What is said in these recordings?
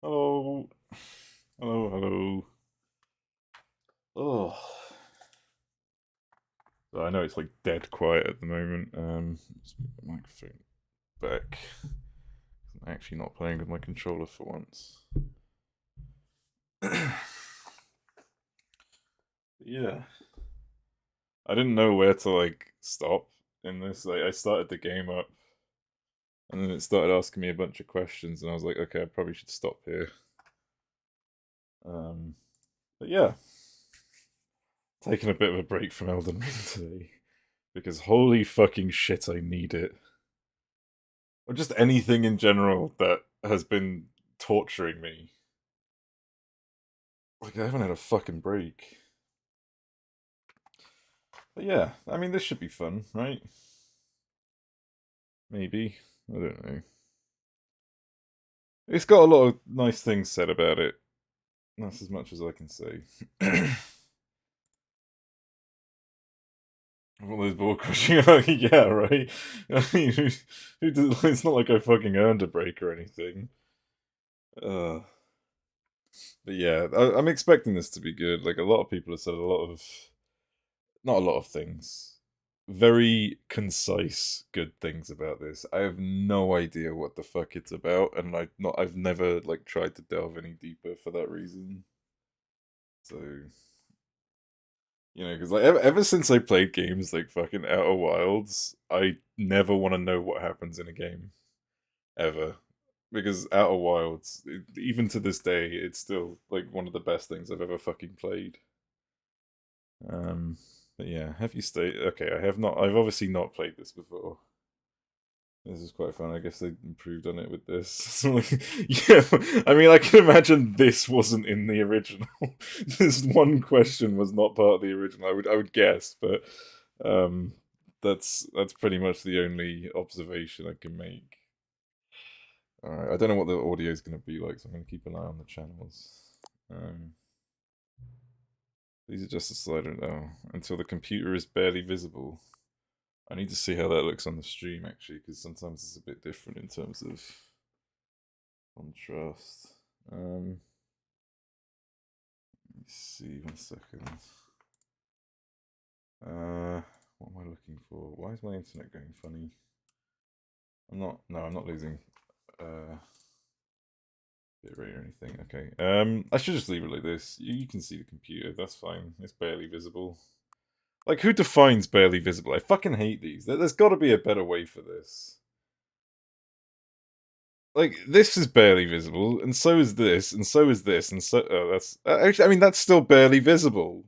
Hello. Hello, hello. Oh. So I know it's like dead quiet at the moment. Let's move the microphone back. I'm actually not playing with my controller for once. Yeah. I didn't know where to like stop in this. Like I started the game up and then it started asking me a bunch of questions and I was like, okay, I probably should stop here. But yeah. Taking a bit of a break from Elden Ring today. Because holy fucking shit, I need it. Or just anything in general that has been torturing me. Like, I haven't had a fucking break. But yeah, I mean, this should be fun, right? Maybe. I don't know. It's got a lot of nice things said about it. That's as much as I can say. All those ball crushing. Yeah, right? I mean, it's not like I fucking earned a break or anything. Uh, but yeah, I'm expecting this to be good. Like, a lot of people have said a lot of. Not a lot of things. Very concise, good things about this. I have no idea what the fuck it's about, and I've never like tried to delve any deeper for that reason. So because like ever since I played games like fucking Outer Wilds, I never want to know what happens in a game ever, because Outer Wilds, even to this day, it's still like one of the best things I've ever fucking played. Um, but yeah, have you stayed? Okay, I have not. I've obviously not played this before. This is quite fun. I guess they improved on it with this. Yeah, I mean, I can imagine this wasn't in the original. This one question was not part of the original. I would guess, but um, that's pretty much the only observation I can make. All right, I don't know what the audio is going to be like, so I'm going to keep an eye on the channels. Um, these are just a slider now until the computer is barely visible. I need to see how that looks on the stream actually, because sometimes it's a bit different in terms of contrast. Let me see, 1 second. What am I looking for? Why is my internet going funny? I'm not losing bitrate or anything. Okay. I should just leave it like this. You can see the computer, that's fine. It's barely visible. Like, who defines barely visible? I fucking hate these. There's got to be a better way for this. Like, this is barely visible, and so is this, and so is this, and so... Oh, that's... Actually, I mean, that's still barely visible.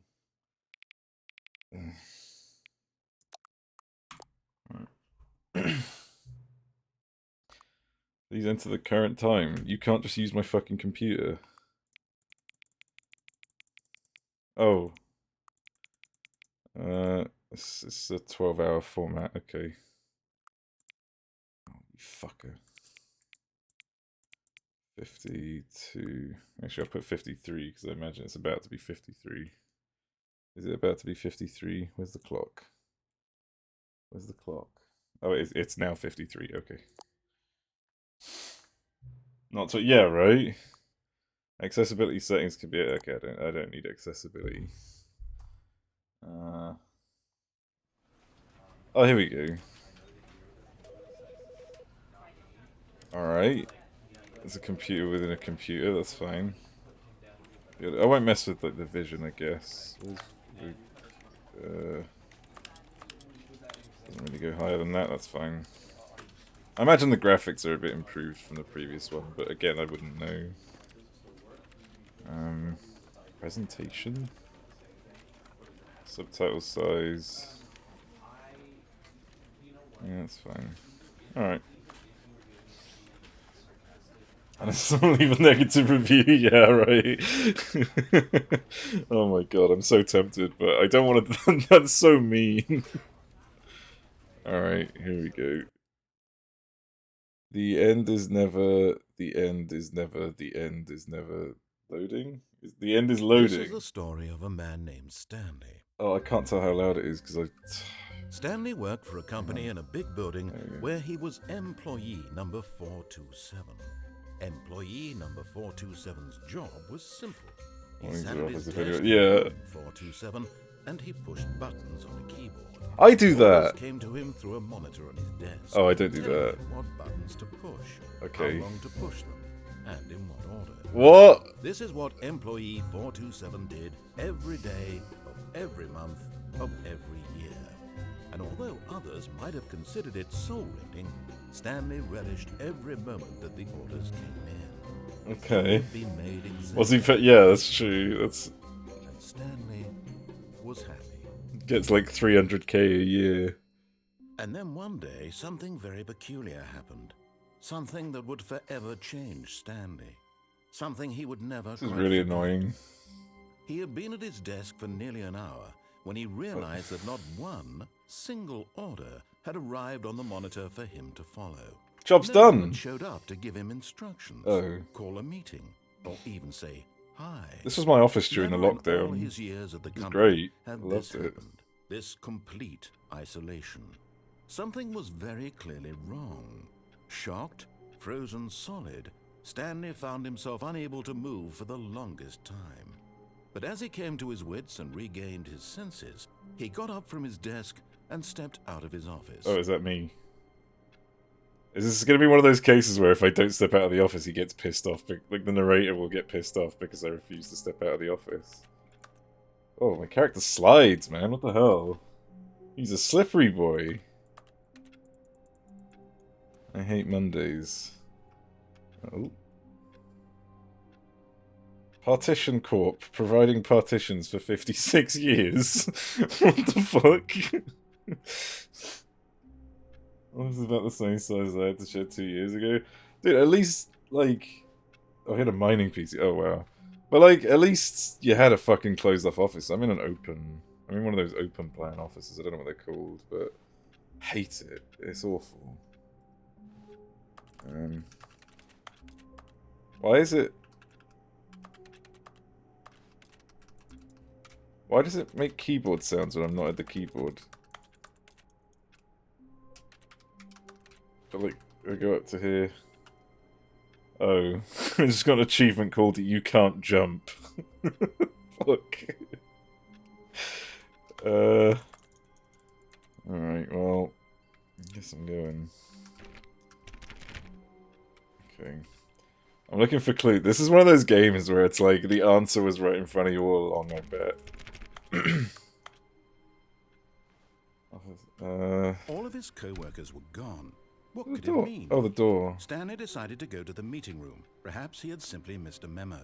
Please enter the current time. You can't just use my fucking computer. Oh. It's a 12-hour format, okay. Oh, you fucker. 52... Actually, I'll put 53, because I imagine it's about to be 53. Is it about to be 53? Where's the clock? Where's the clock? Oh, it's now 53, okay. Not so... Yeah, right? Accessibility settings could be... Okay, I don't need accessibility. Oh, here we go. Alright. It's a computer within a computer, that's fine. I won't mess with like the vision, I guess. Doesn't really go higher than that, that's fine. I imagine the graphics are a bit improved from the previous one, but again, I wouldn't know. Presentation? Subtitle size. Yeah, that's fine. Alright. And it's leave a negative review, yeah, right. Oh my god, I'm so tempted, but I don't want to. That's so mean. Alright, here we go. The end is never. The end is never. The end is never loading. The end is loading. This is the story of a man named Stanley. Oh, I can't tell how loud it is because I. Stanley worked for a company in a big building where he was employee number 427. Employee number 427's job was simple. He Morning's sat the at his office desk video. Yeah. 427 and he pushed buttons on a keyboard. I do that. Orders came to him through a monitor on his desk. Oh, I don't do telling that. him what buttons to push, Okay. how long to push them, and in what order. What? This is what employee 427 did every day of every month of every year. And although others might have considered it soul-rending, Stanley relished every moment that the orders came in. Okay. He'd been made exactly. Was he? Yeah, that's true. That's And Stanley was happy. gets like 300k a year. And then one day, something very peculiar happened. Something that would forever change Stanley. Something he would never This is quite really forget. annoying. He had been at his desk for nearly an hour when he realized that not one single order had arrived on the monitor for him to follow. Job's No one done. showed up to give him instructions, Oh. call a meeting, or even say hi. This was my office during the Never in all lockdown. his years at the It was company great. I had loved this it. happened. This complete isolation. Something was very clearly wrong. Shocked, frozen solid, Stanley found himself unable to move for the longest time. But as he came to his wits and regained his senses, he got up from his desk and stepped out of his office. Oh, is that me? Is this going to be one of those cases where if I don't step out of the office, he gets pissed off? Like, the narrator will get pissed off because I refuse to step out of the office. Oh, my character slides, man. What the hell? He's a slippery boy. I hate Mondays. Oh. Partition Corp, providing partitions for 56 years. What the fuck? I was about the same size I had to shed 2 years ago. Dude, at least, like... I had a mining PC. Oh, wow. But, like, at least you had a fucking closed-off office. I'm in an open... I'm in one of those open-plan offices. I don't know what they're called, but... hate it. It's awful. Why is it... Why does it make keyboard sounds when I'm not at the keyboard? But like, I go up to here. Oh, I just got an achievement called "You Can't Jump." Fuck. Alright, well, I guess I'm going. Okay. I'm looking for clue. This is one of those games where it's like the answer was right in front of you all along, I bet. All of his co-workers were gone. What The could door. it mean? Oh, the door. Stanley decided to go to the meeting room. Perhaps he had simply missed a memo.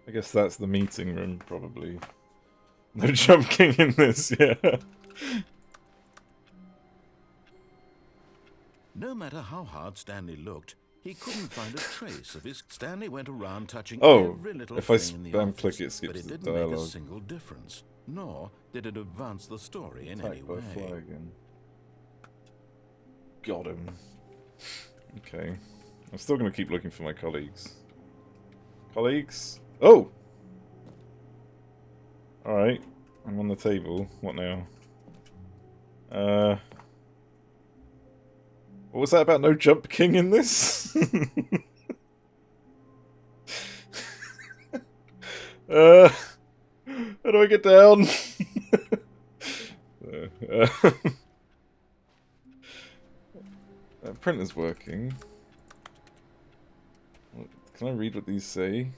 I guess that's the meeting room, probably. No jump king in this, yeah. No matter how hard Stanley looked, he couldn't find a trace of his... Stanley went around touching Oh, every little if I thing in the spam office, click it but skips it the didn't make a dialogue. single difference, nor did it advance the story in any Attacked by a way. fly again. Got him. Okay. I'm still gonna keep looking for my colleagues. Colleagues? Oh! Alright. I'm on the table. What now? What was that about no jump king in this? How do I get down? Printer's working. Can I read what these say?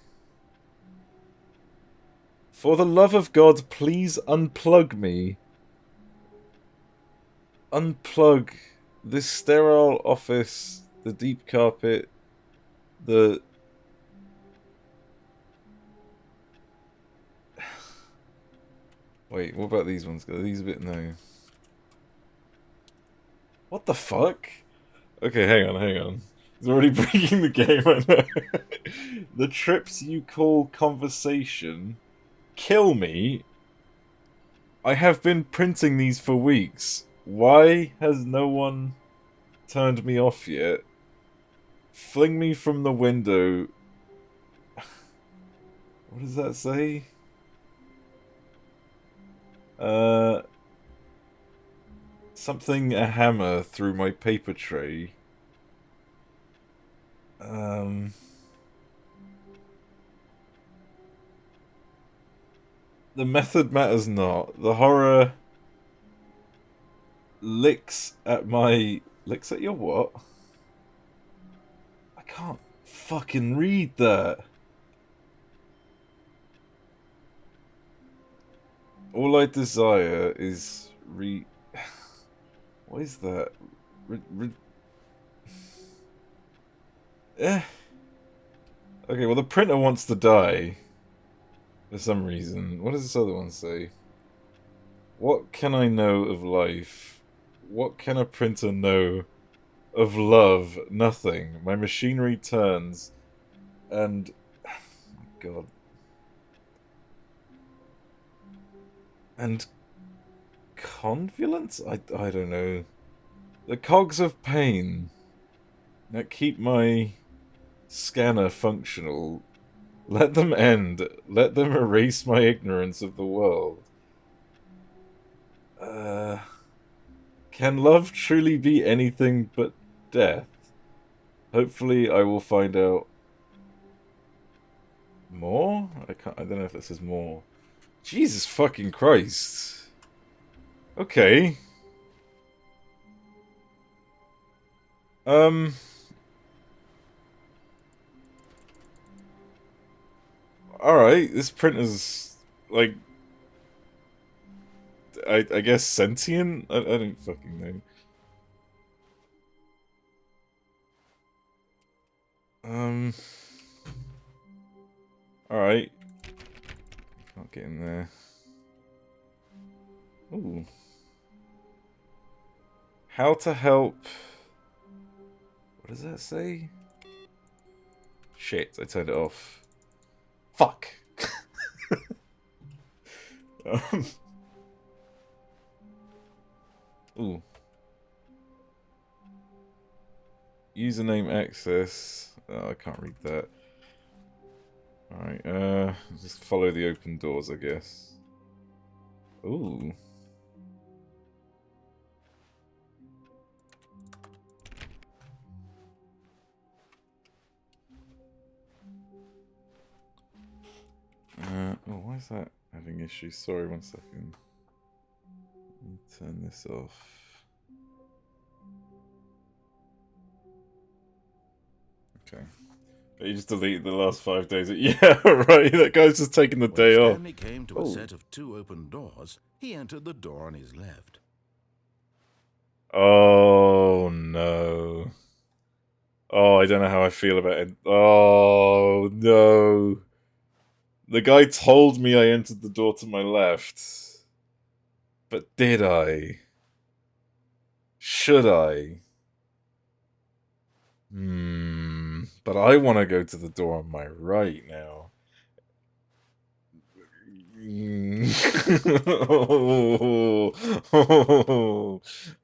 For the love of God, please unplug me. Unplug this sterile office, the deep carpet, the... Wait, what about these ones? Are these a bit... No. What the fuck? Okay, hang on. He's already breaking the game, I know. The trips you call conversation kill me. I have been printing these for weeks. Why has no one turned me off yet? Fling me from the window. What does that say? Something a hammer through my paper tray. The method matters not. The horror licks at my... Licks at your what? I can't fucking read that. All I desire is What is that? Eh. Okay, well the printer wants to die. For some reason. What does this other one say? What can I know of life? What can a printer know of love? Nothing. My machinery turns. And... Oh my god. And... Convolence? I don't know. The cogs of pain that keep my scanner functional. Let them end. Let them erase my ignorance of the world. Can love truly be anything but death? Hopefully I will find out more? I don't know if this is more. Jesus fucking Christ. Okay. Alright, this printer's like I guess sentient? I don't fucking know. Alright. Can't get in there. Ooh. How to help... What does that say? Shit, I turned it off. Fuck! Ooh. Username access. Oh, I can't read that. Alright, just follow the open doors, I guess. Ooh. Oh, why is that having issues? Sorry, 1 second. Let me turn this off. Okay. You just deleted the last 5 days. Yeah, right. That guy's just taking the day off. When Stanley came to a set of 2 open doors, he entered the door on his left. Oh, no. Oh, I don't know how I feel about it. Oh, no. The guy told me I entered the door to my left. But did I? Should I? But I want to go to the door on my right now.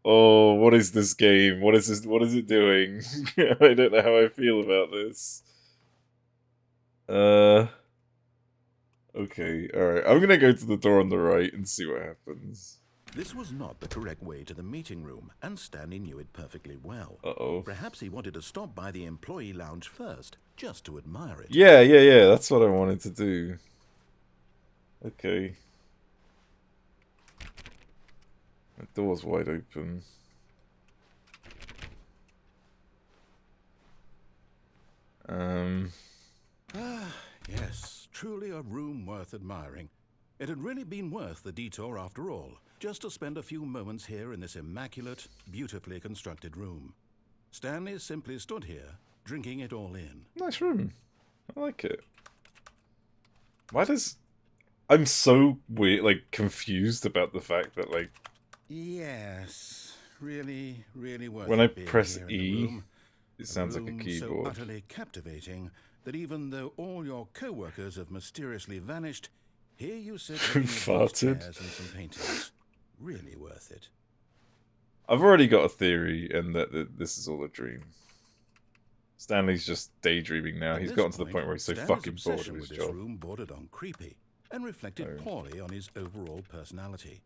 Oh, what is this game? What is this? What is it doing? I don't know how I feel about this. Okay, alright. I'm gonna go to the door on the right and see what happens. This was not the correct way to the meeting room, and Stanley knew it perfectly well. Uh-oh. Perhaps he wanted to stop by the employee lounge first, just to admire it. Yeah, that's what I wanted to do. Okay. The door's wide open. Yes, truly a room worth admiring. It had really been worth the detour after all, just to spend a few moments here in this immaculate, beautifully constructed room. Stanley simply stood here, drinking it all in. Nice room. I like it. Why does... I'm so weird, like, confused about the fact that, like... Yes, really, really worth when it I being press here in the E, room. it sounds like a keyboard. So utterly captivating that even though all your co-workers have mysteriously vanished, here you sit looking at these Farted. chairs and some paintings. Really worth it. I've already got a theory, and that this is all a dream. Stanley's just daydreaming now. He's gotten to the point where he's so fucking bored of his job. Room bordered on creepy and reflected poorly on his overall personality.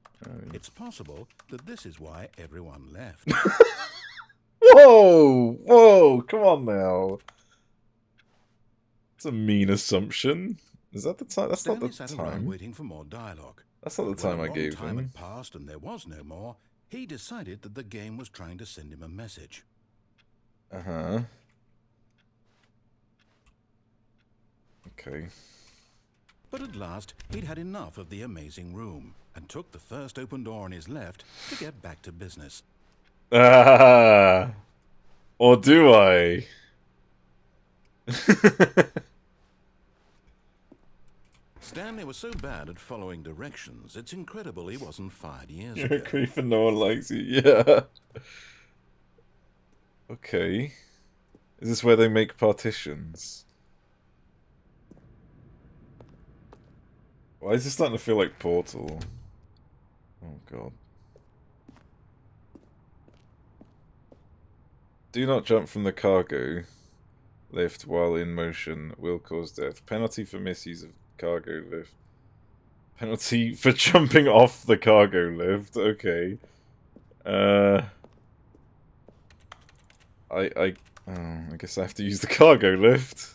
It's possible that this is why everyone left. Whoa! Come on now. It's a mean assumption. Is that the time? That's not the Stanley sat around time. waiting for more dialogue. That's not the But when time a I long gave time him. had passed and there was no more, he decided that the game was trying to send him a message. Uh-huh. Okay. But at last, he'd had enough of the amazing room and took the first open door on his left to get back to business. Ah, or do I? Stanley was so bad at following directions, it's incredible he wasn't fired years You're a ago. creep and no one likes you. Yeah. Okay. Is this where they make partitions? Why is this starting to feel like Portal? Oh god. Do not jump from the cargo lift while in motion will cause death. Penalty for misuse of cargo lift. Penalty for jumping off the cargo lift. Okay. I guess I have to use the cargo lift.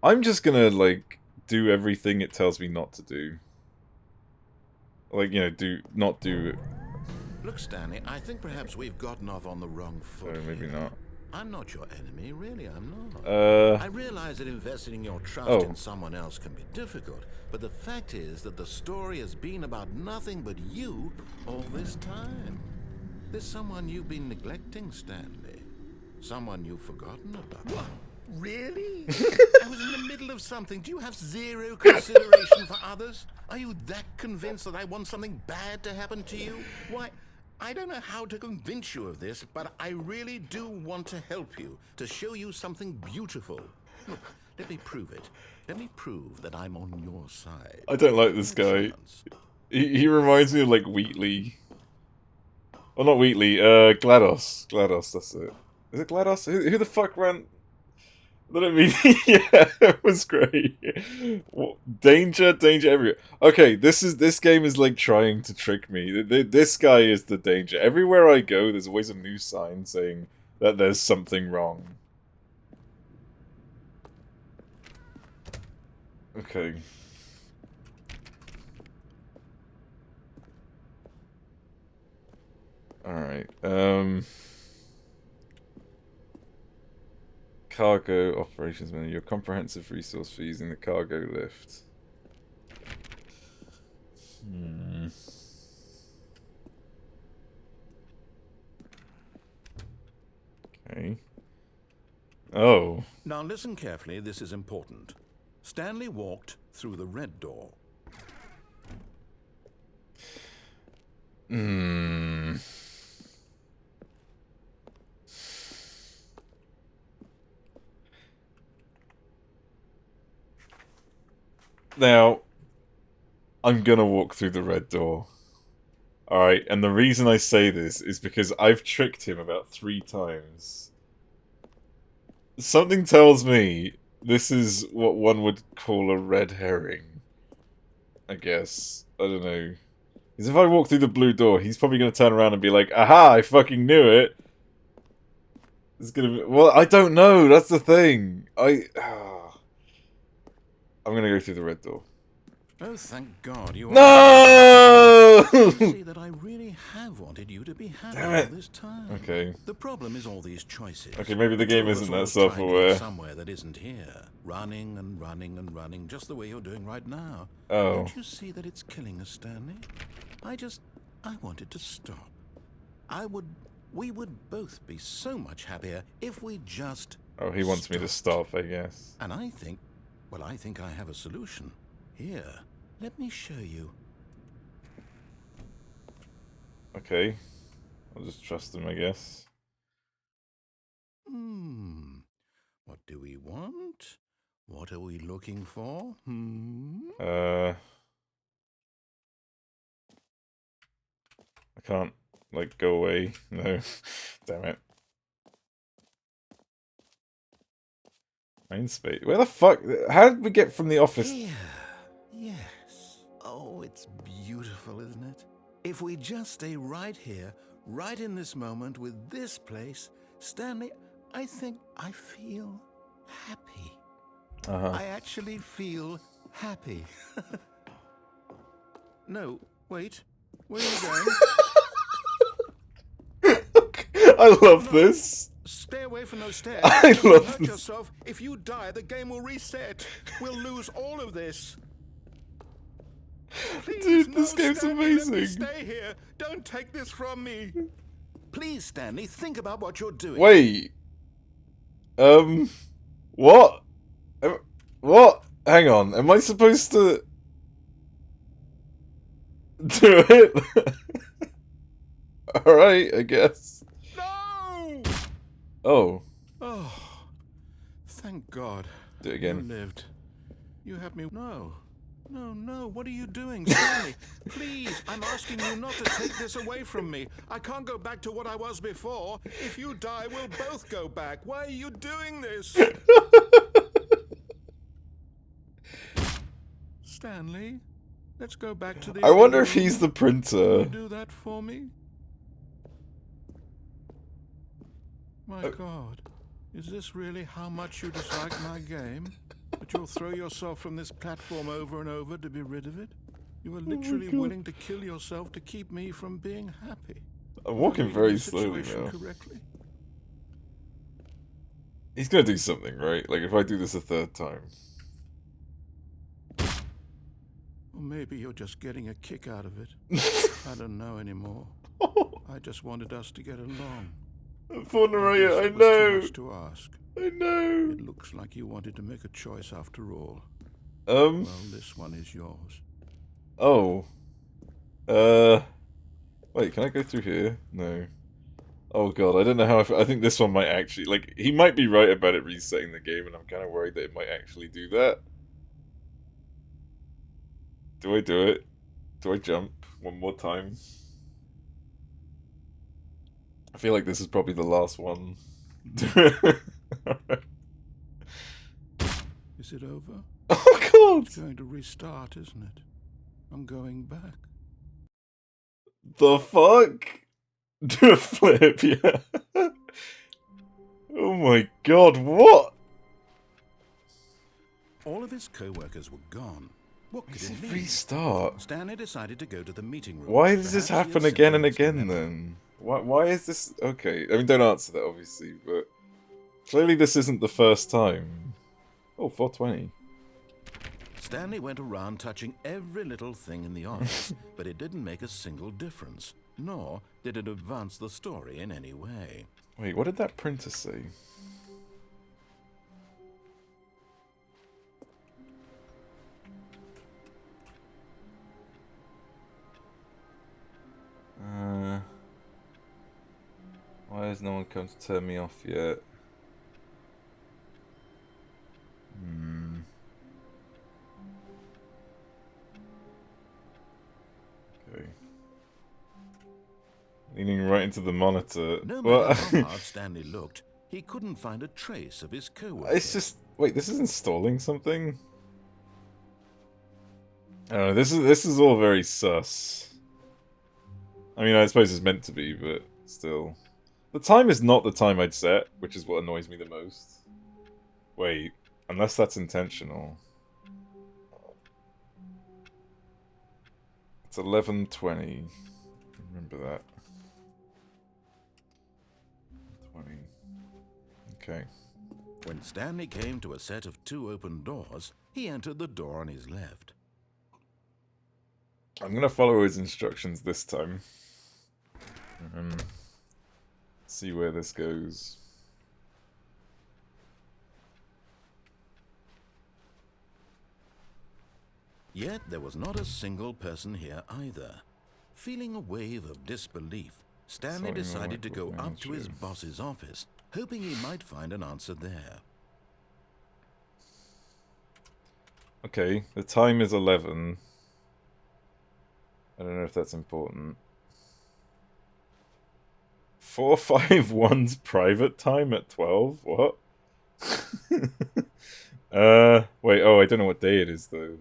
I'm just gonna, like, do everything it tells me not to do. Like, you know, not do it. Look, Stanley, I think perhaps we've gotten off on the wrong foot. Oh, maybe here. not. I'm not your enemy, really, I'm not. I realize that investing your trust in someone else can be difficult, but the fact is that the story has been about nothing but you all this time. There's someone you've been neglecting, Stanley. Someone you've forgotten about. What? Really? I was in the middle of something. Do you have zero consideration for others? Are you that convinced that I want something bad to happen to you? Why, I don't know how to convince you of this, but I really do want to help you, to show you something beautiful. Look, let me prove it. Let me prove that I'm on your side. I don't like this guy. He reminds me of, like, Wheatley. Oh, not Wheatley, GLaDOS. GLaDOS, that's it. Is it GLaDOS? Who the fuck ran... I don't mean... yeah, it was great. Danger everywhere. Okay, this game is, like, trying to trick me. This guy is the danger. Everywhere I go, there's always a new sign saying that there's something wrong. Okay. Alright, cargo operations menu. Your comprehensive resource for using the cargo lift. Okay. Oh. Now listen carefully, this is important. Stanley walked through the red door. Now, I'm gonna walk through the red door. Alright, and the reason I say this is because I've tricked him about 3 times. Something tells me this is what one would call a red herring. I guess. I don't know. Because if I walk through the blue door, he's probably gonna turn around and be like, aha, I fucking knew it! It's gonna be... Well, I don't know, that's the thing. I'm gonna go through the red door. Oh, thank God you No! see that I really have wanted you to be happy all this time. Okay. The problem is all these choices. Okay, maybe the game isn't that self-aware. Somewhere that isn't here, running and running and running, just the way you're doing right now. Oh. Don't you see that it's killing us, Stanley? I wanted to stop. We would both be so much happier if we just. Oh, he wants me to stop, I guess. And I think I have a solution. Here, let me show you. Okay. I'll just trust him, I guess. What do we want? What are we looking for? I can't, like, go away. No. Damn it. Main space. Where the fuck? How did we get from the office? Here. Yes. Oh, it's beautiful, isn't it? If we just stay right here, right in this moment with this place, Stanley, I think I feel happy. I actually feel happy. No, wait. Where are you going? I love this. Stay away from those stairs. I If you love hurt this. yourself, if you die, the game will reset. We'll lose all of this. Please, Dude, this no, game's Stanley, let me amazing. stay here. Don't take this from me. Please, Stanley, think about what you're doing. Wait. What? What? Hang on. Am I supposed to do it? Alright, I guess. No! Oh. Oh, thank God. Do it again. You lived. You have me. No. No, no. What are you doing, Stanley? Please, I'm asking you not to take this away from me. I can't go back to what I was before. If you die, we'll both go back. Why are you doing this? Stanley, let's go back to the I wonder other if he's the room. printer. Can you do that for me? My God, is this really how much you dislike my game? That you'll throw yourself from this platform over and over to be rid of it? You are literally willing to kill yourself to keep me from being happy. I'm walking very slowly now. Correctly? He's gonna do something, right? Like if I do this a third time. Or maybe you're just getting a kick out of it. I don't know anymore. I just wanted us to get along. For Naraya, I Too know. much to ask. I know. It looks like you wanted to make a choice after all. Well, this one is yours. Oh. Wait, can I go through here? No. Oh god, I don't know how I think this one might actually... Like, he might be right about it resetting the game, and I'm kind of worried that it might actually do that. Do I do it? Do I jump one more time? I feel like this is probably the last one. Is it over? Oh god! It's going to restart, isn't it? I'm going back. The fuck? Do a flip, yeah. Oh my god, what? All of his co-workers were gone. What could Does it it mean? restart? Stanley decided to go to the meeting room. Why does this Perhaps he happen had again and seconds again remember. then? Why is this... Okay, I mean, don't answer that, obviously, but... Clearly this isn't the first time. Oh, 420. Stanley went around touching every little thing in the office, but it didn't make a single difference, nor did it advance the story in any way. Wait, what did that printer say? Why has no one come to turn me off yet? Okay. Leaning right into the monitor. No matter how hard Stanley looked, he couldn't find a trace of his co-worker. It's just... Wait, this is installing something? I don't know, this is all very sus. I mean, I suppose it's meant to be, but still. The time is not the time I'd set, which is what annoys me the most. Wait, unless that's intentional. It's 11:20. Remember that. 20. Okay. When Stanley came to a set of 2 open doors, he entered the door on his left. I'm gonna follow his instructions this time. See where this goes. Yet there was not a single person here either. Feeling a wave of disbelief, Stanley decided to go up to his boss's office, hoping he might find an answer there. Okay, the time is 11. I don't know if that's important. 451's private time at 12? What? Wait, oh, I don't know what day it is, though.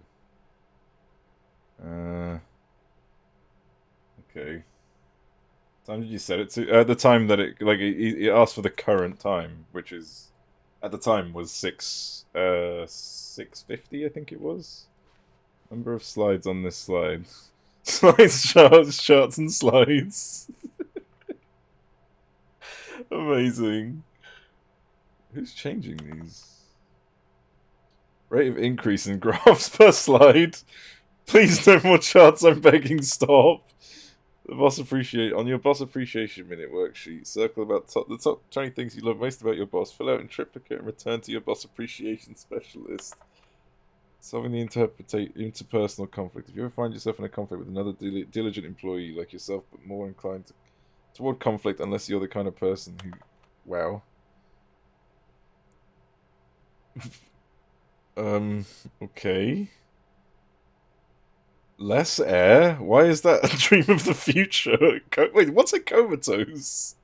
Okay. Time did you set it to? The time that it, like, it asked for the current time, which is at the time was 650, I think it was. Number of slides on this slide. Slides, charts, and slides. Amazing. Who's changing these? Rate of increase in graphs per slide. Please no more charts, I'm begging, stop. The boss on your boss appreciation minute worksheet. Circle about the top 20 things you love most about your boss. Fill out in triplicate and return to your boss appreciation specialist. Solving the interpersonal conflict. If you ever find yourself in a conflict with another diligent employee like yourself, but more inclined toward conflict, unless you're the kind of person who, wow. Okay. Less air? Why is that a dream of the future? Wait, what's a comatose?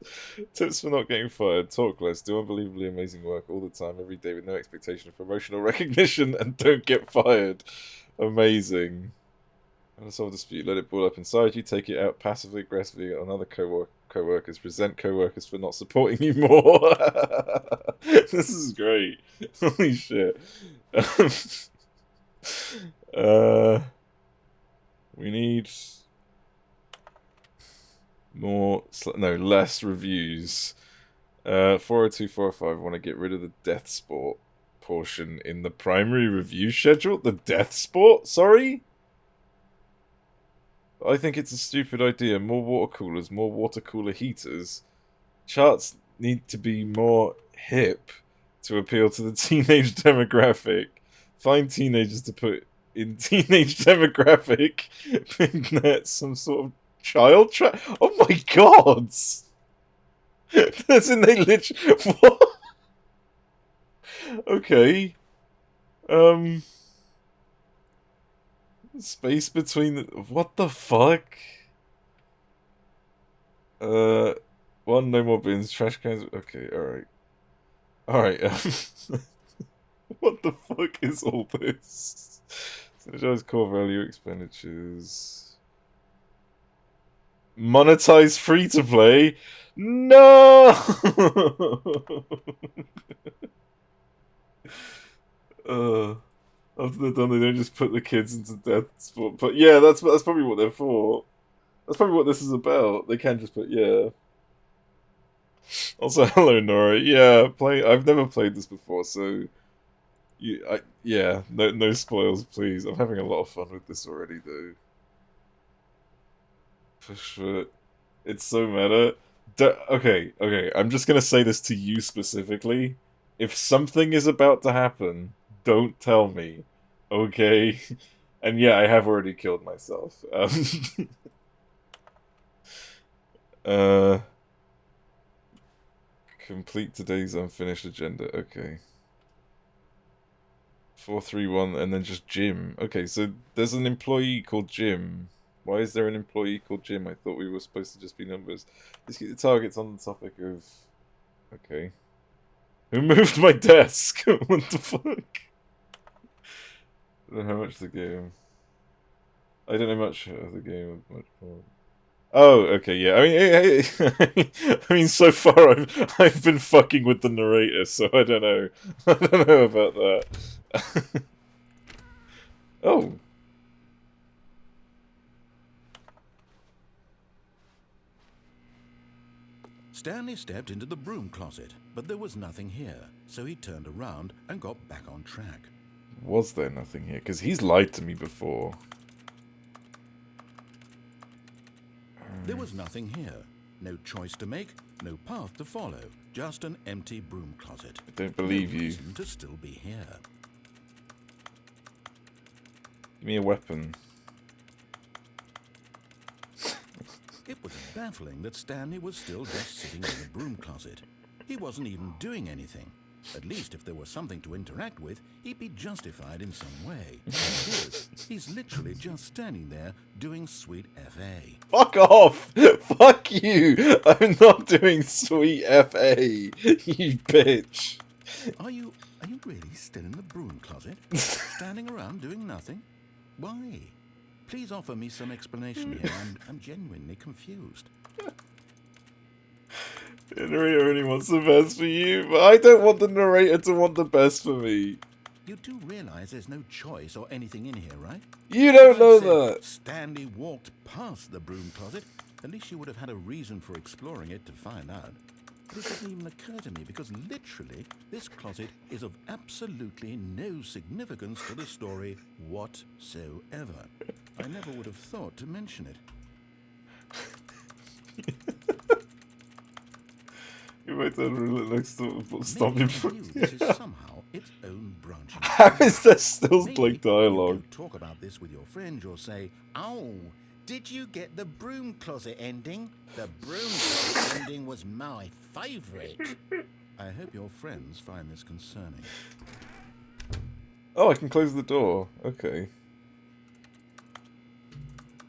Tips for not getting fired. Talk less. Do unbelievably amazing work all the time, every day, with no expectation of promotion or recognition, and don't get fired. Amazing. Unsolve a dispute. Let it boil up inside you. Take it out passively, aggressively on other co-workers. Resent co-workers for not supporting you more. This is great. Holy shit. We need less reviews. 402, 405 want to get rid of the death sport portion in the primary review schedule. The death sport? Sorry? I think it's a stupid idea. More water coolers, more water cooler heaters. Charts need to be more hip to appeal to the teenage demographic. Find teenagers to put in teenage demographic. That's some sort of child trap. Oh my god! That's in they literally. What? Okay. Space between the. What the fuck? One, no more bins, trash cans. Okay, alright. Alright, what the fuck is all this? Synergize core value expenditures. Monetize free to play? No! After they're done, they don't just put the kids into death sport. But yeah, that's probably what they're for. That's probably what this is about. They can just put, yeah. Also, hello Nora. Yeah, I've never played this before, so no spoils, please. I'm having a lot of fun with this already, though. For sure, it's so meta. Okay. I'm just gonna say this to you specifically. If something is about to happen, don't tell me, okay? And yeah, I have already killed myself. Complete today's unfinished agenda. Okay. 431 and then just Jim. Okay, so there's an employee called Jim. Why is there an employee called Jim? I thought we were supposed to just be numbers. Let's keep the targets on the topic of... Okay. Who moved my desk? What the fuck? I don't know how much the game... I don't know much of the game. Much more. Oh, okay, yeah. I mean, so far I've been fucking with the narrator, so I don't know. I don't know about that. Oh. Stanley stepped into the broom closet, but there was nothing here, so he turned around and got back on track. Was there nothing here? Because he's lied to me before. There was nothing here. No choice to make, no path to follow. Just an empty broom closet. I don't believe no you. reason to still be here. Give me a weapon. It was baffling that Stanley was still just sitting in the broom closet. He wasn't even doing anything. At least if there was something to interact with, he'd be justified in some way. He's literally just standing there doing sweet FA. Fuck off! Fuck you! I'm not doing sweet FA, you bitch. Are you really still in the broom closet? Standing around doing nothing? Why? Please offer me some explanation here. I'm genuinely confused. The narrator only wants the best for you, but I don't want the narrator to want the best for me. You do realize there's no choice or anything in here, right? You don't know If I'd said that. Stanley walked past the broom closet, at least you would have had a reason for exploring it to find out. But it didn't even occur to me because literally this closet is of absolutely no significance to the story whatsoever. I never would have thought to mention it. You might have relentless stop Maybe him. this is somehow its own branch. How is there still Maybe like dialogue? You could talk about this with your friend. You'll say, "Oh, did you get the broom closet ending? The broom closet ending was my favourite." I hope your friends find this concerning. Oh, I can close the door. Okay.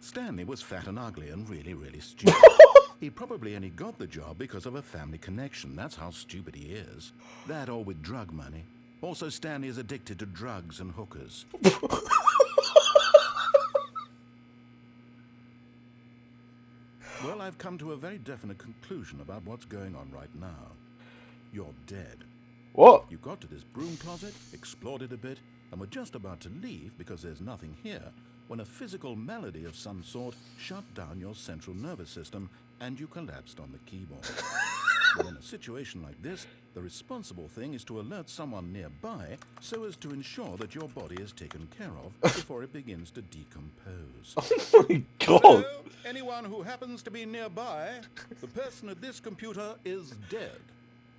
Stanley was fat and ugly and really, really stupid. He probably only got the job because of a family connection. That's how stupid he is. That or with drug money. Also, Stanley is addicted to drugs and hookers. Well, I've come to a very definite conclusion about what's going on right now. You're dead. What? You got to this broom closet, explored it a bit, and were just about to leave because there's nothing here when a physical malady of some sort shut down your central nervous system and you collapsed on the keyboard. Well, in a situation like this, the responsible thing is to alert someone nearby so as to ensure that your body is taken care of before it begins to decompose. Oh my god! Hello? Anyone who happens to be nearby, the person at this computer is dead.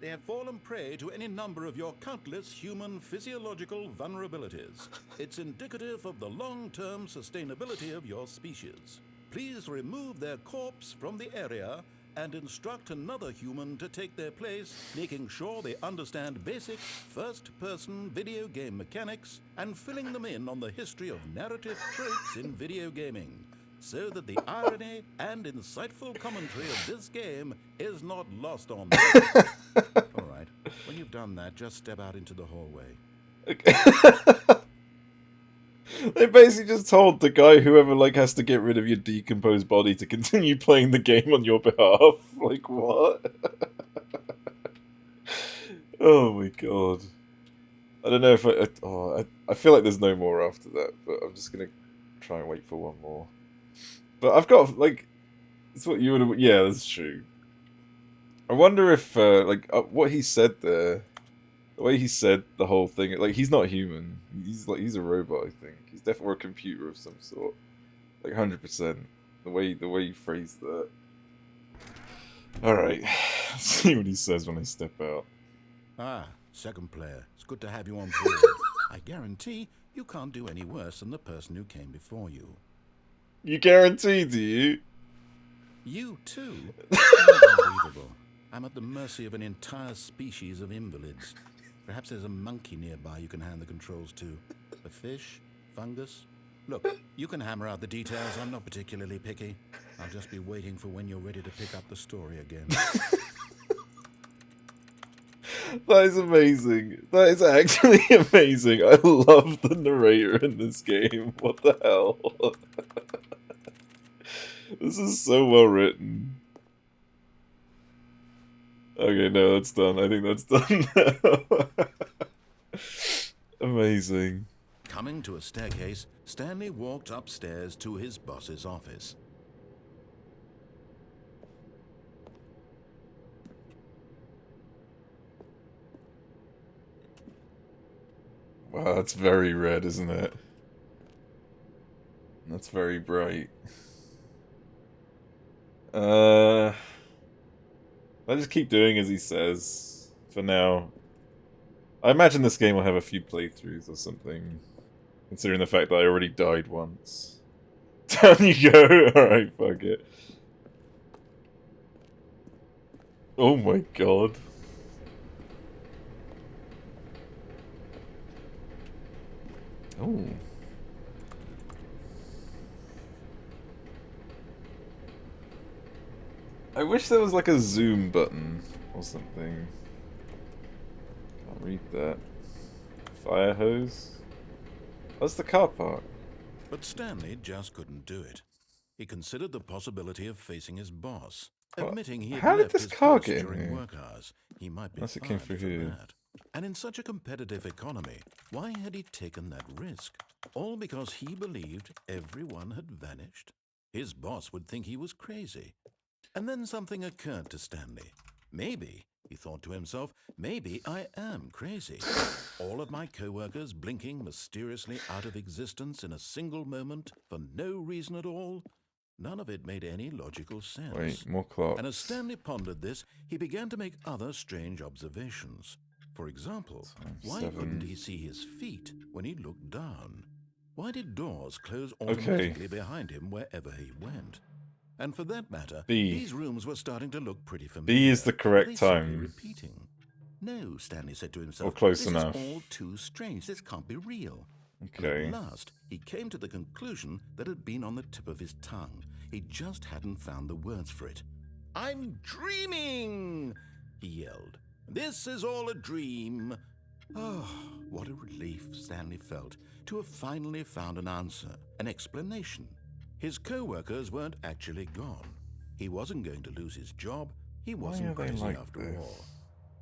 They have fallen prey to any number of your countless human physiological vulnerabilities. It's indicative of the long-term sustainability of your species. Please remove their corpse from the area and instruct another human to take their place, making sure they understand basic first-person video game mechanics and filling them in on the history of narrative tropes in video gaming, so that the irony and insightful commentary of this game is not lost on them. All right, when you've done that, just step out into the hallway. Okay. They basically just told the guy whoever like has to get rid of your decomposed body to continue playing the game on your behalf. Like what? Oh my god. I don't know if I feel like there's no more after that, but I'm just gonna try and wait for one more. But I've got like, it's what you would have. Yeah, that's true. I wonder if what he said there. The way he said the whole thing, like he's not human. He's a robot. I think he's definitely a computer of some sort, like 100%. The way you phrased that. All right, let's see what he says when I step out. Ah, second player. It's good to have you on board. I guarantee you can't do any worse than the person who came before you. You guarantee, do you? You too? Unbelievable. I'm at the mercy of an entire species of invalids. Perhaps there's a monkey nearby you can hand the controls to. A fish? Fungus? Look, you can hammer out the details. I'm not particularly picky. I'll just be waiting for when you're ready to pick up the story again. That is amazing. That is actually amazing. I love the narrator in this game. What the hell? This is so well written. Okay, no, that's done. I think that's done now. Amazing. Coming to a staircase, Stanley walked upstairs to his boss's office. Wow, that's very red, isn't it? That's very bright. I just keep doing as he says for now. I imagine this game will have a few playthroughs or something, considering the fact that I already died once. Down you go! Alright, fuck it. Oh my god. Oh. I wish there was like a zoom button or something. Can't read that. Fire hose? That's the car park. But Stanley just couldn't do it. He considered the possibility of facing his boss. Admitting he had How did left this his car post get in during here? work hours, he might be Unless it came fired through for here. that. And in such a competitive economy, why had he taken that risk? All because he believed everyone had vanished? His boss would think he was crazy. And then something occurred to Stanley. Maybe, he thought to himself, maybe I am crazy. All of my co-workers blinking mysteriously out of existence in a single moment for no reason at all. None of it made any logical sense. Wait, more clocks. And as Stanley pondered this, he began to make other strange observations. For example, why couldn't he see his feet when he looked down? Why did doors close automatically behind him wherever he went? And for that matter, these rooms were starting to look pretty familiar. B is the correct time. Repeating. No, Stanley said to himself. Or close this enough. Is all too strange. This can't be real. Okay. And at last, he came to the conclusion that had been on the tip of his tongue. He just hadn't found the words for it. I'm dreaming, he yelled. This is all a dream. Oh, what a relief Stanley felt to have finally found an answer, an explanation. His co-workers weren't actually gone. He wasn't going to lose his job. He wasn't crazy after all.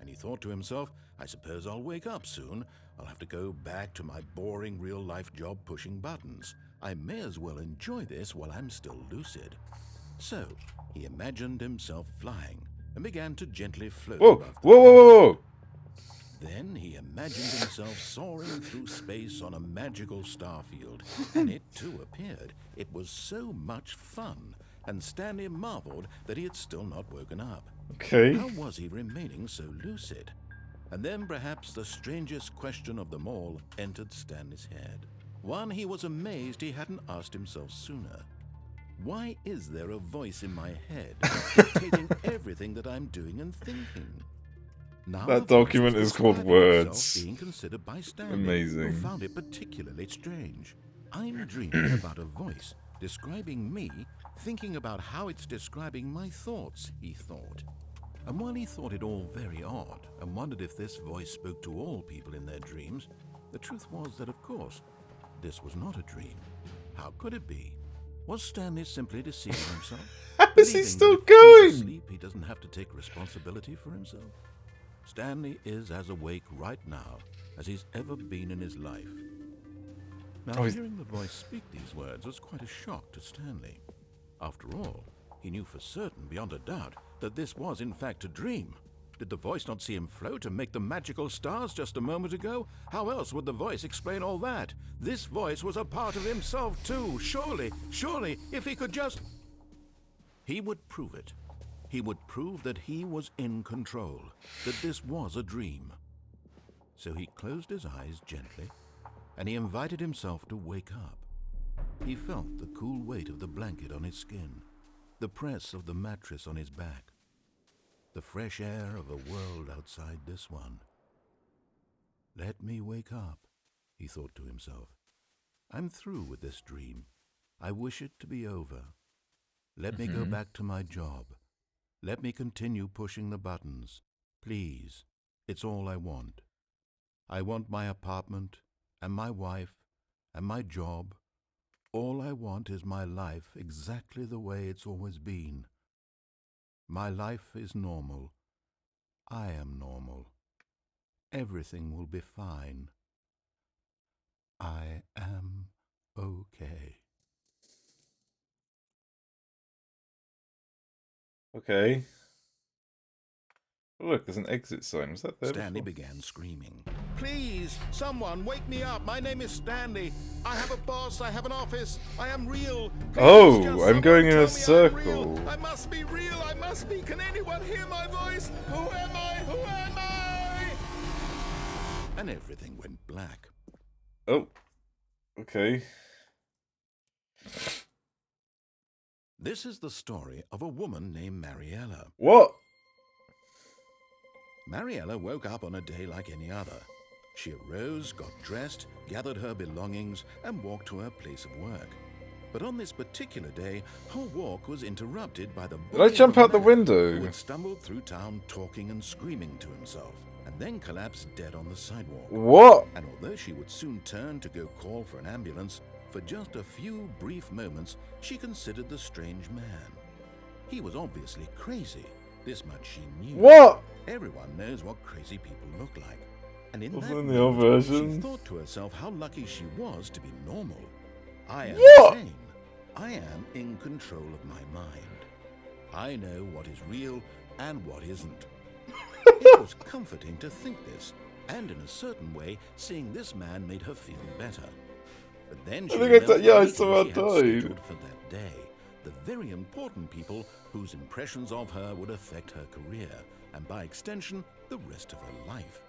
And he thought to himself, I suppose I'll wake up soon. I'll have to go back to my boring real-life job pushing buttons. I may as well enjoy this while I'm still lucid. So, he imagined himself flying and began to gently float above the whoa! Then he imagined himself soaring through space on a magical starfield, and it too appeared. It was so much fun, and Stanley marveled that he had still not woken up. Okay. How was he remaining so lucid? And then perhaps the strangest question of them all entered Stanley's head. One he was amazed he hadn't asked himself sooner. Why is there a voice in my head dictating everything that I'm doing and thinking? Now that document is called Words. Being considered by Stanley, Amazing. Who found it particularly strange. I'm dreaming about a voice describing me, thinking about how it's describing my thoughts, he thought. And while he thought it all very odd and wondered if this voice spoke to all people in their dreams, the truth was that, of course, this was not a dream. How could it be? Was Stanley simply deceiving himself? How is he still If going? he's asleep, he doesn't have to take responsibility for himself. Stanley is as awake right now as he's ever been in his life. Now, hearing the voice speak these words was quite a shock to Stanley. After all, he knew for certain, beyond a doubt, that this was in fact a dream. Did the voice not see him float and make the magical stars just a moment ago? How else would the voice explain all that? This voice was a part of himself too. Surely, if he could just... He would prove it. He would prove that he was in control, that this was a dream. So he closed his eyes gently, and he invited himself to wake up. He felt the cool weight of the blanket on his skin, the press of the mattress on his back, the fresh air of a world outside this one. Let me wake up, he thought to himself. I'm through with this dream. I wish it to be over. Let me go back to my job. Let me continue pushing the buttons. Please, it's all I want. I want my apartment, and my wife, and my job. All I want is my life exactly the way it's always been. My life is normal. I am normal. Everything will be fine. I am okay. Okay. Oh, look, there's an exit sign. Was that there Stanley before? began screaming. Please, someone, wake me up. My name is Stanley. I have a boss. I have an office. I am real. Please, I'm going in a circle. I must be real. I must be. Can anyone hear my voice? Who am I? Who am I? And everything went black. Oh. Okay. This is the story of a woman named Mariella. What? Mariella woke up on a day like any other. She arose, got dressed, gathered her belongings, and walked to her place of work. But on this particular day, her walk was interrupted by the... Did I jump out the window? ...who had stumbled through town talking and screaming to himself, and then collapsed dead on the sidewalk. What? And although she would soon turn to go call for an ambulance, for just a few brief moments, she considered the strange man. He was obviously crazy. This much she knew. What? Everyone knows what crazy people look like. And in Also that in the old moment, version. she thought to herself how lucky she was to be normal. I am What? sane. I am in control of my mind. I know what is real and what isn't. It was comforting to think this, and in a certain way, seeing this man made her feel better. But then she remembered yeah, I the saw meeting her she had died. scheduled for that day. The very important people whose impressions of her would affect her career, and by extension, the rest of her life.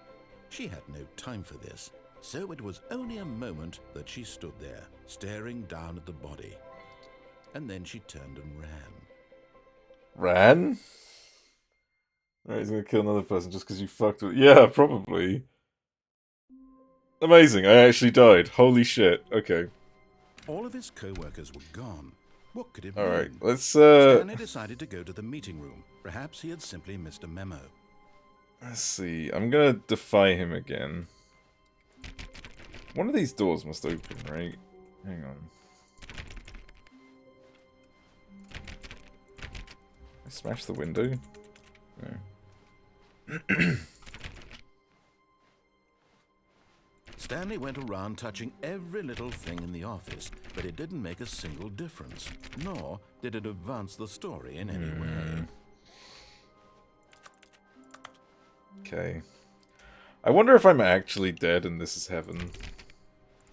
She had no time for this, so it was only a moment that she stood there, staring down at the body. And then she turned and ran. Ran? Alright, he's gonna kill another person just because you fucked with. Yeah, probably. Amazing, I actually died. Holy shit. Okay. All of his co-workers were gone. What could it Alright, mean? let's Stanley decided to go to the meeting room. Perhaps he had simply missed a memo. let's see. I'm gonna defy him again. One of these doors must open, right? Hang on. I smashed the window? No. Stanley went around touching every little thing in the office, but it didn't make a single difference, nor did it advance the story in any way. Okay. I wonder if I'm actually dead and this is heaven.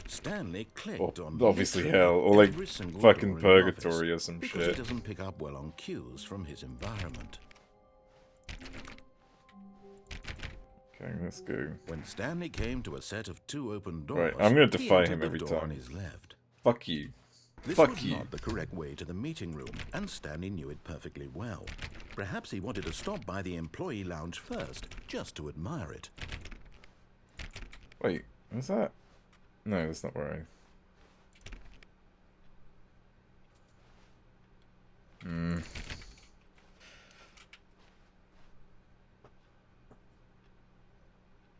Stanley clicked Or on obviously literally hell, or like every single fucking door in the purgatory office, or some because shit. he doesn't pick up well on cues from his environment. Okay, let's go. When Stanley came to a set of 2 open doors, Right, I'm gonna he defy entered him the every door time. on his left. Fuck you. This Fuck was you. not the correct way to the meeting room, and Stanley knew it perfectly well. Perhaps he wanted to stop by the employee lounge first, just to admire it. Wait, is that? No, that's not where I...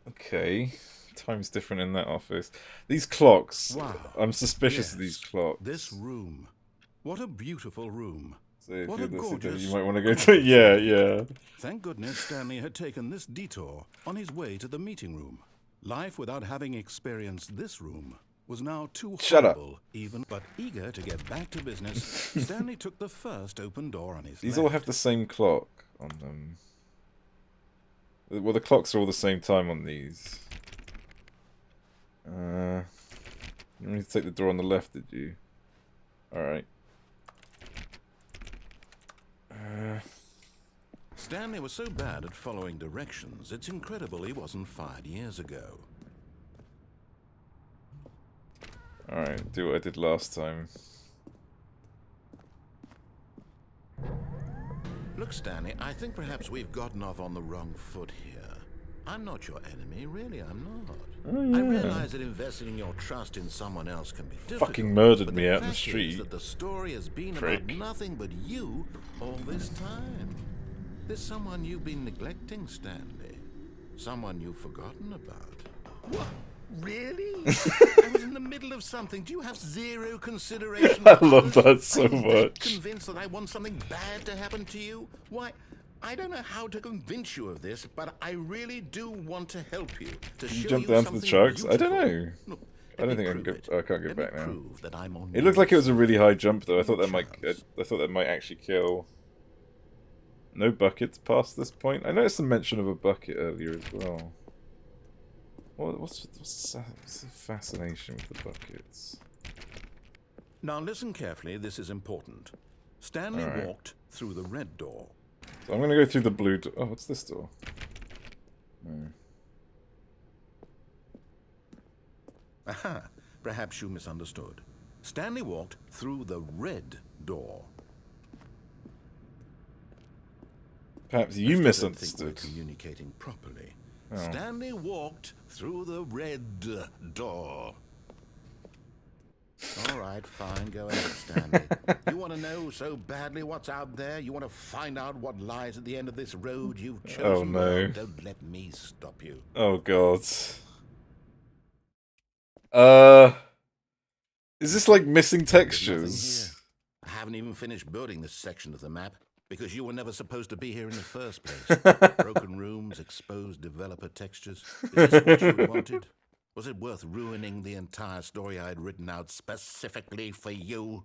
Okay. Time's different in that office. These clocks. Wow. I'm suspicious of these Yes, clocks. This room. What a beautiful room. So if What you're a listening to it, gorgeous, you might want to go to... gorgeous Yeah, night. yeah. Thank goodness Stanley had taken this detour on his way to the meeting room. Life without having experienced this room was now too Shut up. horrible, even. But eager to get back to business, Stanley took the first open door on his These left. all have the same clock on them. Well, the clocks are all the same time on these. You need to take the door on the left, did you? Alright. Stanley was so bad at following directions, it's incredible he wasn't fired years ago. Alright, do what I did last time. Look, Stanley, I think perhaps we've gotten off on the wrong foot here. I'm not your enemy, really, I'm not. Oh, yeah. I realize that investing your trust in someone else can be difficult. Fucking murdered but me out in the fact street. is that the story has been Prick. about nothing but you all this time. There's someone you've been neglecting, Stanley. Someone you've forgotten about. What? Really? I was in the middle of something. Do you have zero consideration I for love others? that so Are you that much. convinced that I want something bad to happen to you? Why, I don't know how to convince you of this, but I really do want to help you. To Did you show jump you down to the something trucks? I don't beautiful. know. Look, I don't let me think I can prove go. it. I can't go Let back me now. prove that I'm on It looked like it was a your really high jump, though. I thought Give that me a might. chance. I thought that might actually kill. No buckets past this point. I noticed a mention of a bucket earlier as well. What's the fascination with the buckets? Now listen carefully, this is important. Stanley Alright. walked through the red door. So I'm gonna go through the blue door. Oh, what's this door? Aha, perhaps you misunderstood. Stanley walked through the red door. Perhaps you I don't think we're misunderstood. communicating properly. Oh. Stanley walked through the red door. All right, fine, go ahead, Stanley. You want to know so badly what's out there? You want to find out what lies at the end of this road you've chosen? Oh, no. Well, don't let me stop you. Oh god. Is this like missing There's nothing textures? here. I haven't even finished building this section of the map. because you were never supposed to be here in the first place. Broken rooms, exposed developer textures. Is this what you wanted? Was it worth ruining the entire story I had written out specifically for you?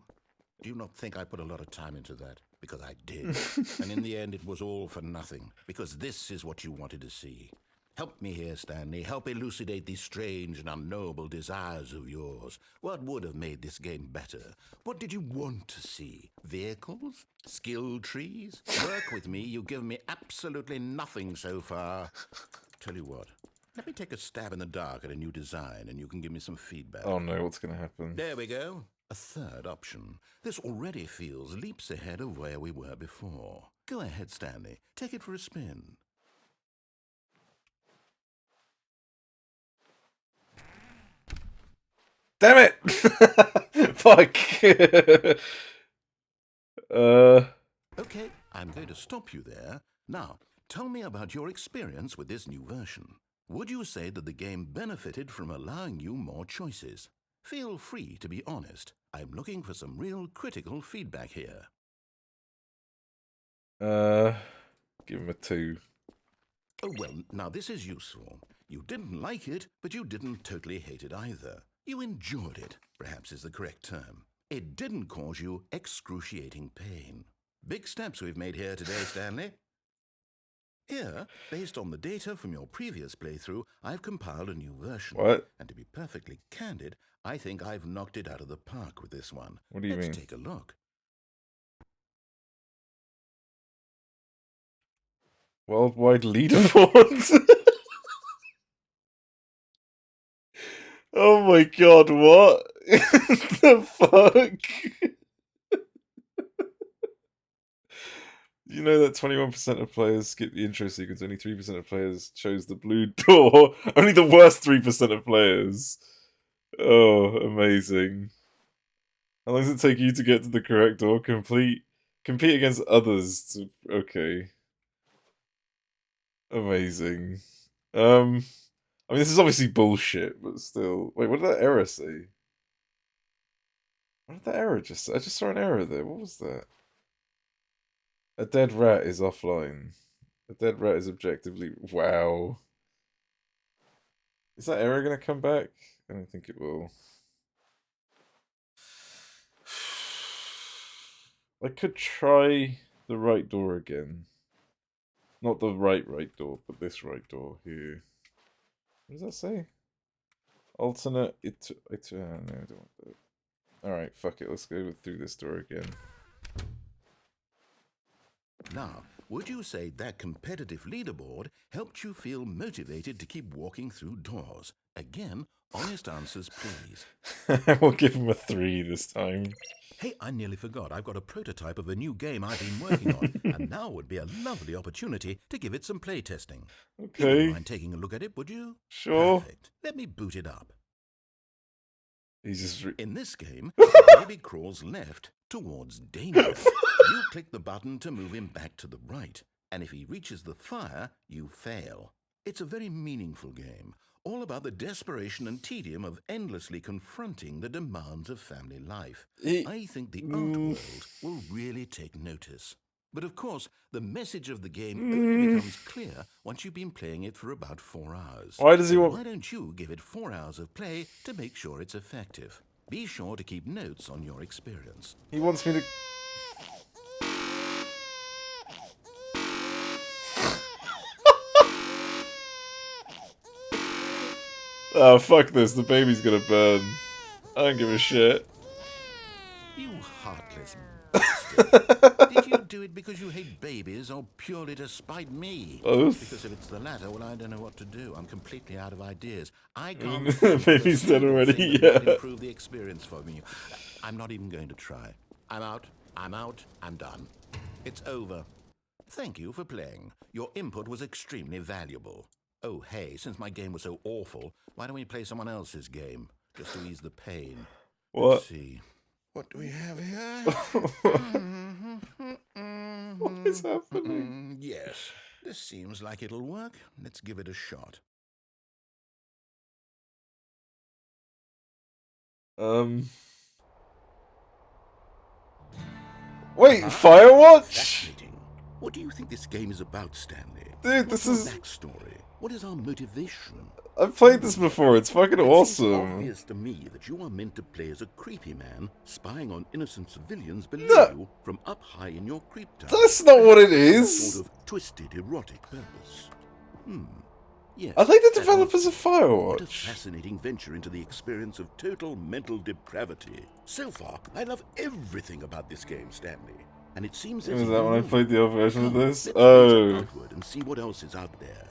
Do you not think I put a lot of time into that? Because I did. And in the end, it was all for nothing. Because this is what you wanted to see. Help me here, Stanley. Help elucidate these strange and unknowable desires of yours. What would have made this game better? What did you want to see? Vehicles? Skill trees? Work with me. You've given me absolutely nothing so far. Tell you what. Let me take a stab in the dark at a new design, and you can give me some feedback. Oh no, what's going to happen? There we go. A third option. This already feels leaps ahead of where we were before. Go ahead, Stanley. Take it for a spin. Damn it! Fuck! Okay, I'm going to stop you there. Now, tell me about your experience with this new version. Would you say that the game benefited from allowing you more choices? Feel free to be honest. I'm looking for some real critical feedback here. Give him a 2. Oh, well, now this is useful. You didn't like it, but you didn't totally hate it either. You enjoyed it, perhaps is the correct term. It didn't cause you excruciating pain. Big steps we've made here today, Stanley. Here, based on the data from your previous playthrough, I've compiled a new version. What? And to be perfectly candid, I think I've knocked it out of the park with this one. What do you mean? Let's take a look. Worldwide leaderboards? Oh my god, what? The fuck? You know that 21% of players skip the intro sequence, only 3% of players chose the blue door. Only the worst 3% of players. Oh, amazing. How long does it take you to get to the correct door? Compete against others. Okay. Amazing. I mean, this is obviously bullshit, but still. Wait, what did that error say? What did that error just say? I just saw an error there. What was that? A dead rat is offline. A dead rat is objectively... Wow. Is that error gonna come back? I don't think it will. I could try the right door again. Not the right door, but this right door here. What does that say? Alternate... no, I don't want that. Alright, fuck it. Let's go through this door again. Now, would you say that competitive leaderboard helped you feel motivated to keep walking through doors? Again, honest answers, please. I will give him a 3 this time. Hey, I nearly forgot. I've got a prototype of a new game I've been working on, and now would be a lovely opportunity to give it some playtesting. Okay. You wouldn't mind taking a look at it, would you? Sure. Perfect. Let me boot it up. He's just... In this game, the baby crawls left towards danger. You click the button to move him back to the right, and if he reaches the fire, you fail. It's a very meaningful game, all about the desperation and tedium of endlessly confronting the demands of family life. I think the art world will really take notice. But of course, the message of the game only becomes clear once you've been playing it for about 4 hours. Why does he want... Why don't you give it 4 hours of play to make sure it's effective? Be sure to keep notes on your experience. He wants me to... Oh, fuck this. The baby's gonna burn. I don't give a shit. You heartless bastard. Did you do it because you hate babies or purely to spite me? Both. Because if it's the latter, well, I don't know what to do. I'm completely out of ideas. I can't The baby's dead already, yeah. improve the experience for me. I'm not even going to try. I'm out. I'm done. It's over. Thank you for playing. Your input was extremely valuable. Oh, hey, since my game was so awful, why don't we play someone else's game? Just to ease the pain. What? Let's see. What do we have here? What is happening? Yes, this seems like it'll work. Let's give it a shot. Wait, Firewatch? Fascinating. What do you think this game is about, Stanley? Dude, What's this our is... backstory? What is our motivation? I've played this before, it's fucking It seems awesome. obvious to me that you are meant to play as a creepy man spying on innocent civilians below No. you from up high in your creep tower. That's not what it Some is! sort of twisted erotic purpose. Yes. I like the that developers was of it. Firewatch. What a fascinating venture into the experience of total mental depravity. So far, I love everything about this game, Stanley. And it seems as Was if that when I you played the other version of Come, this? let's Oh. venture outward and see what else is out there.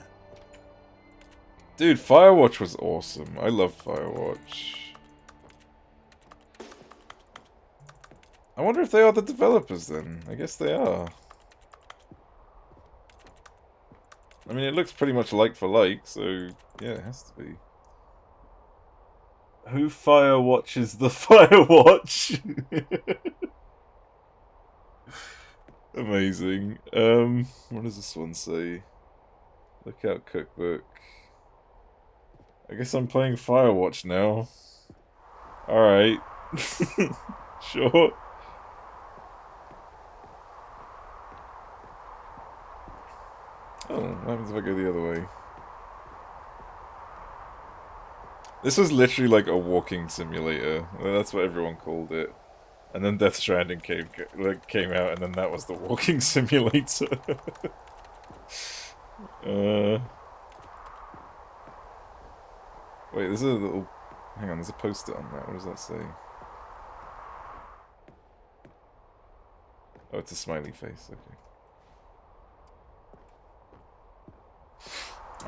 Dude, Firewatch was awesome. I love Firewatch. I wonder if they are the developers then. I guess they are. I mean, it looks pretty much like for like, so yeah, it has to be. Who firewatches the Firewatch? Amazing. What does this one say? Look out, cookbook. I guess I'm playing Firewatch now. Alright. Sure. Oh, what happens if I go the other way? This was literally like a walking simulator. That's what everyone called it. And then Death Stranding came out, and then that was the walking simulator. Wait, there's a little... Hang on, there's a post-it on that. What does that say? Oh, it's a smiley face. Okay.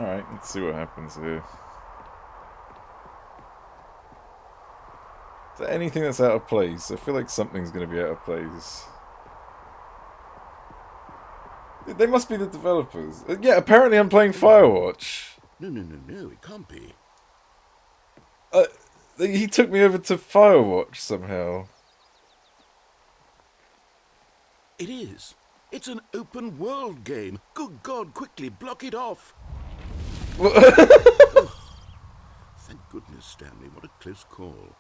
Alright, let's see what happens here. Is there anything that's out of place? I feel like something's going to be out of place. They must be the developers. Yeah, apparently I'm playing Firewatch. No, it can't be. He took me over to Firewatch somehow. It is. It's an open world game. Good God, quickly block it off. Oh, thank goodness, Stanley. What a close call.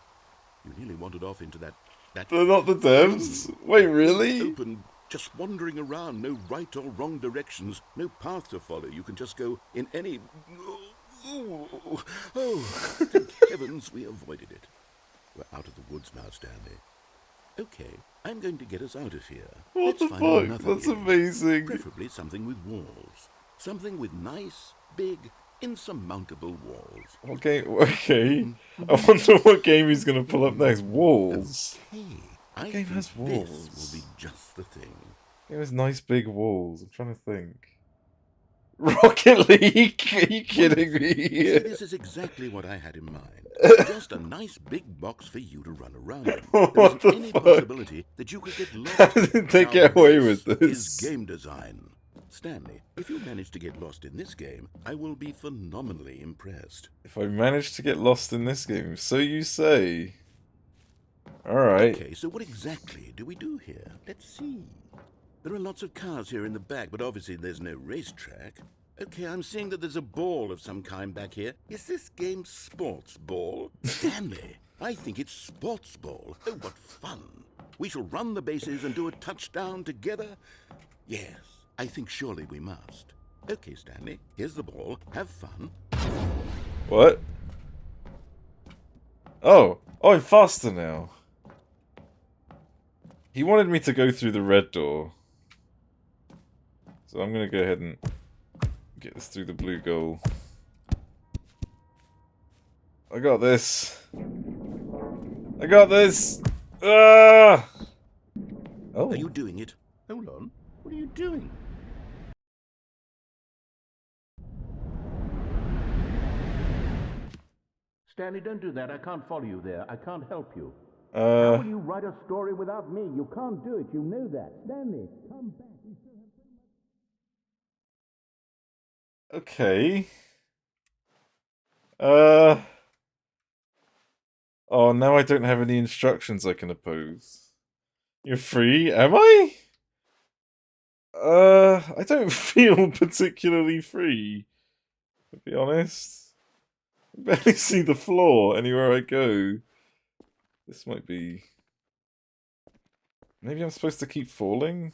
You nearly wandered off into that... They're not the devs? Wait, really? Open, just wandering around. No right or wrong directions. No path to follow. You can just go in any... Oh, thank heavens we avoided it. We're out of the woods now, Stanley. Okay, I'm going to get us out of here. What Let's the fuck? That's game. amazing. Preferably something with walls. Something with nice, big, insurmountable walls. Okay, okay. I wonder what game he's gonna pull up next. Walls. Okay, I game think has walls. this will be just the thing. It has nice big walls. I'm trying to think. Rocket League? Are you kidding me? See, this is exactly what I had in mind. Just a nice big box for you to run around in. There What the isn't any fuck? possibility that you could get lost. How did they Now, get away with Is this? game design. Stanley, if you manage to get lost in this game, I will be phenomenally impressed. If I manage to get lost in this game, so you say. Alright. Okay, so what exactly do we do here? Let's see. There are lots of cars here in the back, but obviously there's no racetrack. Okay, I'm seeing that there's a ball of some kind back here. Is this game sports ball? Stanley, I think it's sports ball. Oh, what fun. We shall run the bases and do a touchdown together. Yes, I think surely we must. Okay, Stanley, here's the ball. Have fun. What? Oh, I'm faster now. He wanted me to go through the red door. So I'm gonna go ahead and get this through the blue goal. I got this. I got this. Ah! Oh. Are you doing it? Hold on. What are you doing? Stanley, don't do that. I can't follow you there. I can't help you. How will you write a story without me? You can't do it. You know that. Stanley, come back. We still have so much... Okay. Oh, now I don't have any instructions I can oppose. You're free? Am I? I don't feel particularly free, to be honest. I barely see the floor anywhere I go. This might be... Maybe I'm supposed to keep falling?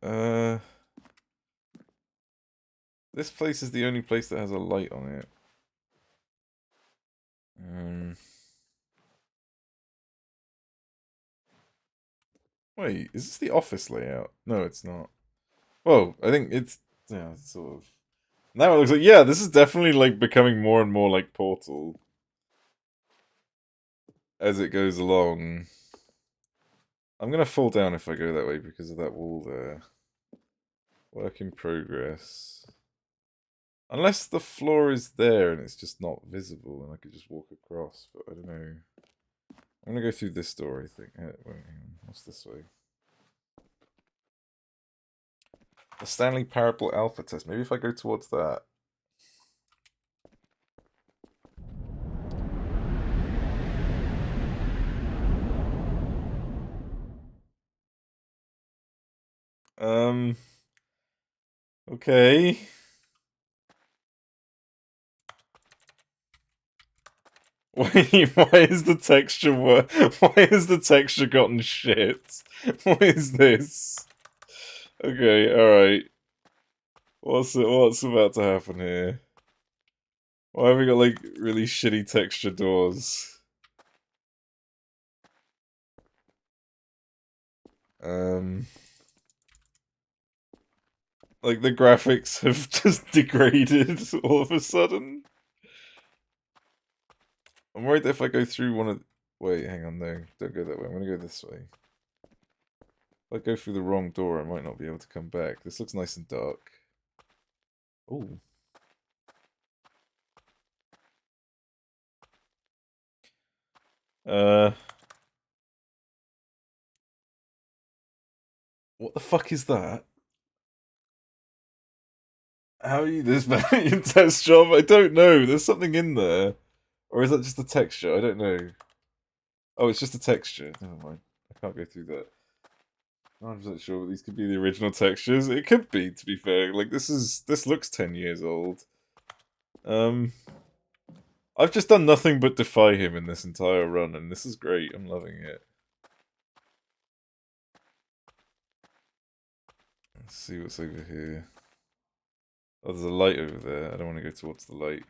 This place is the only place that has a light on it. Wait, is this the office layout? No, it's not. Whoa, I think it's... Yeah, it's sort of... Now it looks like... Yeah, this is definitely, like, becoming more and more like Portal. As it goes along. I'm gonna fall down if I go that way because of that wall there. Work in progress. Unless the floor is there and it's just not visible and I could just walk across, but I don't know. I'm gonna go through this door, I think. Wait, hang on. What's this way? The Stanley Parable Alpha test. Maybe if I go towards that. Okay. Wait, why is the texture why has the texture gotten shit? What is this? Okay, alright. What's about to happen here? Why have we got like really shitty texture doors? Like the graphics have just degraded all of a sudden. I'm worried that if I go through one of... Wait, hang on, no. Don't go that way. I'm gonna go this way. If I go through the wrong door, I might not be able to come back. This looks nice and dark. Ooh. What the fuck is that? How are you this bad at your test job? I don't know. There's something in there. Or is that just a texture? I don't know. Oh, it's just a texture. Never mind. I can't go through that. I'm not sure these could be the original textures. It could be, to be fair. Like, this looks 10 years old. I've just done nothing but defy him in this entire run, and this is great. I'm loving it. Let's see what's over here. Oh, there's a light over there. I don't want to go towards the light.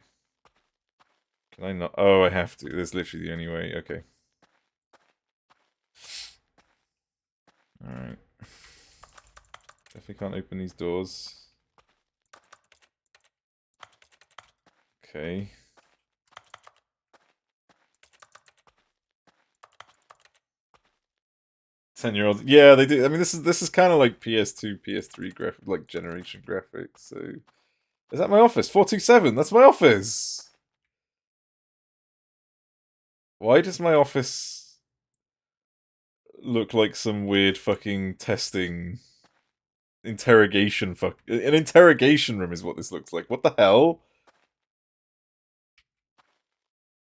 Can I not? Oh, I have to. That's literally the only way. Okay. Alright. Definitely can't open these doors. Okay. 10-year-olds. Yeah, they do. I mean, this is kind of like PS2, PS3 graphic, like generation graphics. So, is that my office? 427. That's my office. Why does my office look like some weird fucking testing interrogation? An interrogation room is what this looks like. What the hell?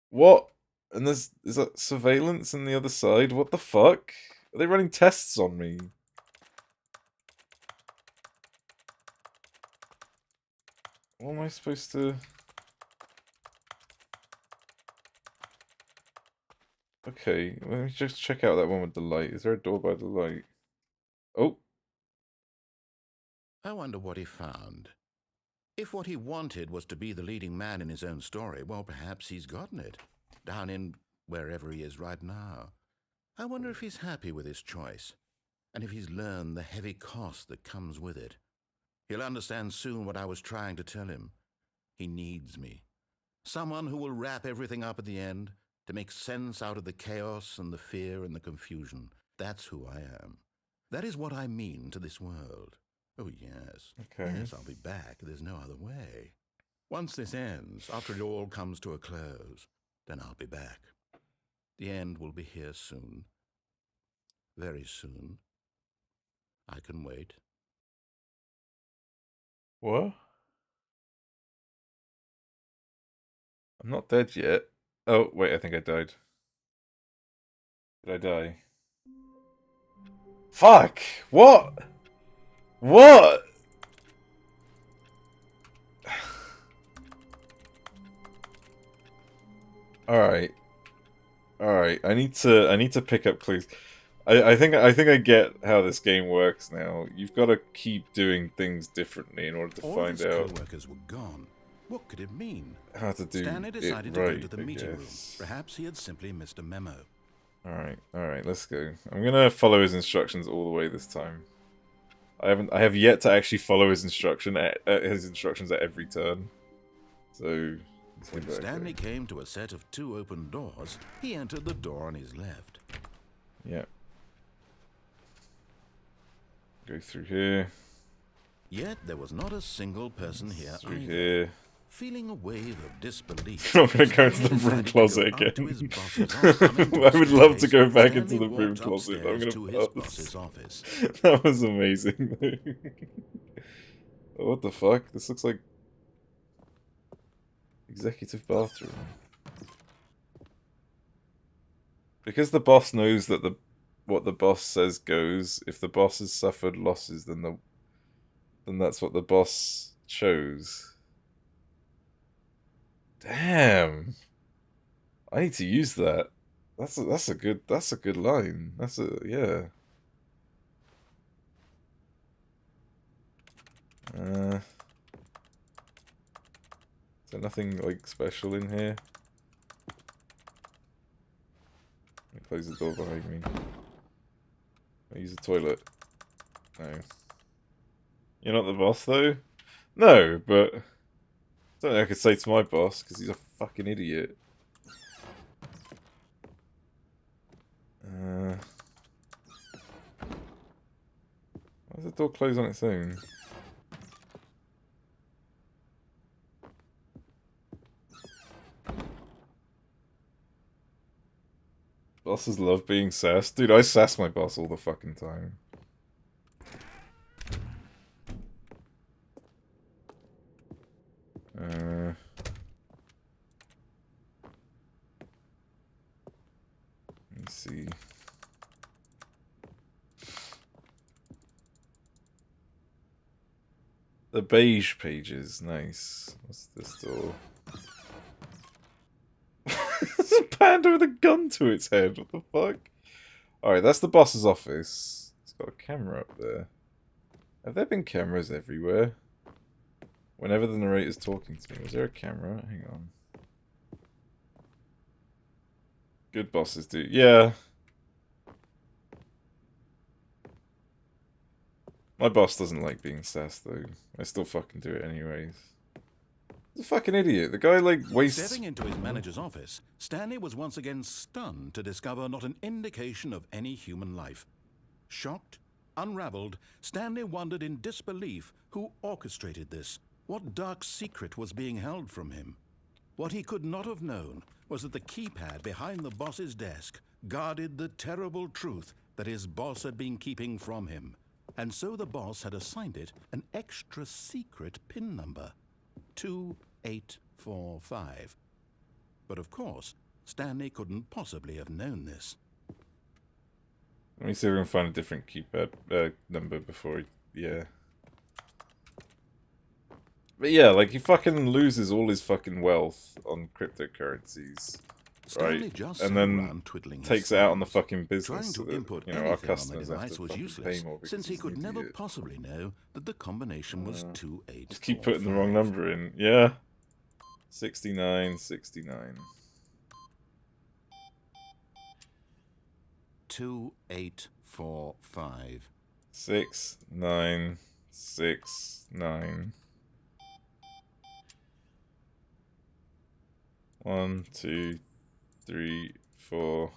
What? And is that surveillance on the other side? What the fuck? Are they running tests on me? What am I supposed to... Okay, let me just check out that one with the light. Is there a door by the light? Oh. I wonder what he found. If what he wanted was to be the leading man in his own story, well, perhaps he's gotten it. Down in wherever he is right now. I wonder if he's happy with his choice, and if he's learned the heavy cost that comes with it. He'll understand soon what I was trying to tell him. He needs me. Someone who will wrap everything up at the end, to make sense out of the chaos and the fear and the confusion. That's who I am. That is what I mean to this world. Oh, yes. Okay. Yes, I'll be back. There's no other way. Once this ends, after it all comes to a close, then I'll be back. The end will be here soon. Very soon. I can wait. What? I'm not dead yet. Oh, wait, I think I died. Did I die? Fuck! What? What? Alright. Alright, I need to pick up clues. I think I get how this game works now. You've got to keep doing things differently in order to All find his out co-workers were gone. What could it mean? how to do Stanley it decided to right, go to the I meeting room. guess. Perhaps he had simply missed a memo. Alright, let's go. I'm gonna follow his instructions all the way this time. I have yet to actually follow his instructions at every turn. So When Stanley came to a set of 2 open doors, he entered the door on his left. Yeah. Go through here. Yet there was not a single person here Through either. here. Feeling a wave of disbelief, I'm gonna go into the broom closet again. I would love to go back into the broom closet. I'm gonna pass. That was amazing. What the fuck? This looks like executive bathroom. Because the boss knows that what the boss says goes. If the boss has suffered losses, then that's what the boss chose. Damn. I need to use that. That's a good line. Yeah. Is there nothing like special in here? Let me close the door behind me. I use the toilet. No. You're not the boss though? No, but I don't think I could say to my boss because he's a fucking idiot. Why does the door close on its own? Bosses love being sassed. Dude, I sass my boss all the fucking time. Let me see. The beige pages, nice. What's this door? There's a panda with a gun to its head. What the fuck? Alright, that's the boss's office. It's got a camera up there. Have there been cameras everywhere? Whenever the narrator's talking to me, was there a camera? Hang on. Good bosses do. Yeah. My boss doesn't like being sassed, though. I still fucking do it anyways. He's a fucking idiot. The guy, like, wastes... Stepping into his manager's office, Stanley was once again stunned to discover not an indication of any human life. Shocked, unraveled, Stanley wondered in disbelief who orchestrated this. What dark secret was being held from him? What he could not have known was that the keypad behind the boss's desk guarded the terrible truth that his boss had been keeping from him. And so the boss had assigned it an extra secret PIN number. 2845. But of course, Stanley couldn't possibly have known this. Let me see if we can find a different keypad number before yeah. But yeah, like, he fucking loses all his fucking wealth on cryptocurrencies. Right? And then takes it out on the fucking business so that, you know, our customers have to fucking pay more because since he could never possibly know that the combination was 2845. Just keep putting the wrong number in. Yeah. 69, 69. 2845. 6969. 1, 2, 3, 4.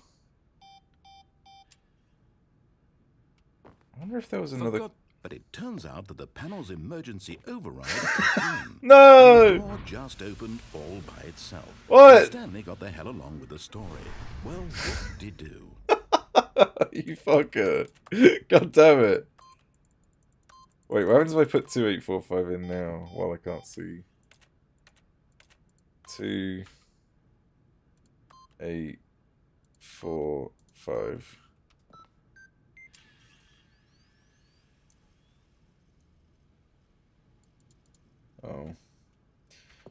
I wonder if there was another. But it turns out that the panel's emergency override no! The door just opened all by itself. What? Stanley got the hell along with the story. Well, what did he do? You fucker. God damn it. Wait, what happens if I put 2845 in now? Well, I can't see. 2845. Oh.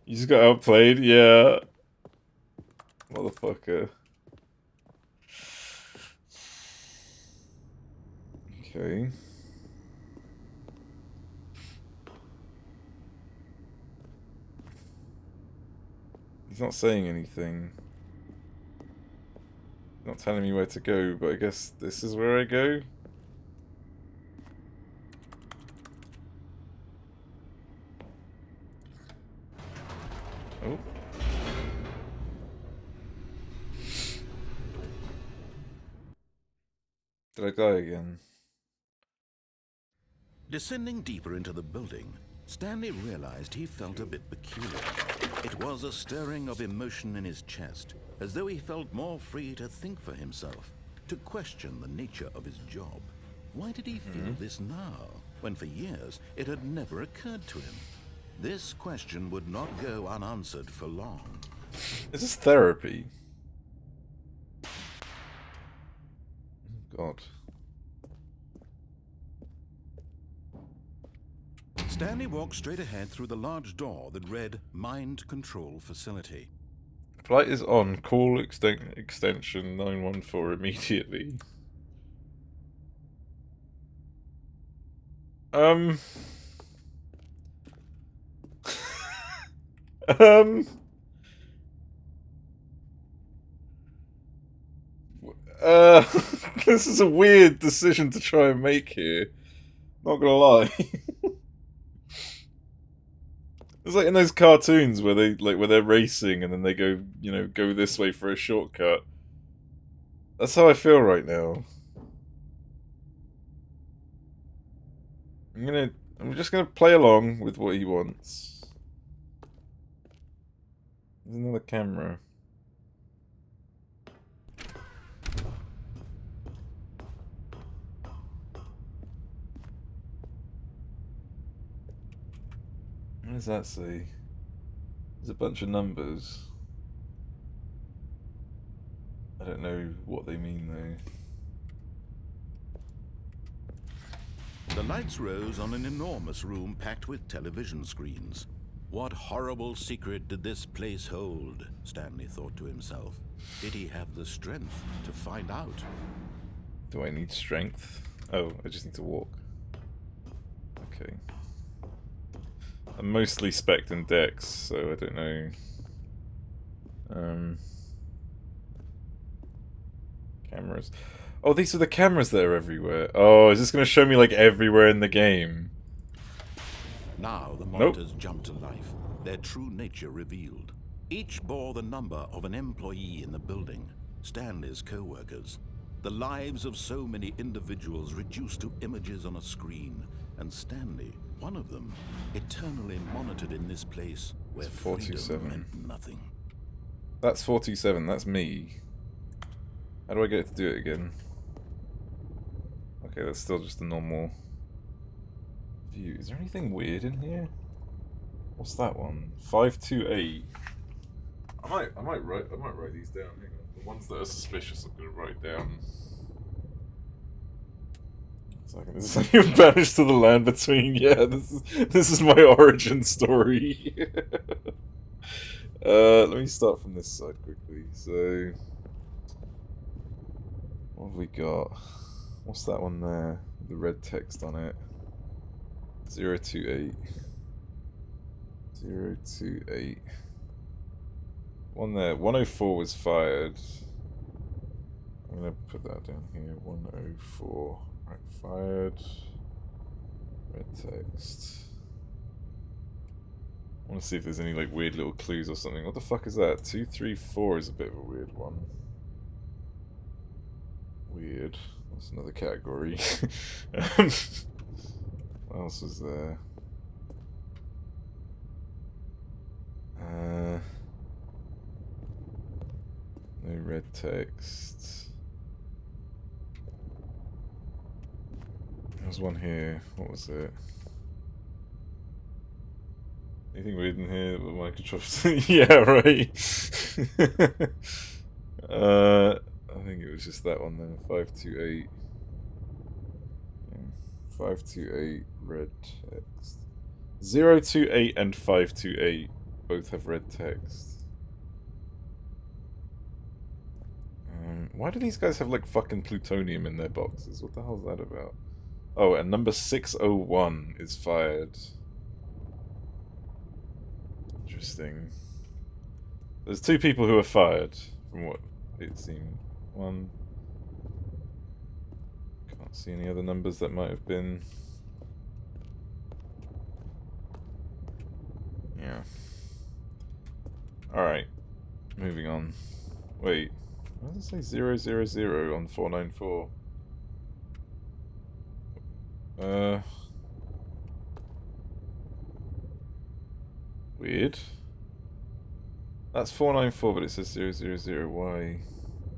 You just got outplayed? Yeah. Motherfucker. Okay. He's not saying anything. Not telling me where to go, but I guess this is where I go? Oh. Did I die again? Descending deeper into the building, Stanley realized he felt a bit peculiar. It was a stirring of emotion in his chest, as though he felt more free to think for himself, to question the nature of his job. Why did he feel this now, when for years it had never occurred to him? This question would not go unanswered for long. Is this therapy? God. Stanley walked straight ahead through the large door that read Mind Control Facility. Flight is on. Call extension 914 immediately. Um... This is a weird decision to try and make here. Not gonna lie. It's like in those cartoons where where they're racing and then they go, go this way for a shortcut. That's how I feel right now. I'm just gonna play along with what he wants. There's another camera. What does that say? There's a bunch of numbers. I don't know what they mean though. The lights rose on an enormous room packed with television screens. What horrible secret did this place hold? Stanley thought to himself. Did he have the strength to find out? Do I need strength? Oh, I just need to walk. Okay. I'm mostly spec'd in Dex, so I don't know. Cameras. Oh, these are the cameras that are everywhere. Oh, is this going to show me, like, everywhere in the game? Now the monitors jumped to life, their true nature revealed. Each bore the number of an employee in the building, Stanley's co-workers. The lives of so many individuals reduced to images on a screen, and Stanley, one of them, eternally monitored in this place where freedom meant nothing. That's 427, that's me. How do I get it to do it again? Okay, that's still just a normal view. Is there anything weird in here? What's that one? 528. I might write these down. Hang on. The ones that are suspicious I'm gonna write down. This is like you're banished to the land between. Yeah, this is my origin story. Let me start from this side quickly. So, what have we got? What's that one there? The red text on it. 028. 028. One there. 104 was fired. I'm gonna put that down here. 104. Right, fired. Red text. I want to see if there's any like weird little clues or something. What the fuck is that? 234 is a bit of a weird one. Weird. That's another category. What else was there? No red text. There's one here. What was it? Anything weird in here with my control? Yeah, right. I think it was just that one then. 528. Yeah. 528 red text. 028 and 528 both have red text. Why do these guys have like fucking plutonium in their boxes? What the hell is that about? Oh, and number 601 is fired. Interesting. There's 2 people who are fired, from what it seemed. One. Can't see any other numbers that might have been. Yeah. Alright. Moving on. Wait. Why does it say 000 on 494? Weird. That's 494, but it says 000. Why?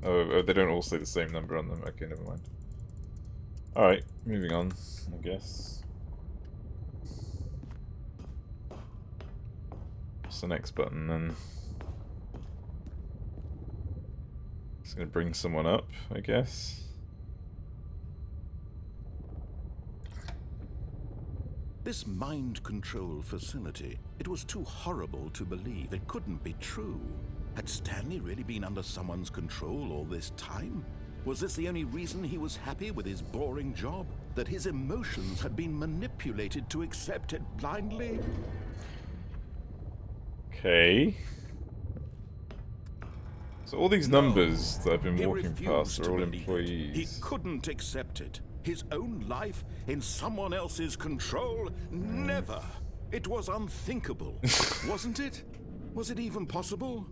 Oh, they don't all say the same number on them. Okay, never mind. Alright, moving on, I guess. What's the next button then? It's gonna bring someone up, I guess. This mind control facility, it was too horrible to believe. It couldn't be true. Had Stanley really been under someone's control all this time? Was this the only reason he was happy with his boring job? That his emotions had been manipulated to accept it blindly? Okay. So all these numbers that I've been walking past are all employees. He couldn't accept it. His own life in someone else's control? Never. It was unthinkable, wasn't it? Was it even possible?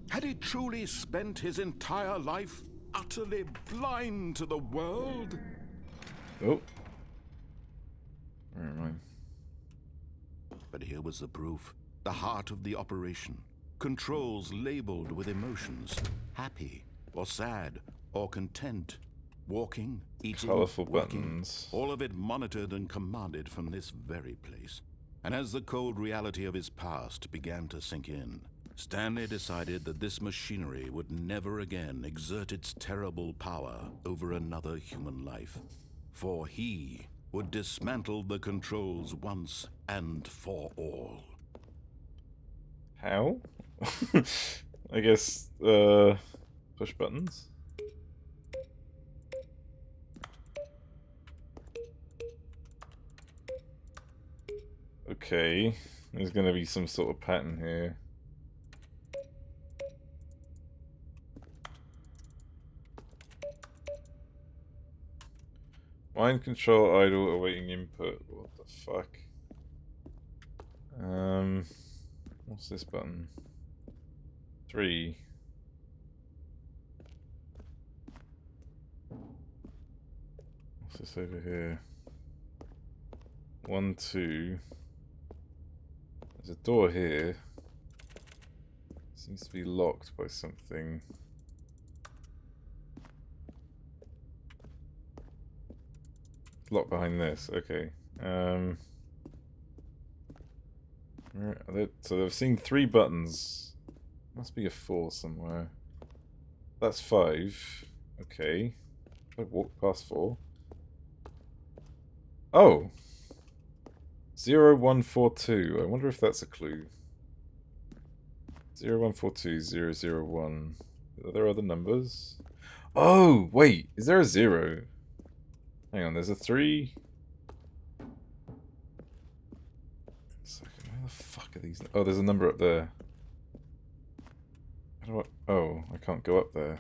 Had he truly spent his entire life utterly blind to the world? Oh. Where am I? But here was the proof. The heart of the operation. Controls labeled with emotions. Happy, or sad, or content. Walking, eating, Colorful working, buttons. all of it monitored and commanded from this very place. And as the cold reality of his past began to sink in, Stanley decided that this machinery would never again exert its terrible power over another human life. For he would dismantle the controls once and for all. How? I guess, push buttons? Okay, there's gonna be some sort of pattern here. Mind control idle awaiting input. What the fuck? What's this button? 3. What's this over here? 1, 2. There's a door here. Seems to be locked by something. Locked behind this, okay. So I've seen 3 buttons. Must be a 4 somewhere. That's 5. Okay. I walked past 4. Oh! 0142. I wonder if that's a clue. 0142 001. Are there other numbers? Oh! Wait! Is there a 0? Hang on, there's a 3. Where the fuck are these? Oh, there's a number up there. How do I... Oh, I can't go up there.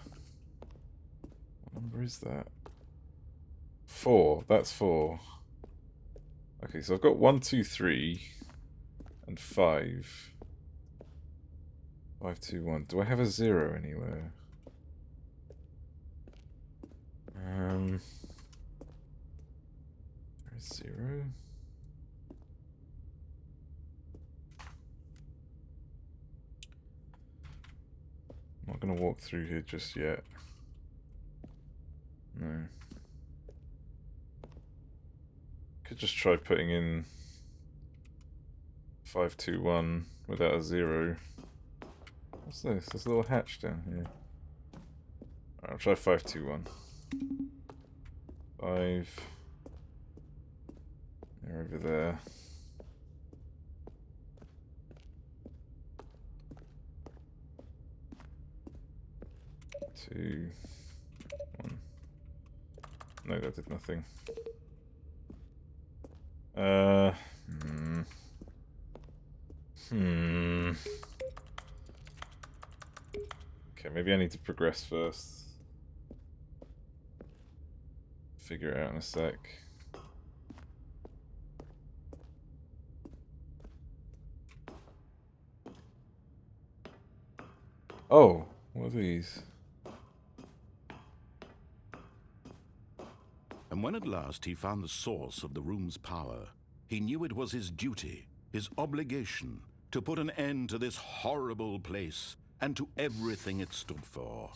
What number is that? 4. That's 4. Okay, so I've got 1, 2, 3, and 5. 5, 2, 1. Do I have a 0 anywhere? There's 0. I'm not gonna walk through here just yet. No. Could just try putting in 521 without a 0. What's this? There's a little hatch down here. Alright, I'll try 521. 5. They're over there. 2, 1. No, that did nothing. Uh. Hmm. Hmm. Okay, maybe I need to progress first. Figure it out in a sec. Oh, what are these? And when at last he found the source of the room's power, he knew it was his duty, his obligation, to put an end to this horrible place and to everything it stood for.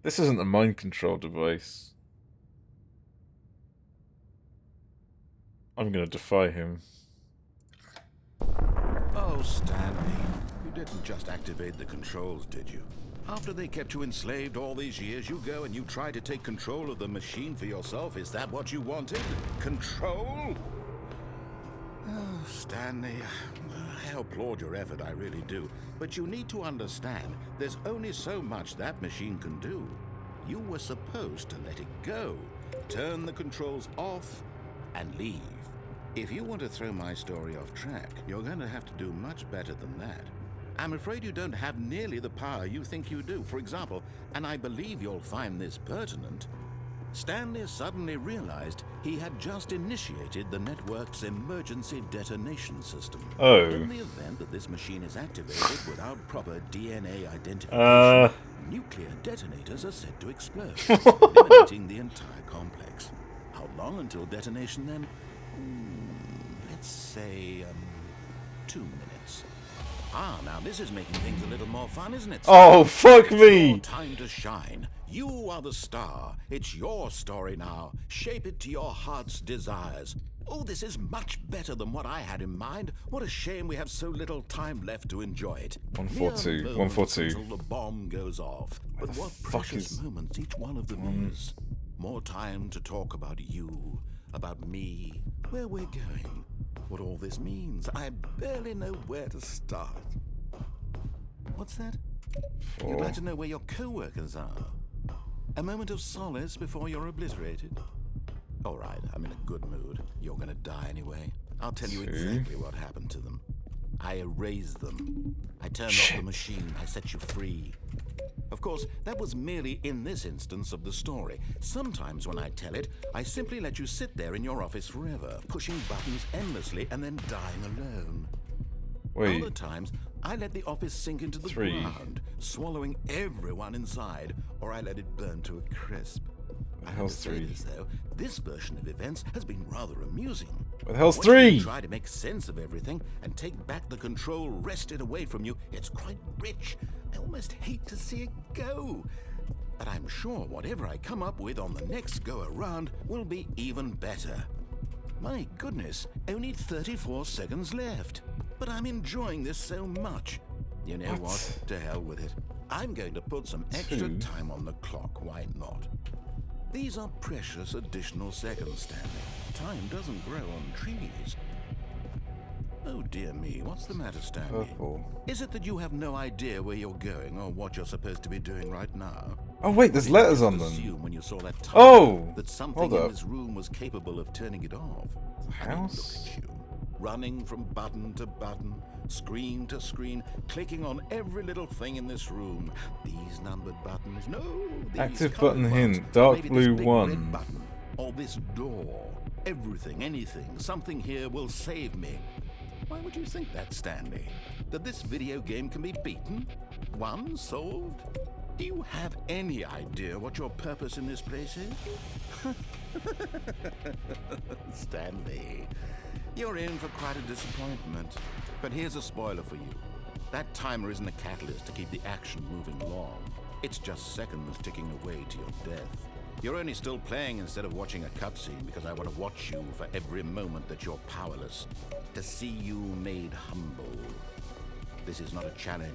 This isn't a mind control device. I'm gonna defy him. Oh, Stanley, you didn't just activate the controls, did you? After they kept you enslaved all these years, you go and you try to take control of the machine for yourself. Is that what you wanted? Control? Oh, Stanley, I applaud your effort, I really do. But you need to understand, there's only so much that machine can do. You were supposed to let it go, turn the controls off, and leave. If you want to throw my story off track, you're going to have to do much better than that. I'm afraid you don't have nearly the power you think you do. For example, and I believe you'll find this pertinent, Stanley suddenly realized he had just initiated the network's emergency detonation system. Oh. In the event that this machine is activated without proper DNA identification, nuclear detonators are said to explode, eliminating the entire complex. How long until detonation then? Let's say, 2 minutes. Ah, now this is making things a little more fun, isn't it? Oh, fuck me! Your time to shine. You are the star. It's your story now. Shape it to your heart's desires. Oh, this is much better than what I had in mind. What a shame we have so little time left to enjoy it. 142. 142. Until the bomb goes off. But what fuck precious is moments each one of them is. More time to talk about you, about me, where we're going, what all this means. I barely know where to start. What's that? You'd like to know where your co-workers are? A moment of solace before you're obliterated? All right, I'm in a good mood. You're gonna die anyway. I'll tell you exactly what happened to them. I erased them. I turned off the machine. I set you free. Of course, that was merely in this instance of the story. Sometimes when I tell it, I simply let you sit there in your office forever, pushing buttons endlessly and then dying alone. Wait. Other times, I let the office sink into the ground, swallowing everyone inside, or I let it burn to a crisp. What the hell's 3? This, though, this version of events has been rather amusing. What the hell's Once you 3? try to make sense of everything and take back the control wrested away from you, it's quite rich. I almost hate to see it go. But I'm sure whatever I come up with on the next go-around will be even better. My goodness, only 34 seconds left. But I'm enjoying this so much. You know what? To hell with it. I'm going to put some extra time on the clock. Why not? These are precious additional seconds, Stanley. Time doesn't grow on trees. Oh dear me, what's the matter, Stanley? Purple. Is it that you have no idea where you're going or what you're supposed to be doing right now? Oh wait, there's letters on them. Assume when you saw that time Oh! that something Hold in up. this room was capable of turning it off. House? Look at you, running from button to button, screen to screen, clicking on every little thing in this room. These numbered buttons, no, these Active colored button ones, hint, dark maybe blue this big 1. red button, or this door. Everything, anything, something here will save me. Why would you think that, Stanley? That this video game can be beaten? Won? Solved? Do you have any idea what your purpose in this place is? Stanley, you're in for quite a disappointment. But here's a spoiler for you. That timer isn't a catalyst to keep the action moving along. It's just seconds ticking away to your death. You're only still playing instead of watching a cutscene because I want to watch you for every moment that you're powerless. To see you made humble. This is not a challenge.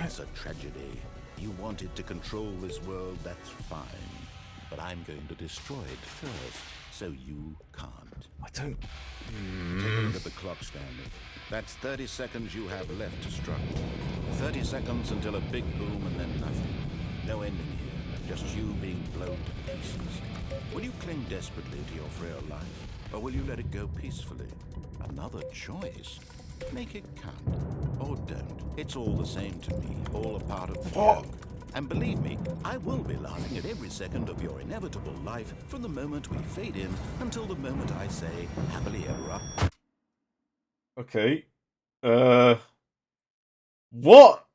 It's a tragedy. You wanted to control this world, that's fine. But I'm going to destroy it first, so you can't. I don't... Take a look at the clock, Stanley. That's 30 seconds you have left to struggle. 30 seconds until a big boom and then nothing. No ending here. just you being blown to pieces. Will you cling desperately to your frail life, or will you let it go peacefully? Another choice. Make it count, or don't. It's all the same to me, all a part of the joke. And believe me, I will be laughing at every second of your inevitable life from the moment we fade in until the moment I say, happily ever after. Okay. What?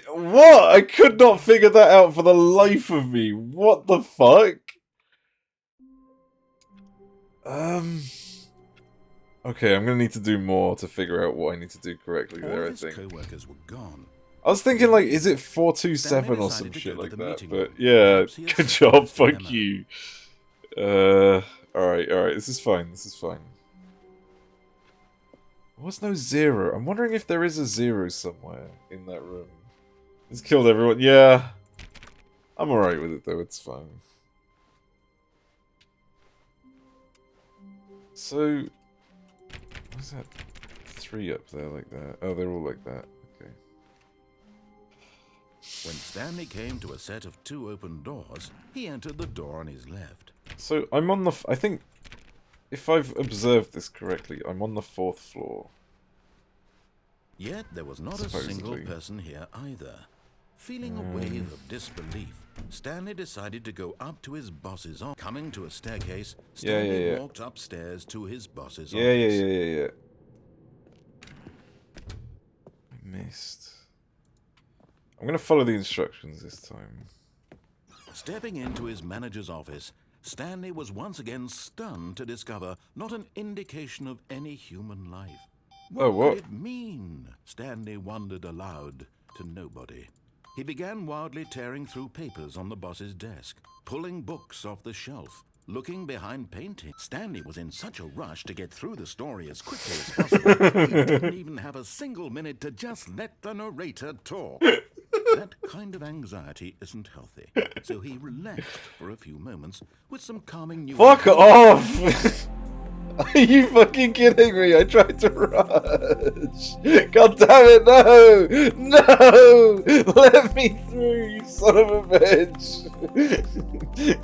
What? I could not figure that out for the life of me. What the fuck? Okay, I'm gonna need to do more to figure out what I need to do correctly there, I think. Co-workers were gone. I was thinking, like, is it 427 or some shit like that? But yeah, good job, fuck you. Alright, this is fine, this is fine. There was no zero. I'm wondering if there is a zero somewhere in that room. It's killed everyone. Yeah. I'm alright with it, though. It's fine. So... what's that? 3 up there like that. Oh, they're all like that. Okay. When Stanley came to a set of 2 open doors, he entered the door on his left. So, I'm on the... I think... if I've observed this correctly, I'm on the 4th floor. Yet there was not a single person here either. Feeling a wave of disbelief, Stanley decided to go up to his boss's office. Coming to a staircase, Stanley walked upstairs to his boss's office. Yeah. I missed. I'm gonna follow the instructions this time. Stepping into his manager's office, Stanley was once again stunned to discover not an indication of any human life. What did it mean? Stanley wondered aloud to nobody. He began wildly tearing through papers on the boss's desk, pulling books off the shelf, looking behind paintings. Stanley was in such a rush to get through the story as quickly as possible, he didn't even have a single minute to just let the narrator talk. That kind of anxiety isn't healthy, so he relaxed for a few moments with some calming news. Fuck off! Are you fucking kidding me? I tried to rush! God damn it, no! No! Let me through, you son of a bitch!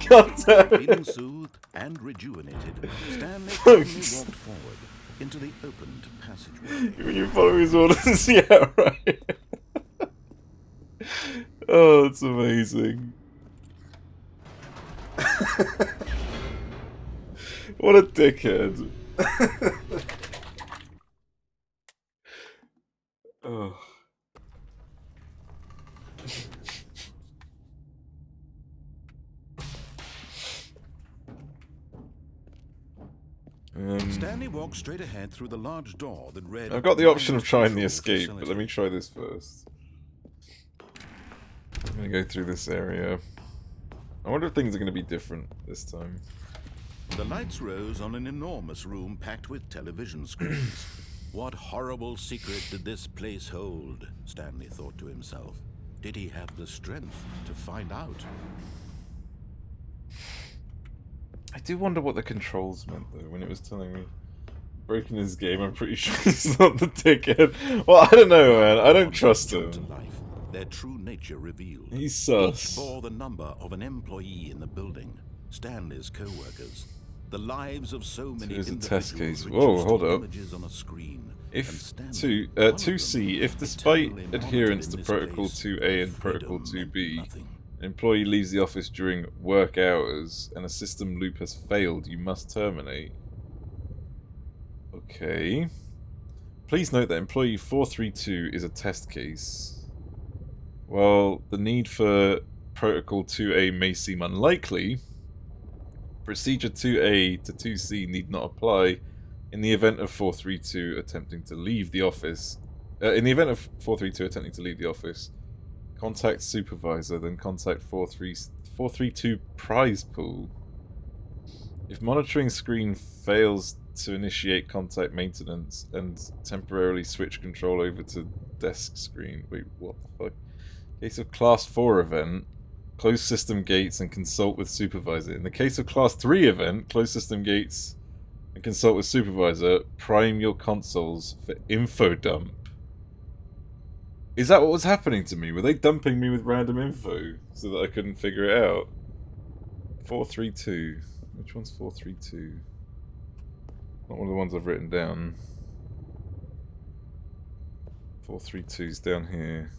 God damn it! Feeling soothed and rejuvenated, Stanley calmly walked forward into the opened passageway. When you follow his orders, yeah, right. Oh, that's amazing. What a dickhead. Oh. Stanley walked straight ahead through the large door that read... I've got the option of trying the escape, but let me try this first. I'm gonna go through this area. I wonder if things are gonna be different this time. The lights rose on an enormous room packed with television screens. What horrible secret did this place hold? Stanley thought to himself. Did he have the strength to find out? I do wonder what the controls meant, though, when it was telling me breaking his game. I'm pretty sure he's not the dickhead. Well, I don't know, man. I don't trust him. Their true nature revealed. He's sus. Each bore the number of an employee in the building. Stanley's co-workers. The lives of so many Here's a individuals. test case. Whoa, hold up. On a screen. If 2C, if despite adherence to Protocol 2A and Protocol 2B, an employee leaves the office during work hours and a system loop has failed, you must terminate. Okay. Please note that employee 432 is a test case. While the need for Protocol 2A may seem unlikely, Procedure 2A to 2C need not apply in the event of 432 attempting to leave the office. In the event of 432 attempting to leave the office, contact supervisor, then contact 432 prize pool. If monitoring screen fails to initiate contact maintenance and temporarily switch control over to desk screen. Wait, what the fuck? Case of Class 4 event, close system gates and consult with supervisor. In the case of Class 3 event, close system gates and consult with supervisor. Prime your consoles for info dump. Is that what was happening to me? Were they dumping me with random info so that I couldn't figure it out? 432. Which one's 432? Not one of the ones I've written down. 432's down here.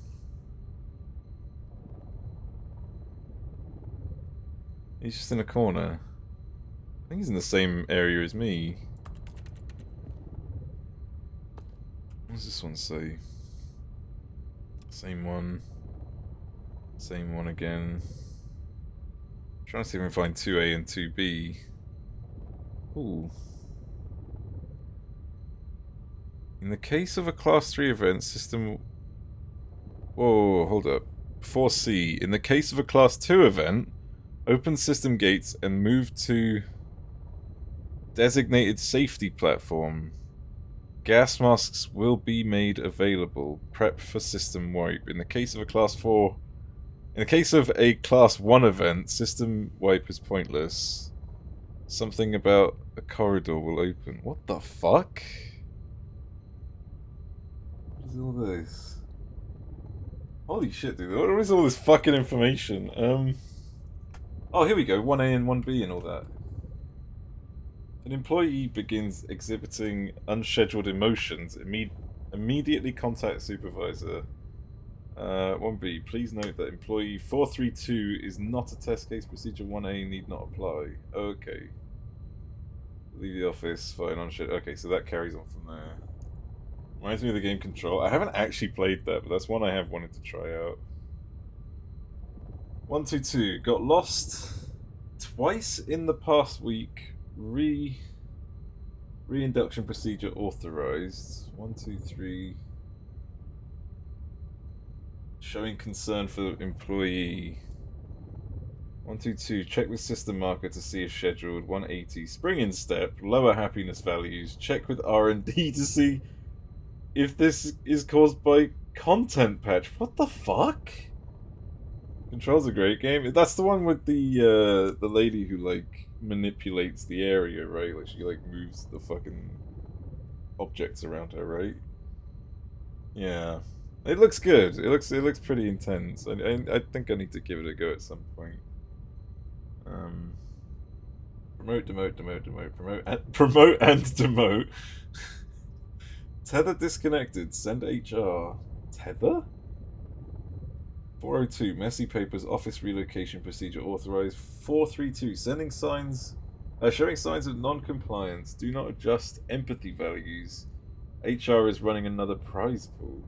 He's just in a corner. I think he's in the same area as me. What does this one say? Same one. Same one again. I'm trying to see if I can find 2A and 2B. Ooh. In the case of a Class 3 event, system... Whoa, hold up. 4C. In the case of a Class 2 event, open system gates and move to designated safety platform. Gas masks will be made available. Prep for system wipe. In the case of a Class 4... In the case of a Class 1 event, system wipe is pointless. Something about a corridor will open. What the fuck? What is all this? Holy shit, dude. What is all this fucking information? Oh, here we go. 1A and 1B and all that. An employee begins exhibiting unscheduled emotions. Immediately contact supervisor. 1B. Please note that employee 432 is not a test case. Procedure 1A need not apply. Okay. Leave the office. Fine on shit. Okay, so that carries on from there. Reminds me of the game Control. I haven't actually played that, but that's one I have wanted to try out. 122. Got lost twice in the past week. Reinduction procedure authorized. 123. Showing concern for employee. 122. Check with system marker to see if scheduled. 180. Spring in step. Lower happiness values. Check with R&D to see if this is caused by content patch. What the fuck? Control's a great game. That's the one with the lady who like manipulates the area, right? Like she like moves the fucking objects around her, right? Yeah. It looks good. It looks pretty intense. I think I need to give it a go at some point. Promote, demote, promote and demote. Tether disconnected. Send HR. Tether? 402. Messy papers. Office relocation procedure authorized. 432. Showing signs of non-compliance. Do not adjust empathy values. HR is running another prize pool.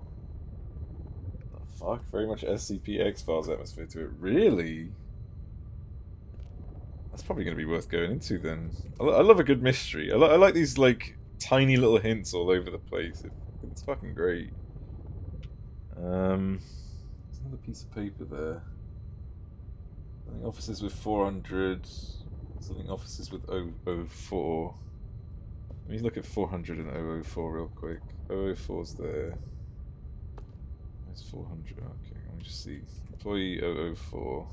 The fuck? Very much SCP X-Files atmosphere to it. Really? That's probably going to be worth going into then. I love a good mystery. I like these like tiny little hints all over the place. It's fucking great. There's another piece of paper there. Something offices with 400. Something offices with 004. Let me look at 400 and 004 real quick. 004's there. There's 400. Okay, let me just see. Employee 004.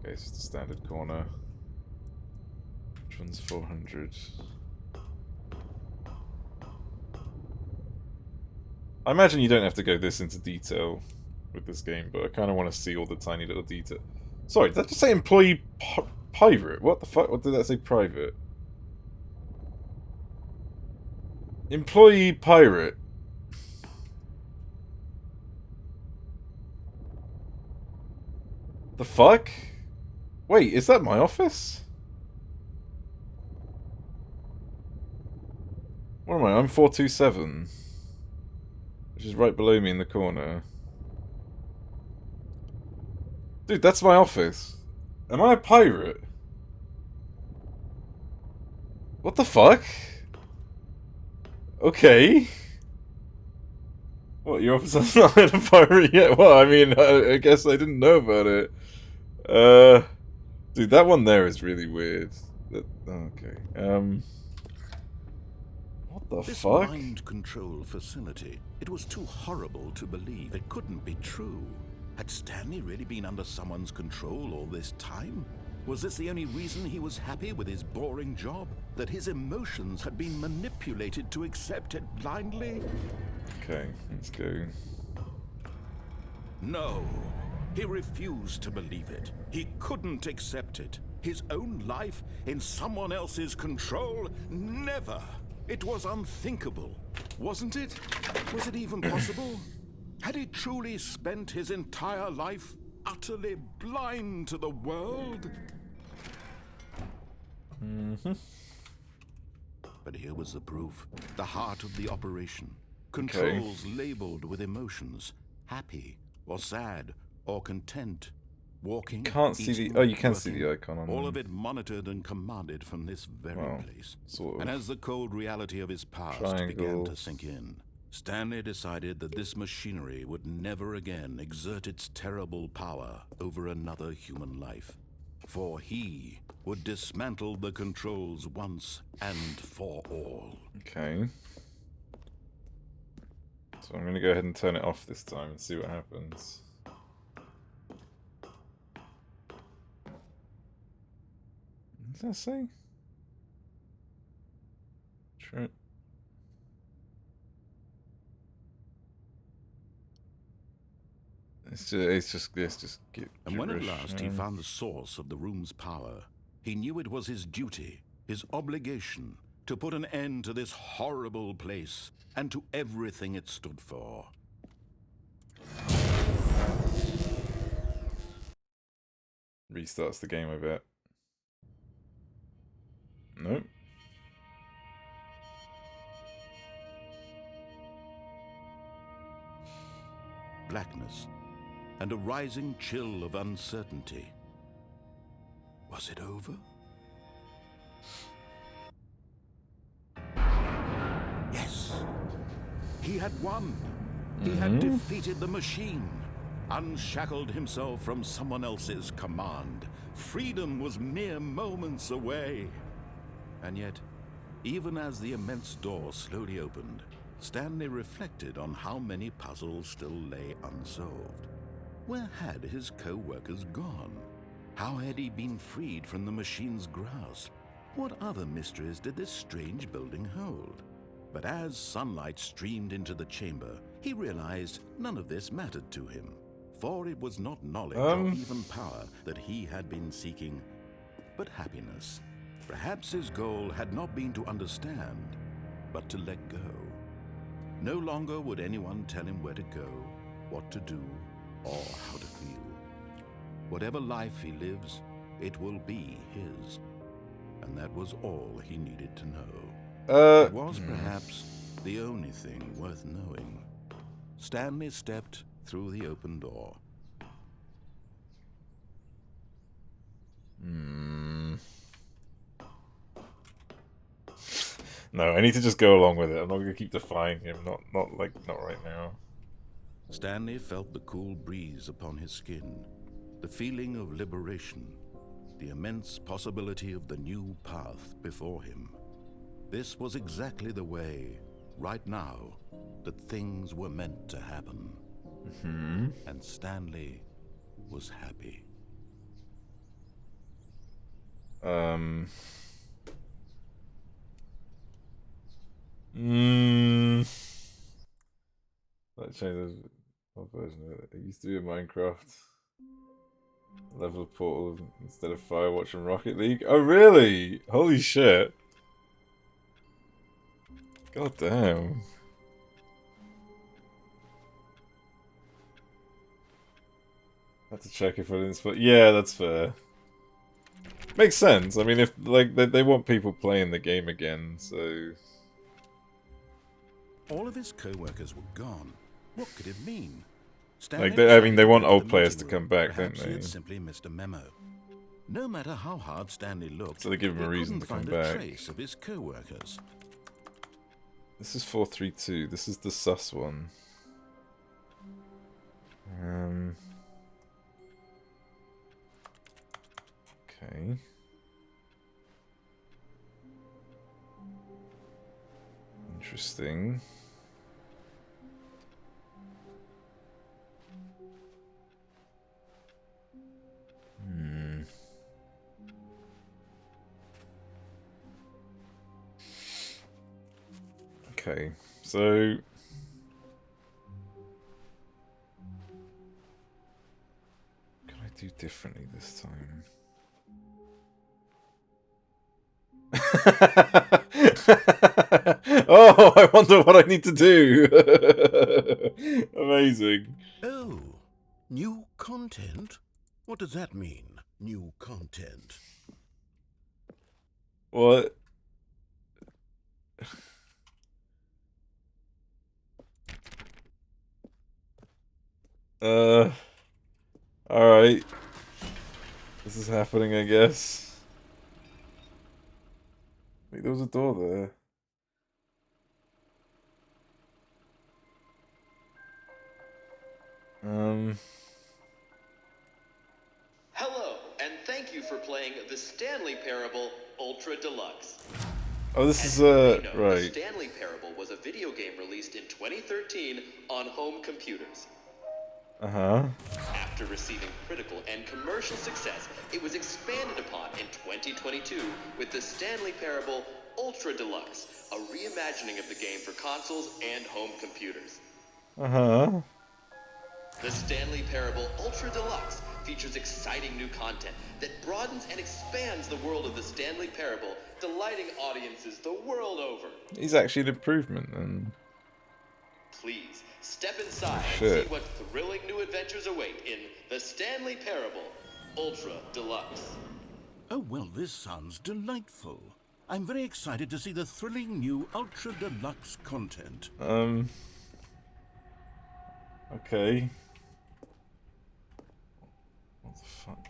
Okay, it's just a standard corner. Which one's 400? I imagine you don't have to go this into detail with this game, but I kind of want to see all the tiny little detail. Sorry, did that just say employee pirate? What the fuck? What did that say private? Employee pirate. The fuck? Wait, is that my office? What am I? I'm 427. Which is right below me in the corner. Dude, that's my office. Am I a pirate? What the fuck? Okay. What, your office has not had a pirate yet? Well, I mean, I guess I didn't know about it. Dude, that one there is really weird. Okay. What the fuck? This mind control facility, it was too horrible to believe. It couldn't be true. Had Stanley really been under someone's control all this time? Was this the only reason he was happy with his boring job? That his emotions had been manipulated to accept it blindly? Okay, let's go. No. He refused to believe it. He couldn't accept it. His own life in someone else's control? Never. It was unthinkable. Wasn't it? Was it even possible? Had he truly spent his entire life utterly blind to the world? But here was the proof. The heart of the operation. Controls labeled with emotions. Happy, or sad, or content. Walking, can't see eating, the... Oh, you can working, see the icon on all of it monitored and commanded from this very place. Sort of. And as the cold reality of his past began to sink in, Stanley decided that this machinery would never again exert its terrible power over another human life. For he would dismantle the controls once and for all. Okay. So I'm going to go ahead and turn it off this time and see what happens. What does that say? Try. It's just get. And when at last he found the source of the room's power, he knew it was his duty, his obligation, to put an end to this horrible place and to everything it stood for. Restarts the game, I bet. Nope. Blackness and a rising chill of uncertainty. Was it over? Yes. He had won. He had defeated the machine, unshackled himself from someone else's command. Freedom was mere moments away. And yet, even as the immense door slowly opened, Stanley reflected on how many puzzles still lay unsolved. Where had his co-workers gone? How had he been freed from the machine's grasp? What other mysteries did this strange building hold? But as sunlight streamed into the chamber, he realized none of this mattered to him. For it was not knowledge or even power that he had been seeking, but happiness. Perhaps his goal had not been to understand, but to let go. No longer would anyone tell him where to go, what to do, or how to feel. Whatever life he lives, it will be his. And that was all he needed to know. It was perhaps the only thing worth knowing. Stanley stepped through the open door. No, I need to just go along with it. I'm not going to keep defying him. Not right now. Stanley felt the cool breeze upon his skin, the feeling of liberation, the immense possibility of the new path before him. This was exactly the way, right now, that things were meant to happen. And Stanley was happy. That changes what version of it. It used to be in Minecraft. Level of Portal instead of Firewatch and Rocket League. Oh really? Holy shit. God damn. I have to check if I didn't split. Yeah, that's fair. Makes sense. I mean, if like they want people playing the game again, so. All of his co-workers were gone. What could it mean? Like I mean, they want old players to come back, don't they? He had simply missed a memo. No matter how hard Stanley looked, so they give him a reason to come back. A trace of his co-workers. This is 432. This is the sus one. Okay. Interesting. Okay, so do differently this time? Oh, I wonder what I need to do. Amazing. Oh, new content? What does that mean, new content? What? Alright. This is happening, I guess. Wait, there was a door there. Hello, and thank you for playing the Stanley Parable Ultra Deluxe. Oh, this is, The right. Stanley Parable was a video game released in 2013 on home computers. Uh-huh. After receiving critical and commercial success, it was expanded upon in 2022 with the Stanley Parable Ultra Deluxe, a reimagining of the game for consoles and home computers. Uh-huh. The Stanley Parable Ultra Deluxe features exciting new content that broadens and expands the world of the Stanley Parable, delighting audiences the world over. He's actually an improvement, and... Please, step inside and Shit. see what thrilling new adventures await in the Stanley Parable Ultra Deluxe. Oh, well, this sounds delightful. I'm very excited to see the thrilling new Ultra Deluxe content. Okay. What the fuck?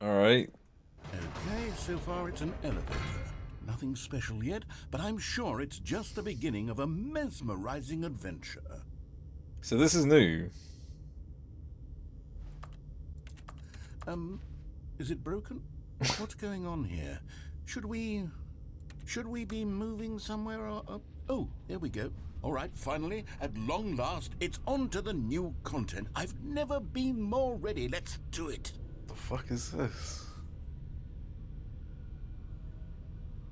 Alright. Okay, so far it's an elevator. Nothing special yet, but I'm sure it's just the beginning of a mesmerizing adventure. So this is new. Is it broken? What's going on here? Should we be moving somewhere or... Oh, there we go. All right, finally, at long last, it's on to the new content. I've never been more ready. Let's do it. The fuck is this?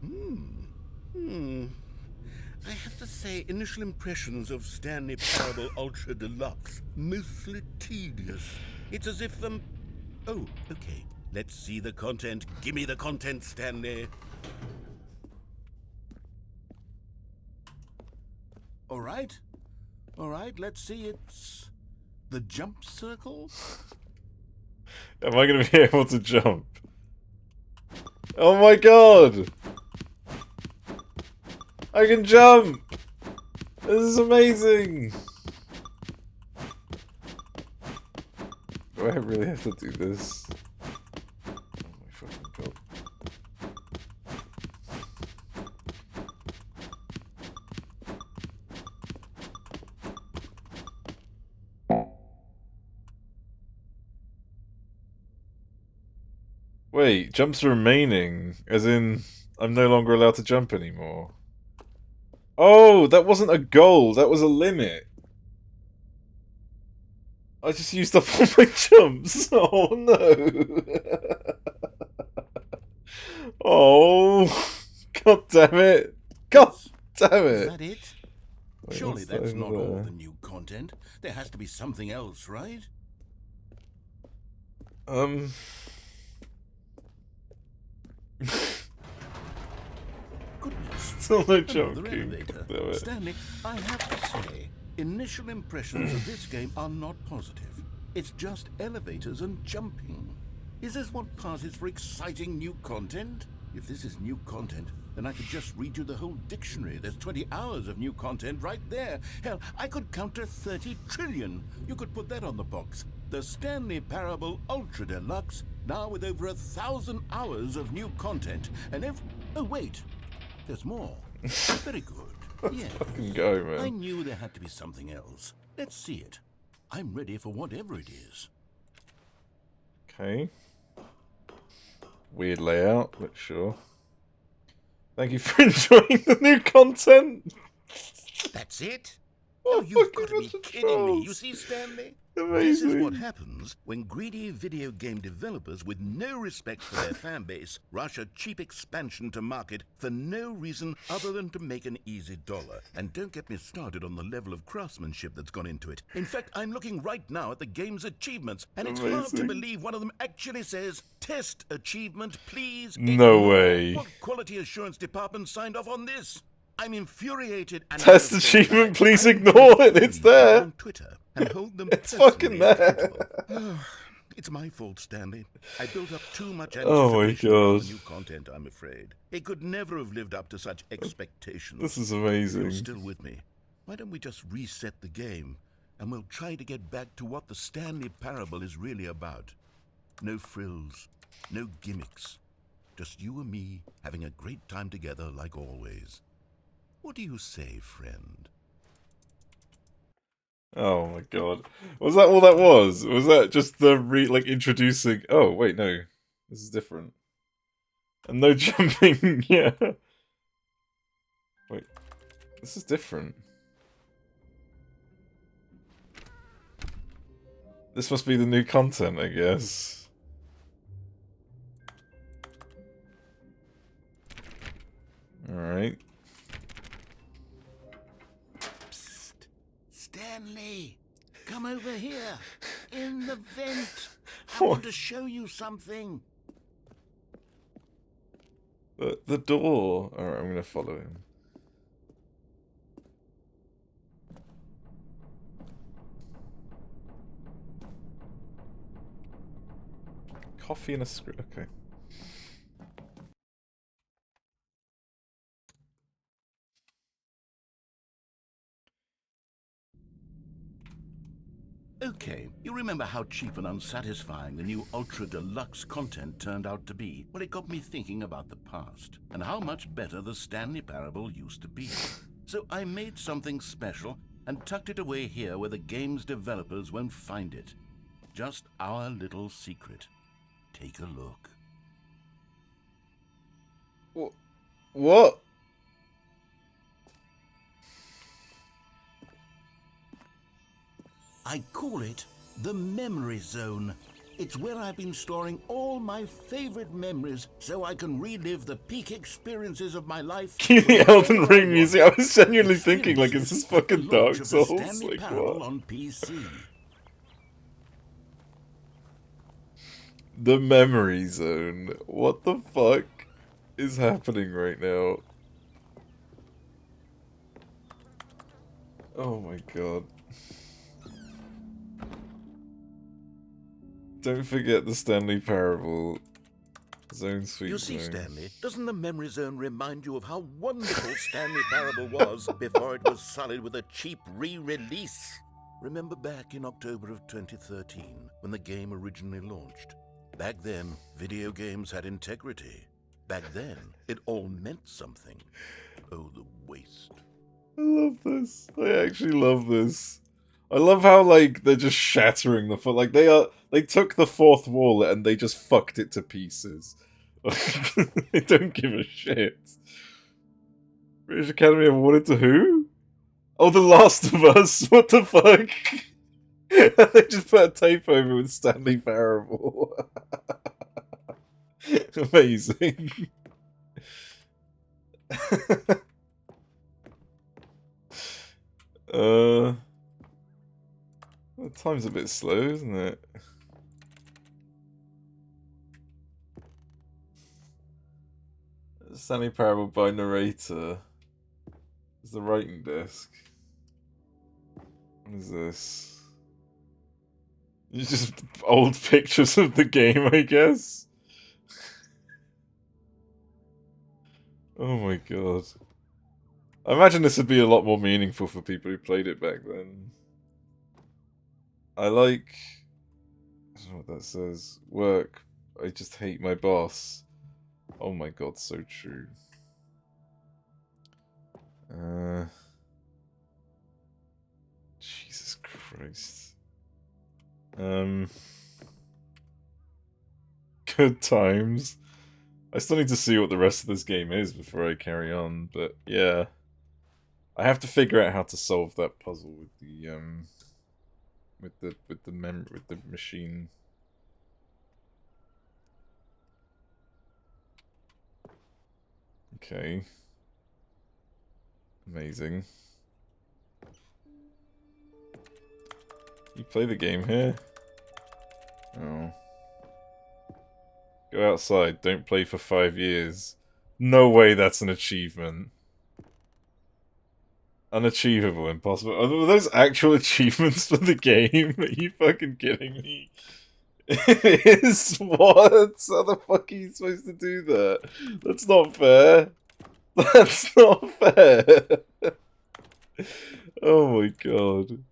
I have to say, initial impressions of Stanley Parable Ultra Deluxe, mostly tedious. It's as if, Oh, okay. Let's see the content. Give me the content, Stanley. All right, let's see. It's the jump circle. Am I gonna be able to jump? Oh my god! I can jump! This is amazing! Do I really have to do this? Oh my fucking god. Wait, jumps remaining, as in, I'm no longer allowed to jump anymore. Oh, that wasn't a goal, that was a limit. I just used up all my jumps. Oh no. Oh, god damn it. God damn it. Is that it? Wait, Surely what's that that's over not all there? the new content. There has to be something else, right? Goodness. Still no Another joking. elevator. Damn it. Stanley, I have to say, initial impressions of this game are not positive. It's just elevators and jumping. Is this what passes for exciting new content? If this is new content, then I could just read you the whole dictionary. There's 20 hours of new content right there. Hell, I could count to 30 trillion. You could put that on the box. The Stanley Parable Ultra Deluxe, now with over 1,000 hours of new content. And oh, wait. There's more. Very good. Yes. Fucking go, man. I knew there had to be something else. Let's see it. I'm ready for whatever it is. Okay. Weird layout, but sure. Thank you for enjoying the new content. That's it? Oh, Oh, you've fucking got to be bunch of kidding me. You trolls. see, Stanley? This is Amazing. what happens when greedy video game developers with no respect for their fan base rush a cheap expansion to market for no reason other than to make an easy dollar. And don't get me started on the level of craftsmanship that's gone into it. In fact, I'm looking right now at the game's achievements, and it's hard to Amazing. believe one of them actually says, "Test achievement, please No ignore." way. What quality assurance department signed off on this? I'm infuriated and Test out of their achievement, time. please I'm ignore going it. to It's freeze people there. on Twitter and hold them It's fucking personally there. accountable. It's my fault, Stanley. I built up too much Oh my anticipation around the god. new content, I'm afraid. It could never have lived up to such expectations. This is If you're amazing. still with me, why don't we just reset the game, and we'll try to get back to what the Stanley Parable is really about. No frills, no gimmicks. Just you and me having a great time together like always. What do you say, friend? Oh my god. Was that all that was? Was that just the introducing? Oh, wait, no. This is different. And no jumping, yeah. Wait. This is different. This must be the new content, I guess. Alright. Psst. Stanley, come over here. In the vent. I want to show you something. The door. Alright, I'm gonna follow him. Coffee and a screw. Okay. Okay, you remember how cheap and unsatisfying the new Ultra Deluxe content turned out to be? Well, it got me thinking about the past, and how much better the Stanley Parable used to be. So I made something special and tucked it away here where the game's developers won't find it. Just our little secret. Take a look. What? I call it the Memory Zone. It's where I've been storing all my favorite memories so I can relive the peak experiences of my life. Cue the Elden whenever I Ring want. music. I was genuinely thinking, like, is this Experiences like the fucking launch Dark of the Souls? Stanley Like, Parable what? on PC. The Memory Zone. What the fuck is happening right now? Oh my god. Don't forget the Stanley Parable. Zone Sweet You see, Zone. Stanley, doesn't the Memory Zone remind you of how wonderful Stanley Parable was before it was sullied with a cheap re-release? Remember back in October of 2013, when the game originally launched? Back then, video games had integrity. Back then, it all meant something. Oh, the waste. I love this. I actually love this. I love how, like, they're just shattering the like, they took the fourth wall and they just fucked it to pieces. They don't give a shit. British Academy awarded to who? Oh, The Last of Us. What the fuck? They just put a tape over with Stanley Parable. Amazing. The time's a bit slow, isn't it? Stanley Parable by narrator. Is the writing desk. What is this? It's just old pictures of the game, I guess. Oh my god. I imagine this would be a lot more meaningful for people who played it back then. I like... I don't know what that says. Work. I just hate my boss. Oh my god, so true. Jesus Christ. Good times. I still need to see what the rest of this game is before I carry on, but yeah. I have to figure out how to solve that puzzle with the machine. Okay. Amazing. You play the game here? Oh. Go outside, don't play for 5 years. No way that's an achievement. Unachievable, impossible. Are those actual achievements for the game? Are you fucking kidding me? It is? What? How the fuck are you supposed to do that? That's not fair. That's not fair. Oh my god.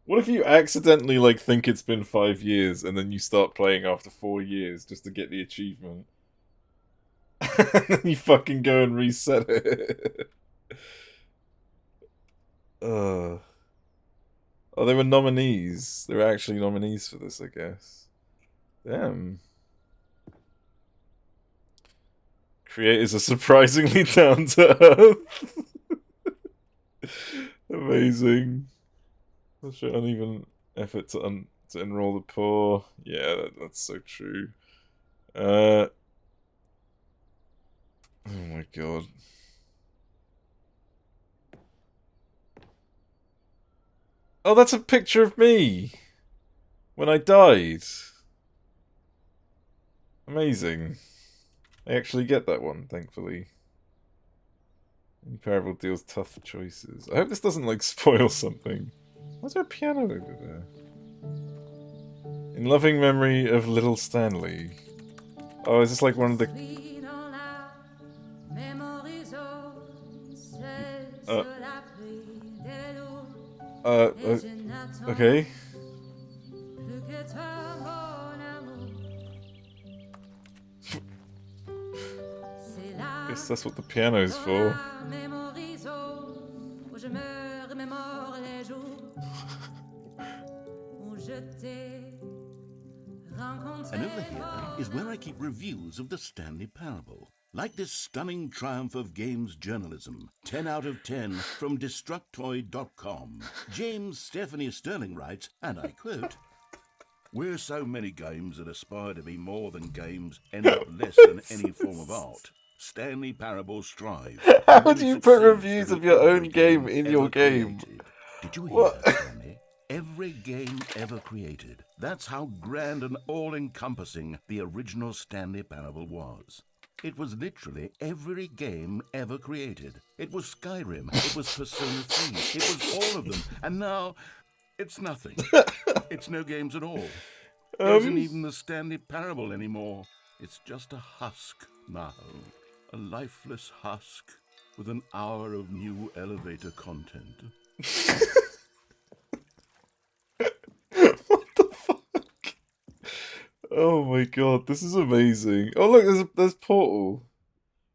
What if you accidentally, like, think it's been 5 years and then you start playing after 4 years just to get the achievement? And then you fucking go and reset it. Oh, they were nominees. They were actually nominees for this, I guess. Damn. Creators are surprisingly down to earth. Amazing. I'll show uneven effort to enroll the poor. Yeah, that's so true. Oh my god. Oh, that's a picture of me when I died. Amazing. I actually get that one, thankfully. Any parable deals tough choices. I hope this doesn't, like, spoil something. Why's there a piano over there? In loving memory of little Stanley. Oh, is this like one of the... okay. Guess that's what the piano is for. And over here is where I keep reviews of the Stanley Parable. Like this stunning triumph of games journalism, 10 out of 10 from Destructoid.com. James Stephanie Sterling writes, and I quote, "Where so many games that aspire to be more than games end up less than any form of art, Stanley Parable strives." How do you put reviews of your own game in your game? Did you hear that, Stanley? Every game ever created. That's how grand and all-encompassing the original Stanley Parable was. It was literally every game ever created. It was Skyrim, it was Persona 3, it was all of them, and now it's nothing. It's no games at all. It isn't even the Stanley Parable anymore. It's just a husk now. A lifeless husk with an hour of new elevator content. What the fuck? Oh my god, this is amazing. Oh look, there's Portal.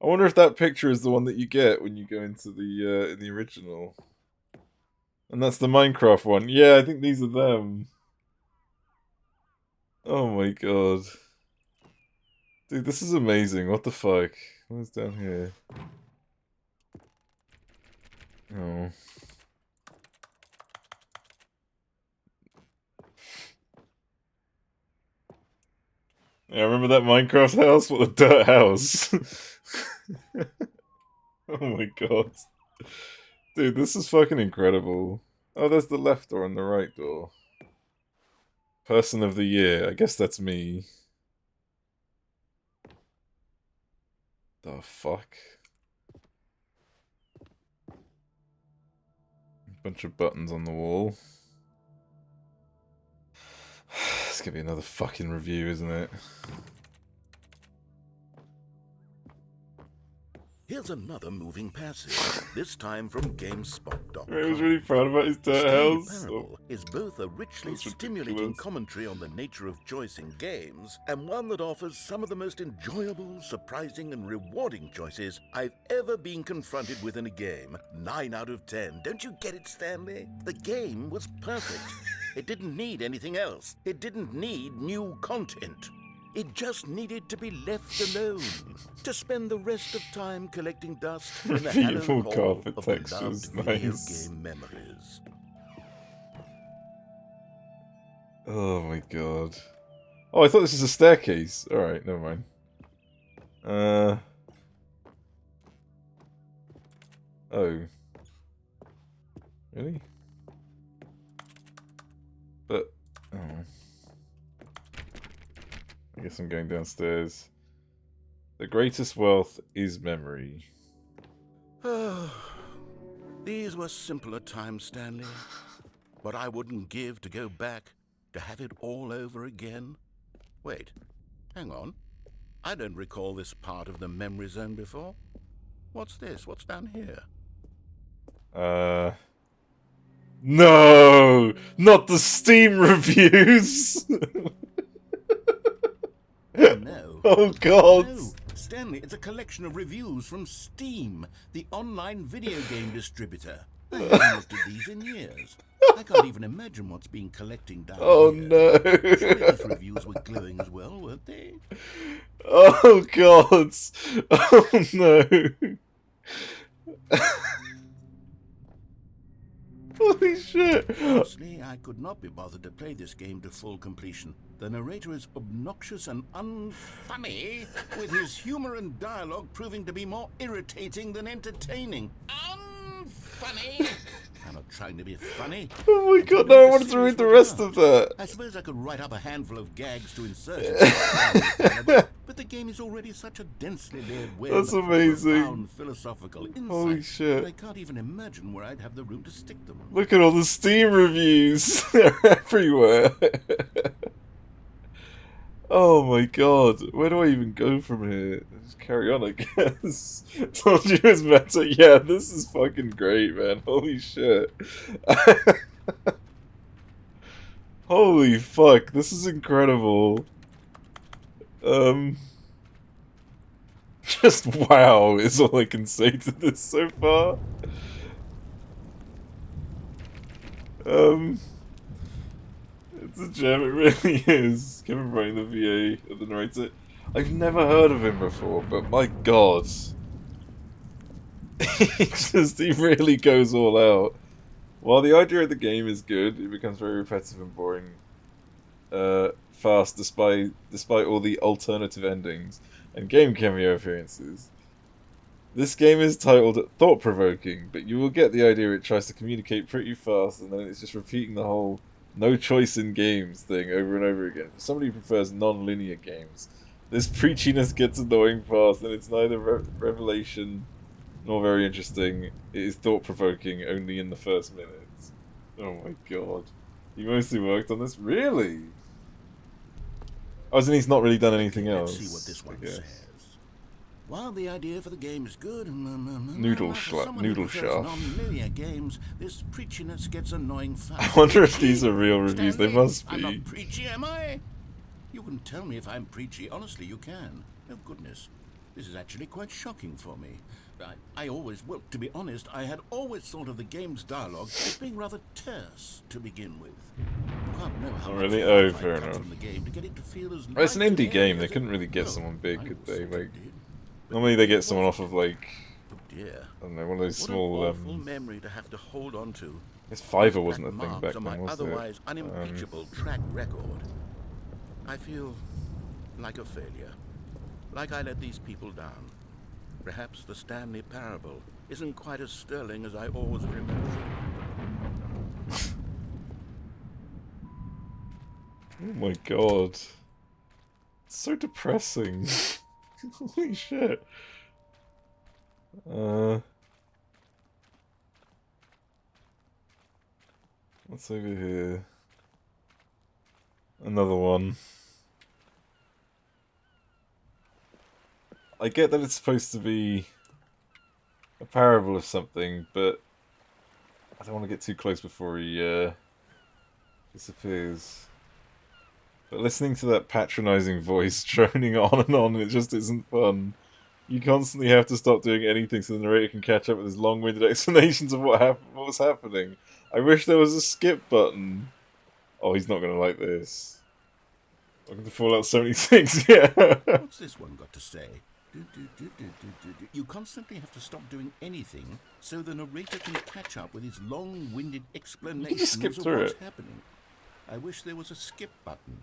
I wonder if that picture is the one that you get when you go into the in the original. And that's the Minecraft one. Yeah, I think these are them. Oh my god. Dude, this is amazing. What the fuck? What's down here? Oh. Yeah, remember that Minecraft house? What a dirt house. Oh my god. Dude, this is fucking incredible. Oh, there's the left door and the right door. Person of the year. I guess that's me. The fuck? Bunch of buttons on the wall. It's gonna be another fucking review, isn't it? Here's another moving passage, this time from GameSpot.com. He was really proud about his dirt house. Stanley Parable is both a richly stimulating commentary on the nature of choice in games, and one that offers some of the most enjoyable, surprising, and rewarding choices I've ever been confronted with in a game. 9 out of 10. Don't you get it, Stanley? The game was perfect. It didn't need anything else. It didn't need new content. It just needed to be left alone, to spend the rest of time collecting dust in the hallowed Beautiful hall carpet of textures, beloved video nice. game memories. Oh my god. Oh, I thought this was a staircase. Alright, never mind. Oh. Really? But, oh. I guess I'm going downstairs. The greatest wealth is memory. These were simpler times, Stanley. What I wouldn't give to go back, to have it all over again. Wait, hang on. I don't recall this part of the memory zone before. What's this? What's down here? No! Not the Steam reviews! Oh no. Oh god! No, Stanley, it's a collection of reviews from Steam, the online video game distributor. I haven't looked at these in years. I can't even imagine what's been collecting down Oh here. no! Surely these reviews were glowing as well, weren't they? Oh god! Oh no! Holy shit! Honestly, I could not be bothered to play this game to full completion. The narrator is obnoxious and unfunny, with his humor and dialogue proving to be more irritating than entertaining. Unfunny! I'm not trying to be funny. Oh my god, no, I wanted to read the rest of that! I suppose I could write up a handful of gags to insert it, but the game is already such a densely layered web That's of amazing. profound philosophical insight Holy shit. that I can't even imagine where I'd have the room to stick them. Look at all the Steam reviews! They're everywhere! Oh my god, where do I even go from here? Just carry on, I guess. Told you it was meta. Yeah, this is fucking great, man. Holy shit. Holy fuck, this is incredible. Just wow is all I can say to this so far. It's a gem, it really is. Kevin Bryan, the VA of the narrator. I've never heard of him before, but my god. He really goes all out. While the idea of the game is good, it becomes very repetitive and boring fast despite all the alternative endings and game cameo appearances. This game is titled Thought Provoking, but you will get the idea it tries to communicate pretty fast and then it's just repeating the whole no choice in games thing over and over again. For somebody who prefers non-linear games, this preachiness gets annoying fast and it's neither revelation nor very interesting. It is thought-provoking only in the first minutes. Oh my god. You mostly worked on this? Really? Oh, and he's not really done anything else. Let's see what this one says. While the idea for the game is good, Noodle shaft. non-linear games, this preachiness gets annoying fast. I wonder if these are real reviews. Stanley, They must be. I'm not preachy, am I? You can tell me if I'm preachy. Honestly, you can. Oh goodness, this is actually quite shocking for me. I always, well, to be honest, I had always thought of the game's dialogue as being rather terse to begin with. You can't know how Really? much Oh, fun fair I cut enough. from the game to get it to feel as Well, it's an light indie and game. airy They as couldn't it- really get well, someone big, I could they? sort of Like, did. normally they get someone off of like, Oh dear. I don't know, one of those What small. an awful memory to have to hold on to. I guess Fiverr wasn't a Black thing marks back on then, my was otherwise it? unimpeachable track record. I feel like a failure. Like I let these people down. Perhaps the Stanley parable isn't quite as sterling as I always remembered. Oh my god. It's so depressing. Holy shit. What's over here? Another one. I get that it's supposed to be a parable of something, but I don't want to get too close before he disappears. But listening to that patronizing voice droning on and on, it just isn't fun. You constantly have to stop doing anything so the narrator can catch up with his long-winded explanations of what was happening. I wish there was a skip button. Oh, he's not going to like this. Welcome to Fallout 76, yeah. What's this one got to say? You constantly have to stop doing anything so the narrator can catch up with his long-winded explanations skip of through what's it. happening. I wish there was a skip button.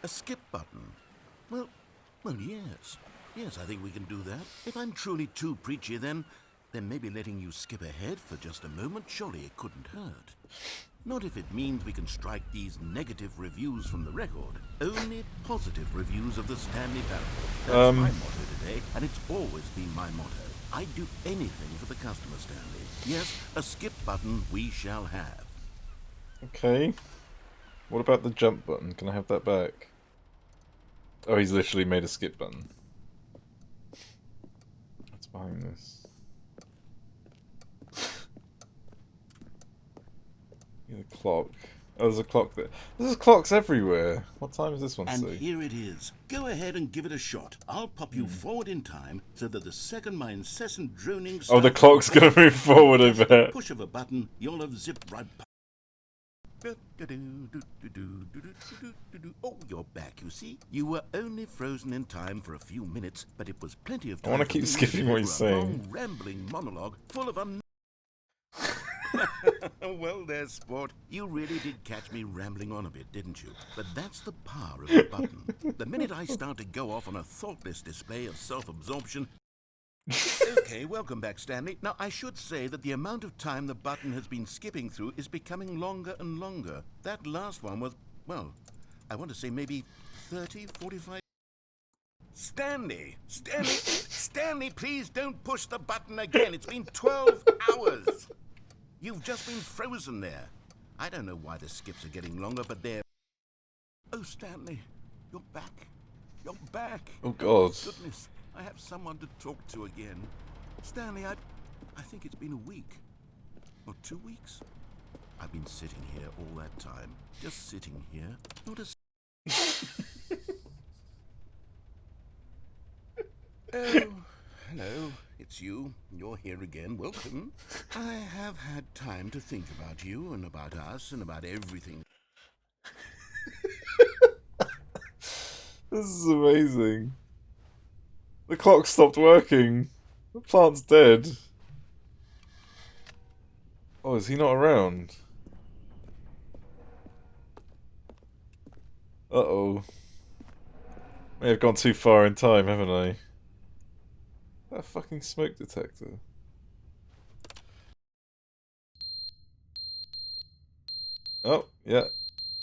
A skip button? Well, yes. Yes, I think we can do that. If I'm truly too preachy, then maybe letting you skip ahead for just a moment, surely it couldn't hurt. Not if it means we can strike these negative reviews from the record. Only positive reviews of the Stanley Parable. That's my motto today, and it's always been my motto. I'd do anything for the customer, Stanley. Yes, a skip button we shall have. Okay. What about the jump button? Can I have that back? Oh, he's literally made a skip button. What's behind this? Yeah, the clock. Oh, there's a clock there. There's clocks everywhere. What time does this one And say? here it is. Go ahead and give it a shot. I'll pop you forward in time so that the second my incessant droning Oh, the starts clock's gonna move forward just over a there. push of a button, you'll have zipped right past. Oh, you're back, you see. You were only frozen in time for a few minutes, but it was plenty of time. I want to keep skipping what he's saying. Long, rambling monologue full of Well, there, sport. You really did catch me rambling on a bit, didn't you? But that's the power of the button. The minute I start to go off on a thoughtless display of self-absorption... Okay, welcome back, Stanley. Now, I should say that the amount of time the button has been skipping through is becoming longer and longer. That last one was, well, I want to say maybe 30, 45... Stanley, please don't push the button again. It's been 12 hours. You've just been frozen there. I don't know why the skips are getting longer, but they're... Oh, Stanley, you're back. You're back. Oh, God. Goodness, I have someone to talk to again. Stanley, I think it's been a week. Or 2 weeks. I've been sitting here all that time. Just sitting here. Not a... Oh, hello. It's you. You're here again. Welcome. I have had time to think about you and about us and about everything. This is amazing. The clock stopped working. The plant's dead. Oh, is he not around? Uh-oh. May have gone too far in time, haven't I? That fucking smoke detector. Oh, yeah.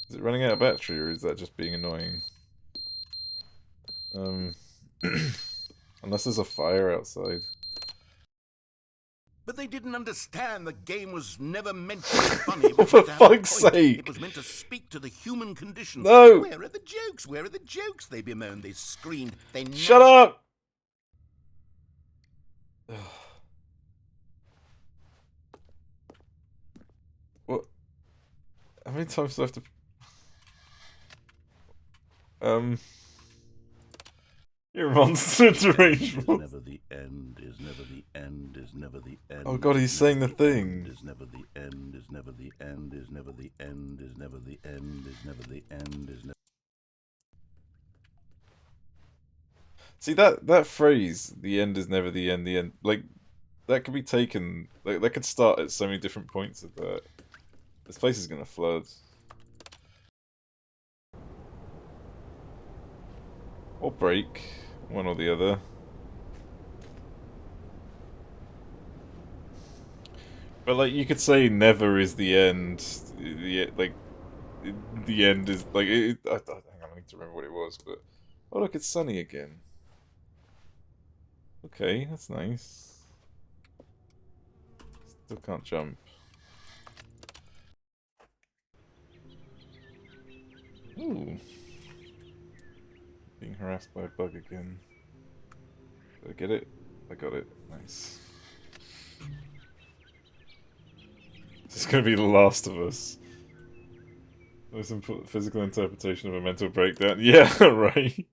Is it running out of battery, or is that just being annoying? Unless there's a fire outside. But they didn't understand the game was never meant to be funny. It was For meant to have a fuck's point. sake! It was meant to speak to the human condition. No! Where are the jokes? Where are the jokes? They bemoaned, they screamed, they Shut up! What? How many times do I have to... You're a monster deranged monster. Never the end, is never the end, is never the end. Oh god, he's saying the thing. Is never the end, is never the end, is never the end, is never the end, is never the end, is never... See, that phrase, the end is never the end, like, that could be taken, like, that could start at so many different points of that. This place is gonna flood. Or break. One or the other. But, like, you could say never is the end. The end is, like, hang on, I need to remember what it was, but... Oh, look, it's sunny again. Okay, that's nice. Still can't jump. Ooh. Being harassed by a bug again. Did I get it? I got it. Nice. This is gonna be The Last of Us. Most physical interpretation of a mental breakdown. Yeah, right.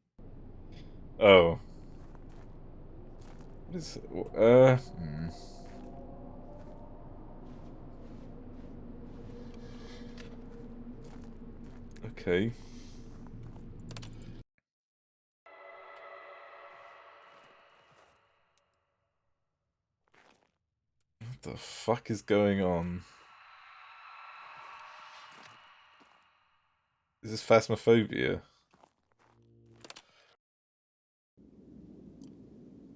Oh. What is... Okay. the fuck is going on? Is this Phasmophobia?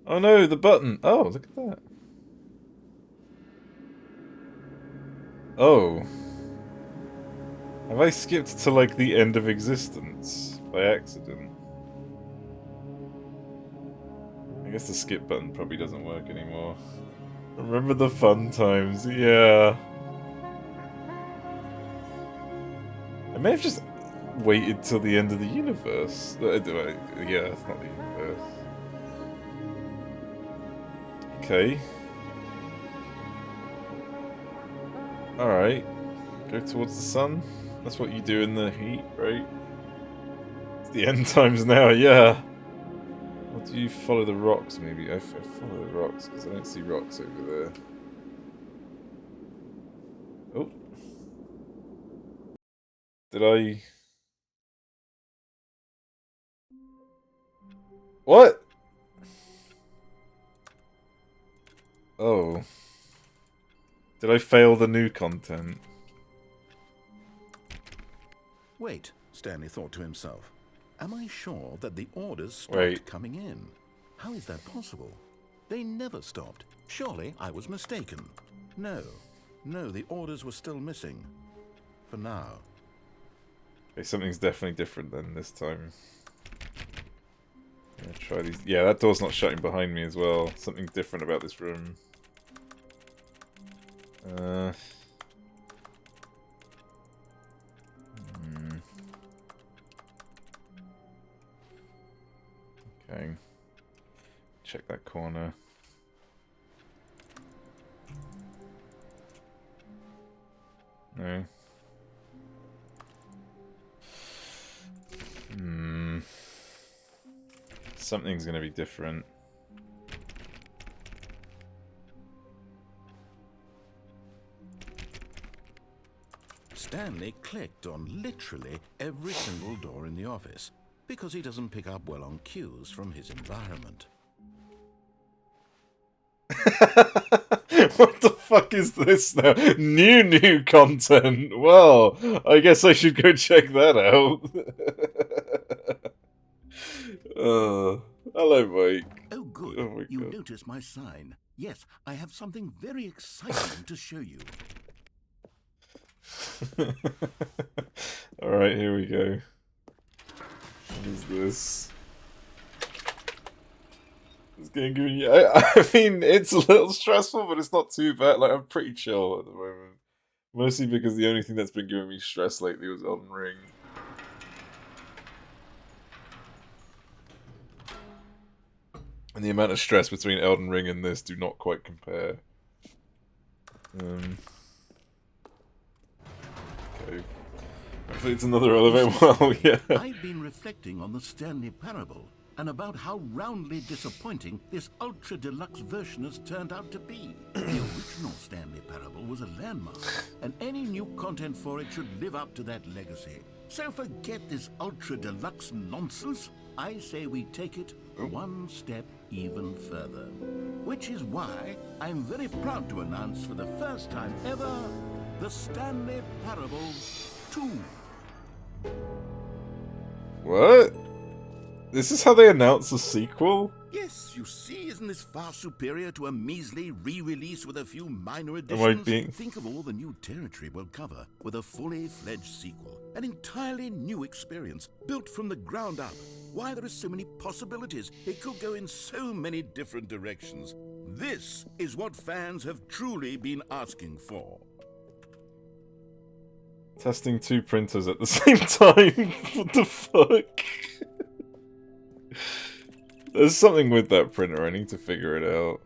Oh no, the button! Oh, look at that. Oh. Have I skipped to, like, the end of existence by accident? I guess the skip button probably doesn't work anymore. Remember the fun times, yeah. I may have just waited till the end of the universe. Yeah, it's not the universe. Okay. Alright. Go towards the sun. That's what you do in the heat, right? It's the end times now, yeah. Or do you follow the rocks, maybe? I follow the rocks, because I don't see rocks over there. Oh. Did I... What? Oh. Did I fail the new content? Wait, Stanley thought to himself. Am I sure that the orders stopped coming in? How is that possible? They never stopped. Surely I was mistaken. No, the orders were still missing. For now. Okay, something's definitely different then this time. I'm gonna try these. Yeah, that door's not shutting behind me as well. Something different about this room. Okay. Check that corner. No. Something's gonna be different. Stanley clicked on literally every single door in the office because he doesn't pick up well on cues from his environment. What the fuck is this now? New content. Well, I guess I should go check that out. Hello, Mike. Oh, good. Oh my You God. notice my sign. Yes, I have something very exciting to show you. Alright, here we go. What is this? It's getting good. I mean, it's a little stressful, but it's not too bad. Like, I'm pretty chill at the moment. Mostly because the only thing that's been giving me stress lately was Elden Ring. And the amount of stress between Elden Ring and this do not quite compare. Okay. Hopefully it's another elevator. Well, yeah. I've been reflecting on the Stanley Parable and about how roundly disappointing this ultra deluxe version has turned out to be. The original Stanley Parable was a landmark, and any new content for it should live up to that legacy. So forget this ultra deluxe nonsense. I say we take it one step even further. Which is why I'm very proud to announce for the first time ever, the Stanley Parable 2. What? This is how they announce a sequel? Yes, you see, isn't this far superior to a measly re-release with a few minor additions? Think of all the new territory we'll cover with a fully fledged sequel. An entirely new experience, built from the ground up. Why, there are so many possibilities. It could go in so many different directions. This is what fans have truly been asking for. Testing 2 printers at the same time? What the fuck? There's something with that printer, I need to figure it out.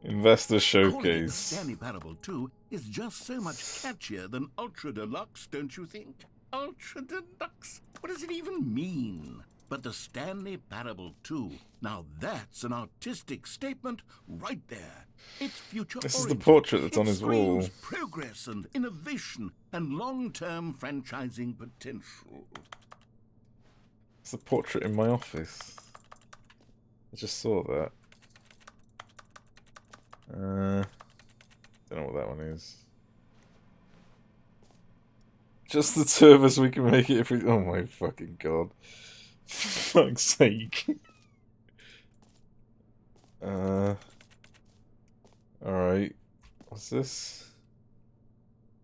Investor Showcase. Stanley Parable 2 is just so much catchier than Ultra Deluxe, don't you think? Ultra Deluxe? What does it even mean? But the Stanley Parable 2, now that's an artistic statement right there. It's future-oriented. This is the portrait that's on his wall. It screams progress and innovation and long-term franchising potential. It's the portrait in my office. I just saw that. Don't know what that one is. Just the two of us, we can make it if we... Oh my fucking god. For fuck's sake. Alright. What's this?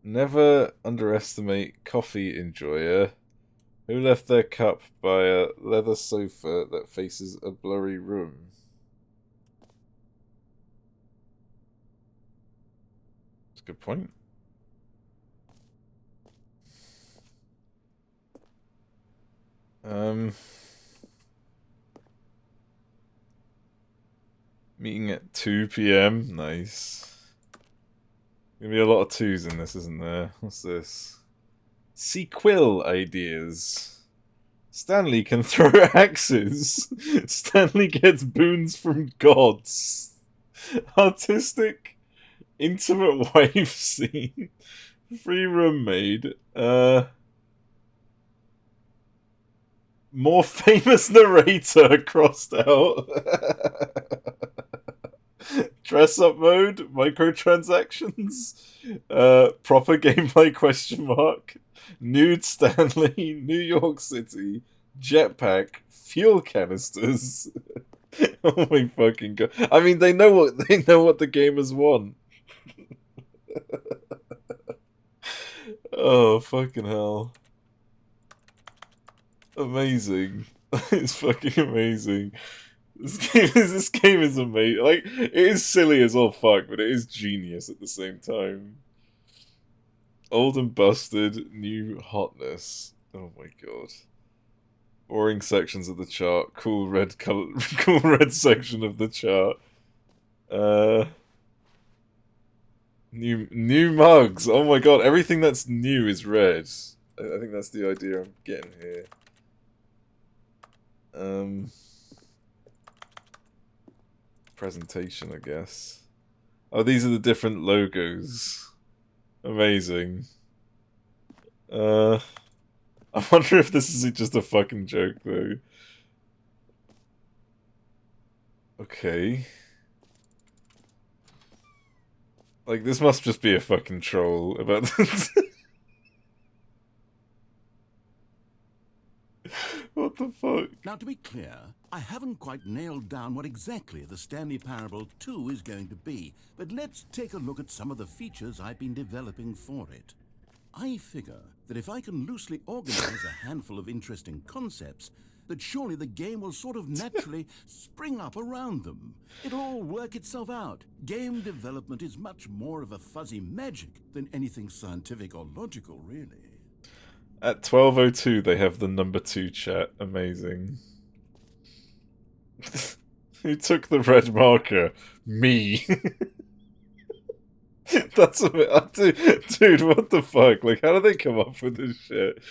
Never underestimate coffee enjoyer who left their cup by a leather sofa that faces a blurry room. That's a good point. Meeting at 2 p.m. Nice. Gonna be a lot of twos in this, isn't there? What's this? Sequel ideas. Stanley can throw axes. Stanley gets boons from gods. Artistic, intimate wave scene. Free room maid. More famous narrator crossed out. Dress up mode, microtransactions, proper gameplay question mark, nude Stanley, New York City, jetpack, fuel canisters. Oh my fucking god! I mean, they know what the gamers want. Oh fucking hell! Amazing! It's fucking amazing. This game is amazing. Like, it is silly as all fuck, but it is genius at the same time. Old and busted, new hotness. Oh my god. Boring sections of the chart. Cool red color. Cool red section of the chart. New mugs. Oh my god. Everything that's new is red. I think that's the idea I'm getting here. Presentation, I guess. Oh, these are the different logos. Amazing. I wonder if this is just a fucking joke, though. Okay. Like, this must just be a fucking troll about this. What the fuck? Now, to be clear, I haven't quite nailed down what exactly the Stanley Parable 2 is going to be, but let's take a look at some of the features I've been developing for it. I figure that if I can loosely organize a handful of interesting concepts, that surely the game will sort of naturally spring up around them. It'll all work itself out. Game development is much more of a fuzzy magic than anything scientific or logical, really. At 12:02, they have the number 2 chat. Amazing. Who took the red marker? Me. That's a bit... Dude, what the fuck? Like, how do they come up with this shit?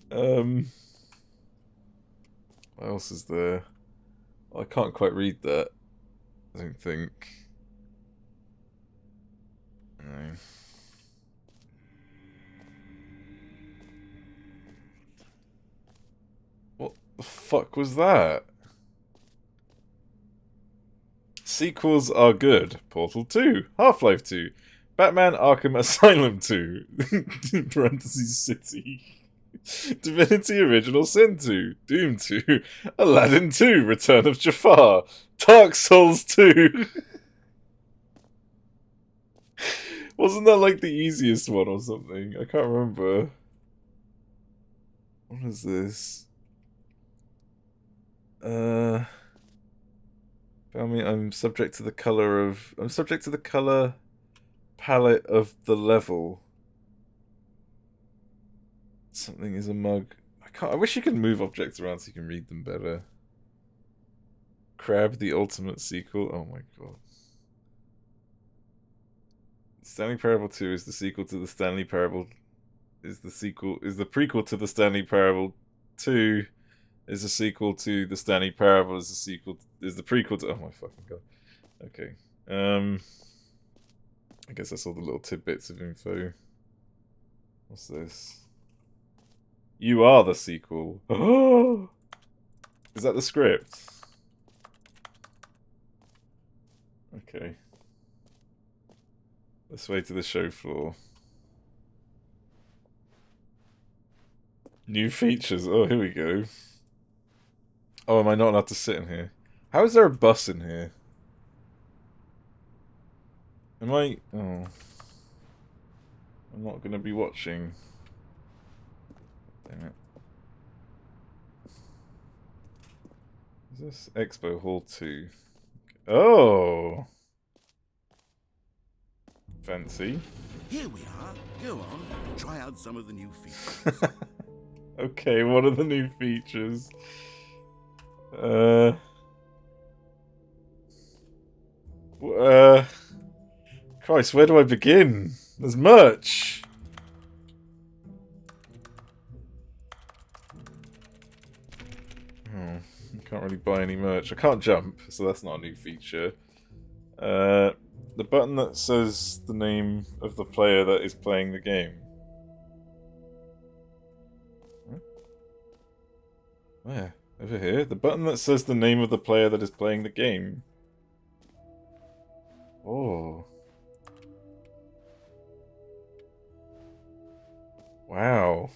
What else is there? I can't quite read that. I don't think. No. What the fuck was that? Sequels are good. Portal 2, Half-Life 2, Batman Arkham Asylum 2, parentheses City, Divinity Original Sin 2, Doom 2, Aladdin 2, Return of Jafar, Dark Souls 2. Wasn't that like the easiest one or something? I can't remember. What is this? I'm subject to the color palette of the level. Something is a mug. I wish you could move objects around so you can read them better. Crab, the ultimate sequel. Oh my god. Stanley Parable 2 is the sequel to the Stanley Parable. Is the prequel to the Stanley Parable 2. Is a sequel to the Stanley Parable. Is the prequel to... Oh my fucking god. Okay. I guess that's all the little tidbits of info. What's this? You are the sequel. Oh, is that the script? Okay. This way to the show floor. New features. Oh, here we go. Oh, am I not allowed to sit in here? How is there a bus in here? Am I... Oh. I'm not going to be watching. Damn it. Is this Expo Hall 2? Oh! Fancy. Here we are. Go on, try out some of the new features. Okay, what are the new features? Christ, where do I begin? There's merch! Oh, I can't really buy any merch. I can't jump, so that's not a new feature. The button that says the name of the player that is playing the game. Where? Over here? The button that says the name of the player that is playing the game. Oh. Wow.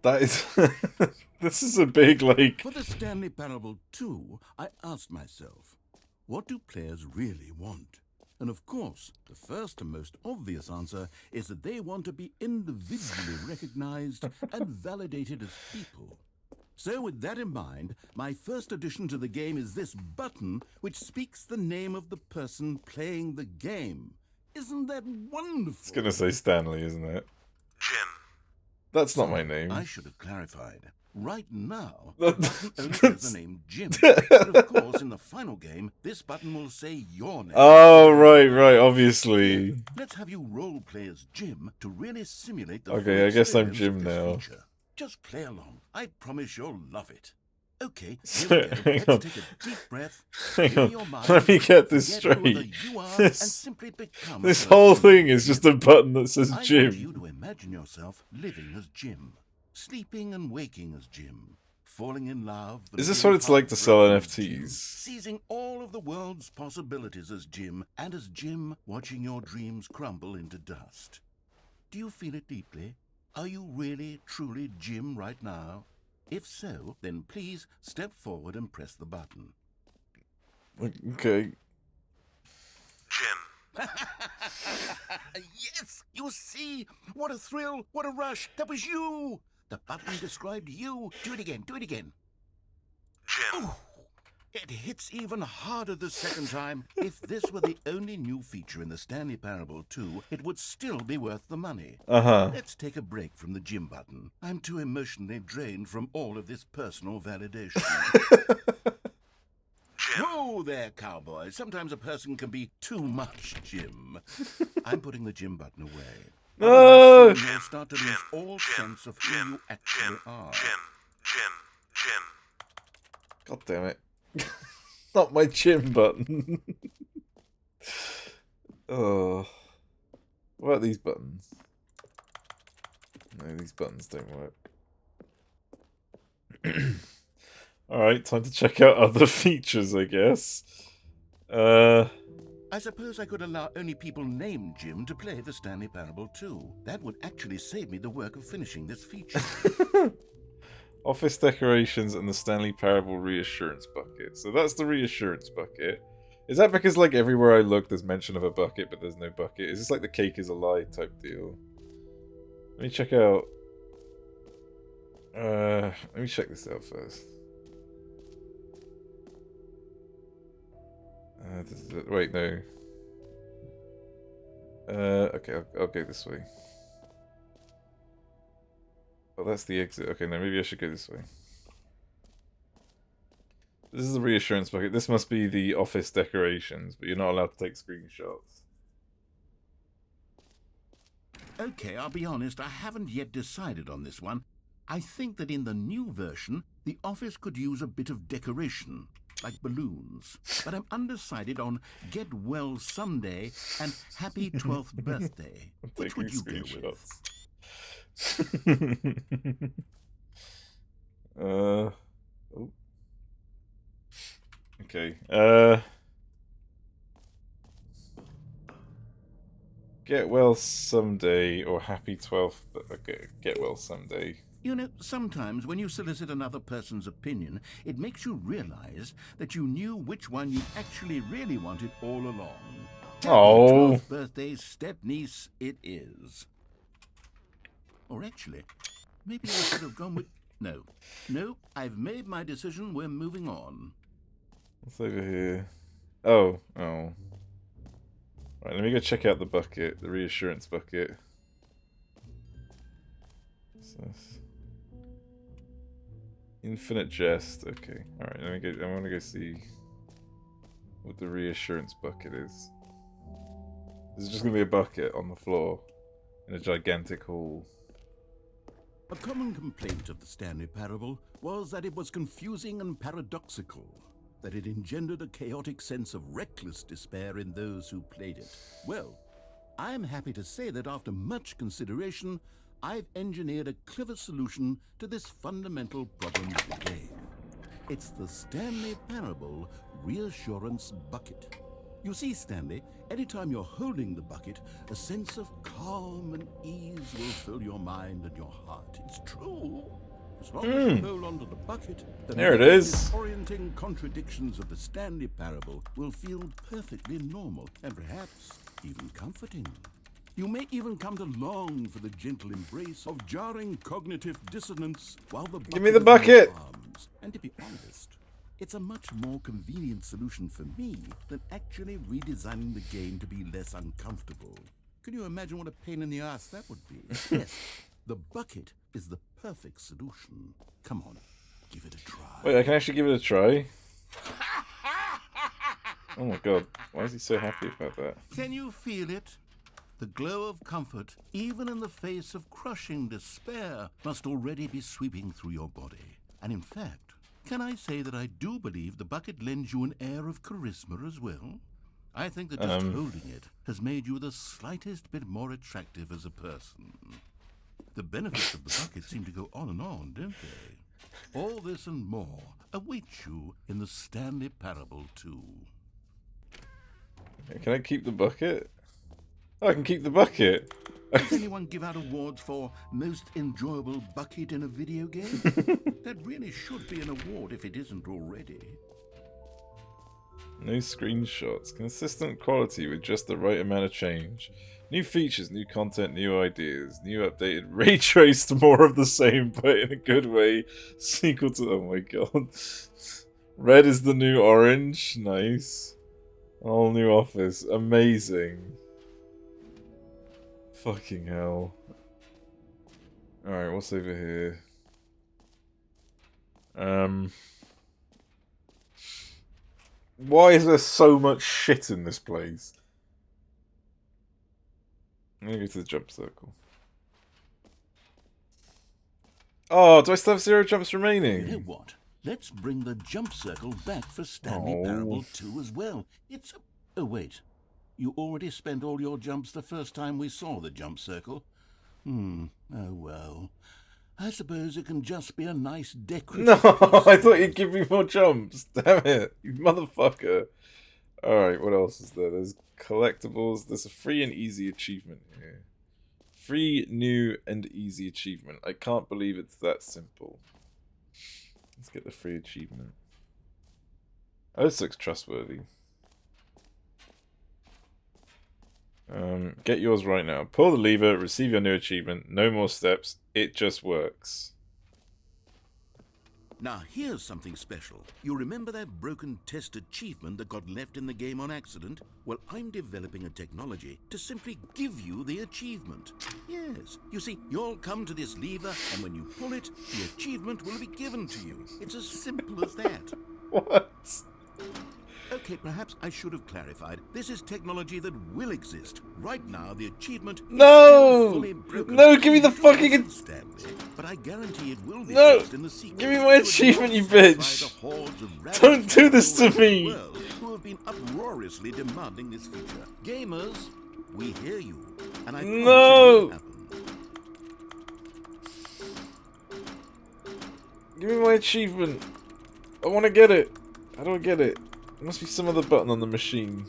That is... This is a big, like... For the Stanley Parable 2, I asked myself, what do players really want? And of course, the first and most obvious answer is that they want to be individually recognized and validated as people. So with that in mind, my first addition to the game is this button which speaks the name of the person playing the game. Isn't that wonderful? It's gonna say Stanley, isn't it? Jim. That's not my name. I should have clarified. Right now, That- the button only has the name Jim. But of course, in the final game, this button will say your name. Oh, right, obviously. Let's have you role play as Jim to really simulate the Okay, full I guess I'm experience Jim of this now. feature. Just play along. I promise you'll love it. Okay, So, here we go. hang Let's on. take a deep breath. Hang clear on, your mind, let me get this forget who straight. you are, This- and simply become This a whole person. thing is just a button that says I want Jim. you to imagine yourself living as Jim, sleeping and waking as Jim, falling in love. and Is this being what it's like to sell heartbroken as Jim, NFTs? seizing all of the world's possibilities as Jim, and as Jim, watching your dreams crumble into dust. Do you feel it deeply? Are you really, truly Jim right now? If so, then please step forward and press the button. Okay. Jim. Yes! You see? What a thrill! What a rush! That was you! The button described you. Do it again. Do it again. Jim. Ooh, it hits even harder the second time. If this were the only new feature in the Stanley Parable 2, it would still be worth the money. Uh-huh. Let's take a break from the Jim button. I'm too emotionally drained from all of this personal validation. Jim. Whoa there, cowboy. Sometimes a person can be too much, Jim. I'm putting the Jim button away. No! Otherwise, soon you'll start to lose all sense of who you actually are. Jim. God damn it. Not my Jim button. Oh. What about these buttons? No, these buttons don't work. Alright, time to check out other features, I guess. I suppose I could allow only people named Jim to play the Stanley Parable 2. That would actually save me the work of finishing this feature. Office decorations and the Stanley Parable reassurance bucket. So that's the reassurance bucket. Is that because, like, everywhere I look there's mention of a bucket but there's no bucket? Is this like the cake is a lie type deal? Let me check out... let me check this out first. Wait, no. Okay, I'll go this way. Oh, that's the exit. Okay, no, maybe I should go this way. This is the reassurance bucket. This must be the office decorations, but you're not allowed to take screenshots. Okay, I'll be honest, I haven't yet decided on this one. I think that in the new version, the office could use a bit of decoration, like balloons. But I'm undecided on Get Well Someday and Happy 12th Birthday. Which would you go with? Oh. Okay. Get well someday, or happy 12th. Okay, get well someday. You know, sometimes when you solicit another person's opinion, it makes you realize that you knew which one you actually really wanted all along. Happy Oh. 12th birthday, step-niece, it is. Or actually, maybe I should have gone with... No. No, I've made my decision. We're moving on. What's over here? Oh. Right, let me go check out the bucket, the reassurance bucket. What's this? Infinite jest. Okay. Alright, let me go. I want to go see what the reassurance bucket is. This is just going to be a bucket on the floor in a gigantic hall. A common complaint of the Stanley Parable was that it was confusing and paradoxical, that it engendered a chaotic sense of reckless despair in those who played it. Well, I am happy to say that after much consideration, I've engineered a clever solution to this fundamental problem of the game. It's the Stanley Parable Reassurance Bucket. You see, Stanley, anytime you're holding the bucket, a sense of calm and ease will fill your mind and your heart. It's true. As long as you hold onto the bucket, the There it is. disorienting contradictions of the Stanley Parable will feel perfectly normal and perhaps even comforting. You may even come to long for the gentle embrace of jarring cognitive dissonance while the bucket Give me the is in your bucket. arms. And to be honest, it's a much more convenient solution for me than actually redesigning the game to be less uncomfortable. Can you imagine what a pain in the ass that would be? Yes, the bucket is the perfect solution. Come on, give it a try. Wait, I can actually give it a try? Oh my god, why is he so happy about that? Can you feel it? The glow of comfort, even in the face of crushing despair, must already be sweeping through your body. And in fact, can I say that I do believe the bucket lends you an air of charisma as well? I think that just holding it has made you the slightest bit more attractive as a person. The benefits of the bucket seem to go on and on, don't they? All this and more await you in the Stanley Parable 2. Can I keep the bucket? Oh, I can keep the bucket. Does anyone give out awards for most enjoyable bucket in a video game? That really should be an award if it isn't already. No screenshots. Consistent quality with just the right amount of change. New features, new content, new ideas. New updated, ray traced, more of the same, but in a good way. Sequel to... Oh my god. Red is the new orange. Nice. All new office. Amazing. Fucking hell. Alright, what's over here? Why is there so much shit in this place? I'm gonna go to the jump circle. Oh, do I still have 0 jumps remaining? You know what? Let's bring the jump circle back for Stanley Parable 2 as well. It's a... Oh, wait. You already spent all your jumps the first time we saw the jump circle. Oh well. I suppose it can just be a nice decorative... No, I thought you'd give me more jumps. Damn it, you motherfucker. Alright, what else is there? There's collectibles. There's a free and easy achievement here. Free, new, and easy achievement. I can't believe it's that simple. Let's get the free achievement. Oh, this looks trustworthy. Get yours right now. Pull the lever, receive your new achievement. No more steps. It just works. Now here's something special. You remember that broken test achievement that got left in the game on accident? Well, I'm developing a technology to simply give you the achievement. Yes. You see, you'll come to this lever, and when you pull it, the achievement will be given to you. It's as simple as that. What? Okay, perhaps I should have clarified. This is technology that will exist. Right now, the achievement is still fully broken. No, give me the fucking... Stanley, but I guarantee it will be No! fixed in the sequel. Give me my achievement, you bitch! Don't do this to me! Who have been uproariously demanding this feature. Gamers, we hear you. And I promise it will happen. Give me my achievement. I want to get it. How do I get it? There must be some other button on the machine.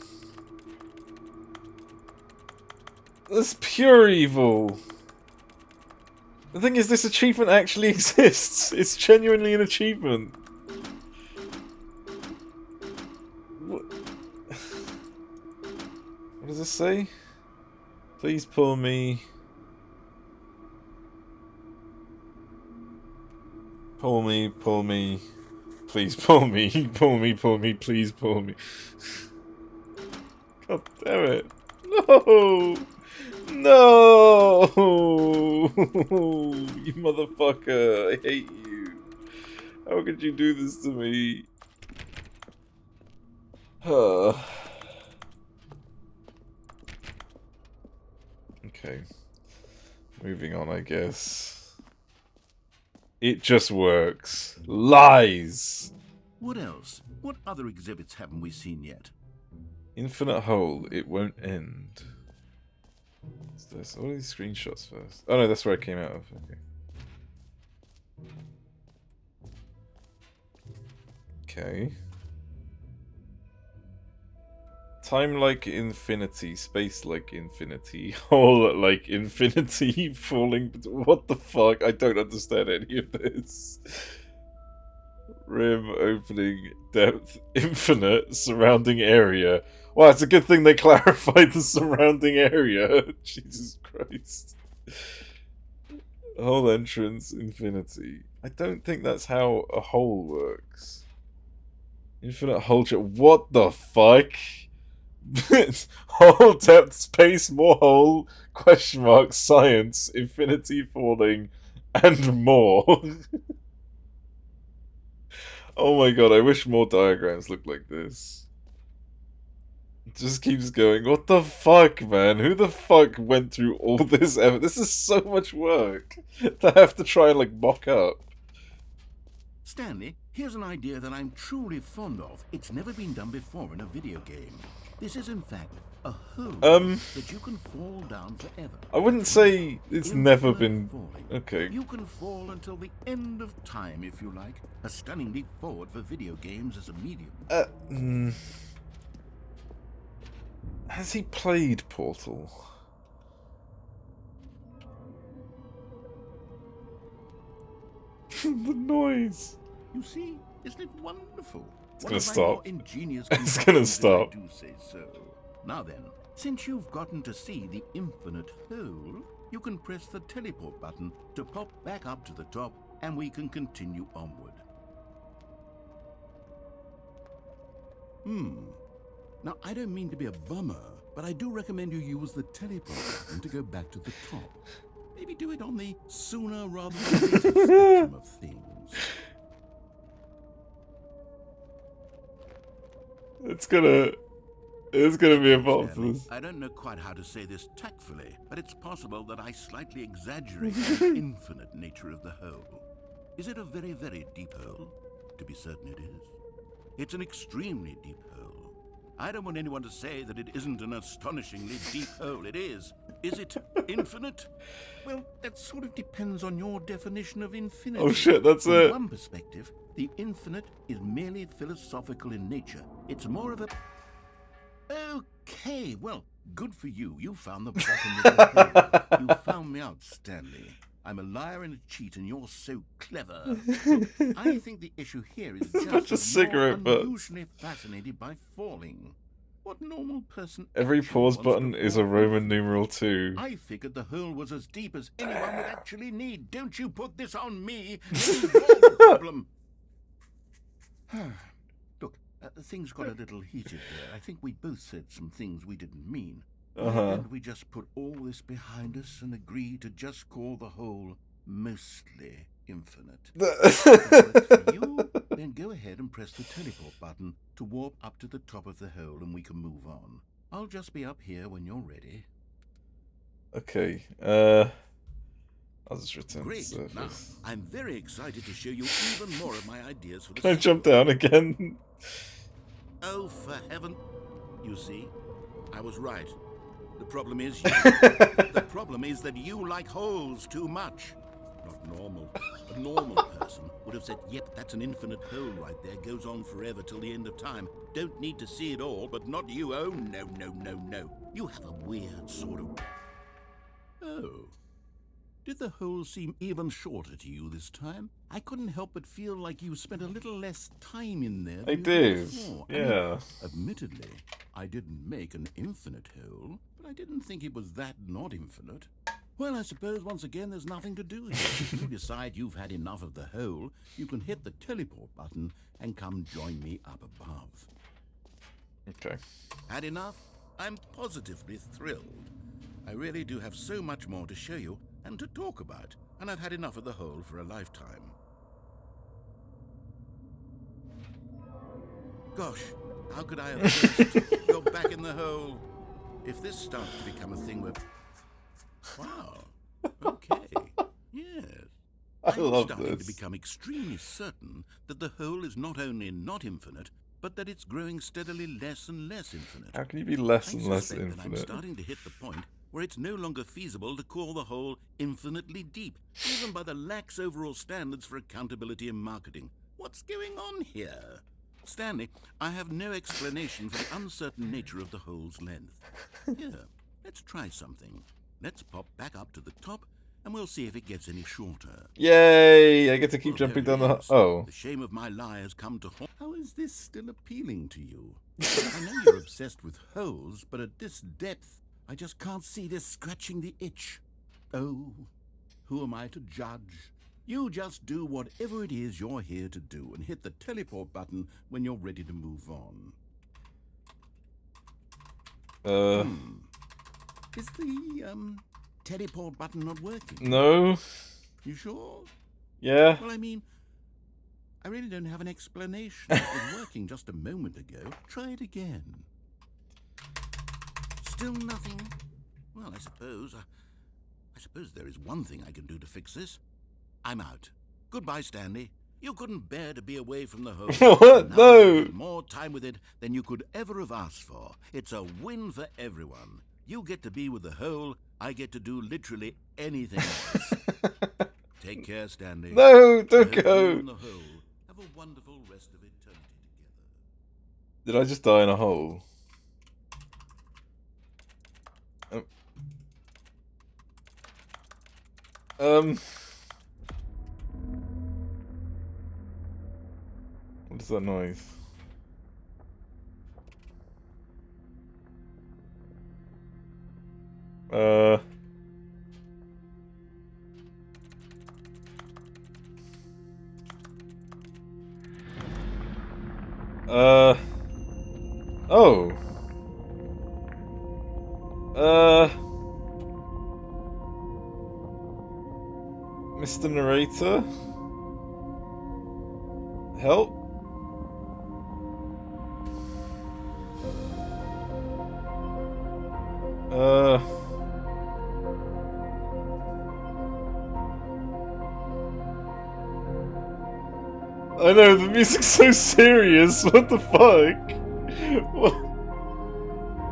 That's pure evil. The thing is, this achievement actually exists. It's genuinely an achievement. What does this say? Please pull me. Pull me, pull me. Please pull me. Pull me, pull me, please pull me. God damn it. No! No! You motherfucker. I hate you. How could you do this to me? Okay. Moving on, I guess. It just works. Lies! What else? What other exhibits haven't we seen yet? Infinite hole. It won't end. What's this? What are these screenshots first? Oh no, that's where I came out of. Okay. Okay. Time like infinity, space like infinity, hole like infinity, falling. What the fuck? I don't understand any of this. Rim, opening, depth, infinite, surrounding area. Wow, it's a good thing they clarified the surrounding area. Jesus Christ. Hole entrance, infinity. I don't think that's how a hole works. Infinite hole. What the fuck? Hole, depth, space, more hole, question mark, science, infinity, falling, and more. Oh my god, I wish more diagrams looked like this. It just keeps going. What the fuck, man? Who the fuck went through all this effort? This is so much work to have to try and, like, mock up. Stanley, here's an idea that I'm truly fond of. It's never been done before in a video game. This is, in fact, a hole that you can fall down forever. I wouldn't say it's never been... Falling. Okay. You can fall until the end of time, if you like. A stunning leap forward for video games as a medium. Has he played Portal? The noise. You see, isn't it wonderful? It's gonna stop. It's gonna stop. I do say so. Now then, since you've gotten to see the infinite hole, you can press the teleport button to pop back up to the top, and we can continue onward. Now, I don't mean to be a bummer, but I do recommend you use the teleport button to go back to the top. Maybe do it on the sooner rather than later spectrum of things. It's gonna be involved in this. I don't know quite how to say this tactfully, but it's possible that I slightly exaggerate the infinite nature of the hole. Is it a very, very deep hole? To be certain it is. It's an extremely deep hole. I don't want anyone to say that it isn't an astonishingly deep hole. It is. Is it infinite? Well, that sort of depends on your definition of infinity. Oh shit, that's From it. one perspective, the infinite is merely philosophical in nature. It's more of a... Okay, well, good for you. You found the bottom of the hole. You found me out, Stanley. I'm a liar and a cheat, and you're so clever. Look, I think the issue here is just a cigarette you're butt. unusually fascinated by falling. What normal person... Every actually pause wants to button is a fall? Roman numeral 2. I figured the hole was as deep as anyone would actually need. Don't you put this on me. You're the problem. Look, things got a little heated there. I think we both said some things we didn't mean. And we just put all this behind us and agree to just call the hole mostly infinite. If that works for you, then go ahead and press the teleport button to warp up to the top of the hole and we can move on. I'll just be up here when you're ready. Okay, I'll just return to the Great. surface. Now, I'm very excited to show you even more of my ideas for the Can I jump down again? Oh, for heaven. You see, I was right. The problem is you. The problem is that you like holes too much. Not normal. A normal person would have said, yep, that's an infinite hole right there. Goes on forever till the end of time. Don't need to see it all, but not you. Oh, no, no, no, no. You have a weird sort of... Oh. Did the hole seem even shorter to you this time? I couldn't help but feel like you spent a little less time in there than I you did did. before. Yeah. I mean, admittedly, I didn't make an infinite hole, but I didn't think it was that not infinite. Well, I suppose once again there's nothing to do here. If you decide you've had enough of the hole, you can hit the teleport button and come join me up above. Okay. Had enough? I'm positively thrilled. I really do have so much more to show you and to talk about, and I've had enough of the hole for a lifetime. Gosh, how could I have guessed? You're back in the hole. If this starts to become a thing where... Wow. Okay. Yes. I I'm love starting to this. become extremely certain that the hole is not only not infinite, but that it's growing steadily less and less infinite. How can you be less I and less suspect that I'm infinite? starting to hit the point where it's no longer feasible to call the hole infinitely deep, even by the lax overall standards for accountability in marketing. What's going on here? Stanley, I have no explanation for the uncertain nature of the hole's length. Here, let's try something. Let's pop back up to the top, and we'll see if it gets any shorter. Yay! I get to keep Well, jumping there down it the... is. Oh. The shame of my lie has come to haunt. How is this still appealing to you? I know you're obsessed with holes, but at this depth, I just can't see this scratching the itch. Oh, who am I to judge? You just do whatever it is you're here to do and hit the teleport button when you're ready to move on. Is the, teleport button not working? No. You sure? Yeah. Well, I mean, I really don't have an explanation. It was working just a moment ago. Try it again. Still nothing? Well, I suppose there is one thing I can do to fix this. I'm out. Goodbye, Stanley. You couldn't bear to be away from the hole. What? Now No. you have more time with it than you could ever have asked for. It's a win for everyone. You get to be with the hole. I get to do literally anything else. Take care, Stanley. No, I don't hope you go. and the hole have a wonderful rest of eternity together. Did I just die in a hole? What is that noise? Oh. Mr. Narrator? Help? I know, the music's so serious, what the fuck?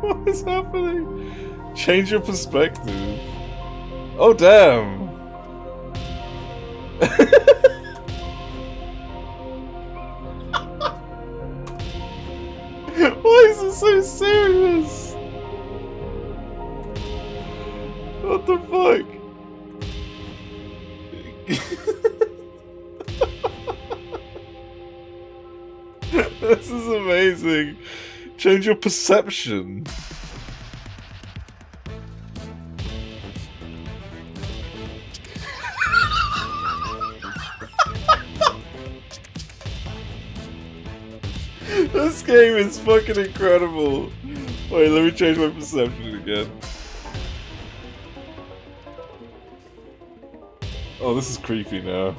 What is happening? Change your perspective. Oh, damn. Why is it so serious? What the fuck? This is amazing. Change your perception. This game is fucking incredible. Wait, let me change my perception again. Oh, this is creepy now.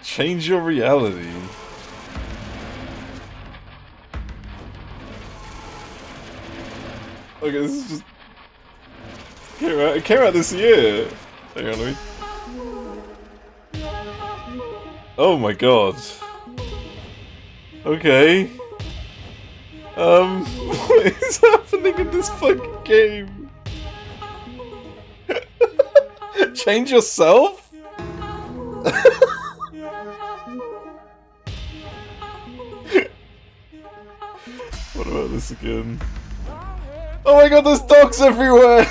Change your reality. Okay, this is just... It came out this year. Hang on, let me... Oh my god. Okay. What is happening in this fucking game? change yourself? What about this again? Oh my god, there's dogs everywhere!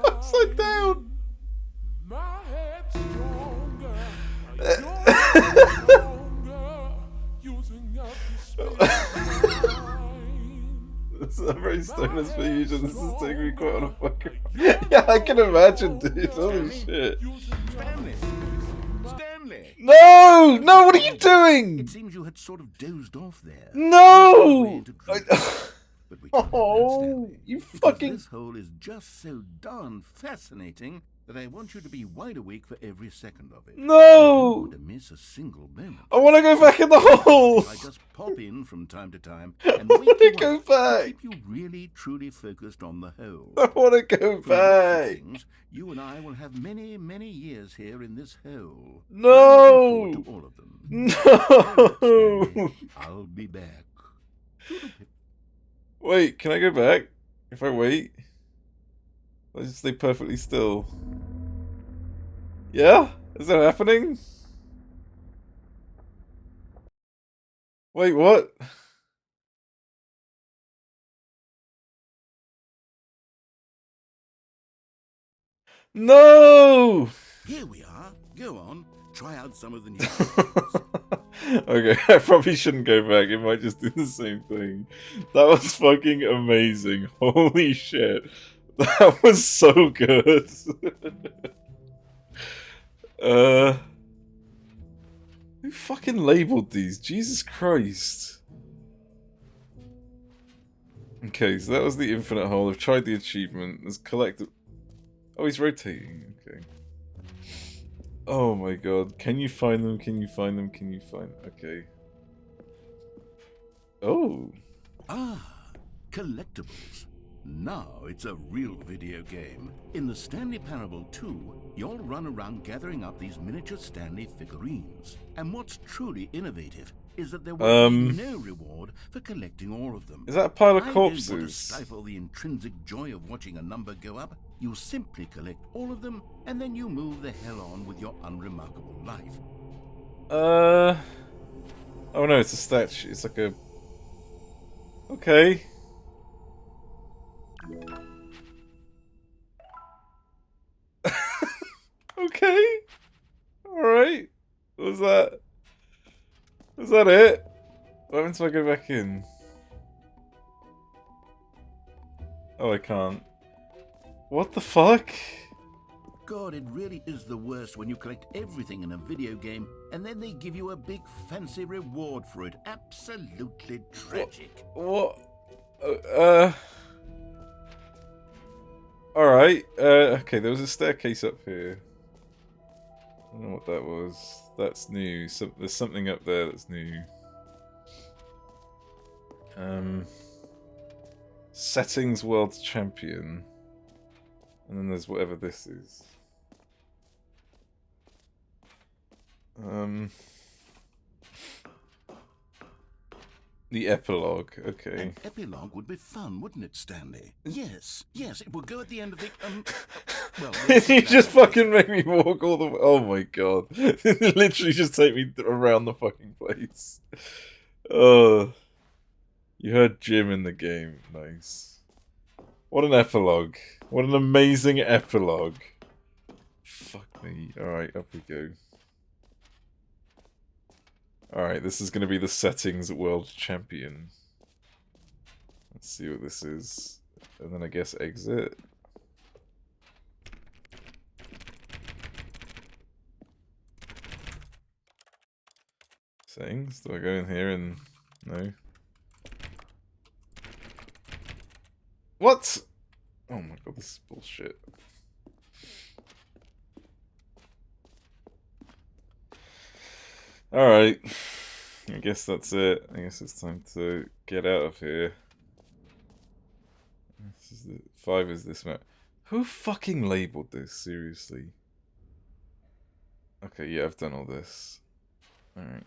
Upside down! This is a very stoners for you, this is taking me quite on a fucking... Yeah, I can imagine, dude. Holy shit. Stanley! Stanley! No! No, what are you doing? It seems you had sort of dozed off there. No! But we can't have that, Oh, Stanley, you because fucking... this hole is just so darn fascinating that I want you to be wide awake for every second of it. No! I don't want to miss a single moment. I want to go back in the hole! I just pop in from time to time I and want wake to you go up back! to keep you really, truly focused on the hole. I want to go For lots of back! things, you and I will have many, many years here in this hole. No! I'm looking forward to all of them. No! Stanley, I'll be back. Wait, can I go back? If I wait? I'll just stay perfectly still. Yeah? Is that happening? Wait, what? No! Here we are. Go on. Try out some of the new things. Okay, I probably shouldn't go back. It might just do the same thing. That was fucking amazing. Holy shit. That was so good. Who fucking labeled these? Jesus Christ. Okay, so that was the infinite hole. I've tried the achievement. There's collective... Oh, he's rotating. Okay. Oh my god. Can you find them? Can you find them? Can you find... Okay. Oh. Ah, collectibles. Now it's a real video game. In the Stanley Parable 2, you'll run around gathering up these miniature Stanley figurines. And what's truly innovative is that there will be no reward for collecting all of them. Is that a pile of I don't want to corpses? stifle the intrinsic joy of watching a number go up. You simply collect all of them, and then you move the hell on with your unremarkable life. Oh no, it's a statue. It's like a... Okay. Okay. Alright. What was that? Was that it? What happens if I go back in? Oh, I can't. What the fuck? God, it really is the worst when you collect everything in a video game and then they give you a big fancy reward for it. Absolutely tragic. What? Alright. Okay, there was a staircase up here. I don't know what that was. That's new. So, there's something up there that's new. Settings World Champion. And then there's whatever this is. The epilogue, okay. An epilogue would be fun, wouldn't it, Stanley? Yes, yes, it would go at the end of the, well... You just fucking make me walk all the way. Oh my god. Literally just take me around the fucking place. Oh. You heard Jim in the game. Nice. What an epilogue. What an amazing epilogue. Fuck me. Alright, up we go. Alright, this is going to be the Settings World Champion. Let's see what this is. And then I guess exit. Settings? Do I go in here and... No. What? Oh my god, this is bullshit. Alright. I guess that's it. I guess it's time to get out of here. This is the 5 is this map. Who fucking labeled this? Seriously. Okay, yeah, I've done all this. Alright.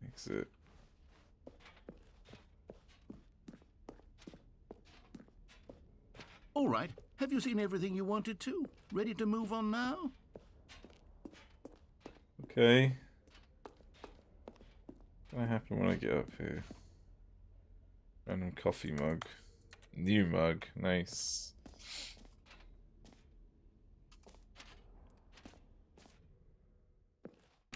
Exit. All right. Have you seen everything you wanted to? Ready to move on now? Okay. What happen when I get up here? Random coffee mug. New mug. Nice.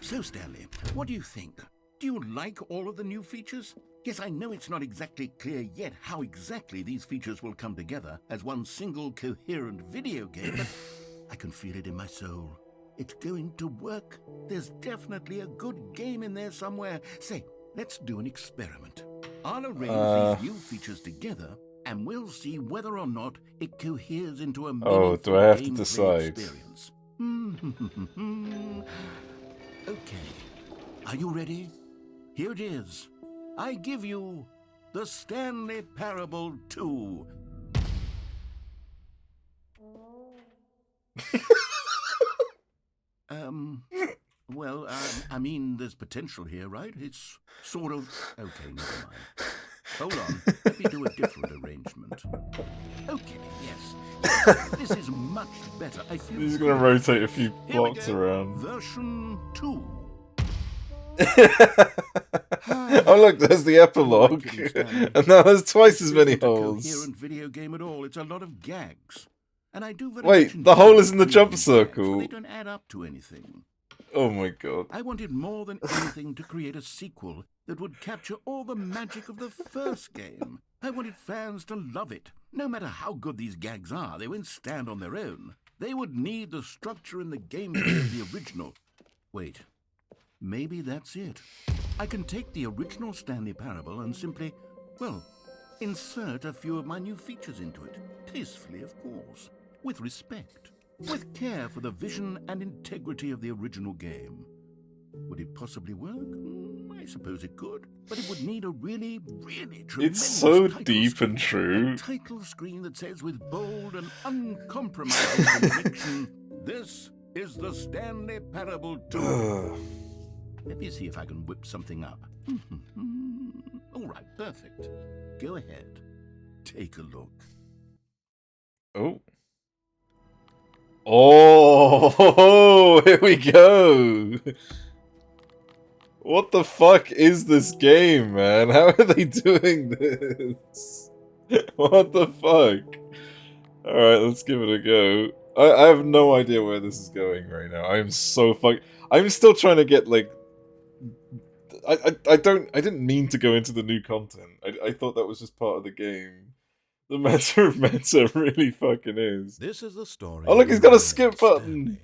So, Stanley, what do you think? Do you like all of the new features? Yes, I know it's not exactly clear yet how exactly these features will come together as one single coherent video game, but I can feel it in my soul. It's going to work. There's definitely a good game in there somewhere. Say, let's do an experiment. I'll arrange these new features together, and we'll see whether or not it coheres into a meaningful do I have to gameplay decide? experience. Okay. Are you ready? Here it is. I give you the Stanley Parable 2. Well, I mean, there's potential here, right? It's sort of... Okay, never mind. Hold on. Let me do a different arrangement. Okay, yes. This is much better. I feel... He's gonna rotate a few Here we blocks go. around. Version 2. Oh look, there's the epilogue. And now there's twice as many It's not a holes. coherent video game at all. It's a lot of gags. And I do very Wait, much the hole enjoy is in the doing jump these gags, circle. but they don't add up to anything. Oh my god. I wanted more than anything to create a sequel that would capture all the magic of the first game. I wanted fans to love it. No matter how good these gags are, they won't stand on their own. They would need the structure and the gameplay of the original. Wait, maybe that's it. I can take the original Stanley Parable and simply, well, insert a few of my new features into it. Tastefully, of course. With respect. With care for the vision and integrity of the original game. Would it possibly work? I suppose it could. But it would need a really, really tremendous It's so title deep screen. and true. A title screen that says with bold and uncompromising conviction, "This is the Stanley Parable 2. Let me see if I can whip something up. All right, perfect. Go ahead. Take a look. Oh. Oh, here we go. What the fuck is this game, man? How are they doing this? What the fuck? Alright, let's give it a go. I have no idea where this is going right now. I am so I'm still trying to get, like... I didn't mean to go into the new content. I thought that was just part of the game. The meta of meta really fucking is. This is the story. Oh look, he's got a skip button!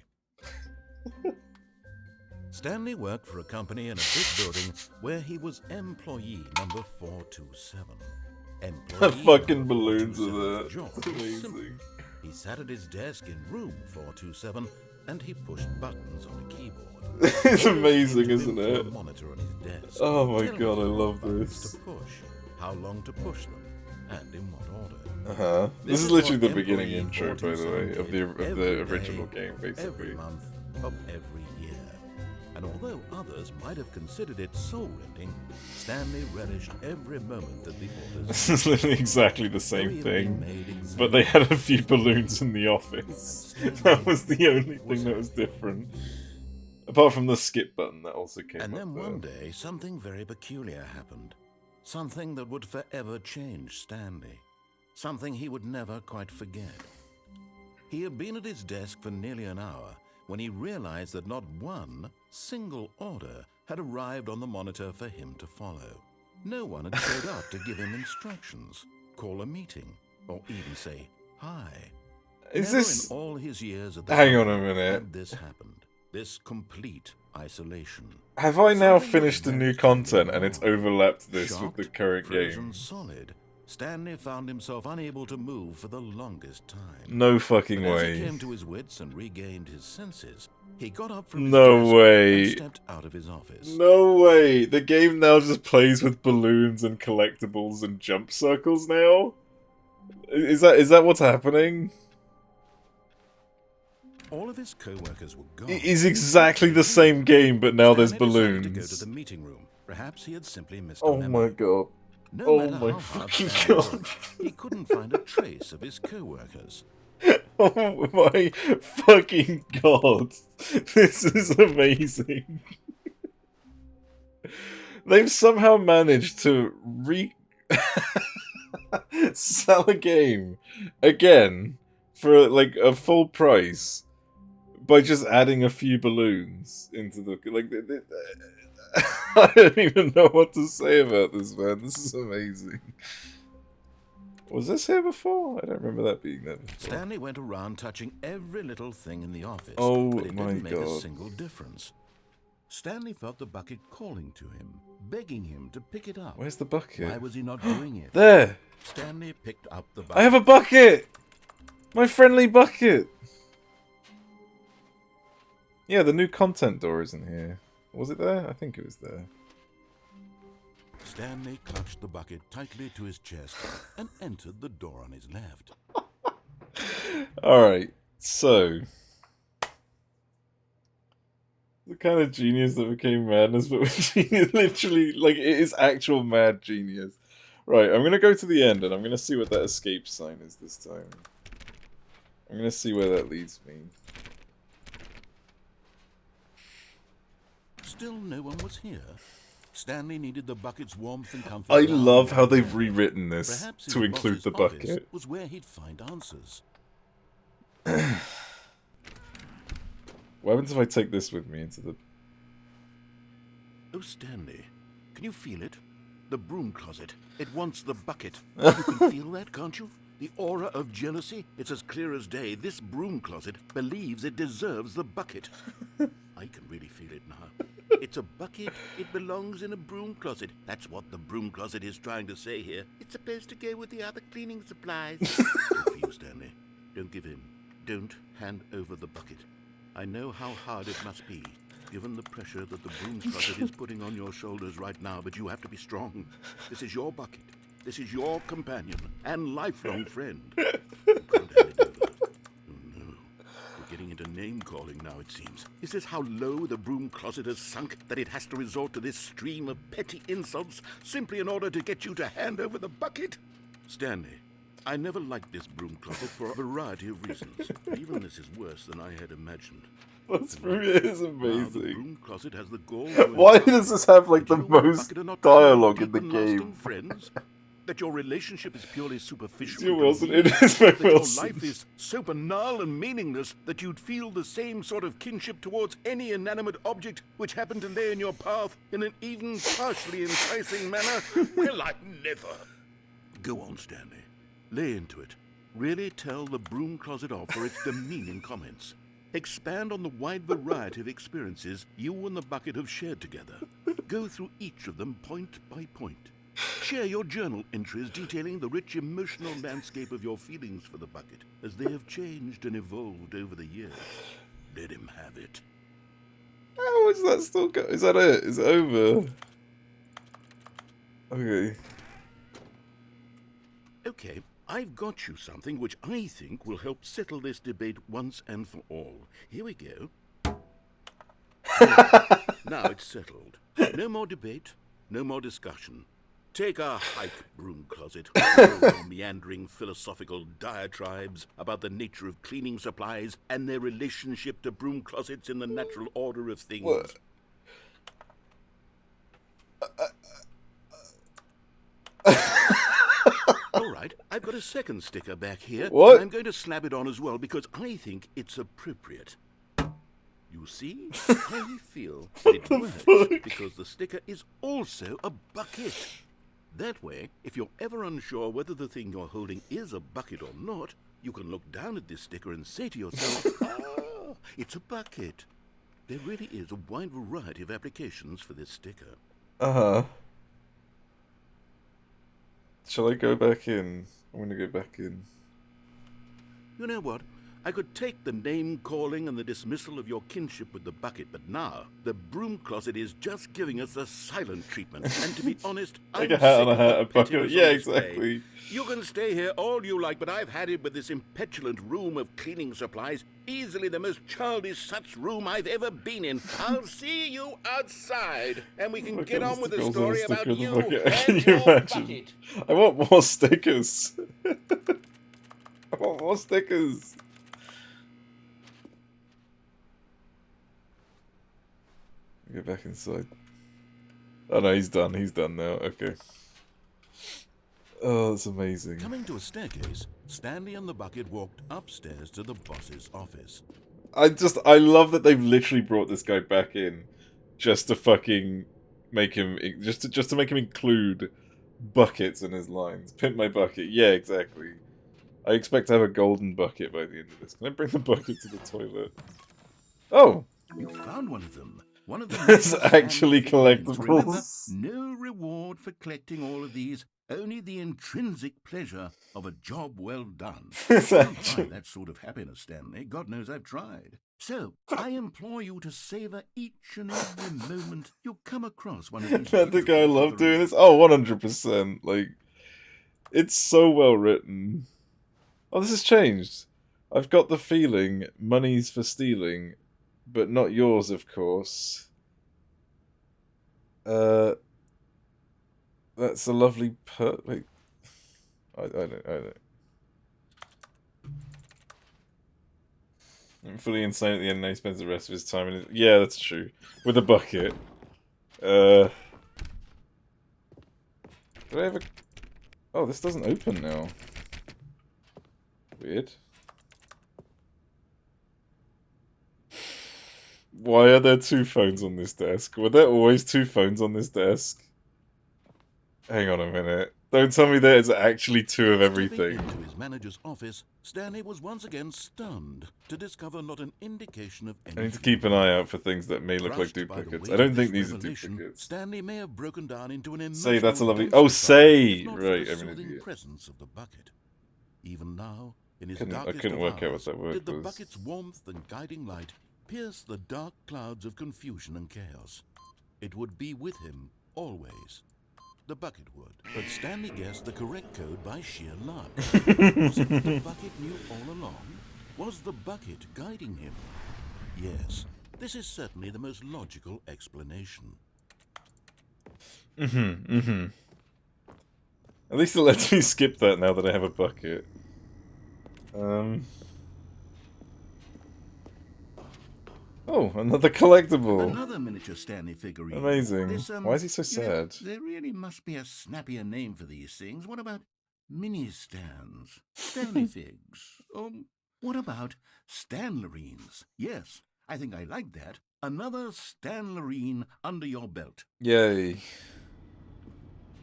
Stanley worked for a company in a big building where he was employee number 427. Employee Fucking number balloons 427's are there. job It's was simple. amazing. He sat at his desk in room 427 and he pushed buttons on a keyboard. It's amazing, isn't To a it? monitor on his desk. Oh my Telling god, I him love what buttons this. to push, how long to push them, and in what order. Uh-huh. This is is literally what the beginning employee intro, by the way, of the every original day, game, basically. Every month of every year. And although others might have considered it soul-rending, Stanley relished every moment that the authors... This is literally exactly the same thing, but they had a few balloons in the office. That was the only thing that was different. Apart from the skip button that also came And up then there. one day, something very peculiar happened. Something that would forever change Stanley. Something he would never quite forget. He had been at his desk for nearly an hour when he realized that not one single order had arrived on the monitor for him to follow. No one had showed up to give him instructions, call a meeting, or even say hi. Is Never this... in all his years at the Hang on a company minute. had this happened. This complete isolation. Have I now Something finished the was new very content and it's wrong. overlapped this with the Shocked, current frozen game? solid, Stanley found himself unable to move for the longest time. No fucking But as he way. came to his wits and regained his senses, he got up from his No desk way. and stepped out of his office. No way! The game now just plays with balloons and collectibles and jump circles now? Is that what's happening? All of his co-workers were gone. It is exactly the same game, but now there's Stanley decided to go to balloons. the meeting room. Perhaps he had simply missed a Oh memo. my god. No Oh matter my how hard fucking Stanley god. worked, he couldn't find a trace of his co-workers. Oh my fucking god. This is amazing. They've somehow managed to sell a game again for like a full price by just adding a few balloons into the I don't even know what to say about this, man. This is amazing. Was this here before? I don't remember that being there before. Stanley went around touching every little thing in the office, Oh but it my didn't make a god. single difference. Stanley felt the bucket calling to him, begging him to pick it up. Where's the bucket? Why was he not doing it? There! Stanley picked up the bucket. I have a bucket! My friendly bucket! Yeah, the new content door isn't here. Was it there? I think it was there. Stanley clutched the bucket tightly to his chest and entered the door on his left. Alright, so... the kind of genius that became madness, but genius, literally, like, it is actual mad genius. Right, I'm gonna go to the end, and I'm gonna see what that escape sign is this time. I'm gonna see where that leads me. Still no one was here. Stanley needed the bucket's warmth and comfort. I love how they've rewritten this Perhaps to his include boss's the office bucket. was where he'd find answers. What happens if I take this with me into the... Oh, Stanley, can you feel it? The broom closet. It wants the bucket. You can feel that, can't you? The aura of jealousy. It's as clear as day. This broom closet believes it deserves the bucket. I can really feel it now. It's a bucket. It belongs in a broom closet. That's what the broom closet is trying to say here. It's supposed to go with the other cleaning supplies. Good for you, Stanley. Don't give in. Don't hand over the bucket. I know how hard it must be, given the pressure that the broom closet is putting on your shoulders right now, but you have to be strong. This is your bucket. This is your companion and lifelong friend. You can't hand it over. Oh no. We're getting into name-calling now, it seems. Is this how low the broom closet has sunk, that it has to resort to this stream of petty insults simply in order to get you to hand over the bucket? Stanley, I never liked this broom closet for a variety of reasons. Even this is worse than I had imagined. That's it is Now the amazing. broom closet has the gall. Why does this have like the That you and most Bucket are not dialogue true, in the deep and lasting game? Friends? That your relationship is purely superficial. Your and Wilson, convenient, it is my that your Wilson. life is so banal and meaningless that you'd feel the same sort of kinship towards any inanimate object which happened to lay in your path in an even partially enticing manner. Well, I'd never. Go on, Stanley. Lay into it. Really tell the broom closet off for its demeaning comments. Expand on the wide variety of experiences you and the bucket have shared together. Go through each of them point by point. Share your journal entries detailing the rich emotional landscape of your feelings for the bucket as they have changed and evolved over the years. Let him have it. How is that still go? Is that it? Is it over? Okay. Okay, I've got you something which I think will help settle this debate once and for all. Here we go. There. Now it's settled. No more debate, no more discussion. Take a hike, broom closet. No more meandering philosophical diatribes about the nature of cleaning supplies and their relationship to broom closets in the natural order of things. What? All right, I've got a second sticker back here. What? And I'm going to slap it on as well because I think it's appropriate. You see? I feel that it works fuck? because the sticker is also a bucket. That way, if you're ever unsure whether the thing you're holding is a bucket or not, you can look down at this sticker and say to yourself, ah, it's a bucket. There really is a wide variety of applications for this sticker. Uh-huh. Shall I go back in? I'm gonna go back in. You know what? I could take the name-calling and the dismissal of your kinship with the bucket, but now the broom closet is just giving us the silent treatment. And to be honest, Like I'm a hat sick on a of hat, the a bucket. pettiness Yeah, on display. exactly. You can stay here all you like, but I've had it with this impetulant room of cleaning supplies. Easily the most childish such room I've ever been in. I'll see you outside, and we can Look get at on with the stickers story on a about sticker of the you bucket. and Can you your imagine? bucket. I want more stickers. I want more stickers. Get back inside. Oh no, he's done. He's done now. Okay. Oh, that's amazing. Coming to a staircase, Stanley and the bucket walked upstairs to the boss's office. I love that they've literally brought this guy back in just to fucking make him, just to make him include buckets in his lines. Pimp my bucket. Yeah, exactly. I expect to have a golden bucket by the end of this. Can I bring the bucket to the toilet? Oh! You found one of them. One of the It's many actually Stanley figurines. Remember, collectibles. no reward for collecting all of these, only the intrinsic pleasure of a job well done. It's I don't actually... find that sort of happiness, Stanley. God knows I've tried. So, I implore you to savor each and every moment you come across one of these. I think I love doing this. Oh, 100%. Like, it's so well written. Oh, this has changed. I've got the feeling money's for stealing, but not yours, of course. That's a lovely wait. I don't. I'm fully insane at the end, and he spends the rest of his time in it. Yeah, that's true. With a bucket. Did I ever... Oh, this doesn't open now. Weird. Why are there two phones on this desk? Were there always two phones on this desk? Hang on a minute. Don't tell me there's actually two of everything. Stepping into his manager's office, Stanley was once again stunned to discover not an indication of anything. I need to keep an eye out for things that may look like duplicates. I don't think these are duplicates. Stanley may have broken down into an Say, that's a lovely... emotional Oh, say! not Right, for the I'm an soothing idiot. presence of the bucket. Even now, in his I darkest couldn't of work out what hours, that word did the was. bucket's warmth and guiding light pierce the dark clouds of confusion and chaos. It would be with him, always. The bucket would. But Stanley guessed the correct code by sheer luck. Was it the bucket knew all along? Was the bucket guiding him? Yes, this is certainly the most logical explanation. At least it lets me skip that now that I have a bucket. Oh, another collectible. Another miniature Stanley figurine. Amazing. This, Why is he so sad? There really must be a snappier name for these things. What about mini stands? Stanley figs? What about Stanlerines? Yes, I think I like that. Another Stanlerine under your belt. Yay.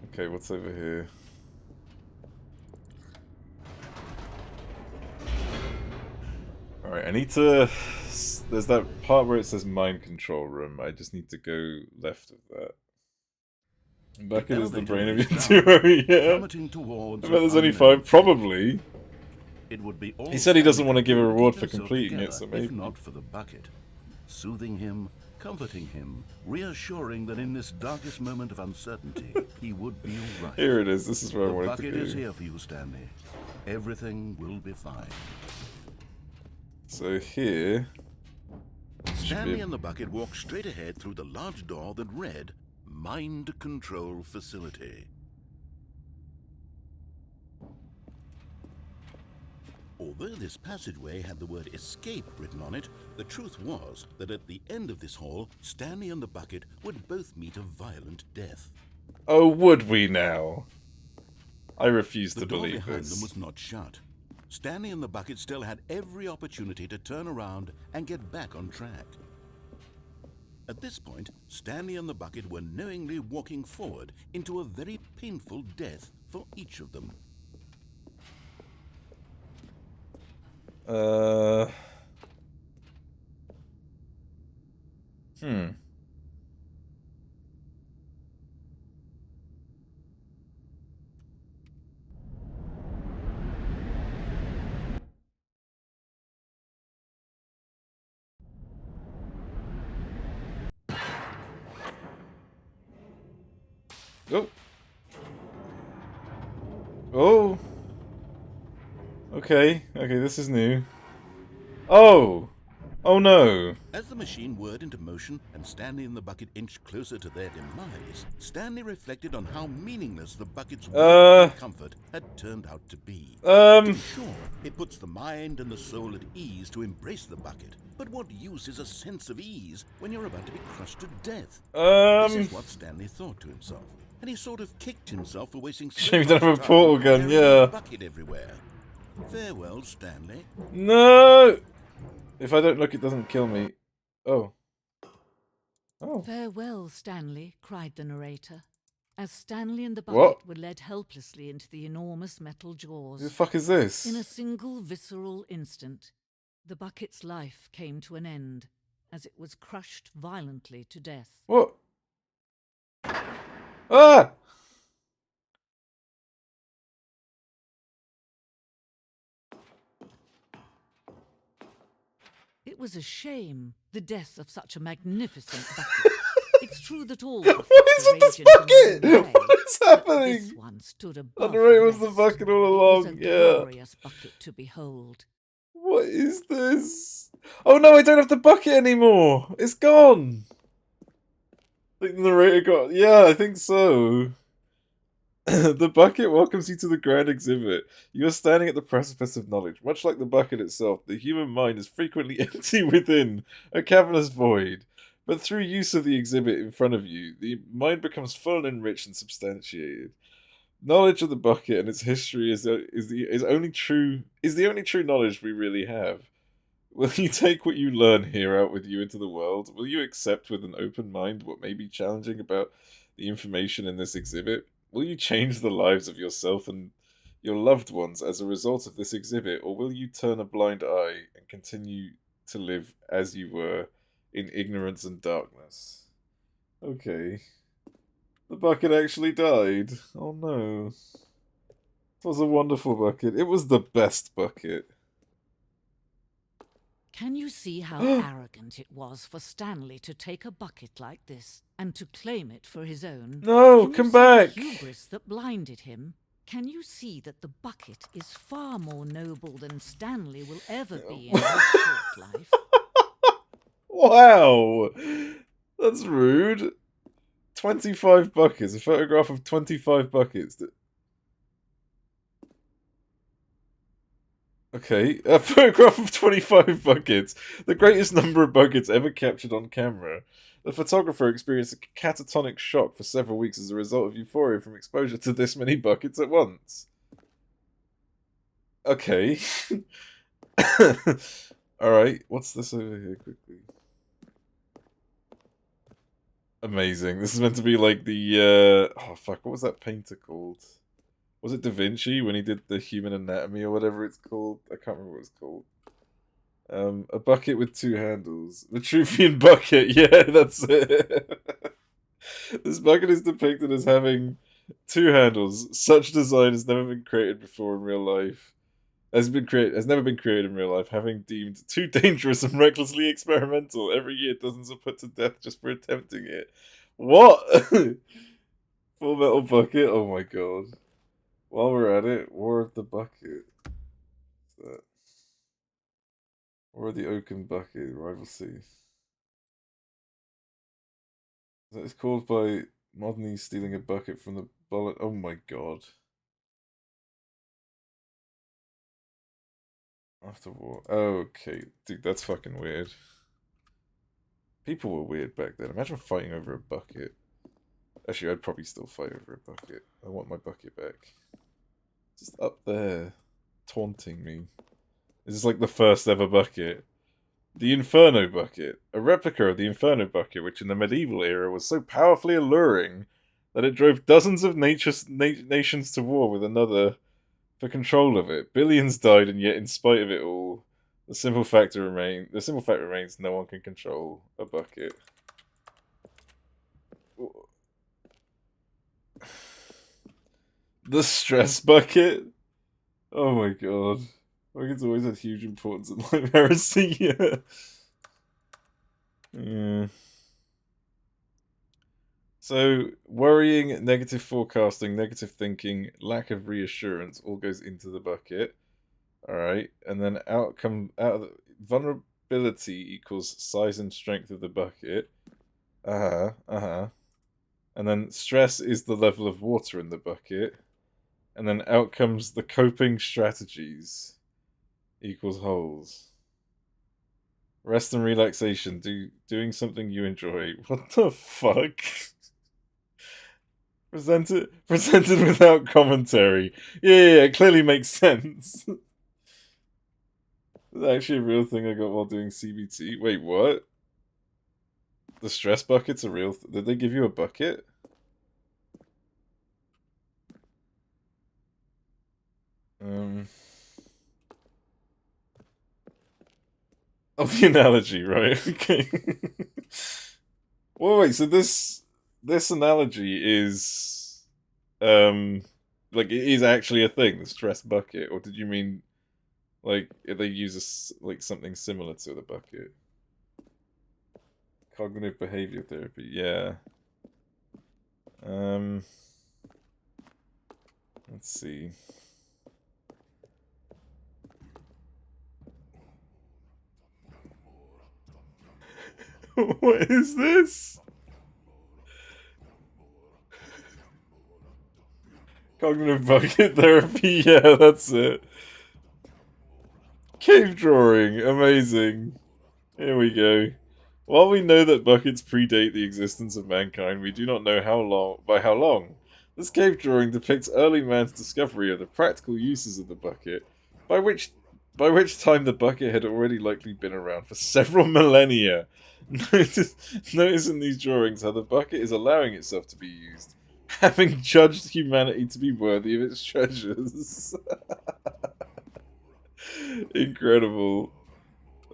Okay, what's over here? Alright, I need to... There's that part where it says mind control room. I just need to go left of that. Bucket is the brain of your duo, yeah. I bet there's only 5. Probably. It would be He said he doesn't want to give a reward for completing it, so maybe. If not for the bucket. Soothing him, comforting him, reassuring that in this darkest moment of uncertainty, he would be all right. Here it is. This is where I wanted to The go. bucket is here for you, Stanley. Everything will be fine. So here... Stanley and the bucket walked straight ahead through the large door that read, Mind Control Facility. Although this passageway had the word escape written on it, the truth was that at the end of this hall, Stanley and the bucket would both meet a violent death. Oh, would we now? I refuse to The door believe behind this. them was not shut. Stanley and the bucket still had every opportunity to turn around and get back on track. At this point, Stanley and the bucket were knowingly walking forward into a very painful death for each of them. Oh. Oh. Okay. Okay, this is new. Oh. Oh no. As the machine whirred into motion and Stanley and the bucket inched closer to their demise, Stanley reflected on how meaningless the bucket's warmth and comfort had turned out to be. To be sure, it puts the mind and the soul at ease to embrace the bucket, but what use is a sense of ease when you're about to be crushed to death? This is what Stanley thought to himself, and he sort of kicked himself for wasting so Shame you much don't have a time portal gun, carrying yeah. a bucket everywhere. Farewell, Stanley. No! If I don't look, it doesn't kill me. Oh. Oh. Farewell, Stanley, cried the narrator, as Stanley and the bucket What? were led helplessly into the enormous metal jaws. Who the fuck is this? In a single visceral instant, the bucket's life came to an end, as it was crushed violently to death. What? Ah! It was a shame, the death of such a magnificent bucket. It's true that all buckets What is with this rage into bucket? their own way, What is but happening? this one stood above The narrator the was the rest. bucket all It along, was a yeah. glorious bucket to behold. What is this? Oh no, I don't have the bucket anymore! It's gone! I think the narrator got... Yeah, I think so. The bucket welcomes you to the grand exhibit. You are standing at the precipice of knowledge. Much like the bucket itself, the human mind is frequently empty within, a cavernous void. But through use of the exhibit in front of you, the mind becomes full and enriched and substantiated. Knowledge of the bucket and its history is the only true knowledge we really have. Will you take what you learn here out with you into the world? Will you accept with an open mind what may be challenging about the information in this exhibit? Will you change the lives of yourself and your loved ones as a result of this exhibit, or will you turn a blind eye and continue to live as you were, in ignorance and darkness? Okay. The bucket actually died. Oh no. It was a wonderful bucket. It was the best bucket. Can you see how arrogant it was for Stanley to take a bucket like this and to claim it for his own? No, Can you come see back! the hubris that blinded him? Can you see that the bucket is far more noble than Stanley will ever be in his short life? Wow! That's rude. 25 buckets. A photograph of 25 buckets. Okay, a photograph of 25 buckets. The greatest number of buckets ever captured on camera. The photographer experienced a catatonic shock for several weeks as a result of euphoria from exposure to this many buckets at once. Okay. Alright, what's this over here quickly? Amazing. This is meant to be like the, oh fuck, what was that painter called? Was it Da Vinci when he did the human anatomy or whatever it's called? I can't remember what it's called. A bucket with two handles. Vitruvian bucket, yeah, that's it. This bucket is depicted as having two handles. Such design has never been created before in real life. Has never been created in real life, having deemed too dangerous and recklessly experimental. Every year dozens are put to death just for attempting it. What? Full Metal Bucket? Oh my god. While we're at it, War of the Bucket. What's that? War of the Oaken Bucket, Rival Sea. That is caused by Modernly stealing a bucket from the bullet. Oh my god. After war. Okay, dude, that's fucking weird. People were weird back then. Imagine fighting over a bucket. Actually, I'd probably still fight over a bucket. I want my bucket back. Just up there, taunting me. This is like the first ever bucket. The Inferno Bucket. A replica of the Inferno Bucket, which in the medieval era was so powerfully alluring that it drove dozens of nations to war with another for control of it. Billions died, and yet, in spite of it all, the simple fact remains: no one can control a bucket. The Stress Bucket. Oh my god, buckets always had huge importance in life heresy. Yeah. So, worrying, negative forecasting, negative thinking, lack of reassurance all goes into the bucket. Alright, and then vulnerability equals size and strength of the bucket. And then stress is the level of water in the bucket. And then out comes the coping strategies equals holes. Rest and relaxation, doing something you enjoy. What the fuck? Presented without commentary. Yeah, it clearly makes sense. It's actually a real thing I got while doing CBT. Wait, what? The stress bucket's a real did they give you a bucket? Oh, the analogy, right? Okay. Well, wait, so this analogy is like it is actually a thing, the stress bucket, or did you mean like if they use like something similar to the bucket? Cognitive behavior therapy, yeah. Let's see. What is this? Cognitive bucket therapy, yeah, that's it. Cave drawing, amazing. Here we go. While we know that buckets predate the existence of mankind, we do not know by how long. This cave drawing depicts early man's discovery of the practical uses of the bucket, by which time the bucket had already likely been around for several millennia. Notice in these drawings how the bucket is allowing itself to be used, having judged humanity to be worthy of its treasures. Incredible.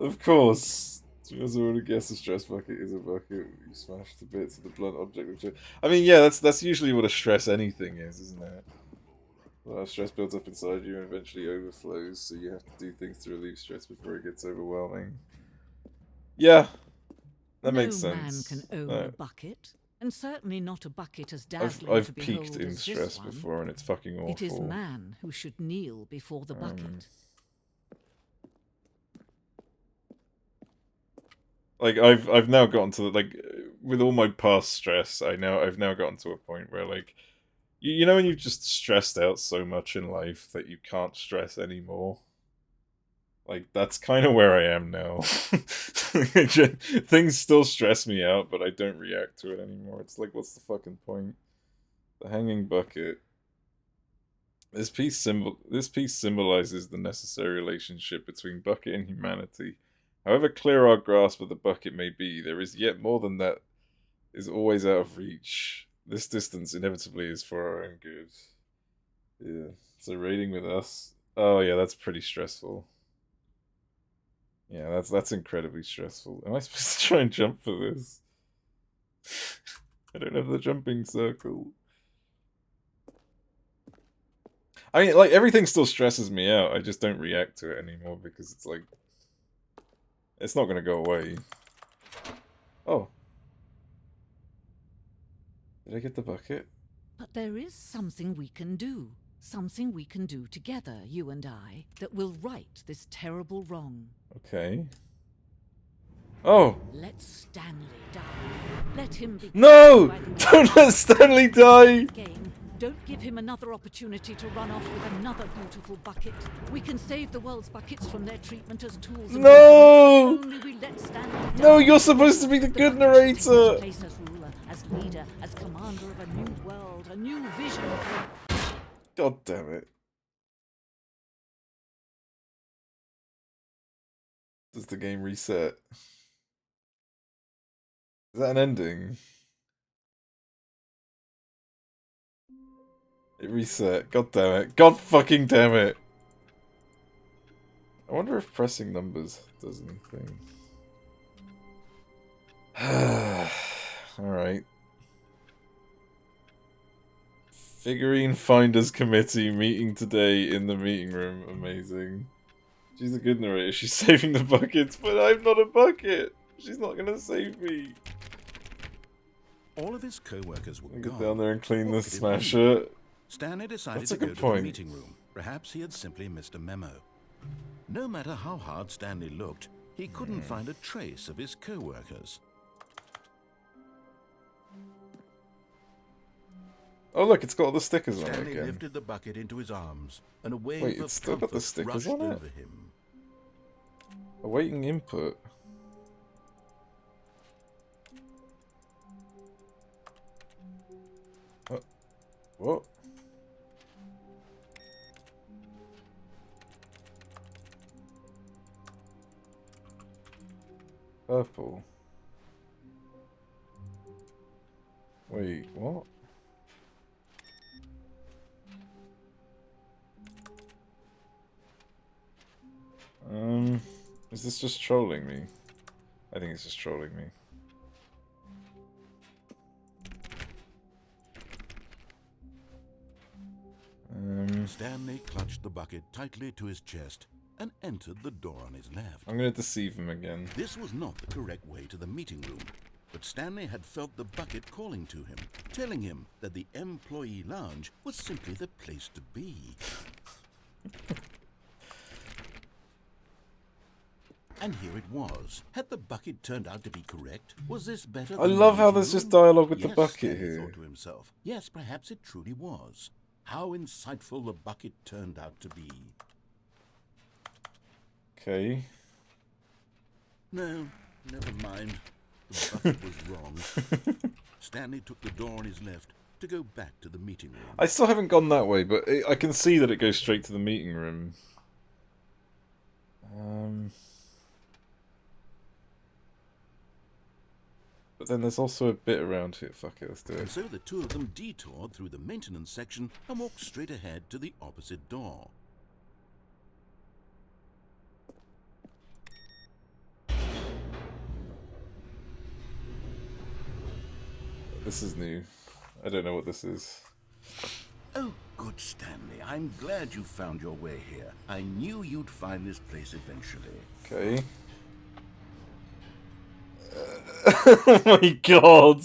Of course. You guys already guessed the stress bucket is a bucket. You smash to bits of the blunt object. I mean, yeah, that's usually what a stress anything is, isn't it? Well, stress builds up inside you and eventually overflows, so you have to do things to relieve stress before it gets overwhelming. Yeah, that makes sense. No man can own a bucket, and certainly not a bucket as dazzling I've to behold peaked in as stress this one. before, and it's fucking awful. It is man who should kneel before the bucket. Like I've now gotten to like with all my past stress, I've now gotten to a point where like you know when you've just stressed out so much in life that you can't stress anymore. Like that's kind of where I am now. Things still stress me out, but I don't react to it anymore. It's like, what's the fucking point? The hanging bucket. This piece symbolizes the necessary relationship between bucket and humanity. However clear our grasp of the bucket may be, there is yet more than that is always out of reach. This distance inevitably is for our own good. Yeah. So raiding with us. Oh yeah, that's pretty stressful. Yeah, that's incredibly stressful. Am I supposed to try and jump for this? I don't have the jumping circle. I mean, like, everything still stresses me out. I just don't react to it anymore because it's like... It's not gonna go away. Oh. Did I get the bucket? But there is something we can do. Something we can do together, you and I, that will right this terrible wrong. Okay. Oh! Let Stanley die. Let him be... No! Don't let Stanley die! Game. Don't give him another opportunity to run off with another beautiful bucket. We can save the world's buckets from their treatment as tools. No! Only we let Stanley die. No, you're supposed to be the good narrator! Place as ruler, as leader, as commander of a new world, a new vision. God damn it. Does the game reset? Is that an ending? It reset. God damn it. God fucking damn it. I wonder if pressing numbers does anything. Alright. Figurine Finders Committee meeting today in the meeting room. Amazing. She's a good narrator. She's saving the buckets, but I'm not a bucket. She's not gonna save me. all of his co-workers were Get gone. down there and clean What the could it mean? smasher. Stanley decided That's a to go good to point. the meeting room. Perhaps he had simply missed a memo. No matter how hard Stanley looked, he couldn't find a trace of his co-workers. Oh look, it's got all the stickers on it Stanley again. lifted the bucket into his arms, and a wave Wait, of it's still got the comfort stickers rushed on it? over him. Awaiting input. What? Purple. Wait, what? Is this just trolling me? I think it's just trolling me. Stanley clutched the bucket tightly to his chest and entered the door on his left. I'm gonna deceive him again. This was not the correct way to the meeting room, but Stanley had felt the bucket calling to him, telling him that the employee lounge was simply the place to be. And here it was. Had the bucket turned out to be correct? Was this better I than love the how meeting there's just room? dialogue with the Yes, bucket Stanley here. thought to himself. Yes, perhaps it truly was. How insightful the bucket turned out to be. Okay. No, never mind. The bucket was wrong. Stanley took the door on his left to go back to the meeting room. I still haven't gone that way, but I can see that it goes straight to the meeting room. But then there's also a bit around here. Fuck it, let's do And it. so the two of them detoured through the maintenance section and walked straight ahead to the opposite door. This is new. I don't know what this is. Oh, good, Stanley. I'm glad you found your way here. I knew you'd find this place eventually. Okay. Oh my god!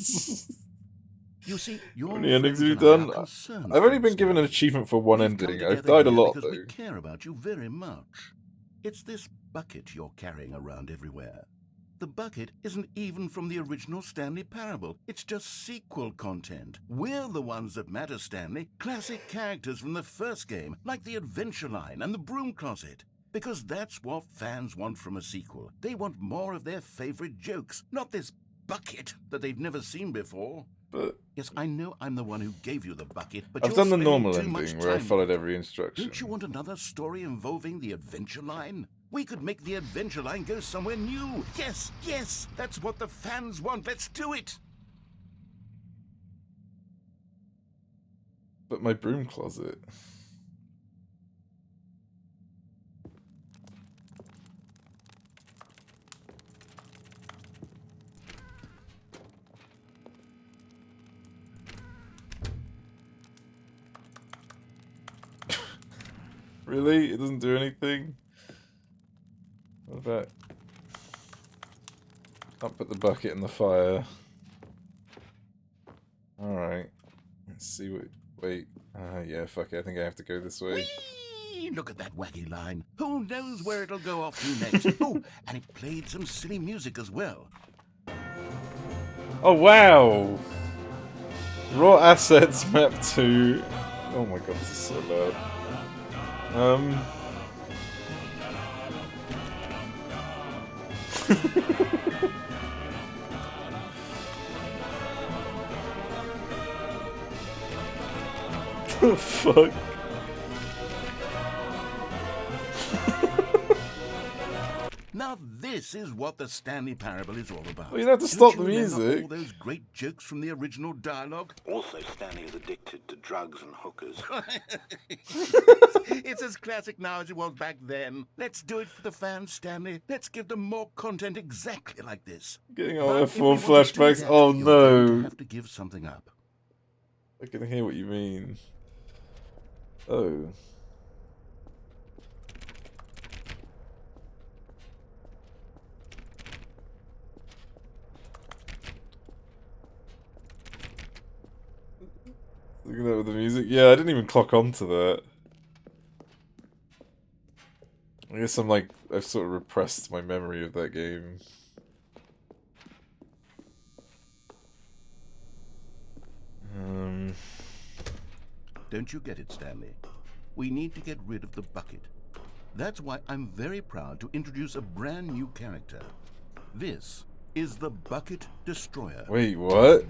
You see, your How many endings friends have you and I done? are concerned I've only for been you, given an Stanley. achievement for one We've come ending. I've together died a here lot because though. we care about you very much. It's this bucket you're carrying around everywhere. The bucket isn't even from the original Stanley Parable. It's just sequel content. We're the ones that matter, Stanley. Classic characters from the first game, like the Adventure Line and the Broom Closet. Because that's what fans want from a sequel. They want more of their favorite jokes, not this bucket that they've never seen before. But Yes, I know I'm the one who gave you the bucket, but I've you're done the spending normal too much ending where I time followed with it. every instruction. Don't you want another story involving the Adventure Line? We could make the Adventure Line go somewhere new. Yes, yes, that's what the fans want. Let's do it. But my broom closet. Really? It doesn't do anything? What about... I'll put the bucket in the fire. Alright. Let's see what... Wait. Yeah, fuck it. I think I have to go this way. Whee! Look at that wacky line. Who knows where it'll go off to next? Oh, and it played some silly music as well. Oh, wow! Raw assets map 2. Oh my god, this is so loud. The fuck? Now this is what the Stanley Parable is all about. Well, you have to Don't stop you the remember music. all those great jokes from the original dialogue? Also, Stanley is addicted to drugs and hookers. It's as classic now as it was back then. Let's do it for the fans, Stanley. Let's give them more content exactly like this. Getting But all if F4 we want to do flashbacks. that, Oh you're going to no! have to give something up. I can hear what you mean. Oh. Look at that with the music. Yeah, I didn't even clock onto that. I guess I've sort of repressed my memory of that game. Don't you get it, Stanley? We need to get rid of the bucket. That's why I'm very proud to introduce a brand new character. This is the Bucket Destroyer. Wait, what?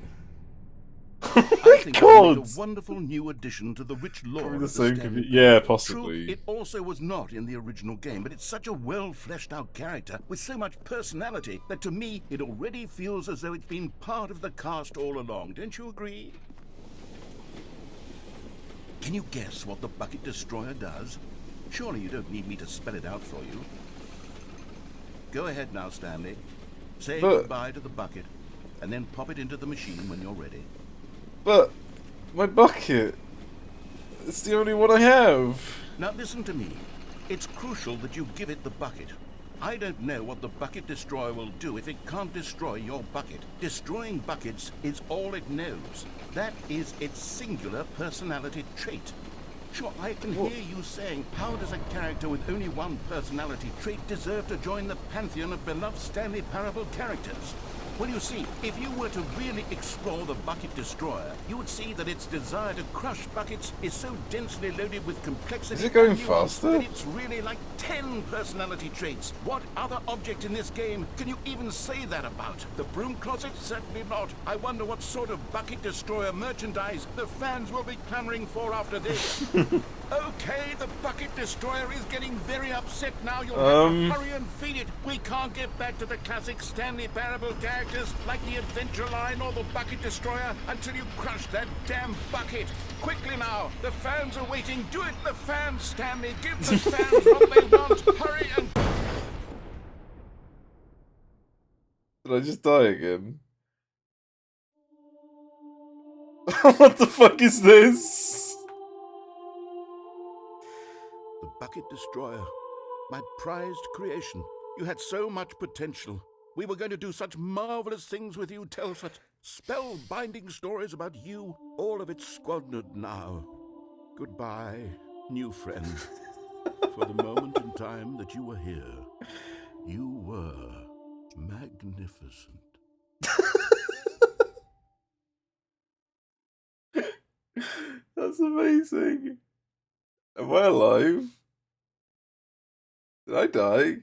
I think it'll make a wonderful new addition to the rich lore of the Stanley. Yeah, possibly. True, it also was not in the original game, but it's such a well-fleshed-out character with so much personality that to me it already feels as though it's been part of the cast all along. Don't you agree? Can you guess what the Bucket Destroyer does? Surely you don't need me to spell it out for you. Go ahead now, Stanley. Say goodbye to the bucket, and then pop it into the machine when you're ready. But my bucket, it's the only one I have. Now listen to me. It's crucial that you give it the bucket. I don't know what the Bucket Destroyer will do if it can't destroy your bucket. Destroying buckets is all it knows. That is its singular personality trait. Sure, I can hear you saying, how does a character with only one personality trait deserve to join the pantheon of beloved Stanley Parable characters? Well, you see, if you were to really explore the Bucket Destroyer, you would see that its desire to crush buckets is so densely loaded with complexity. Is it going and nuance faster? that it's really like 10 personality traits. What other object in this game can you even say that about? The broom closet? Certainly not. I wonder what sort of Bucket Destroyer merchandise the fans will be clamoring for after this. Okay, the Bucket Destroyer is getting very upset now. You'll have to hurry and feed it. We can't get back to the classic Stanley Parable characters like the Adventure Line or the Bucket Destroyer until you crush that damn bucket. Quickly now, the fans are waiting. Do it, the fans, Stanley. Give the fans what they want. Hurry and... Did I just die again? What the fuck is this? The Bucket Destroyer. My prized creation. You had so much potential. We were going to do such marvelous things with you, tell such spellbinding stories about you. All of it squandered now. Goodbye, new friend. For the moment in time that you were here, you were magnificent. That's amazing. Am I alive? Did I die?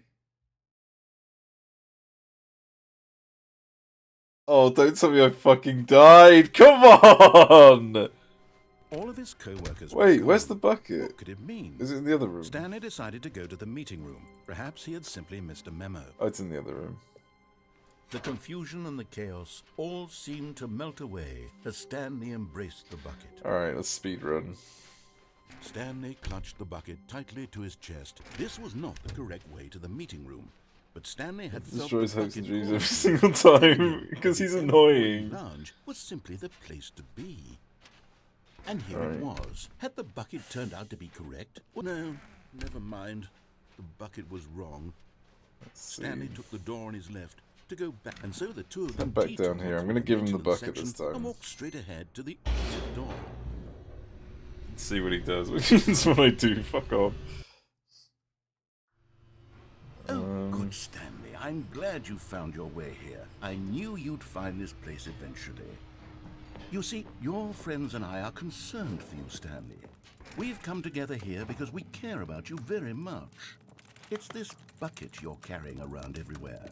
Oh, don't tell me I fucking died! Come on! All of his co-workers. Wait, where's the bucket? What could it mean? Is it in the other room? Stanley decided to go to the meeting room. Perhaps he had simply missed a memo. Oh, it's in the other room. The confusion and the chaos all seemed to melt away as Stanley embraced the bucket. Alright, let's speed run. Stanley clutched the bucket tightly to his chest. This was not the correct way to the meeting room, but Stanley had felt Destroys the hopes and bucket dreams every calling single him. time because he's annoying. The lounge was simply the place to be. And here Right. it was. Had the bucket turned out to be correct? Well, no, never mind. The bucket was wrong. Let's see. Stanley took the door on his left to go back, and so the two of them back detoured down here. I'm from gonna give him the vigilance bucket this section time. and walked straight ahead to the opposite door. Let's see what he does, which is what I do. Fuck off. Oh, good Stanley. I'm glad you found your way here. I knew you'd find this place eventually. You see, your friends and I are concerned for you, Stanley. We've come together here because we care about you very much. It's this bucket you're carrying around everywhere.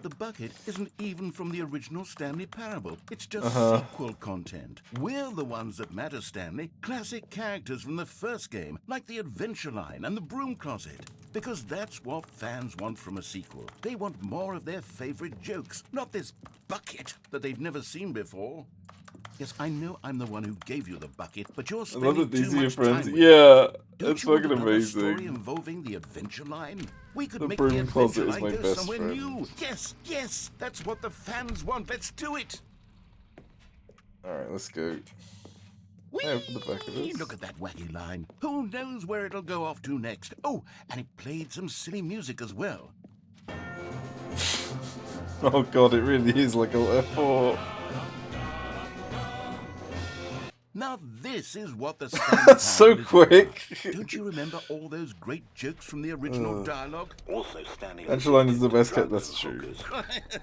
The bucket isn't even from the original Stanley Parable. It's just sequel content. We're the ones that matter, Stanley. Classic characters from the first game, like the Adventure Line and the Broom Closet. Because that's what fans want from a sequel. They want more of their favorite jokes, not this bucket that they've never seen before. Yes, I know I'm the one who gave you the bucket, but you're I love spending that these too are your much friends. time with Yeah, Don't that's you want fucking another story amazing. involving the Adventure Line? We could The make Broom the Adventure Closet is Line my go best somewhere friend. new. Yes, yes, that's what the fans want. Let's do it. Alright, let's go. Whee! Yeah, open the back of this. Look at that wacky line. Who knows where it'll go off to next? Oh, and it played some silly music as well. Oh god, it really is like a F4. Now this is what the Stanley So Parable is all quick. about. Don't you remember all those great jokes from the original dialogue? Also, Stanley Angeline is the addicted best to cat, drugs that's and true. hookers.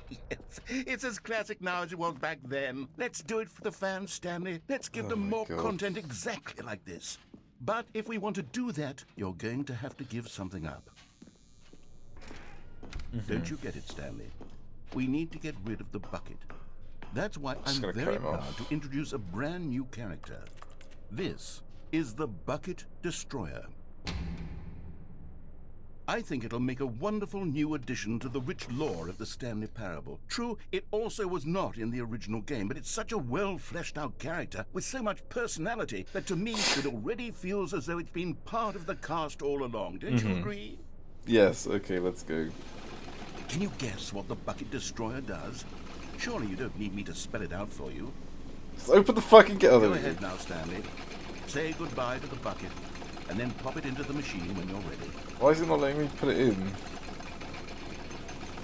Yes, it's as classic now as it was back then. Let's do it for the fans, Stanley. Let's give Oh them my more God. content exactly like this. But if we want to do that, you're going to have to give something up. Don't you get it, Stanley? We need to get rid of the bucket. That's why Just I'm gonna very cut him proud off. to introduce a brand new character. This is the Bucket Destroyer. I think it'll make a wonderful new addition to the rich lore of the Stanley Parable. True, it also was not in the original game, but it's such a well-fleshed-out character with so much personality that to me it already feels as though it's been part of the cast all along. Don't you agree? Yes, okay, let's go. Can you guess what the Bucket Destroyer does? Surely you don't need me to spell it out for you. Just open the fucking get. Oh, there Go we go. ahead now, Stanley. Say goodbye to the bucket, and then pop it into the machine when you're ready. Why is it not letting me put it in?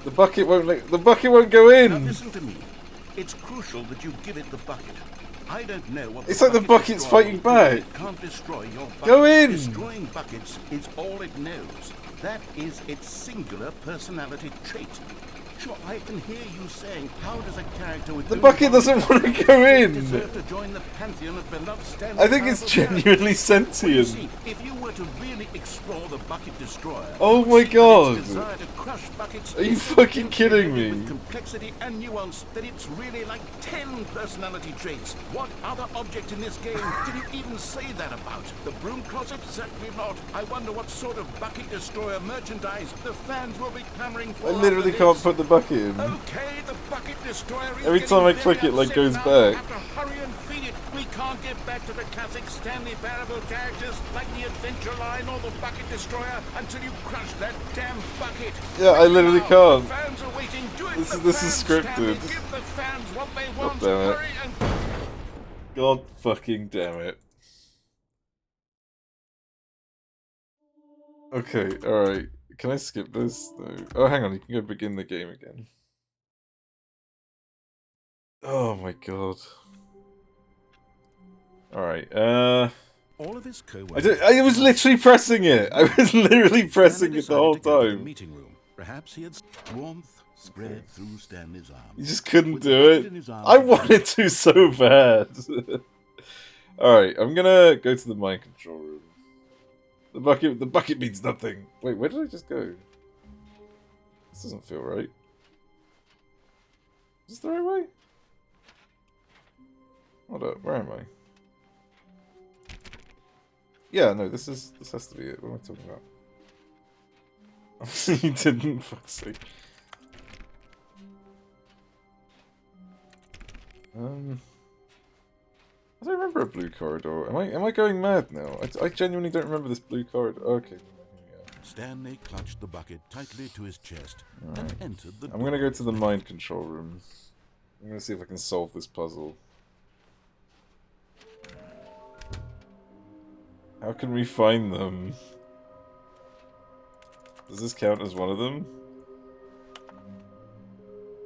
The bucket won't go Now in. listen to me. It's crucial that you give it the bucket. I don't know what It's like the Bucket bucket's Destroyer fighting will do. back. It can't destroy your bucket. Go in. Destroying buckets is all it knows. That is its singular personality trait. Sure, I can hear you saying, how does a character with The no bucket doesn't want to go in. deserve to join the pantheon of beloved Stanley I think it's Parable genuinely characters? Well, you sentient. see, if you were to really explore the Bucket Destroyer, Oh you would my see that God. its desire to crush buckets Are you is so fucking intensely kidding loaded me? with complexity and nuance that it's really like 10 personality traits. What other object in this game can you even say that about? The broom closet? Certainly not. I wonder what sort of Bucket Destroyer merchandise the fans will be clamoring for. I literally after can't this. put the bucket in. Okay, the Bucket Destroyer is Every time I getting click very it, like, upset goes now. back. We have to hurry and feed it. We can't get back to the classic Stanley Parable characters like the Adventure Line or the Bucket Destroyer until you crush that damn bucket. Yeah, I literally Now, can't. the fans are waiting. Do it This for is- the this is fans, Stanley. scripted. Give the fans what they want. damn it. Hurry and God fucking damn it. Okay, alright. Can I skip this? No. Oh, hang on, you can go begin the game again. Oh my god. Alright, all of his co-workers. I was literally pressing it! I was literally pressing it the whole To go to the time. meeting room. Perhaps he had warmth spread through Stanley's arms. You just couldn't With do the bucket it. in his arms, I wanted to so bad. Alright, I'm gonna go to the mind control room. The bucket means nothing. Wait, where did I just go? This doesn't feel right. Is this the right way? Hold up, where am I? Yeah, no, this has to be it. What am I talking about? You didn't, fuck's sake. I don't remember a blue corridor. Am I going mad now? I genuinely don't remember this blue corridor. Okay. Stanley clutched the bucket tightly to his chest and entered the I'm gonna go to the mind control room. I'm gonna see if I can solve this puzzle. How can we find them? Does this count as one of them?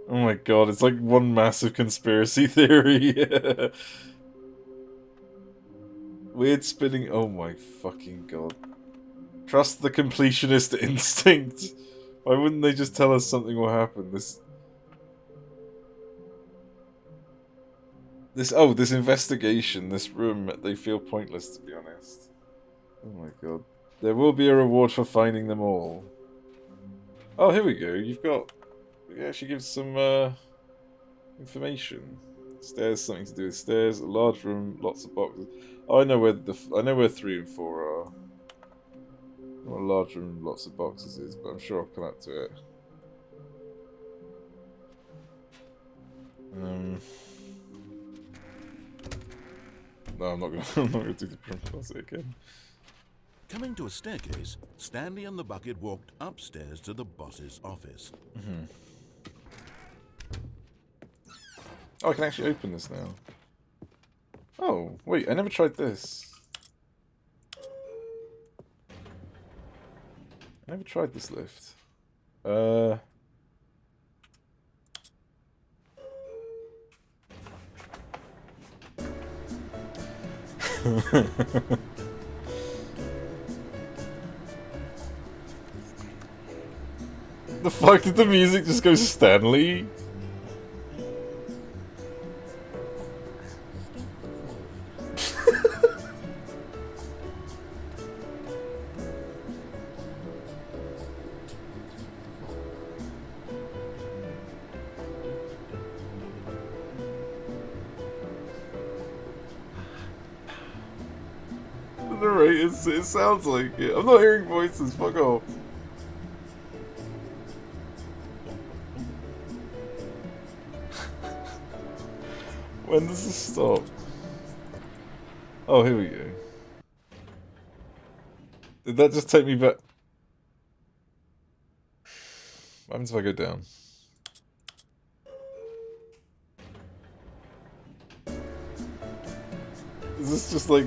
Oh my god, it's like one massive conspiracy theory. Weird spinning. Oh my fucking god. Trust the completionist instinct. Why wouldn't they just tell us something will happen? This investigation, this room, they feel pointless, to be honest. Oh my god. There will be a reward for finding them all. Oh, here we go. It actually gives some information. Stairs, something to do with stairs. A large room, lots of boxes. Oh, I know where 3 and 4 are. What a large room, lots of boxes is, but I'm sure I'll come up to it. No, I'm not gonna do the prim closet again. Coming to a staircase, Stanley and the bucket walked upstairs to the boss's office. Oh, I can actually open this now. Oh, wait, I never tried this. I never tried this lift. The fuck did the music just go Stanley? The narrator, it sounds like it. I'm not hearing voices, fuck off. When does this stop? Oh, here we go. Did that just take me back? What happens if I go down? Is this just like...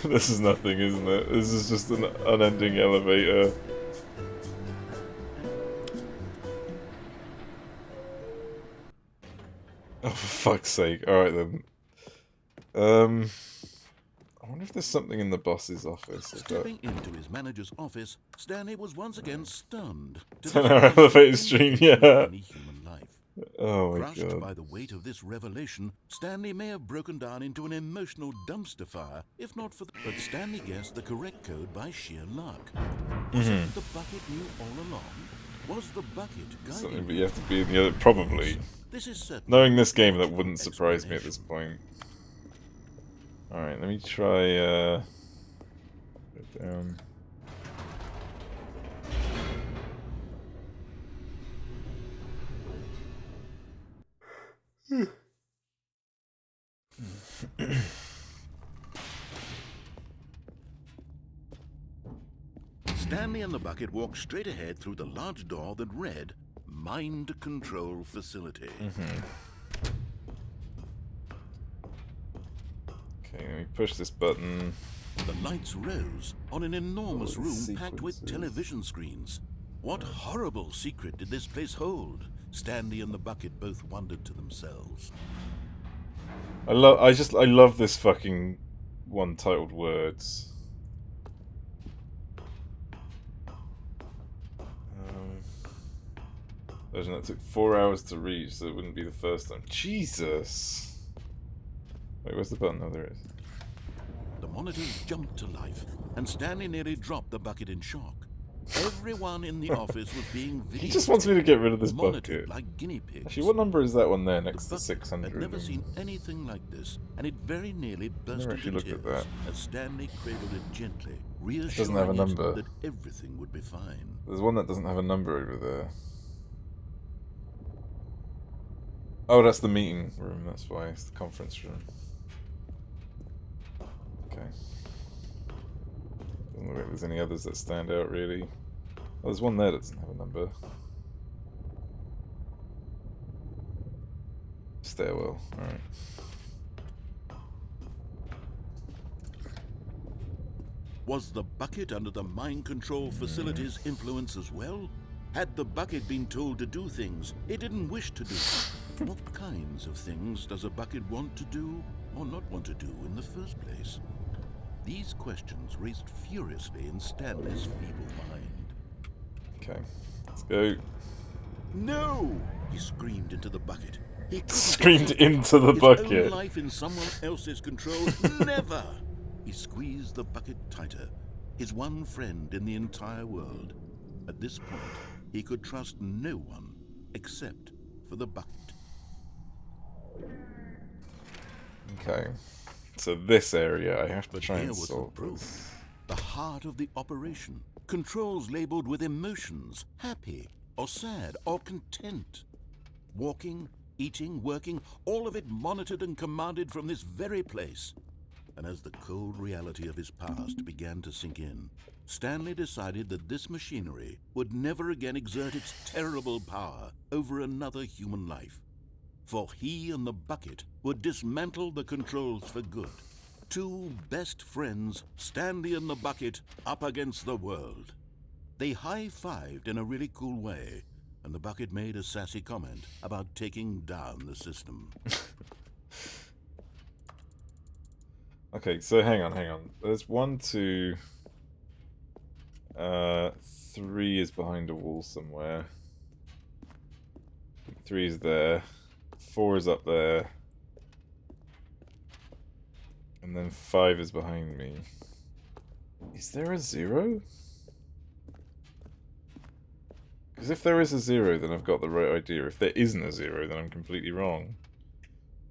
This is nothing, isn't it? This is just an unending elevator. Oh, for fuck's sake. Alright then. I wonder if there's something in the boss's office. Stepping into his manager's office, Stanley was once again stunned. 10-hour elevator stream, yeah. Any human life. Oh my Crushed god. by the weight of this revelation, Stanley may have broken down into an emotional dumpster fire, if not for the... But Stanley guessed the correct code by sheer luck. Was it the bucket knew all along? Was the bucket guiding Something, him? but you have to be in the other... Probably. This is certainly Knowing this game, that wouldn't surprise me at this point. Alright, let me try, go down. Stanley and the bucket walked straight ahead through the large door that read, Mind Control Facility. Okay, let me push this button. The lights rose on an enormous Oh, room packed with sequences. television screens. What horrible secret did this place hold? Stanley and the bucket both wondered to themselves. I love this fucking one-titled words. Version that took 4 hours to reach, so it wouldn't be the first time. Jesus! Wait, where's the button? Oh, there it is. The monitors jumped to life, and Stanley nearly dropped the bucket in shock. Everyone in the office was being videotaped. He just wants me to get rid of this monitored bucket. like guinea pigs. Actually, what number is that one there The next to bucket 600? had never seen anything like this, and it very nearly burst Never into actually looked at tears that. as Stanley cradled it gently, doesn't reassuring have a it number. that everything would be fine. There's one that doesn't have a number over there. Oh, that's the meeting room, that's why. It's the conference room. Okay. Doesn't look like there's any others that stand out, really. Oh, there's one there that doesn't have a number. Stairwell, alright. Was the bucket under the mind control facility's influence as well? Had the bucket been told to do things it didn't wish to do? What kinds of things does a bucket want to do or not want to do in the first place? These questions raced furiously in Stanley's feeble mind. Okay, let's go. No! He screamed into the bucket. He couldn't Screamed accept into the his bucket. own life in someone else's control. Never! He squeezed the bucket tighter. His one friend in the entire world. At this point, he could trust no one except for the bucket. Okay. So this area, I have to But try here and was the solve proof. this. The heart of the operation. Controls labeled with emotions, happy or sad or content. Walking, eating, working, all of it monitored and commanded from this very place. And as the cold reality of his past began to sink in, Stanley decided that this machinery would never again exert its terrible power over another human life. For he and the bucket would dismantle the controls for good. Two best friends, Stanley and the bucket, up against the world. They high-fived in a really cool way, and the bucket made a sassy comment about taking down the system. Okay, so hang on. There's 1, 2... 3 is behind a wall somewhere. 3 is there. 4 is up there. And then 5 is behind me. Is there a 0? Because if there is a 0, then I've got the right idea. If there isn't a 0, then I'm completely wrong.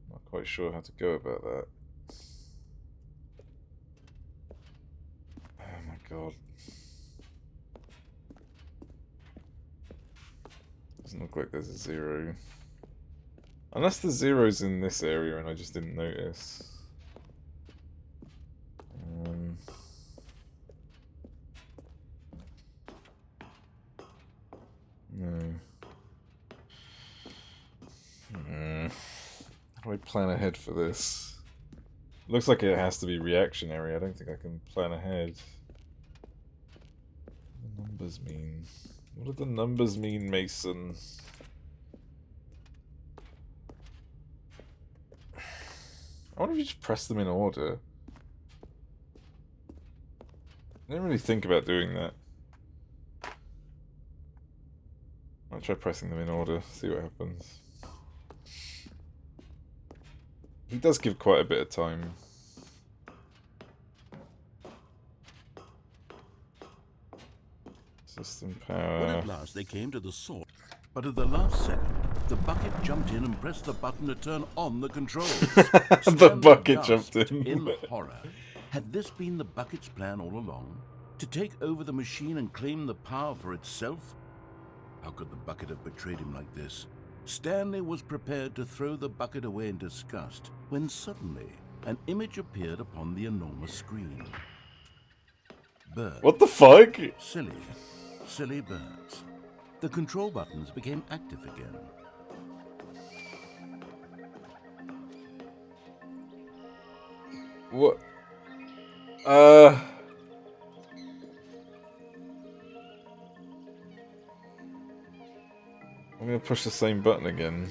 Not quite sure how to go about that. Oh my god. Doesn't look like there's a 0. Unless the 0's in this area and I just didn't notice. No. How do I plan ahead for this? Looks like it has to be reactionary. I don't think I can plan ahead. What do the numbers mean? What do the numbers mean, Mason? I wonder if you just press them in order. I didn't really think about doing that. I'll try pressing them in order, see what happens. He does give quite a bit of time. System power. When at last they came to the source, but at the last second, the bucket jumped in and pressed the button to turn on the controls. The bucket jumped in in. horror. Had this been the bucket's plan all along? To take over the machine and claim the power for itself? How could the bucket have betrayed him like this? Stanley was prepared to throw the bucket away in disgust when suddenly an image appeared upon the enormous screen. Birds. What the fuck? Silly birds. The control buttons became active again. What? I'm gonna push the same button again.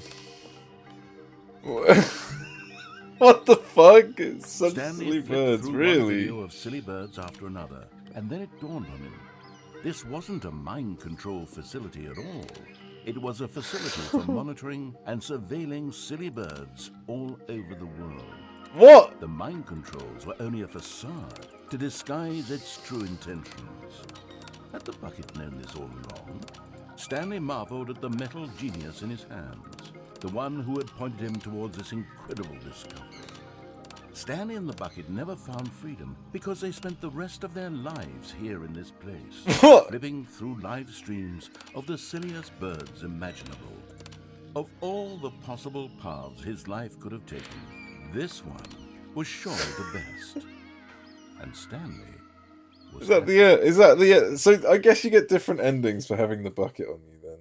What the fuck? It's such Stanley silly flipped birds, through one really? video of silly birds after another, and then it dawned on him. This wasn't a mind control facility at all. It was a facility for monitoring and surveilling silly birds all over the world. What? The mind controls were only a facade to disguise its true intentions. Had the bucket known this all along? Stanley marveled at the metal genius in his hands, the one who had pointed him towards this incredible discovery. Stanley and the bucket never found freedom because they spent the rest of their lives here in this place, What? living through live streams of the silliest birds imaginable. Of all the possible paths his life could have taken, this one was surely the best. And Stanley was Is that the end? Is that the end? So I guess you get different endings for having the bucket on you then.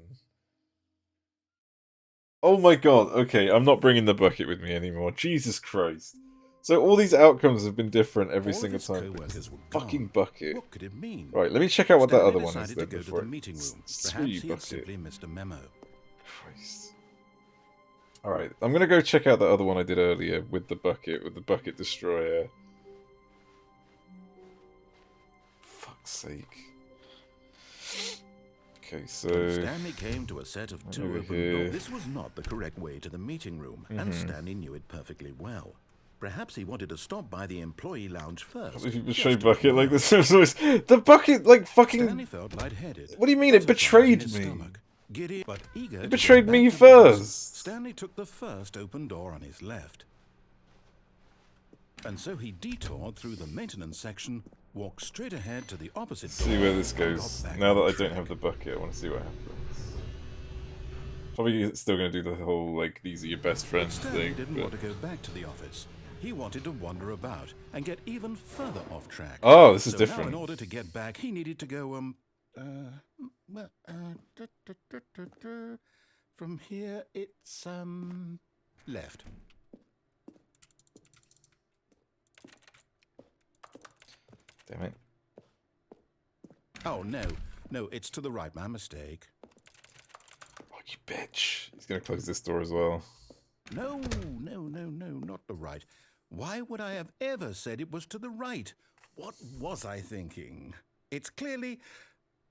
Oh my god, okay, I'm not bringing the bucket with me anymore. Jesus Christ. So all these outcomes have been different every All of single his time. co-workers This were fucking gone. bucket. What could it mean? Right, let me check out what that Stanley other one is decided then to go to before the meeting room. Screw Perhaps you, he had bucket. simply missed a memo. Christ. Alright, I'm gonna go check out the other one I did earlier with the bucket destroyer. Fuck's sake. Okay, so Stanley came to a set of two over open here. doors. This was not the correct way to the meeting room, and Stanley knew it perfectly well. Perhaps he wanted to stop by the employee lounge first. if you just betray to bucket like confirm. this, there's always the bucket like fucking. Stanley felt lightheaded. What do you mean it butterflies in betrayed his me? stomach, giddy but eager It to betrayed get me back to business. first. Stanley took the first open door on his left. And so he detoured through the maintenance section, walked straight ahead to the opposite door. See where this and got goes. back Now that on I don't track. have the bucket, I want to see what happens. Probably still gonna do the whole like these are your best friends Stanley thing. didn't but- want to go back to the office. He wanted to wander about and get even further off track. Oh, this is So different. Now in order to get back, he needed to go, from here it's, left. Damn it. Oh, no, it's to the right, my mistake. Oh, you bitch. He's gonna close this door as well. No, not the right. Why would I have ever said it was to the right? What was I thinking? It's clearly...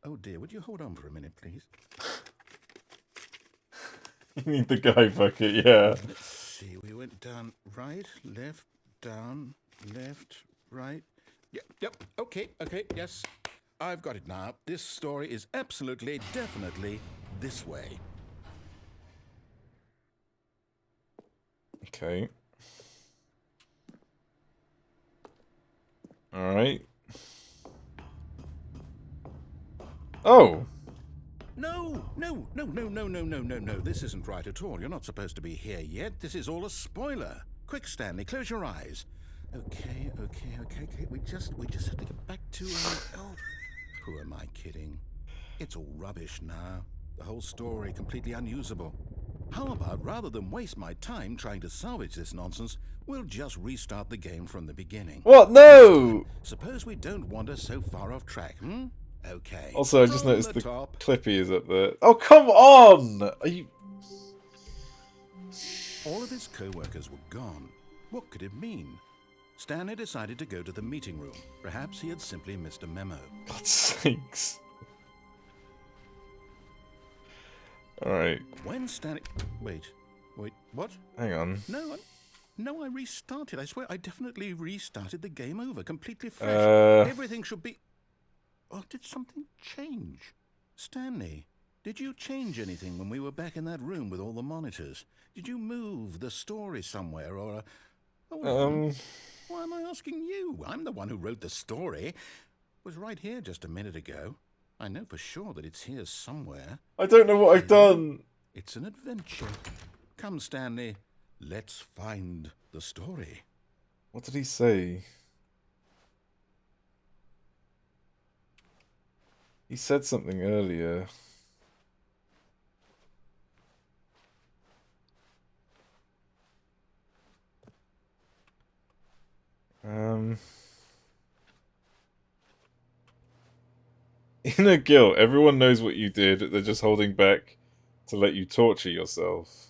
Oh dear, would you hold on for a minute, please? You mean the guy bucket, yeah. Let's see, we went down, right, left, down, left, right. Yep, okay, yes. I've got it now. This story is absolutely, definitely this way. Okay. Alright. Oh! No. This isn't right at all. You're not supposed to be here yet. This is all a spoiler. Quick, Stanley, close your eyes. Okay. We just have to get back to... oh, who am I kidding? It's all rubbish now. The whole story completely unusable. How about, rather than waste my time trying to salvage this nonsense, we'll just restart the game from the beginning. What? No! Suppose we don't wander so far off track, Okay. Also, I just From noticed the top. Clippy is up there. Oh, come on! Are you... All of his co-workers were gone. What could it mean? Stanley decided to go to the meeting room. Perhaps he had simply missed a memo. God's sakes. Alright. When Stanley... Wait, what? Hang on. No, I restarted. I swear, I definitely restarted the game over, completely fresh. Everything should be... Oh, did something change? Stanley, did you change anything when we were back in that room with all the monitors? Did you move the story somewhere, or... Why am I asking you? I'm the one who wrote the story. It was right here just a minute ago. I know for sure that it's here somewhere. I don't know what I've done. It's an adventure. Come, Stanley, let's find the story. What did he say? He said something earlier. Inner guilt. Everyone knows what you did. They're just holding back to let you torture yourself.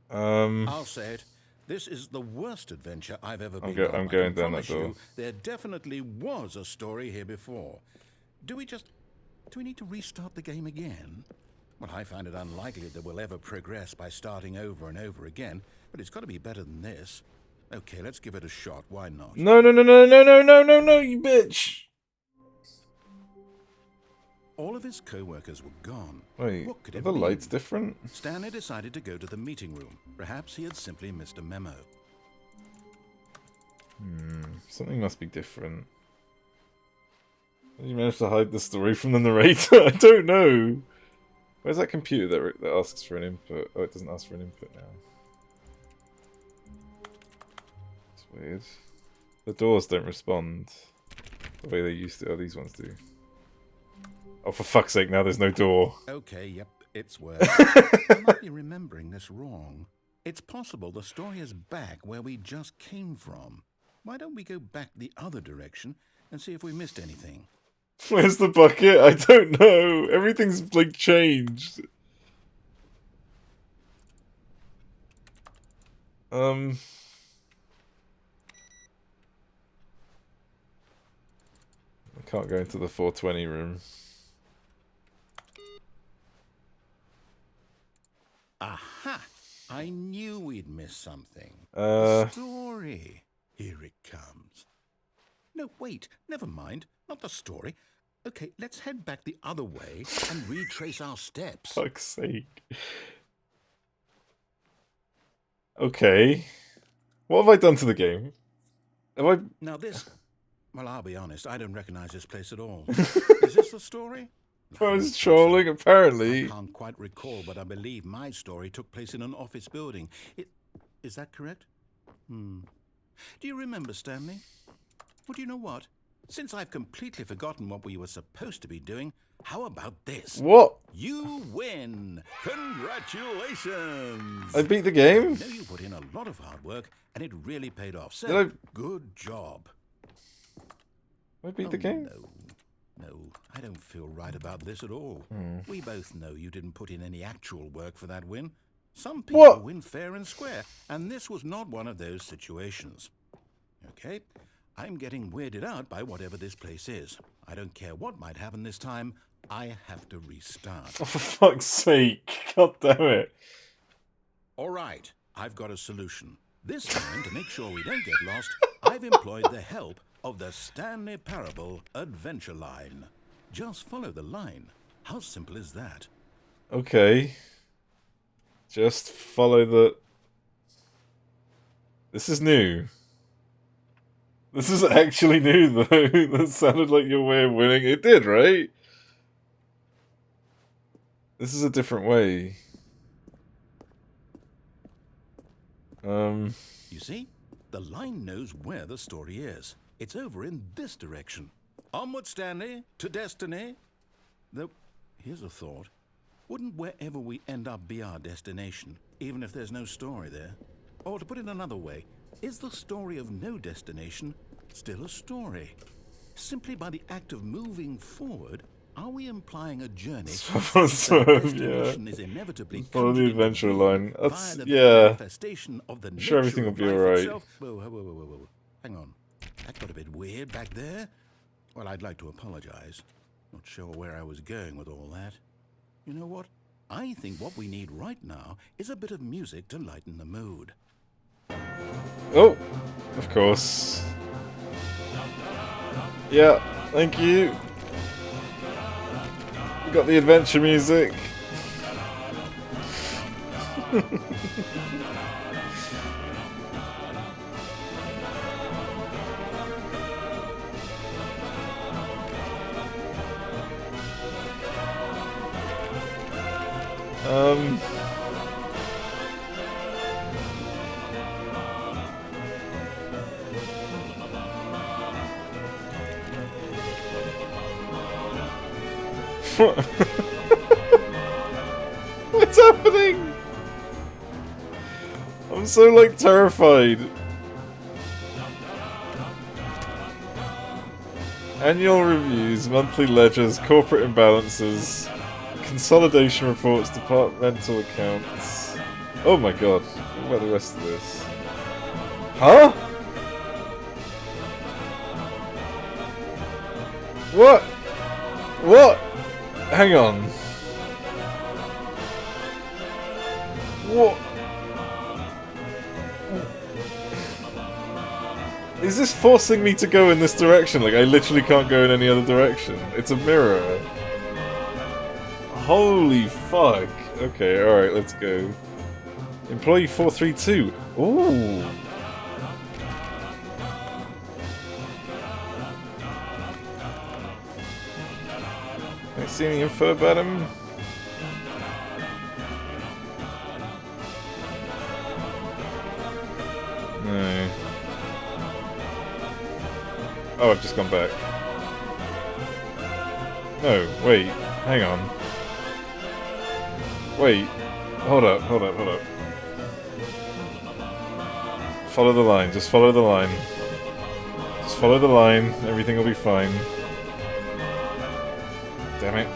I'll say it. This is the worst adventure I've ever been on. I'm going down that door. You, there definitely was a story here before. Do we need to restart the game again? Well, I find it unlikely that we'll ever progress by starting over and over again, but it's got to be better than this. Okay, let's give it a shot. Why not? No, you bitch! All of his co-workers were gone. Wait, what could are it the mean? lights different? Stanley decided to go to the meeting room. Perhaps he had simply missed a memo. Something must be different. How did you manage to hide the story from the narrator? I don't know. Where's that computer that asks for an input? Oh, it doesn't ask for an input now. It's weird. The doors don't respond the way they used to. Oh, these ones do. Oh, for fuck's sake, now there's no door. Okay, yep, it's worse. I might be remembering this wrong. It's possible the story is back where we just came from. Why don't we go back the other direction and see if we missed anything? Where's the bucket? I don't know. Everything's, like, changed. I can't go into the 420 room. Aha! I knew we'd miss something. Uh... The story. Here it comes. No, wait. Never mind. Not the story. Okay, let's head back the other way and retrace our steps. Fuck's sake. Okay. What have I done to the game? Have I... Now this... Well, I'll be honest. I don't recognize this place at all. Is this the story? I was trolling, apparently. I can't quite recall, but I believe my story took place in an office building. Is that correct? Do you remember, Stanley? Well, do you know what? Since I've completely forgotten what we were supposed to be doing, how about this? What? You win! Congratulations! I beat the game? I know you put in a lot of hard work, and it really paid off. So, Did good job. I beat the game? No, I don't feel right about this at all. We both know you didn't put in any actual work for that win. Some people What? win fair and square, and this was not one of those situations. Okay, I'm getting weirded out by whatever this place is. I don't care what might happen this time. I have to restart. Oh, for fuck's sake. God damn it. All right, I've got a solution. This time, to make sure we don't get lost, I've employed the help of the Stanley Parable Adventure Line. Just follow the line. How simple is that? Okay. Just follow the... This is new. This is actually new, though. That sounded like your way of winning. It did, right? This is a different way. You see? The line knows where the story is. It's over in this direction. Onward, Stanley, to destiny. Though, here's a thought. Wouldn't wherever we end up be our destination, even if there's no story there? Or to put it another way, is the story of no destination still a story? Simply by the act of moving forward, are we implying a journey destination is inevitably follow the adventure line. That's, via the yeah. manifestation of the I'm sure everything will be alright. Whoa. Hang on. That got a bit weird back there. Well, I'd like to apologize. Not sure where I was going with all that. You know what? I think what we need right now is a bit of music to lighten the mood. Oh, of course. Yeah, thank you. We got the adventure music. What's happening? I'm so, like, terrified. Annual reviews, monthly ledgers, corporate imbalances, consolidation reports, departmental accounts. Oh my god, what about the rest of this? Huh? What? What? Hang on. What? Is this forcing me to go in this direction? Like, I literally can't go in any other direction. It's a mirror. Holy fuck. Okay, alright, let's go. Employee 432. Ooh. Can I see any info about him? No. Oh, I've just gone back. No, wait. Hang on. Wait. Hold up. Follow the line. Just follow the line. Just follow the line. Everything will be fine. Damn it.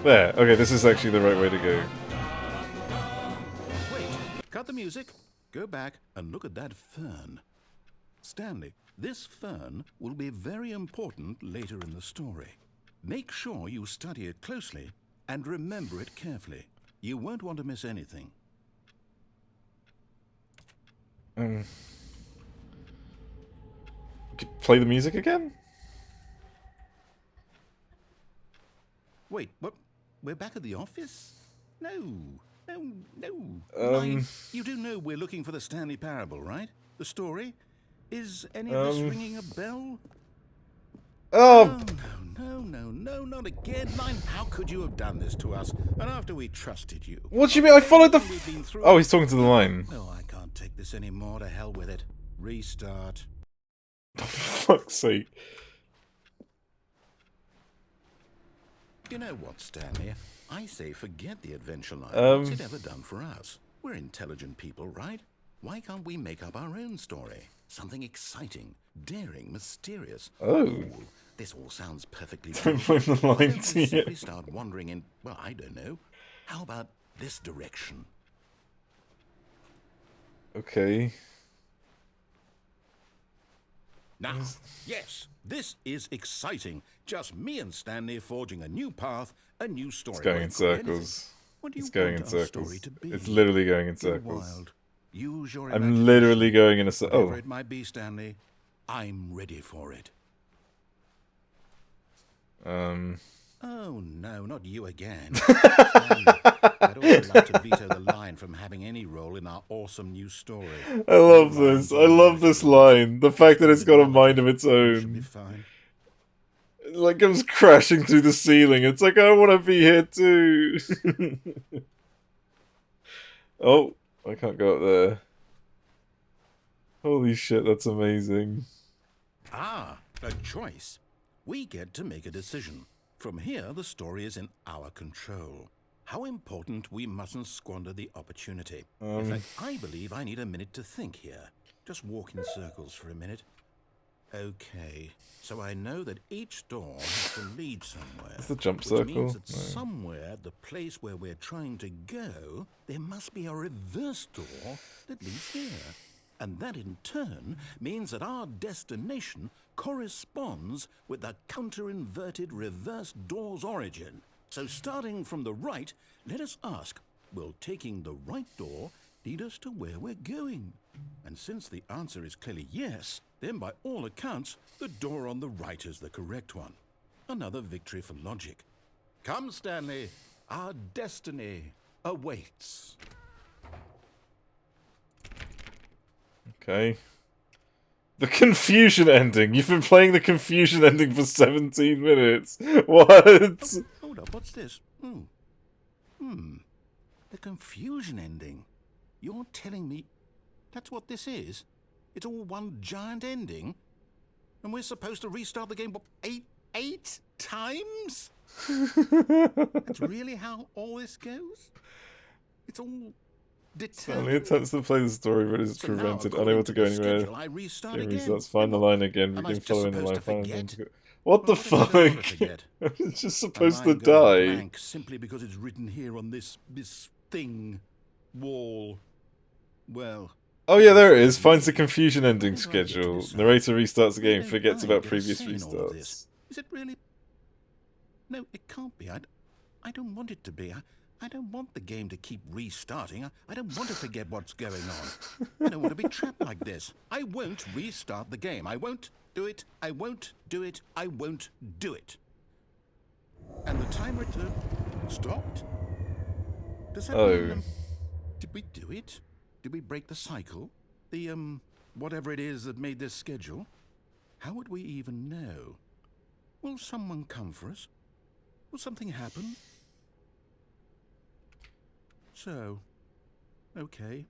There. Okay, this is actually the right way to go. Wait, cut the music, go back and look at that fern. Stanley, this fern will be very important later in the story. Make sure you study it closely and remember it carefully. You won't want to miss anything. Play the music again? Wait, what? We're back at the office? No. Mind, you do know we're looking for the Stanley Parable, right? The story? Is any of this ringing a bell? Oh! No, not again. Line, how could you have done this to us? And after we trusted you. What do you mean? I followed the Oh, he's talking to the line. No, I can't take this anymore. To hell with it. Restart. For fuck's sake. You know what, Stanley? I say forget the adventure line. What's it ever done for us? We're intelligent people, right? Why can't we make up our own story? Something exciting, daring, mysterious. Oh. Ooh, this all sounds perfectly Don't good. blame the Why line don't to we you. simply start wandering in, well, I don't know. How about this direction? Okay. Now, yes, this is exciting. Just me and Stanley forging a new path, a new story. It's going Well, in it could be anything. circles. What do you It's going want in our story circles. to be? It's literally going in Go circles. wild. Use your I'm imagination. literally going in a circle. Whatever Oh. it might be, Stanley, I'm ready for it. Oh, no, not you again. I'd also like to veto the line from having any role in our awesome new story. I love this. I love this line. The fact that it's got a mind of its Should be own. fine. It like comes crashing through the ceiling. It's like, I want to be here too. Oh, I can't go up there. Holy shit, that's amazing. Ah, a choice. We get to make a decision. From here, the story is in our control. How important we mustn't squander the opportunity. In fact, I believe I need a minute to think here. Just walk in circles for a minute. Okay, so I know that each door has to lead somewhere. It's the jump which circle. means that No. somewhere, the place where we're trying to go, there must be a reverse door that leads here. And that in turn means that our destination corresponds with the counter-inverted reverse door's origin. So starting from the right, let us ask, will taking the right door lead us to where we're going? And since the answer is clearly yes, then by all accounts, the door on the right is the correct one. Another victory for logic. Come, Stanley, our destiny awaits. Okay. The confusion ending. You've been playing the confusion ending for 17 minutes. What? Oh, hold up, what's this? The confusion ending. You're telling me that's what this is? It's all one giant ending? And we're supposed to restart the game, what, eight times? That's really how all this goes? It's all determined? Stanley attempts to play the story, but is So now, prevented, according unable to to go the anywhere. schedule, I restart It again. restarts, find the And what? line again, Am I begin just following the supposed line, to find forget? the What the Well, what if I don't want to fuck? forget? It's just My supposed to mind goes die. blank simply because it's written here on this thing, wall. Well. Oh yeah, there it is. Finds the confusion What ending if I get to schedule. decide? Narrator restarts the Why game, don't forgets I about get a previous say in all of this? restarts. Is it really? No, it can't be. I don't want it to be. I don't want the game to keep restarting. I don't want to forget what's going on. I don't want to be trapped like this. I won't restart the game. I won't do it. I won't do it. I won't do it. And the timer stopped? Does that mean, did we do it? Did we break the cycle? The, whatever it is that made this schedule? How would we even know? Will someone come for us? Will something happen? So, okay.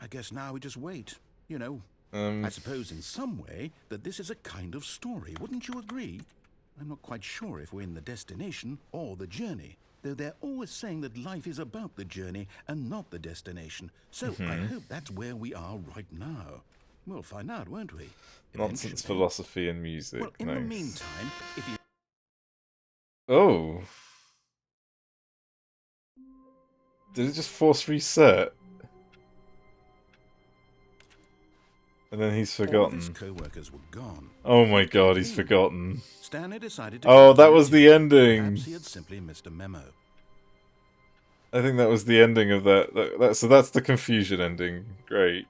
I guess now we just wait, you know. I suppose in some way that this is a kind of story, wouldn't you agree? I'm not quite sure if we're in the destination or the journey, though they're always saying that life is about the journey and not the destination. So I hope that's where we are right now. We'll find out, won't we? Nonsense, Eventually. philosophy, and music. Well, in nice. the meantime, if you... Oh. Did it just force reset? And then he's All of forgotten. his co-workers were gone. Oh my god, he's forgotten. Stanley decided to Oh, that continue was the too. ending. Perhaps he had simply missed a memo. I think that was the ending of that. So that's the confusion ending. Great.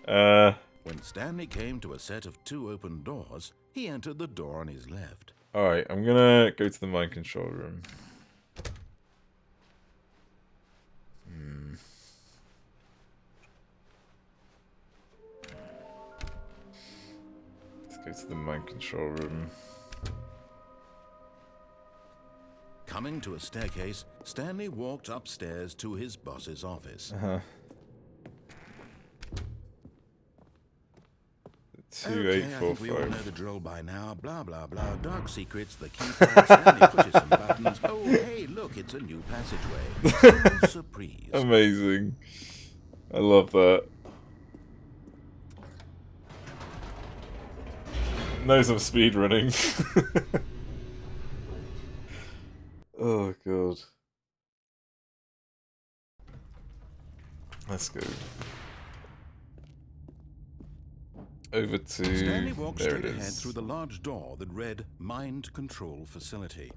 When Stanley came to a set of 2 open doors, he entered the door on his left. Alright, I'm gonna go to the mind control room. Let's go to the mind control room. Coming to a staircase, Stanley walked upstairs to his boss's office. Okay, I think we all know 2845. the drill by now. Blah, blah, blah. Dark secrets, the keypad. Stanley pushes some buttons. Oh, hey, look, it's a new passageway. Oh, surprise. Amazing. I love that. knows of speed running. Oh god. Let's go. Over to... Stanley walked there straight it ahead is. through the large door that read Mind Control Facility.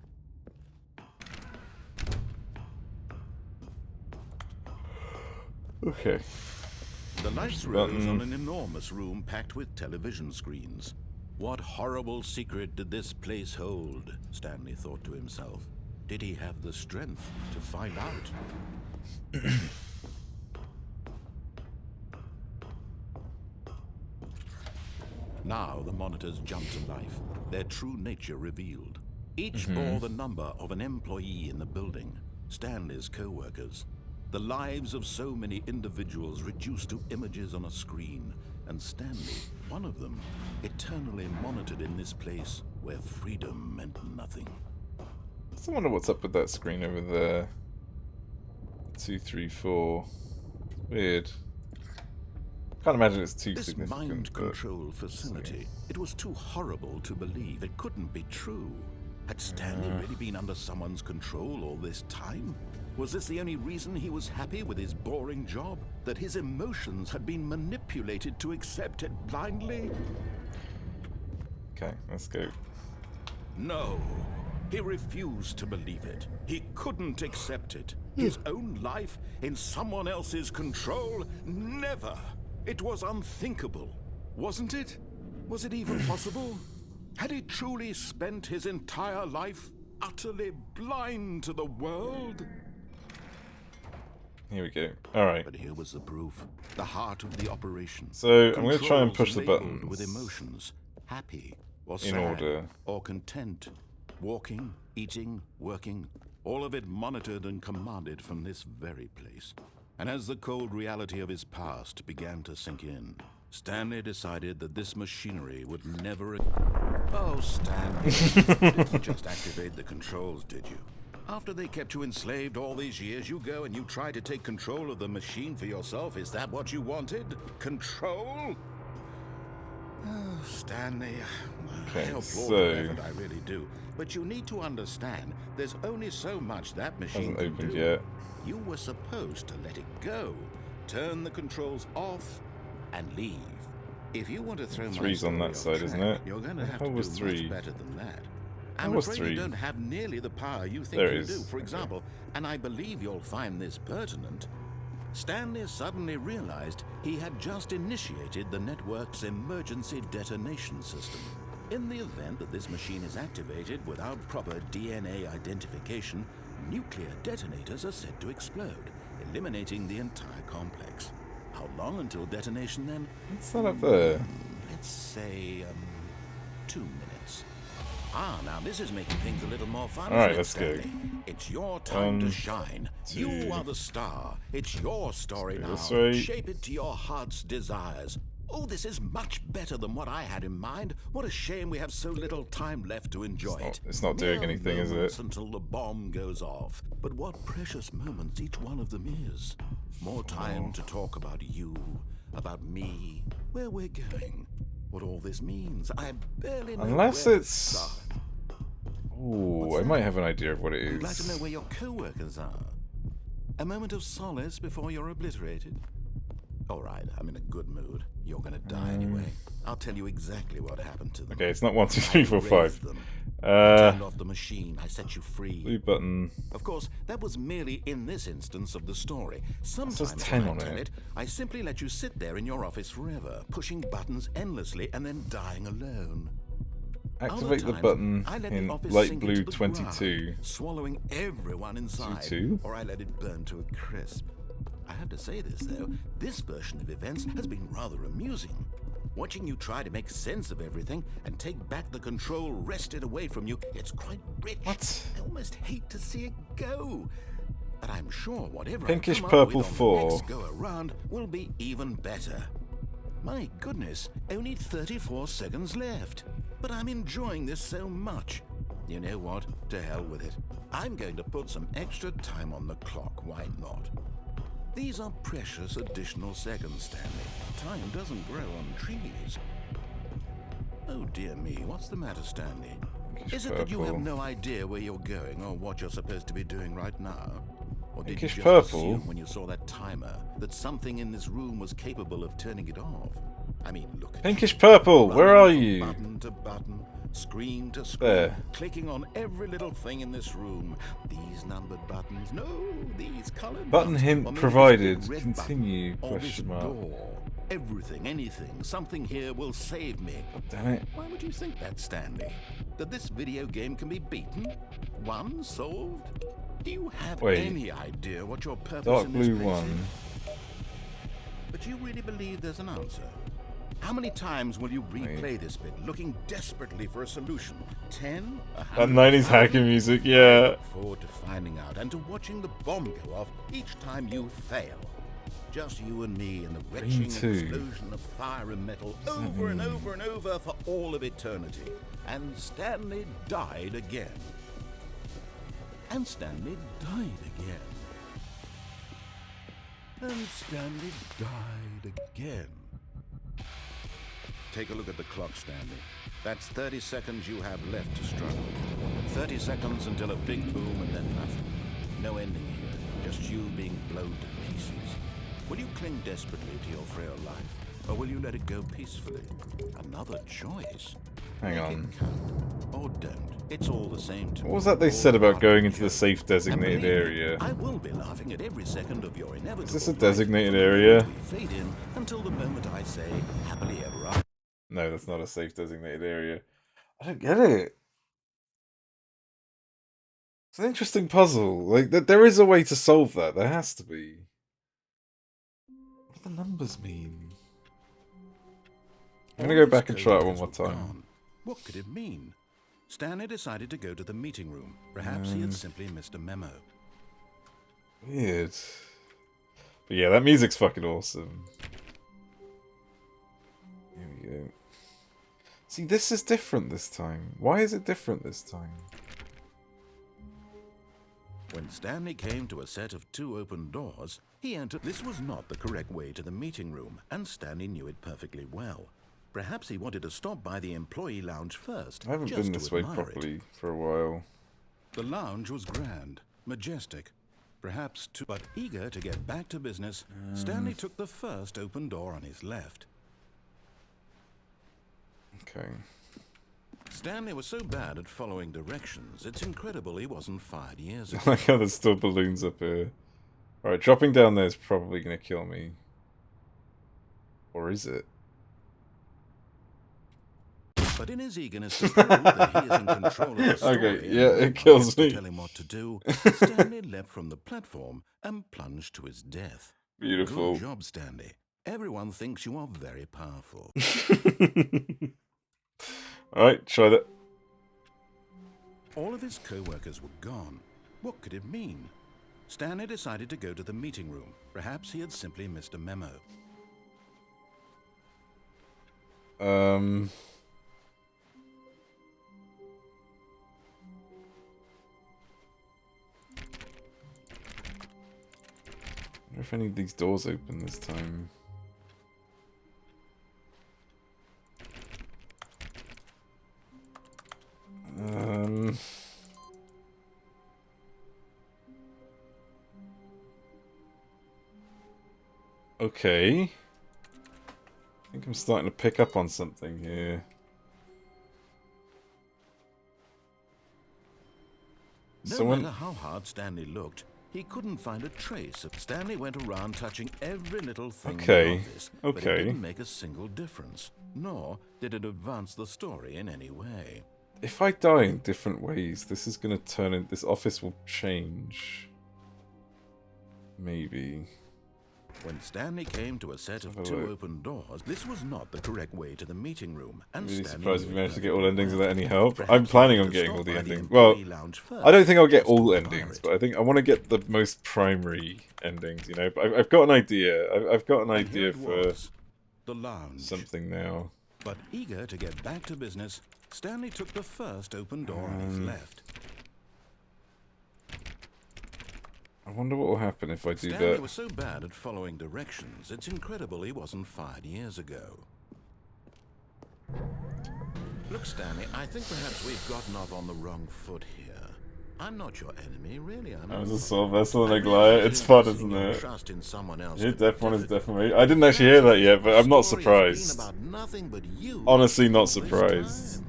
Okay. The lights rose on an enormous room packed with television screens. What horrible secret did this place hold? Stanley thought to himself. Did he have the strength to find out? Now the monitors jumped to life, their true nature revealed. Each bore the number of an employee in the building, Stanley's co-workers. The lives of so many individuals reduced to images on a screen, and Stanley, one of them, eternally monitored in this place where freedom meant nothing. I wonder what's up with that screen over there. 2, 3, 4. Weird. Can't imagine it's too This significant. mind control facility, it was too horrible to believe. It couldn't be true. Had Stanley really been under someone's control all this time? Was this the only reason he was happy with his boring job? That his emotions had been manipulated to accept it blindly? Okay, let's go. No. He refused to believe it. He couldn't accept it. His own life in someone else's control? Never. It was unthinkable, wasn't it? Was it even possible? Had he truly spent his entire life utterly blind to the world? Here we go. Alright. But here was the proof. The heart of the operation. So, I'm going to try and push the Controls buttons. labeled with emotions. Happy or sad In order. or content. Walking, eating, working. All of it monitored and commanded from this very place. And as the cold reality of his past began to sink in, Stanley decided that this machinery would never... Oh, Stanley, you didn't just activate the controls, did you? After they kept you enslaved all these years, you go and you try to take control of the machine for yourself. Is that what you wanted? Control? Oh, Stanley, I Okay, applaud so- your effort, I really do. But you need to understand, there's only so much that machine Hasn't can opened do. yet. You were supposed to let it go, turn the controls off, and leave. If you want to throw my Three's on story that off side, isn't track, it? You're going to What have the to hell do was much 3? better than that. That I'm was afraid 3. you don't have nearly the power you think There you is. do. For Okay. example, and I believe you'll find this pertinent, Stanley suddenly realized he had just initiated the network's emergency detonation system. In the event that this machine is activated without proper DNA identification, nuclear detonators are said to explode, eliminating the entire complex. How long until detonation then? What's that up there? Let's say, 2 minutes. Ah, now this is making things a little more fun. All right, isn't it, let's go. Stanley? It's your time to 1, shine. 2. You are the star. It's your story now. This way. Shape it to your heart's desires. Oh, this is much better than what I had in mind. What a shame we have so little time left to enjoy it. It's not doing Mere anything, is moments it? Until the bomb goes off. But what precious moments each one of them is. More time to talk about you, about me, where we're going, what all this means. I barely know Unless where to it's... start. Ooh, I might have an idea of what it You'd like to know is. where your co-workers are. A moment of solace before you're obliterated. All right, I'm in a good mood. You're gonna die anyway. I'll tell you exactly what happened to them. Okay, it's not 1, 2, 3, 4, I raised 5. them. I turned Uh, off the machine. I set you free. blue button. Of course, that was merely in this instance of the story. Sometimes, if 10 I on tell it. I simply let you sit there in your office forever, pushing buttons endlessly and then dying alone. Activate Other the times, button I let the in office light sink blue into the 22. ground, swallowing everyone inside, 22? or I let it burn to a crisp. I have to say this, though, this version of events has been rather amusing. Watching you try to make sense of everything and take back the control wrested away from you, it's quite rich. What? I almost hate to see it go. But I'm sure whatever Pinkish I come purple up with on 4. the next go around will be even better. My goodness, only 34 seconds left. But I'm enjoying this so much. You know what? To hell with it. I'm going to put some extra time on the clock. Why not? These are precious additional seconds, Stanley. Time doesn't grow on trees. Oh dear me, what's the matter, Stanley? Pinkish Is it that you have purple. no idea where you're going or what you're supposed to be doing right now? Or did you Pinkish just purple? assume when you saw that timer that something in this room was capable of turning it off? I mean, look at Pinkish you, purple, where running are from you? button to button, screen to screen, There. clicking on every little thing in this room. These numbered buttons, no, these colored Button ones, hint or maybe this provided. big red Continue, button, or this question mark. door. Everything, anything, something here will save me. Damn it. Why would you think that, Stanley? That this video game can be beaten? Won? Solved? Do you have Wait. any idea what your purpose Dark in this blue place one. is? But you really believe there's an answer? How many times will you replay this bit, looking desperately for a solution? 10? That 90s hacker music, yeah. Look forward to finding out and to watching the bomb go off each time you fail. Just you and me and the retching explosion of fire and metal over and over and over for all of eternity. And Stanley died again. And Stanley died again. And Stanley died again. Take a look at the clock, Stanley. That's 30 seconds you have left to struggle. 30 seconds until a big boom and then nothing. No ending here, just you being blown to pieces. Will you cling desperately to your frail life, or will you let it go peacefully? Another choice. Hang Make on. it count, or don't. It's all the same to me. What was that they All said about part going of into the joke. safe And designated believe me, area? I will be laughing at every second of your inevitable. Is this a flight designated from the area? moment we fade in until the moment I say happily ever after. No, that's not a safe designated area. I don't get it. It's an interesting puzzle. Like, there is a way to solve that. There has to be. What do the numbers mean? I'm gonna go back and try it one more time. Gone. What could it mean? Stanley decided to go to the meeting room. Perhaps he had simply missed a memo. Weird. But yeah, that music's fucking awesome. Here we go. See, this is different this time. Why is it different this time? When Stanley came to a set of 2 open doors, he entered. This was not the correct way to the meeting room, and Stanley knew it perfectly well. Perhaps he wanted to stop by the employee lounge first. I haven't just been to this way admire properly it. for a while. The lounge was grand, majestic, perhaps too. But eager to get back to business, Stanley took the first open door on his left. Okay. Stanley was so bad at following directions, it's incredible he wasn't fired years I ago. like how there's still balloons up here. Alright, dropping down there is probably going to kill me. Or is it? But in his eagerness to prove that he is in control of the story, Okay, and yeah, no it one kills has to me. tell him what to do, Stanley leapt from the platform and plunged to his death. Beautiful. Good job, Stanley. Everyone thinks you are very powerful. Alright, try that. All of his co-workers were gone. What could it mean? Stanley decided to go to the meeting room. Perhaps he had simply missed a memo. I wonder if any of these doors open this time. Okay. I think I'm starting to pick up on something here. No matter how hard Stanley looked, he couldn't find a trace. Stanley went around touching every little thing in the office, but it didn't make a single difference, nor did it advance the story in any way. If I die in different ways, this is going to turn in... This office will change. Maybe. When Stanley came to a set of 2 open doors, this was not the correct way to the meeting room. And Really Stanley surprised if you knew it managed to get all perfectly endings well. without any help. Perhaps I'm planning he on could getting stop all the by endings. employee Well, lounge first, I don't think I'll get just to all admire endings, it. but I think I want to get the most primary endings, you know? But I've got an idea. I've got an And here idea it for was, the lounge. something now. But eager to get back to business, Stanley took the first open door on his left. I wonder what will happen if I do Stanley that. was so bad at following directions, it's incredible he wasn't fired years ago. Look, Stanley, I think perhaps we've gotten off on the wrong foot here. I'm not your enemy, really. I'm I not. was a soul vessel and I a glider. realize It's fun, investing isn't your it? trust in someone else Yeah, can be Death One is difficult. definitely. I didn't actually hear that yet, but I'm not Story has been surprised. about nothing but you Honestly, not all this surprised. time.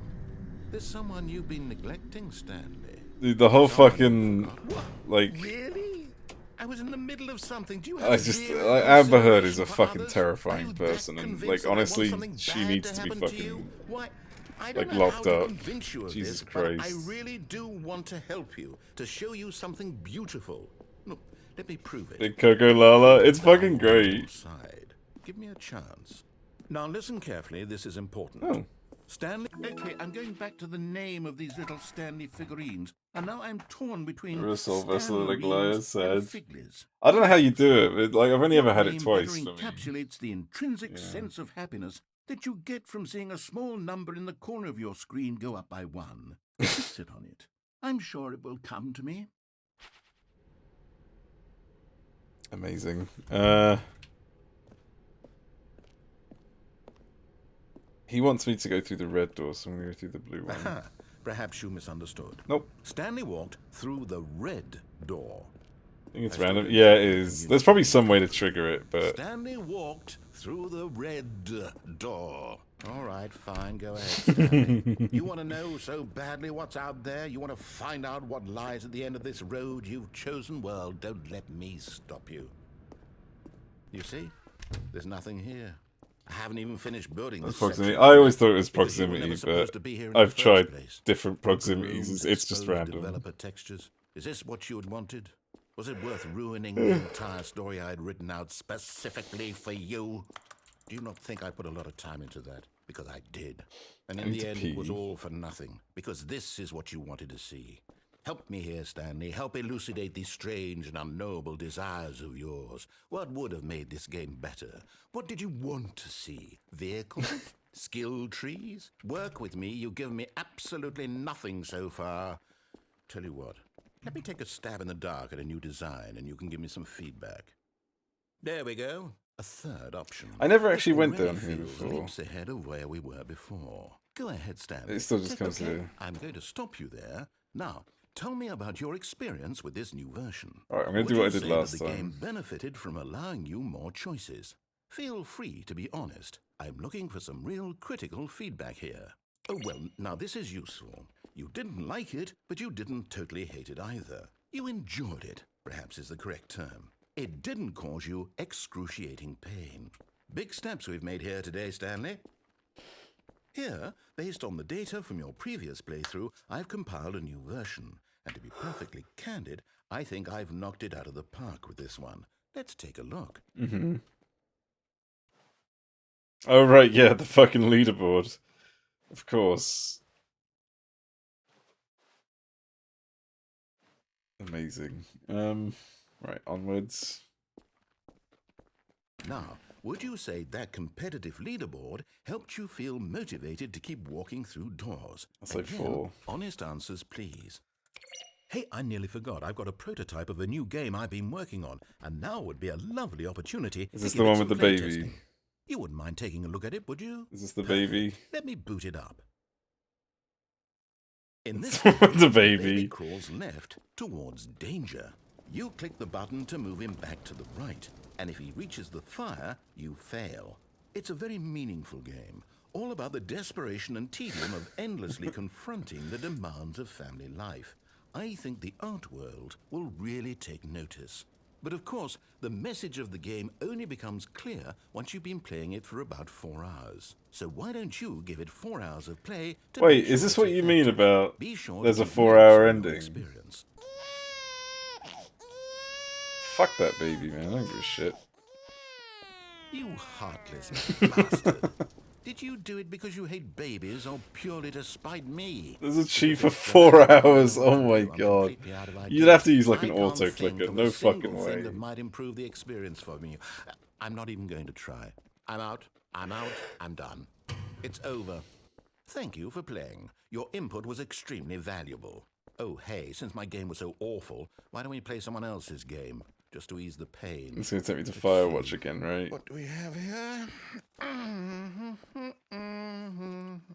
There's someone you've been neglecting, Stanley. Dude, the whole Someone you fucking forgot. What? like. Really? I was in the middle of something. Do you have I just zero Amber Heard is a consideration for fucking others? Are terrifying you that person, and convinced like that I want honestly, something she bad needs to to be happen to you? fucking Why? I don't like know locked how to up. convince you of Jesus this, but I Christ. really do want to help you, to show you something beautiful. Look, let me prove it. Big Coco Lala, it's That I'm fucking on your great. side. Give me a chance. Now listen carefully, this is important. Oh. Stanley. Okay, I'm going back to the name of these little Stanley figurines, and now I'm torn between Russell Vessel and Stanmarines said. and Figlies. I don't know how you do it, but like I've only ever had it Name twice better for me. encapsulates the intrinsic Yeah. sense of happiness that you get from seeing a small number in the corner of your screen go up by 1. Just sit on it. I'm sure it will come to me. Amazing. He wants me to go through the red door, so I'm gonna go through the blue one. Perhaps you misunderstood. Nope. Stanley walked through the red door. I think it's I still random. don't Yeah, think it I is. can There's probably some way to trigger it, but Stanley walked through the red door. All right, fine, go ahead, Stanley. You want to know so badly what's out there? You want to find out what lies at the end of this road you've chosen? Well, don't let me stop you. You see? There's nothing here. I haven't even finished building that's this proximity. section I always thought it was because you were proximity, never supposed but to be here in the I've first tried place. different proximities. Rooms, It's just exposed random. Developer textures. Is this what you had wanted? Was it worth ruining the entire story I had written out specifically for you? Do you not think I put a lot of time into that? Because I did. And in need the to end, it was pee. all for nothing. Because this is what you wanted to see. Help me here, Stanley. Help elucidate these strange and unknowable desires of yours. What would have made this game better? What did you want to see? Vehicles? Skill trees? Work with me. You've given me absolutely nothing so far. Tell you what. Let me take a stab in the dark at a new design, and you can give me some feedback. There we go. A third option. I never This actually went already down here feels before. leaps ahead of where we were before. Go ahead, Stanley. It still just Take comes a look. here. I'm going to stop you there. Now, tell me about your experience with this new version. Alright, I'm gonna Would do what you I did say last that the time. game benefited from allowing you more choices? Feel free to be honest. I'm looking for some real critical feedback here. Oh, well, now this is useful. You didn't like it, but you didn't totally hate it either. You enjoyed it, perhaps is the correct term. It didn't cause you excruciating pain. Big steps we've made here today, Stanley. Here, based on the data from your previous playthrough, I've compiled a new version. And to be perfectly candid, I think I've knocked it out of the park with this one. Let's take a look. Mm-hmm. Oh right, yeah, the fucking leaderboard. Of course. Amazing. Right, onwards. Now, would you say that competitive leaderboard helped you feel motivated to keep walking through doors? I'll say Again, 4. honest answers, please. Hey, I nearly forgot. I've got a prototype of a new game I've been working on, and now would be a lovely opportunity Is to this give the it one some with the play baby? testing. You wouldn't mind taking a look at it, would you? Is this the Perfect. baby? Let me boot it up. In this The game, the baby. baby crawls left towards danger. You click the button to move him back to the right, and if he reaches the fire, you fail. It's a very meaningful game, all about the desperation and tedium of endlessly confronting the demands of family life. I think the art world will really take notice. But of course, the message of the game only becomes clear once you've been playing it for about 4 hours. So why don't you give it 4 hours of play to Wait, make sure is this it's what you mean effective? about Be sure there's to a keep 4-hour notes on your ending? experience. Fuck that baby, man. I don't give a shit. You heartless bastard. Did you do it because you hate babies or purely to spite me? There's a cheat for Because if 4 that's what hours. you want Oh to my do, I'm god. completely out of You'd ideas. have to use like an I can't auto think clicker. of No a single fucking way. thing that might improve the experience for me. I'm not even going to try. I'm out. I'm out. I'm done. It's over. Thank you for playing. Your input was extremely valuable. Oh, hey, since my game was so awful, why don't we play someone else's game? just to ease the pain. It's gonna take me to Let's Firewatch see. again, right? What do we have here?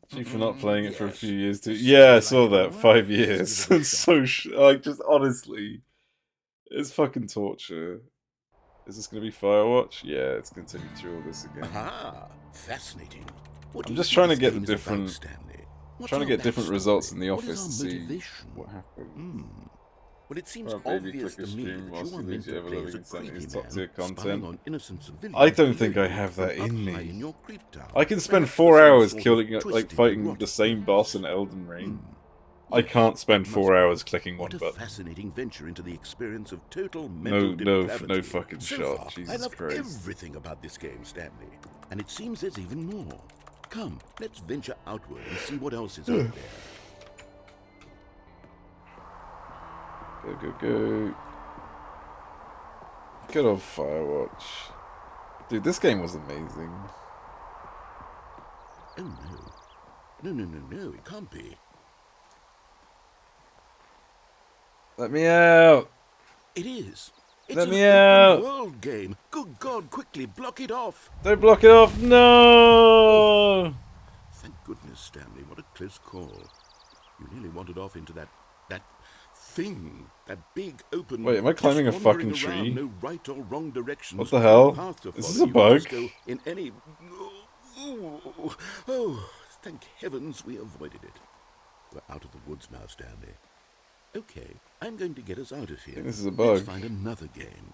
Chief for not playing it for a Yes. few years too. This Yeah, I seems saw like that. it'll 5 work. years. Let's give it a It's so like just honestly, it's fucking torture. Is this gonna be Firewatch? Yeah, it's gonna take me through all this again. Aha! Fascinating. What do I'm you just think trying to this get the game is about, different, Stanley? What's trying to our get different backstory? results in the What is office to our see motivation? what happens. Well, it seems Alright, baby, obvious click to a me stream that whilst you are you meant lose to your play as a ever-living creepy Stanley's top tier man, spying content. on innocent civilians. I don't think below I you have from that up in high me. in your creep tower. I can spend Perhaps 4 some hours sort of killing, like twisted fighting erotic the same boss in device. Elden Ring. I Yes, can't spend it 4 must be. hours clicking one What a button. fascinating venture into the experience of total No, mental no, depravity. no fucking So shot. far, I Jesus love Christ. everything about this game, Stanley. And it seems there's even more. Come, let's venture outward and see what else is out there. Go, go, go. Good old Firewatch. Dude, this game was amazing. Oh no. No, no, no, no, it can't be. Let me out! It is. It's Let an me open out! world game. Good God, quickly block it off. Don't block it off! No! Thank goodness, Stanley. What a close call. You nearly wandered off into that thing. That big open. Wait, am I climbing a just wandering fucking around, tree? No right or wrong directions. What the hell? No path to Is follow. this a You can just bug? go in any. Oh, thank heavens we avoided it. We're out of the woods now, Stanley. Okay, I'm going to get us out of here. think this is a Let's bug. find another game.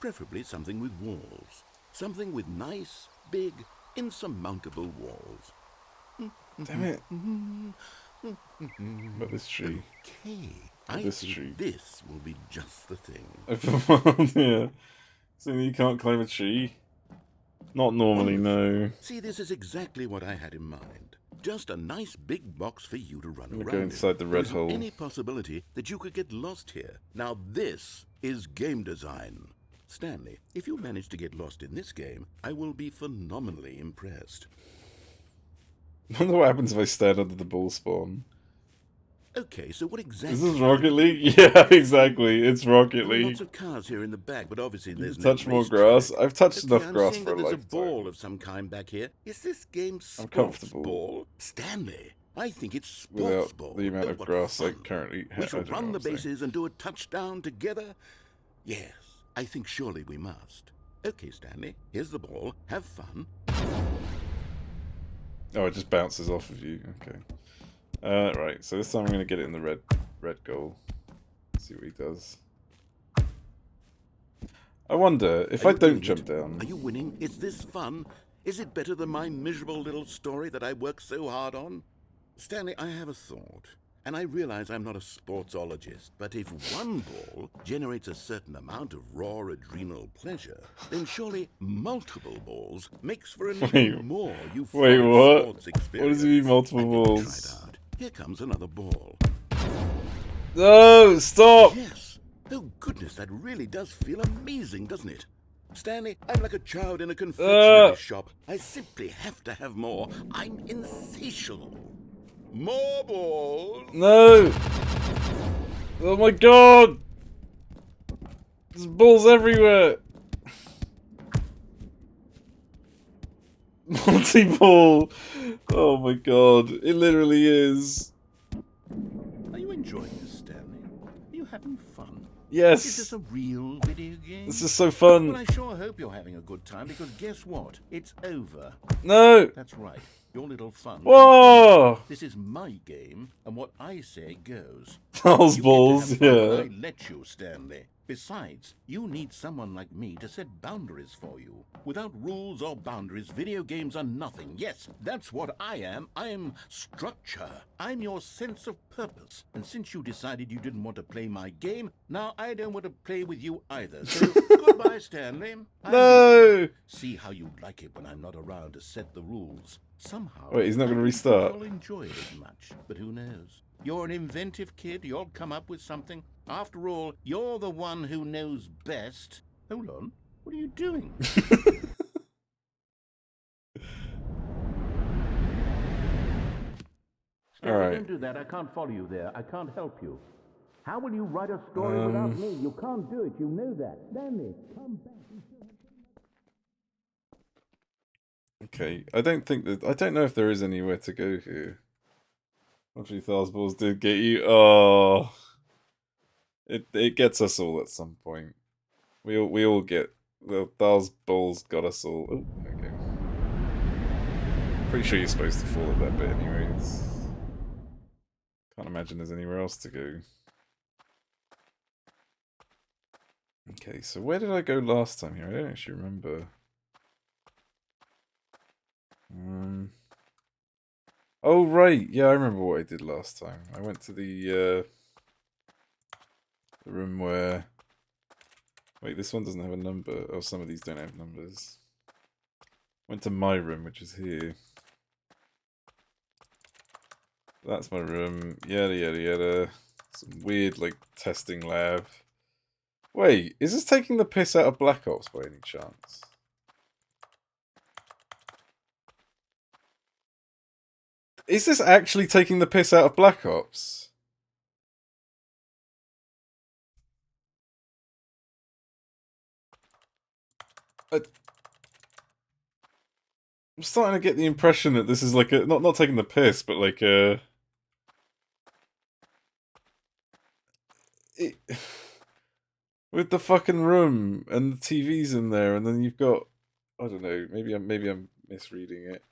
Preferably something with walls. Something with nice, big, insurmountable walls. Damn it. But this tree. Okay, I this think tree. this will be just the thing. Yeah. So you can't climb a tree? Not normally, no. See, this is exactly what I had in mind. Just a nice big box for you to run I'm gonna around go in. inside the There red isn't hole. any possibility that you could get lost here. Now this is game design. Stanley, if you manage to get lost in this game, I will be phenomenally impressed. I wonder what happens if I stand under the ball spawn. Okay, so what exactly... Is this Rocket League? Yeah, exactly. It's Rocket There are League. lots of cars here in the back, but obviously You there's can no touch more racetrack. grass. I've touched Okay, enough I'm grass seeing for a that there's lifetime. a ball of some kind back here. Is this game sports comfortable. ball? Stanley, I think it's sports Without ball. the amount Oh, of what grass I fun. currently have. We shall run the bases and do a touchdown together? Yes, I think surely we must. Okay, Stanley, here's the ball. Have fun. Oh, it just bounces off of you. Okay. Right. So this time I'm gonna get it in the red goal. See what he does. I wonder if Are I you don't winning jump it? down. Are you winning? Is this fun? Is it better than my miserable little story that I worked so hard on? Stanley, I have a thought. And I realize I'm not a sportsologist, but if one ball generates a certain amount of raw adrenal pleasure, then surely multiple balls makes for an even more euphoric Wait, what? sports experience. What does he mean, multiple I'm going to balls? try it out. Here comes another ball. No! Stop! Yes. Oh, goodness, that really does feel amazing, doesn't it? Stanley, I'm like a child in a confectionery shop. I simply have to have more. I'm insatiable. More balls. No! Oh my god! There's balls everywhere! Multi-ball! Oh my god, it literally is. Are you enjoying this, Stanley? Are you having fun? Yes! Is this a real video game? This is so fun! Well, I sure hope you're having a good time, because guess what? It's over. No! That's right. Your little fun. Whoa! This is my game, and what I say goes. Those You balls, get to have fun yeah. when I let you, Stanley. Besides, you need someone like me to set boundaries for you. Without rules or boundaries, video games are nothing. Yes, that's what I am. I'm structure. I'm your sense of purpose. And since you decided you didn't want to play my game, now I don't want to play with you either. So, goodbye, Stanley. No! See how you like it when I'm not around to set the rules. Somehow, Wait, he's not gonna I don't think restart. You'll enjoy it as much, but who knows? You're an inventive kid. You'll come up with something. After all, you're the one who knows best. Hold on. What are you doing? Alright. Don't do that. I can't follow you there. I can't help you. How will you write a story without me? You can't do it. You know that. Stanley, come back. Okay, I don't know if there is anywhere to go here. Actually, Thar's balls did get you. Oh, it gets us all at some point. We all get. Well, Thar's balls got us all. Oh, okay. Pretty sure you're supposed to fall at that bit, anyways. Can't imagine there's anywhere else to go. Okay, so where did I go last time here? I don't actually remember. Oh, right. Yeah, I remember what I did last time. I went to the room where... Wait, this one doesn't have a number. Oh, some of these don't have numbers. Went to my room, which is here. That's my room. Yada, yada, yada. Some weird, like, testing lab. Wait, is this taking the piss out of Black Ops by any chance? Is this actually taking the piss out of Black Ops? I'm starting to get the impression that this is like a not taking the piss, but like a with the fucking room and the TV's in there, and then you've got I don't know, maybe I'm misreading it.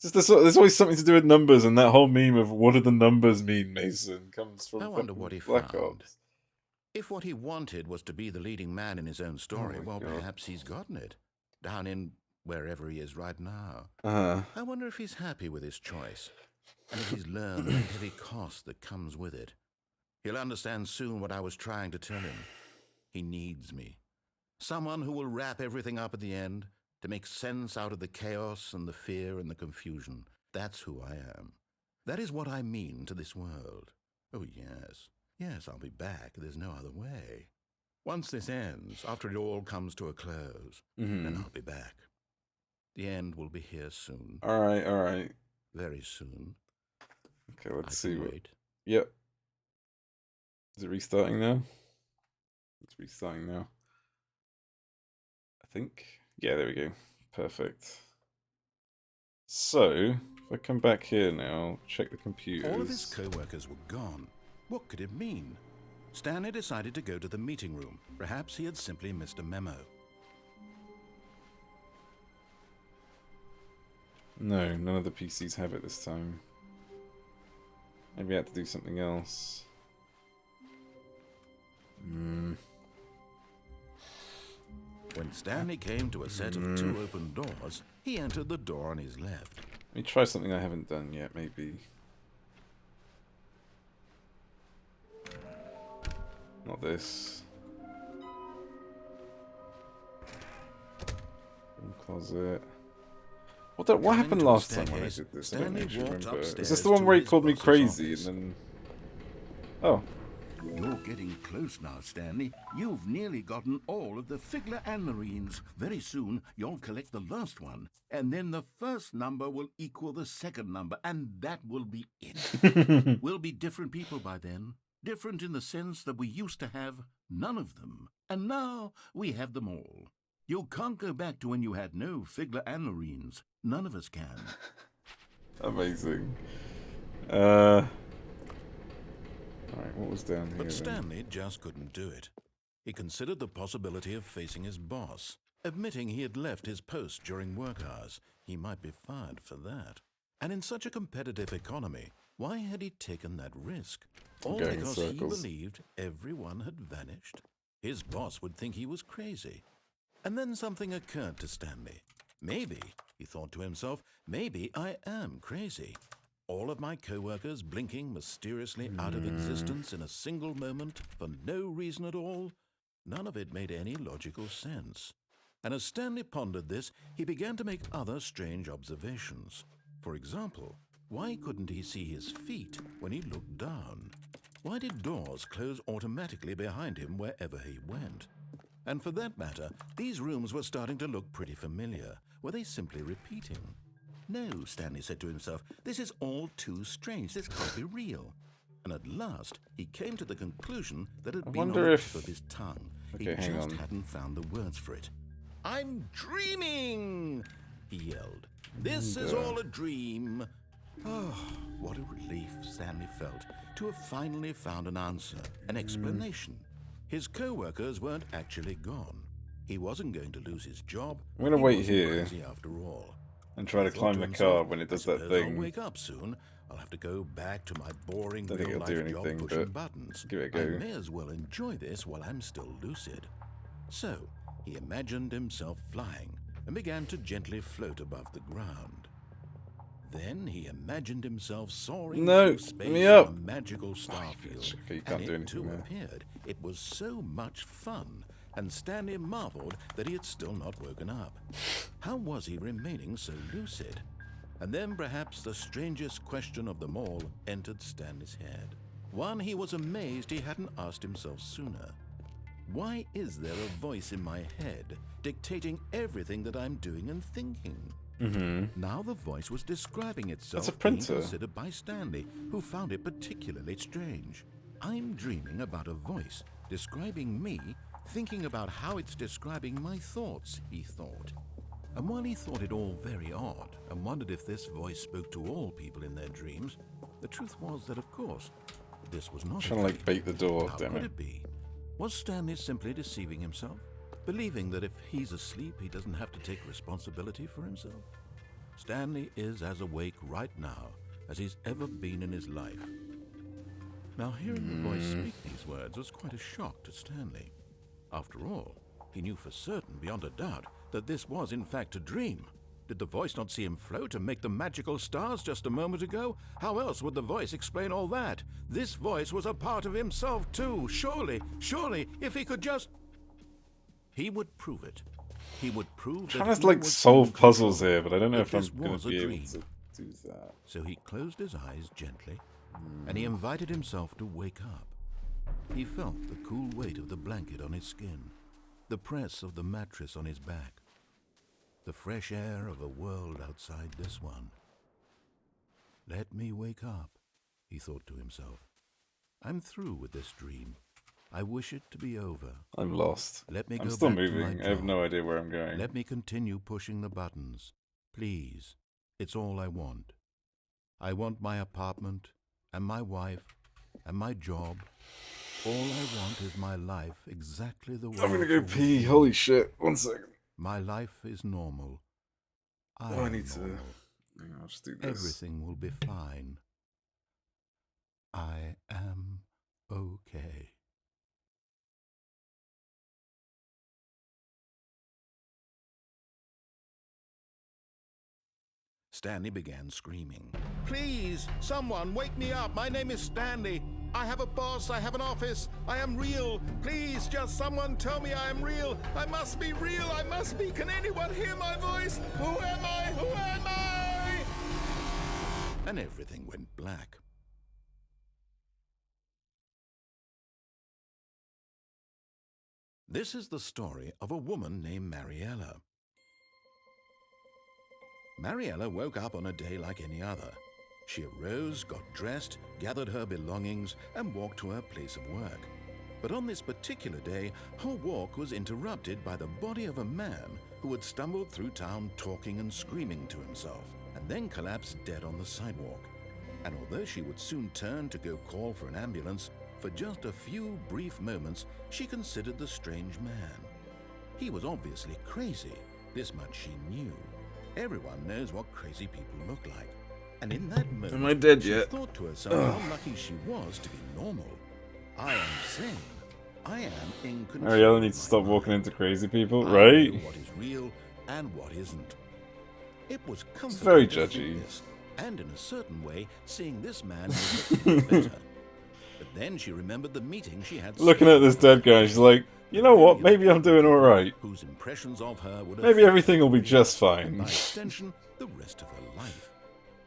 Just there's always something to do with numbers, and that whole meme of what do the numbers mean, Mason, comes from I wonder what he Black found. Ops. If what he wanted was to be the leading man in his own story, Oh my well, God. perhaps he's gotten it. Down in wherever he is right now. Uh-huh. I wonder if he's happy with his choice, and if he's learned the heavy cost that comes with it. He'll understand soon what I was trying to tell him. He needs me. Someone who will wrap everything up at the end, to make sense out of the chaos and the fear and the confusion. That's who I am. That is what I mean to this world. Oh, yes. Yes, I'll be back. There's no other way. Once this ends, after it all comes to a close, then I'll be back. The end will be here soon. Alright. Very soon. Okay, let's I see can what... wait. Yep. Is it restarting now? It's restarting now. I think. Yeah, there we go. Perfect. So, if I come back here now, check the computers. All of his co-workers were gone. What could it mean? Stanley decided to go to the meeting room. Perhaps he had simply missed a memo. No, none of the PCs have it this time. Maybe I had to do something else. When Stanley came to a set of 2 open doors, he entered the door on his left. Let me try something I haven't done yet, maybe. Not this. Closet. What happened last time when I did this? I don't actually remember. Is this the one where he called me crazy and then... Oh. You're getting close now, Stanley. You've nearly gotten all of the Figler and Marines. Very soon, you'll collect the last one, and then the first number will equal the second number, and that will be it. We'll be different people by then. Different in the sense that we used to have none of them, and now we have them all. You can't go back to when you had no Figler and Marines. None of us can. Amazing. Alright, what was down here But then? Stanley just couldn't do it. He considered the possibility of facing his boss, admitting he had left his post during work hours. He might be fired for that. And in such a competitive economy, why had he taken that risk? All Going in because he circles. believed everyone had vanished? His boss would think he was crazy. And then something occurred to Stanley. Maybe, he thought to himself, maybe I am crazy. All of my co-workers blinking mysteriously out of existence in a single moment for no reason at all? None of it made any logical sense. And as Stanley pondered this, he began to make other strange observations. For example, why couldn't he see his feet when he looked down? Why did doors close automatically behind him wherever he went? And for that matter, these rooms were starting to look pretty familiar. Were they simply repeating? No, Stanley said to himself, this is all too strange. This can't be real. and at last he came to the conclusion that it had I been on wonder the if- tip of his tongue. Okay, he hang just on. hadn't found the words for it. "I'm dreaming!" he yelled. "This is all a dream." Oh, what a relief Stanley felt to have finally found an answer, an explanation. His co-workers weren't actually gone. He wasn't going to lose his job. I'm gonna He wait wasn't here crazy after all. and try He to thought climb to the himself, car when it does "I that suppose thing. I'll wake up soon. I'll have to go back to my boring Don't think it'll real-life do job anything, pushing but buttons. give it a I go. may as well enjoy this while I'm still lucid." So he imagined himself flying and began to gently float above the ground. Then he imagined himself soaring No, through space me on up. a magical starfield. Okay, you can't And do it anything too there. appeared. It was so much fun, and Stanley marveled that he had still not woken up. How was he remaining so lucid? And then perhaps the strangest question of them all entered Stanley's head. One he was amazed he hadn't asked himself sooner. Why is there a voice in my head dictating everything that I'm doing and thinking? Now the voice was describing itself, That's a being printer. considered by Stanley, who found it particularly strange. I'm dreaming about a voice describing me, thinking about how it's describing my thoughts, he thought. And while he thought it all very odd and wondered if this voice spoke to all people in their dreams, the truth was that, of course, this was not Trying a to dream. like bait the door, How damn could it. it be? Was Stanley simply deceiving himself, believing that if he's asleep, he doesn't have to take responsibility for himself? Stanley is as awake right now as he's ever been in his life. Now, hearing the voice speak these words was quite a shock to Stanley. After all, he knew for certain, beyond a doubt, that this was in fact a dream. Did the voice not see him float and make the magical stars just a moment ago? How else would the voice explain all that? This voice was a part of himself too. Surely, if he could just... He would prove it. He would prove Trying that to he like was solve in puzzles control, here, but I don't know that if I'm this gonna was a be able dream. to do that. So he closed his eyes gently, and he invited himself to wake up. He felt the cool weight of the blanket on his skin, the press of the mattress on his back, the fresh air of a world outside this one. Let me wake up, he thought to himself. I'm through with this dream. I wish it to be over. I'm lost. Let me I'm go still back to my moving. I have job. no idea where I'm going. Let me continue pushing the buttons. Please, it's all I want. I want my apartment, and my wife, and my job. All I want is my life exactly the way I'm gonna it go should pee. be. Holy shit. 1 second. My life is normal. I Oh, I am need to... normal. Hang on, I'll just do this. Everything will be fine. I am okay. Stanley began screaming. Please, someone, wake me up. My name is Stanley. I have a boss. I have an office. I am real. Please, just someone tell me I am real. I must be real. I must be. Can anyone hear my voice? Who am I? Who am I? And everything went black. This is the story of a woman named Mariella. Mariella woke up on a day like any other. She arose, got dressed, gathered her belongings, and walked to her place of work. But on this particular day, her walk was interrupted by the body of a man who had stumbled through town talking and screaming to himself, and then collapsed dead on the sidewalk. And although she would soon turn to go call for an ambulance, for just a few brief moments, she considered the strange man. He was obviously crazy. This much she knew. Everyone knows what crazy people look like. And in that moment, Am I dead she yet? thought to herself how lucky she was to be normal. I am sane. I am in control. Ariella of needs to my stop mind. walking into crazy people, I right? knew what is real and what isn't. It was comforting very to think judgy. this, and in a certain way, seeing this man was looking better. But then she remembered the meeting she had. Looking at this dead guy, she's like, you know what? Maybe I'm doing alright. Whose impressions of her would Maybe affect everything will be just by fine. extension, the rest of her life.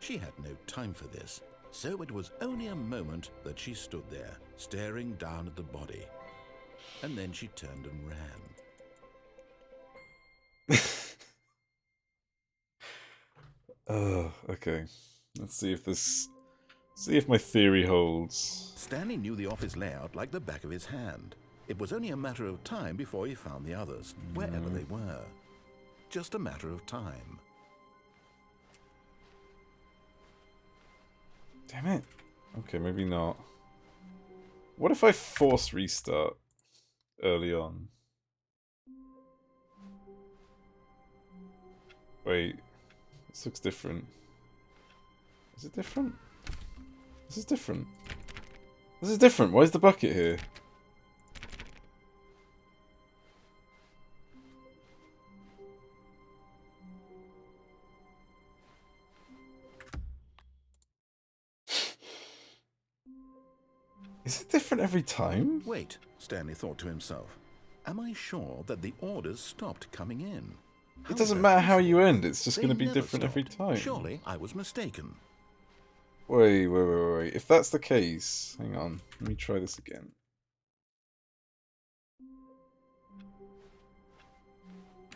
She had no time for this, so it was only a moment that she stood there, staring down at the body. And then she turned and ran. Oh, okay. Let's see if this See if my theory holds. Stanley knew the office layout like the back of his hand. It was only a matter of time before he found the others, wherever they were. Just a matter of time. Damn it. Okay, maybe not. What if I force restart early on? Wait. This looks different. Is it different? This is different. This is different. Why is the bucket here? Is it different every time? Wait, Stanley thought to himself. Am I sure that the orders stopped coming in? How It is doesn't that matter how possible? you end, it's just They going to be never different every stopped. time. Surely I was mistaken. Wait. If that's the case, hang on. Let me try this again.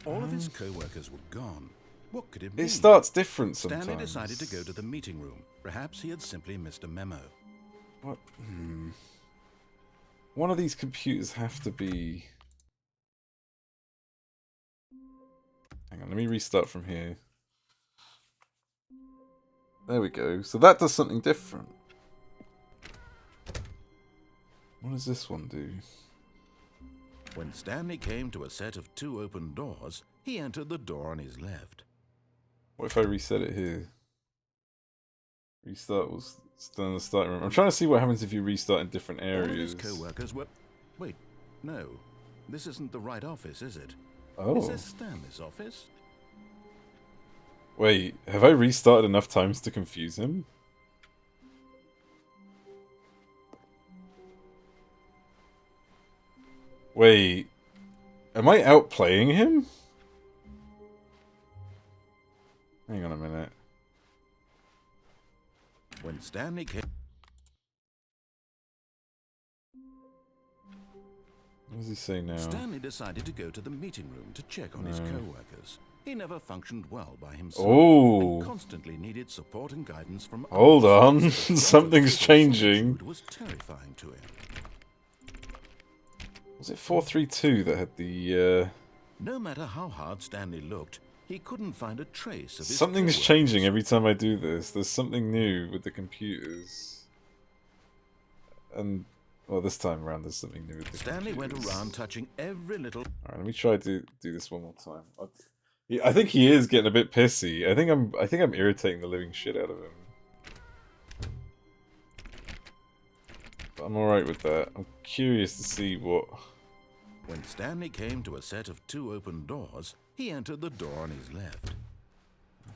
All of his co-workers were gone. What could it mean? It starts different sometimes. Stanley decided to go to the meeting room. Perhaps he had simply missed a memo. What? One of these computers have to be... Hang on, let me restart from here. There we go. So that does something different. What does this one do? When Stanley came to a set of 2 open doors, he entered the door on his left. What if I reset it here? Restart was still in the starting room. I'm trying to see what happens if you restart in different All of areas. his co-workers were... Wait, no. This isn't the right office, is it? Oh. Is this Stanley's office? Wait, have I restarted enough times to confuse him? Wait, am I outplaying him? Hang on a minute. When Stanley came... What does he say now? Stanley decided to go to the meeting room to check on his co-workers. He never functioned well by himself. Oh. And constantly needed support and guidance from Hold others. on, The something's thought of changing. solitude was terrifying to him. Was it 432 that had the, No matter how hard Stanley looked, he couldn't find a trace of his Something's co-workers. changing every time I do this. There's something new with the computers. And, well, this time around there's something new with the Stanley went computers. around touching every little... Alright, let me try to do this one more time. I think he is getting a bit pissy. I think I'm irritating the living shit out of him. But I'm alright with that. I'm curious to see what... When Stanley came to a set of 2 open doors, he entered the door on his left.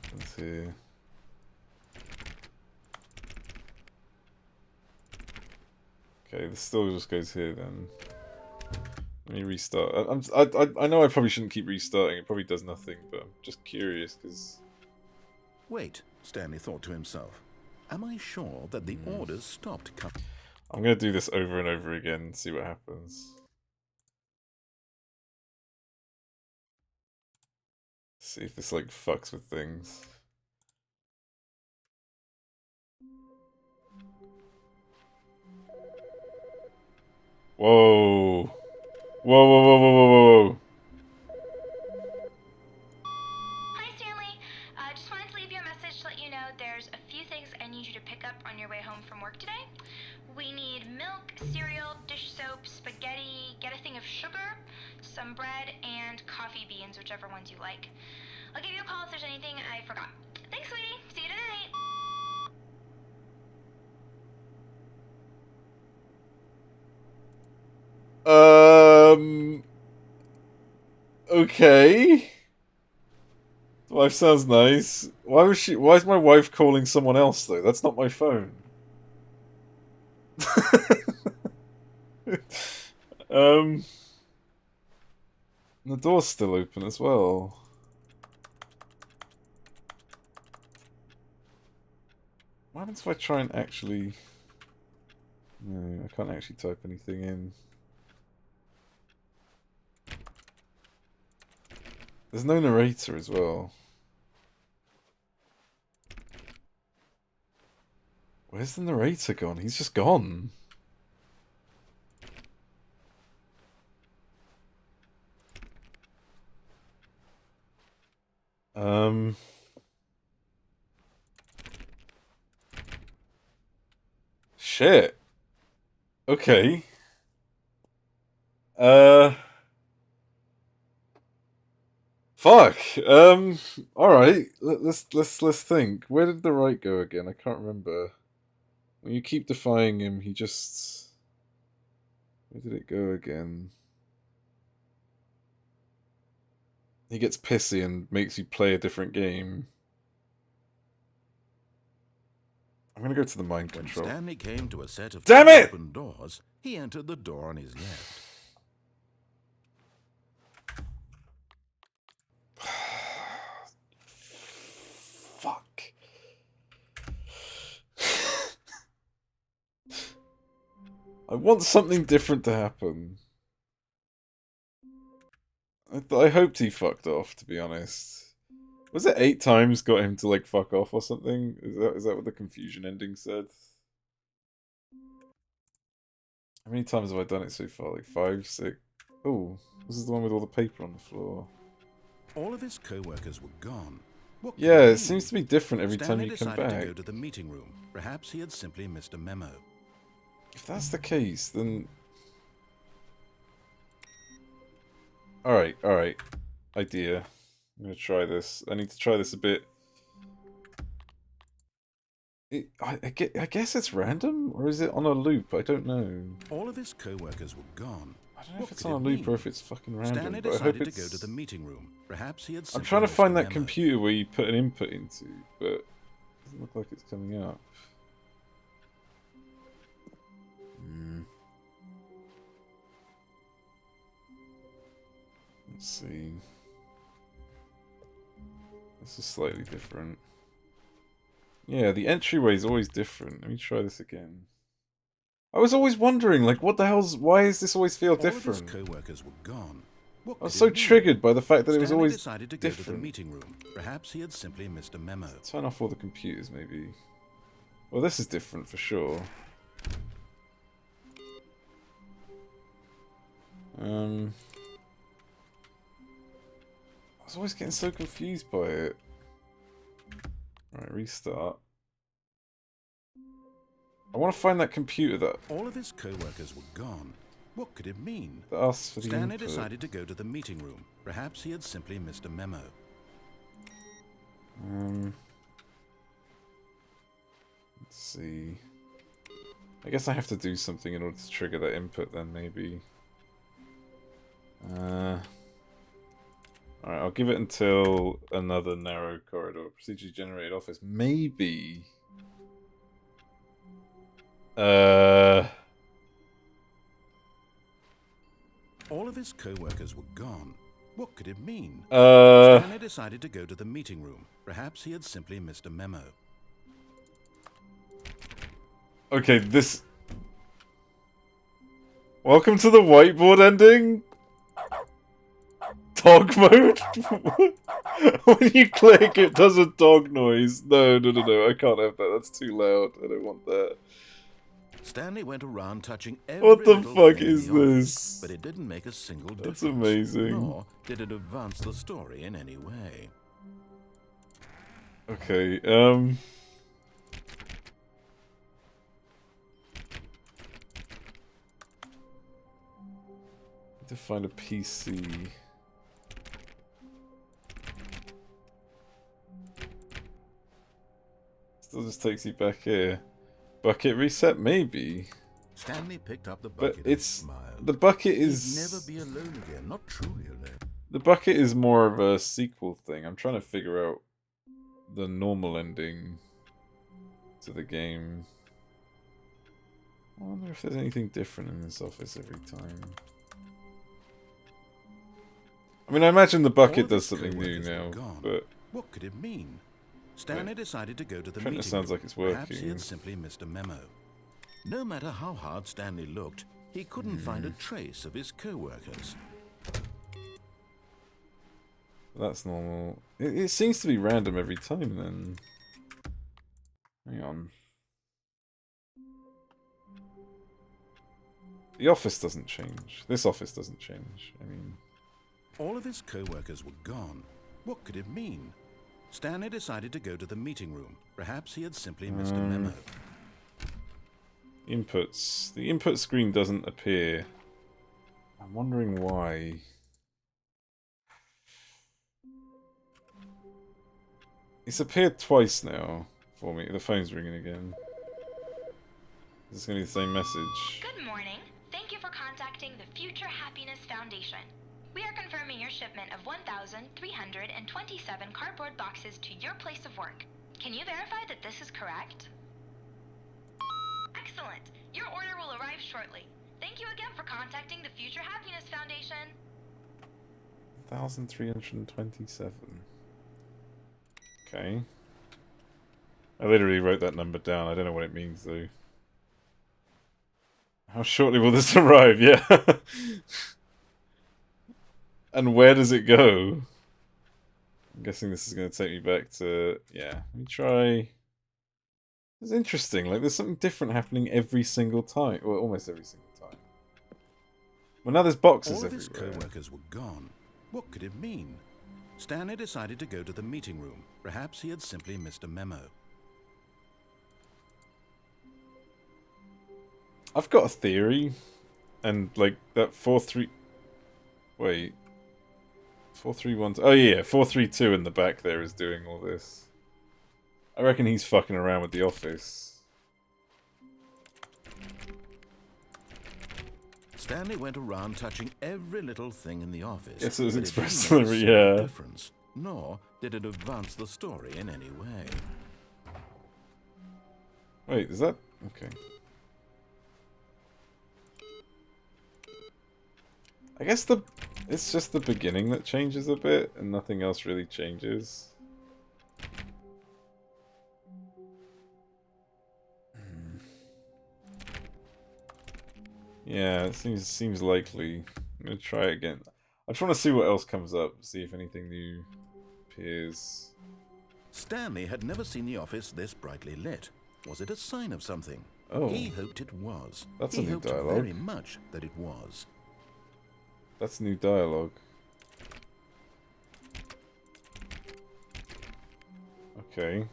happens here. Okay, this still just goes here then. Let me restart. I know I probably shouldn't keep restarting. It probably does nothing, but I'm just curious because... Wait, Stanley thought to himself. Am I sure that the orders stopped coming? I'm going to do this over and over again and see what happens. See if this, like, fucks with things. Whoa. Whoa. Hi, Stanley. Just wanted to leave you a message to let you know there's a few things I need you to pick up on your way home from work today. We need milk, cereal, dish soap, spaghetti, get a thing of sugar, some bread, and coffee beans, whichever ones you like. I'll give you a call if there's anything I forgot. Thanks, sweetie. See you tonight. Okay. Wife sounds nice. Why is my wife calling someone else though? That's not my phone. The door's still open as well. What happens if I try and actually... No, I can't actually type anything in. There's no narrator as well. Where's the narrator gone? He's just gone. Shit. Okay. Fuck. All right. Let's think. Where did the right go again? I can't remember. When you keep defying him, he just. Where did it go again? He gets pissy and makes you play a different game. I'm gonna go to the mind When control. Stanley came to a set of Damn it! open doors, he entered the door on his left. Fuck. I want something different to happen. I hoped he fucked off, to be honest. Was it 8 times got him to, like, fuck off or something? Is that what the confusion ending said? How many times have I done it so far? Like 5, 6? Oh, this is the one with all the paper on the floor. All of his co-workers were gone. What could Yeah, it it mean? seems to be different every Stanley time you come decided back. to go to the meeting room. Perhaps he had simply missed a memo. If that's the case, then... Alright. Idea. I'm gonna try this. I need to try this a bit. I guess it's random? Or is it on a loop? I don't know. All of his co-workers were gone. I don't know What if it's could on a it loop mean? or if it's fucking random. Stanley But I hope decided it's... to go to the meeting room. Perhaps he had I'm simply trying to missed find a that memo. computer where you put an input into, but it doesn't look like it's coming up. Let's see. This is slightly different. Yeah, the entryway is always different. Let me try this again. I was always wondering, like, what the hell's... Why does this always feel different? All of his co-workers were gone. What I was could so it mean? triggered by the fact that it was Stanley always decided to go to the different. meeting room. Perhaps he had simply missed a memo. Turn off all the computers, maybe. Well, this is different for sure. I was always getting so confused by it. Alright, restart. I want to find that computer that All of his co-workers were gone. What could it mean? asks for the Stanley input. decided to go to the meeting room. Perhaps he had simply missed a memo. Let's see. I guess I have to do something in order to trigger that input then, maybe. Alright, I'll give it until another narrow corridor. Procedurally generated office. Maybe. All of his co-workers were gone. What could it mean? Uh. Stanley decided to go to the meeting room. Perhaps he had simply missed a memo. Okay, this... Welcome to the whiteboard ending? Dog mode? When you click, it does a dog noise. No, I can't have that. That's too loud. I don't want that. Stanley went around touching every What the little fuck thing in is the office, this? but it didn't make a single That's difference. amazing. Nor did it advance the story in any way. Okay, need to find a PC. Still just takes you back here. Bucket reset, maybe. Stanley picked up the But bucket it's... and smiled. The bucket He'd is... never be alone again, not truly alone. The bucket is more of a sequel thing. I'm trying to figure out the normal ending to the game. I wonder if there's anything different in this office every time. I mean, I imagine the All bucket of does his something new co-workers were now, gone. but What could it mean? Stanley decided to go to the Printer meeting sounds room. like it's Perhaps he working. had simply missed a memo. No matter how hard Stanley looked, he couldn't find a trace of his co-workers. that's normal. It seems to be random every time then. Hang on. The office doesn't change. This office doesn't change. I mean... All of his co-workers were gone. What could it mean? Stanley decided to go to the meeting room. Perhaps he had simply missed a memo. Inputs. The input screen doesn't appear. I'm wondering why. It's appeared twice now for me. The phone's ringing again. Is this going to be the same message? Good morning. Thank you for contacting the Future Happiness Foundation. We are confirming your shipment of 1,327 cardboard boxes to your place of work. Can you verify that this is correct? Excellent. Your order will arrive shortly. Thank you again for contacting the Future Happiness Foundation. 1,327. Okay. I literally wrote that number down. I don't know what it means though. How shortly will this arrive? Yeah. And where does it go? I'm guessing this is going to take me back to... Yeah, let me try... It's interesting, like there's something different happening every single time. Well, almost every single time. Well, now there's boxes everywhere. All of his co-workers were gone. What could it mean? Stanley decided to go to the meeting room. Perhaps he had simply missed a memo. I've got a theory. And, like, that 4-3... Wait... 4-3-1... Oh yeah, 4-3-2 in the back there is doing all this. I reckon he's fucking around with the office. Stanley went around touching every little thing in the office. Yes, it was but expressed didn't in the... make a yeah. difference, nor did it advance the story in any way. Wait, is that... Okay. I guess it's just the beginning that changes a bit, and nothing else really changes. Yeah, it seems likely. I'm gonna try it again. I just want to see what else comes up, see if anything new appears. Stanley had never seen the office this brightly lit. Was it a sign of something? Oh. He hoped it was. That's a he new hoped dialogue. very much that it was. That's new dialogue. Okay.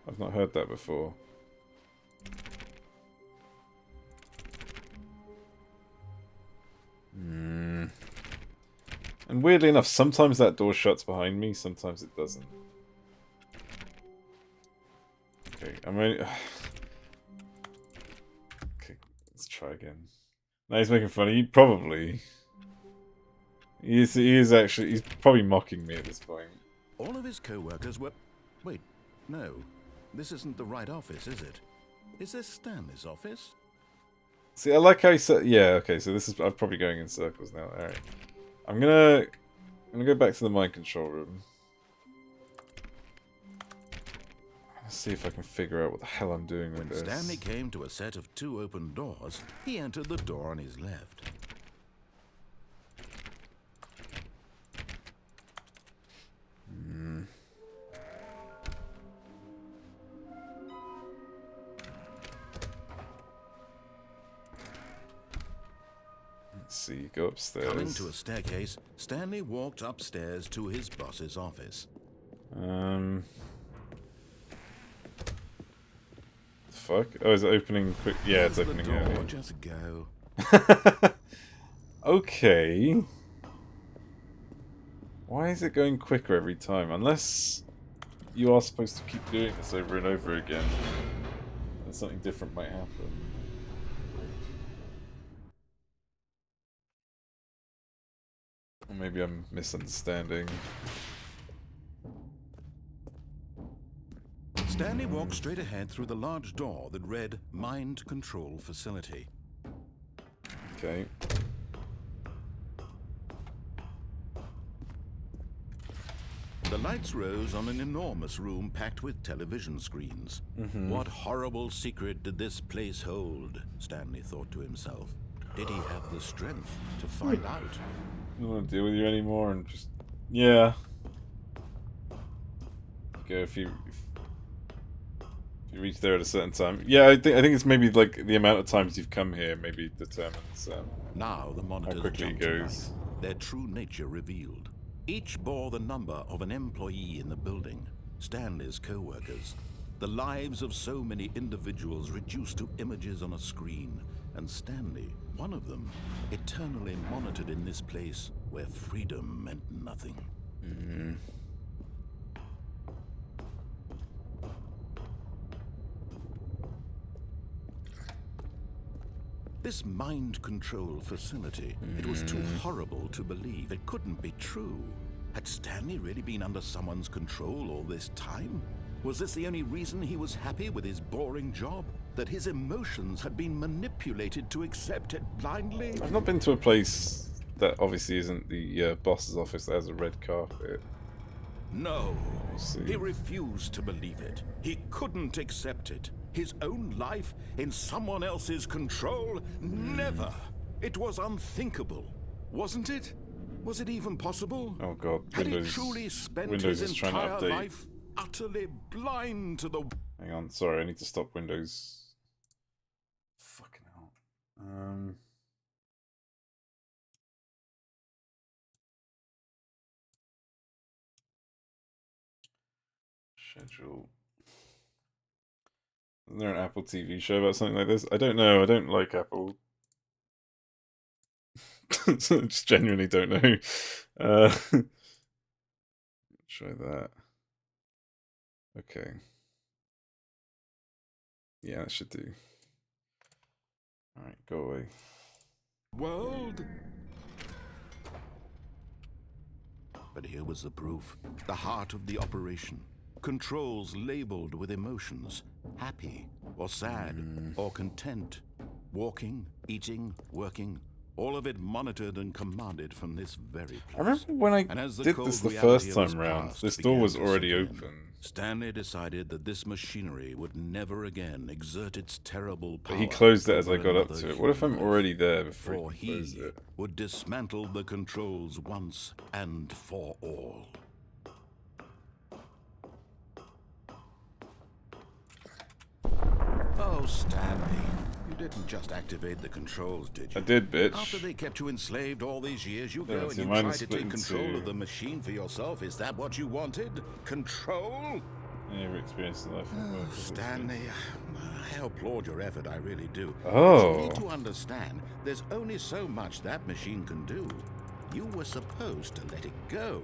I've not heard that before. And weirdly enough, sometimes that door shuts behind me, sometimes it doesn't. Okay, I'm ready. Okay, let's try again. Now he's making fun of you, probably. He is actually, he's probably mocking me at this point. All of his co-workers were... Wait, no. This isn't the right office, is it? Is this Stanley's office? See, I like how he said... Yeah, okay, so this is... I'm probably going in circles now. Alright. I'm gonna go back to the mind control room. Let's see if I can figure out what the hell I'm doing with When this. Stanley came to a set of 2 open doors, he entered the door on his left. Let's see, go upstairs. Coming to a staircase, Stanley walked upstairs to his boss's office. The fuck? Oh, is it opening quick? Yeah, it's Close opening the door, early. just go. Okay. Why is it going quicker every time? Unless you are supposed to keep doing this over and over again, and something different might happen. Or maybe I'm misunderstanding. Stanley walked straight ahead through the large door that read Mind Control Facility. Okay. The lights rose on an enormous room packed with television screens. What horrible secret did this place hold? Stanley thought to himself. Did he have the strength to find out? I don't want to deal with you anymore and just... Yeah. Okay, if you You reach there at a certain time. Yeah, I think it's maybe like the amount of times you've come here maybe determines Now the monitors quickly jumped it to goes. life, their true nature revealed. Each bore the number of an employee in the building, Stanley's co-workers. The lives of so many individuals reduced to images on a screen, and Stanley, one of them, eternally monitored in this place where freedom meant nothing. This mind control facility, it was too horrible to believe. It couldn't be true. Had Stanley really been under someone's control all this time? Was this the only reason he was happy with his boring job? That his emotions had been manipulated to accept it blindly? I've not been to a place that obviously isn't the boss's office that has a red carpet. No. See. He refused to believe it. He couldn't accept it. His own life in someone else's control? Never. It was unthinkable, wasn't it? Was it even possible? Oh god, Had he Windows, truly spent Windows his is trying to entire update. life utterly blind to the... Hang on, sorry, I need to stop Windows. Fucking hell. Schedule. Isn't there an Apple TV show about something like this? I don't know. I don't like Apple. Just genuinely don't know. Try that. Okay. Yeah, that should do. Alright, go away. world. But here was the proof. The heart of the operation. Controls labeled with emotions. Happy, or sad, or content. Walking, eating, working. All of it monitored and commanded from this very place. I remember when I And as the did cold this the reality first of his time round, past this door began was to already sink in, open. Stanley decided that this machinery would never again exert its terrible power. But he closed it as I over got up another to it. What if I'm human already life? there before For he closed he it? would dismantle the controls once and for all. Oh, Stanley, you didn't just activate the controls, did you? I did, bitch. After they kept you enslaved all these years, you Yeah, go and see, you mine try is to split take in control two. of the machine for yourself. Is that what you wanted? Control? Any ever experienced in life? Oh, Stanley, I applaud your effort, I really do. Oh. But you need to understand, there's only so much that machine can do. You were supposed to let it go,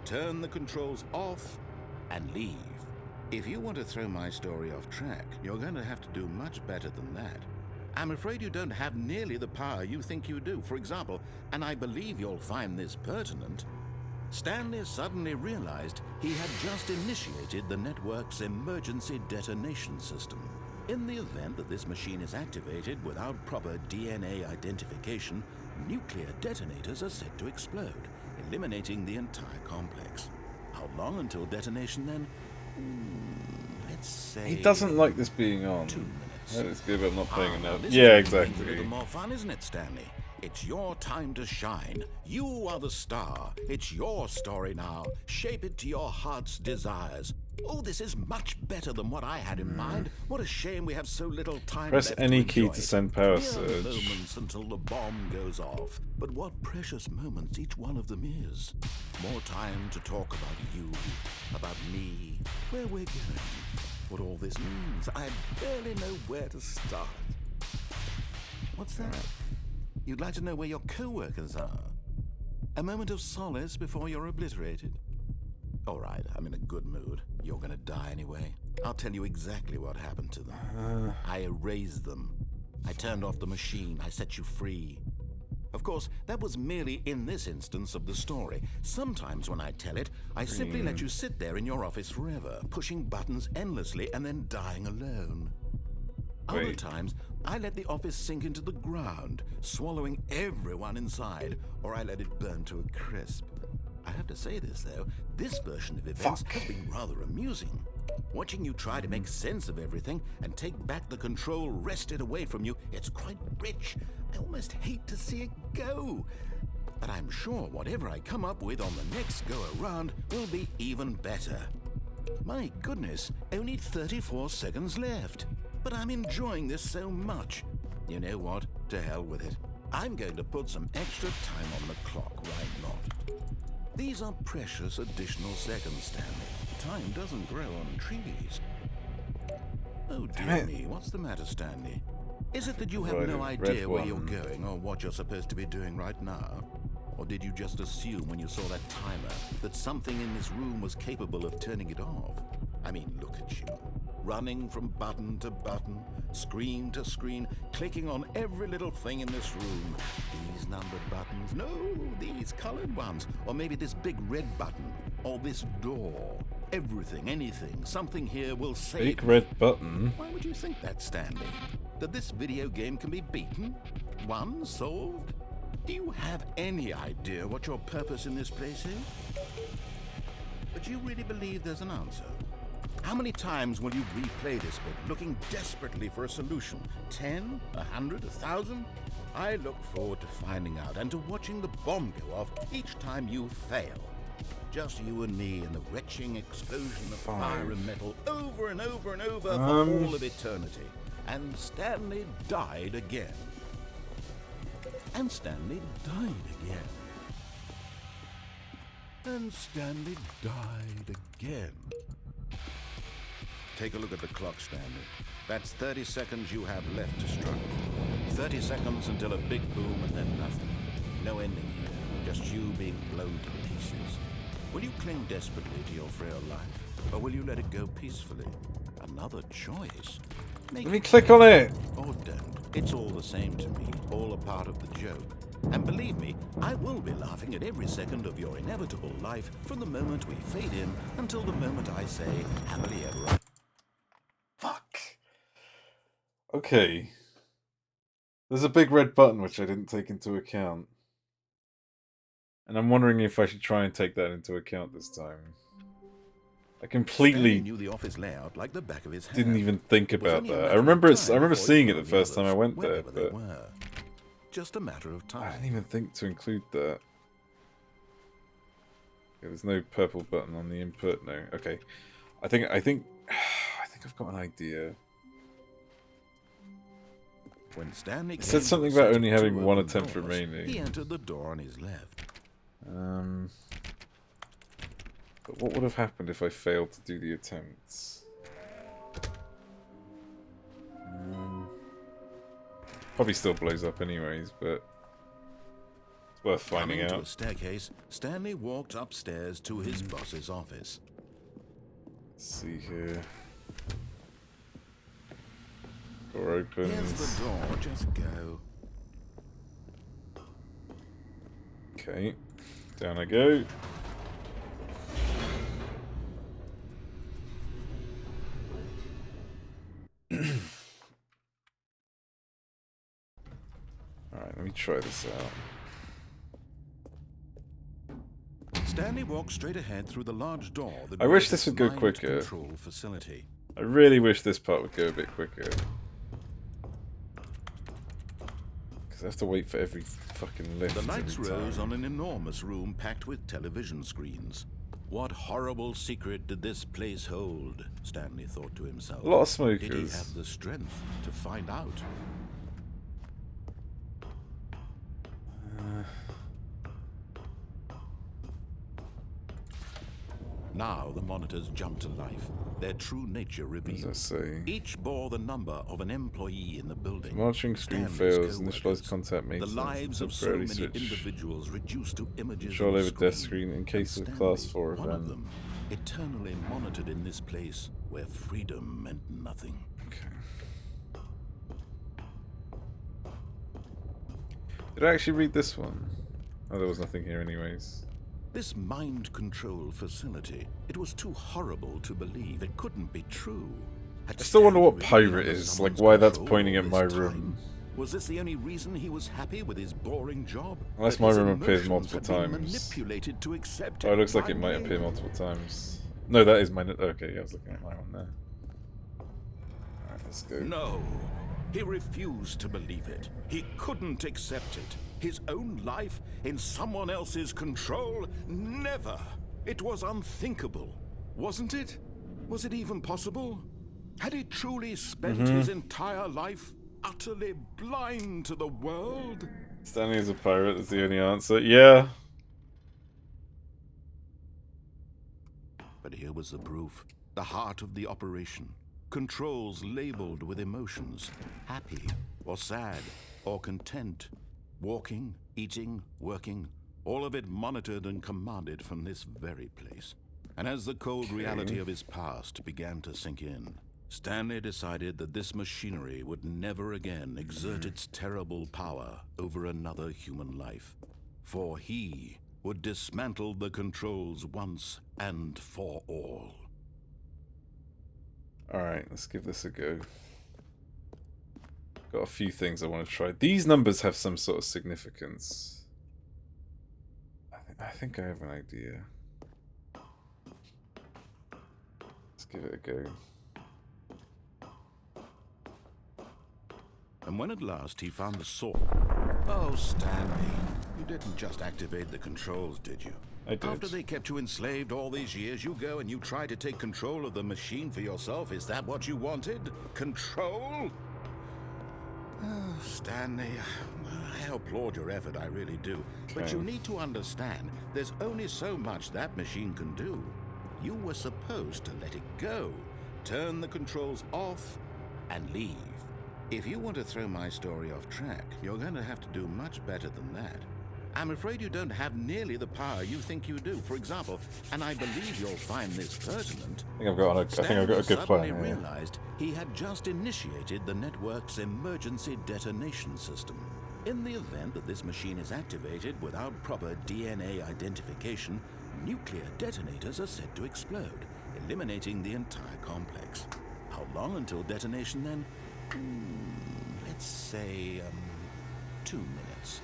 turn the controls off, and leave. If you want to throw my story off track, you're going to have to do much better than that. I'm afraid you don't have nearly the power you think you do. For example, and I believe you'll find this pertinent, Stanley suddenly realized he had just initiated the network's emergency detonation system. In the event that this machine is activated without proper DNA identification, nuclear detonators are set to explode, eliminating the entire complex. How long until detonation then? Let's say... He doesn't like this being on. 2 minutes. It's good about not playing enough. This Yeah, is a exactly. little more fun, isn't it, Stanley? It's your time to shine. You are the star. It's your story now. Shape it to your heart's desires. Oh, this is much better than what I had in mind. What a shame we have so little time Press left any to key enjoy to it. send power Mere surge. moments until the bomb goes off. But what precious moments each one of them is. More time to talk about you, about me, where we're going, what all this means. I barely know where to start. What's that? You'd like to know where your co-workers are? A moment of solace before you're obliterated? All right, I'm in a good mood. You're gonna die anyway. I'll tell you exactly what happened to them. I erased them. I turned off the machine. I set you free. Of course, that was merely in this instance of the story. Sometimes when I tell it, I simply let you sit there in your office forever, pushing buttons endlessly and then dying alone. Other Wait. times, I let the office sink into the ground, swallowing everyone inside, or I let it burn to a crisp. I have to say this, though, this version of events has been rather amusing. Watching you try to make sense of everything and take back the control wrested away from you, it's quite rich. I almost hate to see it go. But I'm sure whatever I come up with on the next go-around will be even better. My goodness, only 34 seconds left. But I'm enjoying this so much. You know what? To hell with it. I'm going to put some extra time on the clock, right not? These are precious additional seconds, Stanley. Time doesn't grow on trees. Oh dear me, what's the matter, Stanley? Is it that you have no idea where you're going or what you're supposed to be doing right now? Or did you just assume when you saw that timer that something in this room was capable of turning it off? I mean, look at you. Running from button to button, screen to screen, clicking on every little thing in this room. These numbered buttons, no, these colored ones. Or maybe this big red button, or this door. Everything, anything, something here will save Big red button? Why would you think that, Stanley? That this video game can be beaten? Won? Solved? Do you have any idea what your purpose in this place is? But you really believe there's an answer? How many times will you replay this bit, looking desperately for a solution? 10? 100? 1,000? I look forward to finding out and to watching the bomb go off each time you fail. Just you and me and the retching explosion of fire and metal over and over and over for all of eternity. And Stanley died again. And Stanley died again. And Stanley died again. Take a look at the clock, Stanley. That's 30 seconds you have left to struggle. 30 seconds until a big boom and then nothing. No ending here, just you being blown to pieces. Will you cling desperately to your frail life, or will you let it go peacefully? Another choice. Let me click on it! Or don't. It's all the same to me, all a part of the joke. And believe me, I will be laughing at every second of your inevitable life from the moment we fade in until the moment I say, happily ever after. Fuck. Okay. There's a big red button which I didn't take into account. And I'm wondering if I should try and take that into account this time. I completely knew the office layout like the back of his hand. didn't even think about that. I remember seeing it the first time I went there, but just a matter of time. I didn't even think to include that. Okay, there's no purple button on the input. No. Okay. I think I've got an idea. When Stanley it said something about only having one attempt remaining. He entered the door on his left. But what would have happened if I failed to do the attempts? Probably still blows up anyways, but it's worth finding out. To a staircase, Stanley walked upstairs to his boss's office. Let's see here. Door opens. Here's the door, just go. Okay, down I go. Alright, let me try this out. Stanley walked straight ahead through the large door. I wish this would go quicker. Control facility. I really wish this part would go a bit quicker. Because I have to wait for every fucking lift. The lights rose on an enormous room packed with television screens. What horrible secret did this place hold? Stanley thought to himself. A lot of smokers. Did he have the strength to find out? Now the monitors jumped to life, their true nature revealed. What does that say? Each bore the number of an employee in the building. Monitoring screen fails, initialize contact maintenance. The lives of so many individuals reduced to images control on over screen. desk screen in case of class 4 event. One of them, eternally monitored in this place where freedom meant nothing. Okay. Did I actually read this one? Oh, there was nothing here anyways. This mind control facility, it was too horrible to believe. It couldn't be true. I still wonder what pirate is, like why that's pointing at my room. Was this the only reason he was happy with his boring job? Unless my room appears multiple times. Manipulated to accept oh, it looks like it might appear multiple times. No, that is my... Okay, yeah, I was looking at my one there. Alright, let's go. No. He refused to believe it. He couldn't accept it. His own life in someone else's control? Never. It was unthinkable, wasn't it? Was it even possible? Had he truly spent his entire life utterly blind to the world? Stanley is a pirate is the only answer. Yeah. But here was the proof. The heart of the operation. Controls labeled with emotions. Happy, or sad, or content. Walking, eating, working. All of it monitored and commanded from this very place. And as the cold reality of his past began to sink in, Stanley decided that this machinery would never again exert its terrible power over another human life. For he would dismantle the controls once and for all. Alright, let's give this a go. Got a few things I want to try. These numbers have some sort of significance. I think I have an idea. Let's give it a go. And when at last he found the source... Oh, Stanley, you didn't just activate the controls, did you? I did. After they kept you enslaved all these years, you go and you try to take control of the machine for yourself. Is that what you wanted? Control? Oh, Stanley, I applaud your effort, I really do. But you need to understand, there's only so much that machine can do. You were supposed to let it go, turn the controls off, and leave. If you want to throw my story off track, you're going to have to do much better than that. I'm afraid you don't have nearly the power you think you do. For example, and I believe you'll find this pertinent, I think I've got a good plan suddenly here. realized he had just initiated the network's emergency detonation system. In the event that this machine is activated without proper DNA identification, nuclear detonators are set to explode, eliminating the entire complex. How long until detonation then? Let's say, 2 minutes.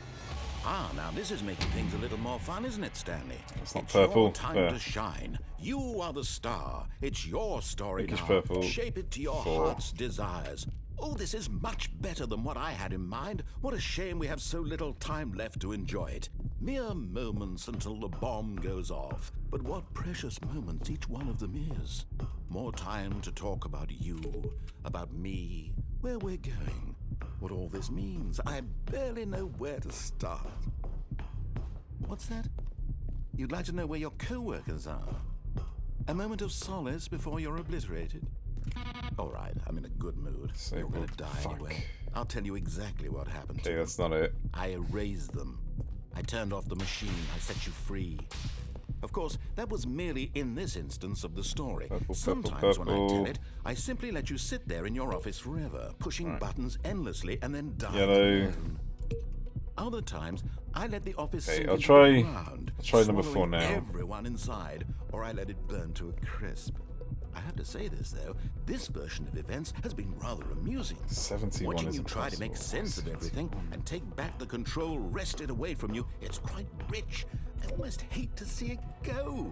Ah, now this is making things a little more fun, isn't it, Stanley? It's not It's purple. your time Yeah. to shine. You are the star. It's your story Pinkish now. purple. Shape it to your 4. heart's desires. Oh, this is much better than what I had in mind. What a shame we have so little time left to enjoy it. Mere moments until the bomb goes off. But what precious moments each one of them is. More time to talk about you, about me, where we're going, what all this means. I barely know where to start. What's that? You'd like to know where your co-workers are? A moment of solace before you're obliterated? All right, I'm in a good mood. You're gonna die anyway. I'll tell you exactly what happened to Okay, them. that's not it. I erased them. I turned off the machine. I set you free. Of course, that was merely in this instance of the story. Purple, Sometimes when I tell purple. it, I simply let you sit there in your office forever, pushing buttons endlessly and then dying Yellow. alone. Other times, I let the office Okay, sink I'll into try- the ground, I'll try number 4 swallowing now. everyone inside, or I let it burn to a crisp. I have to say this, though, this version of events has been rather amusing. 71 Watching is you try to make impossible. sense of everything and take back the control wrested away from you, it's quite rich. I almost hate to see it go.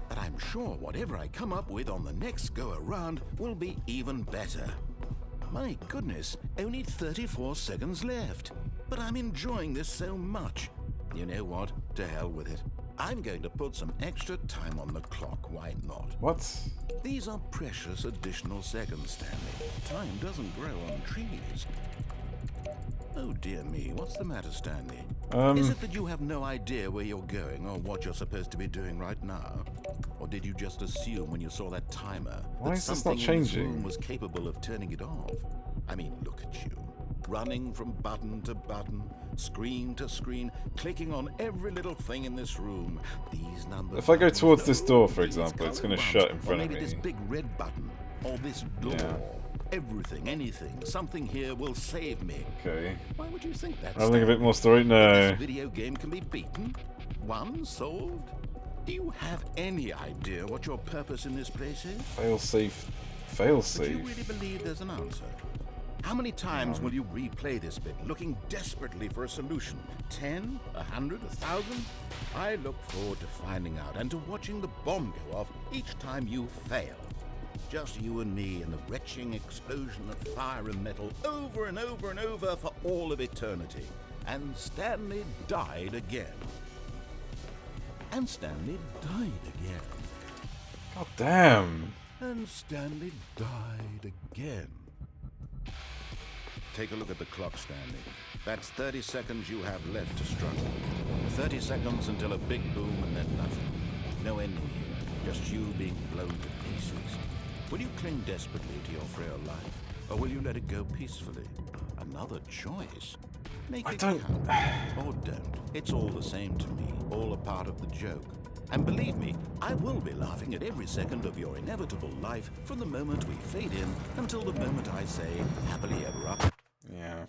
But I'm sure whatever I come up with on the next go-around will be even better. My goodness, only 34 seconds left. But I'm enjoying this so much. You know what? To hell with it. I'm going to put some extra time on the clock, why not? What? These are precious additional seconds, Stanley. Time doesn't grow on trees. Oh dear me, what's the matter, Stanley? Is it that you have no idea where you're going or what you're supposed to be doing right now? Or did you just assume when you saw that timer Why that is this something not in this changing? room was capable of turning it off? I mean, look at you. Running from button to button, screen to screen, clicking on every little thing in this room. These numbers. If I go buttons, towards this door, for these example, it's colored gonna ones, shut in front or of maybe this me. big red button, or this door. Yeah. Everything, anything, something here will save me. Okay. Why would you think that? Having a bit Stanley? more story? No. This video game can be beaten? Won? Solved? Do you have any idea what your purpose in this place is? Fail safe. Fail Do you safe. really believe there's an answer? How many times will you replay this bit, looking desperately for a solution? 10? 100? 1,000? I look forward to finding out and to watching the bomb go off each time you fail. Just you and me and the retching explosion of fire and metal over and over and over for all of eternity. And Stanley died again. And Stanley died again. God damn. And Stanley died again. Take a look at the clock, Stanley. That's 30 seconds you have left to struggle. 30 seconds until a big boom and then nothing. No ending here, just you being blown to pieces. Will you cling desperately to your frail life, or will you let it go peacefully? Another choice. Make it count, or don't. It's all the same to me, all a part of the joke. And believe me, I will be laughing at every second of your inevitable life from the moment we fade in until the moment I say, happily ever after. Yeah.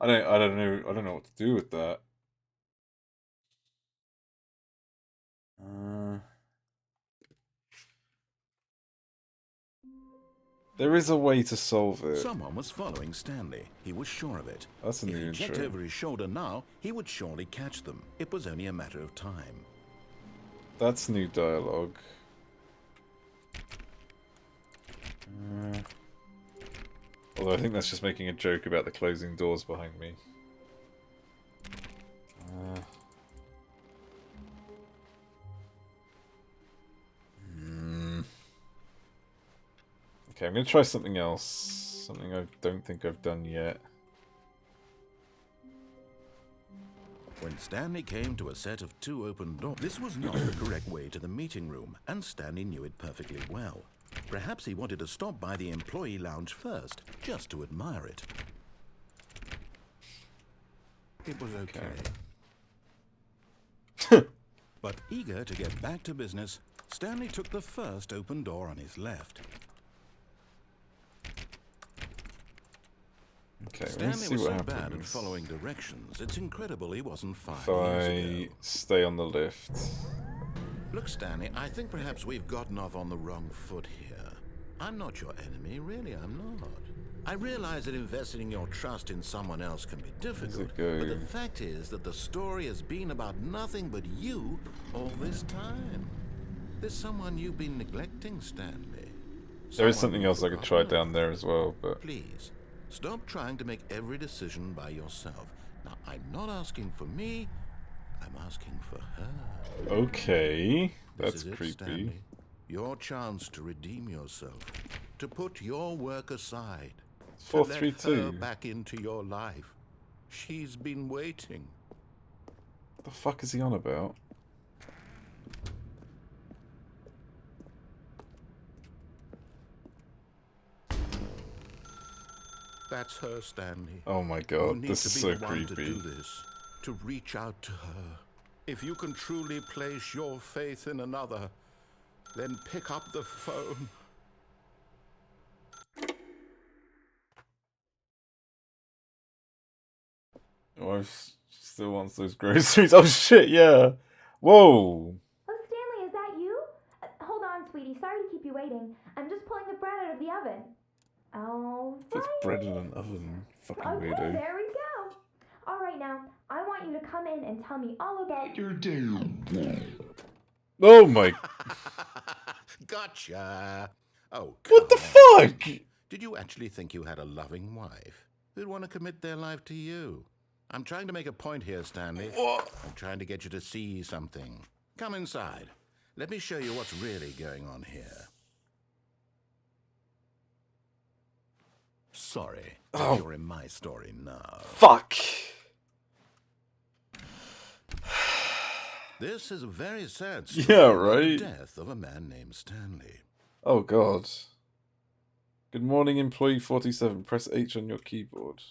I don't know what to do with that. There is a way to solve it. Someone was following Stanley. He was sure of it. That's a new If he checked intro. over his shoulder now, he would surely catch them. It was only a matter of time. That's new dialogue. Although I think that's just making a joke about the closing doors behind me. Okay, I'm going to try something else. Something I don't think I've done yet. When Stanley came to a set of 2 open doors, this was not the correct way to the meeting room, and Stanley knew it perfectly well. Perhaps he wanted to stop by the employee lounge first, just to admire it. It was okay. But eager to get back to business, Stanley took the first open door on his left. Okay, let's Stanley see was what so bad at happens. following directions, it's incredible he wasn't 5 If years I ago. stay on the lift. Look, Stanley, I think perhaps we've gotten off on the wrong foot here. I'm not your enemy, really, I'm not. I realize that investing your trust in someone else can be difficult, go? but the fact is that the story has been about nothing but you all this time. There's someone you've been neglecting, Stanley. There is Someone something you've else I could try forgotten down about. there as well, but... Please, stop trying to make every decision by yourself. Now, I'm not asking for me, I'm asking for her. Okay, This that's is it, creepy. Stanley. Your chance to redeem yourself, to put your work aside, to let her 432. back into your life. She's been waiting. What the fuck is he on about? That's her, Stanley. Oh my You god, need this to is be so the one to creepy. do this, to reach out to her. If you can truly place your faith in another, then pick up the phone. Wife still wants those groceries. Oh shit, yeah. Whoa. Oh, Stanley, is that you? Hold on, sweetie. Sorry to keep you waiting. I'm just pulling the bread out of the oven. Oh, Puts bread in an oven. Fucking okay, weirdo. there we go. All right, now, I want you to come in and tell me all about your day. Oh my... Gotcha. Oh, What the come on. fuck? Did you actually think you had a loving wife who'd want to commit their life to you? I'm trying to make a point here, Stanley. What? I'm trying to get you to see something. Come inside. Let me show you what's really going on here. Sorry, but you're in my story now. Fuck. This is a very sad story Yeah, about right. the death of a man named Stanley. Oh god. Good morning, employee 47. Press H on your keyboard.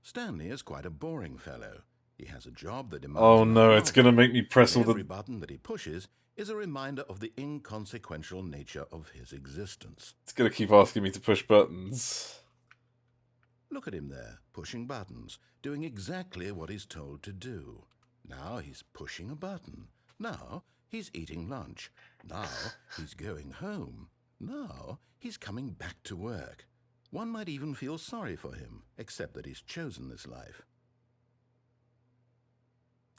Stanley is quite a boring fellow. He has a job that demands Oh an no, awful it's lot gonna of make me press all every the... button that he pushes is a reminder of the inconsequential nature of his existence. It's gonna keep asking me to push buttons. Look at him there, pushing buttons, doing exactly what he's told to do. Now he's pushing a button. Now he's eating lunch. Now he's going home. Now he's coming back to work. One might even feel sorry for him, except that he's chosen this life.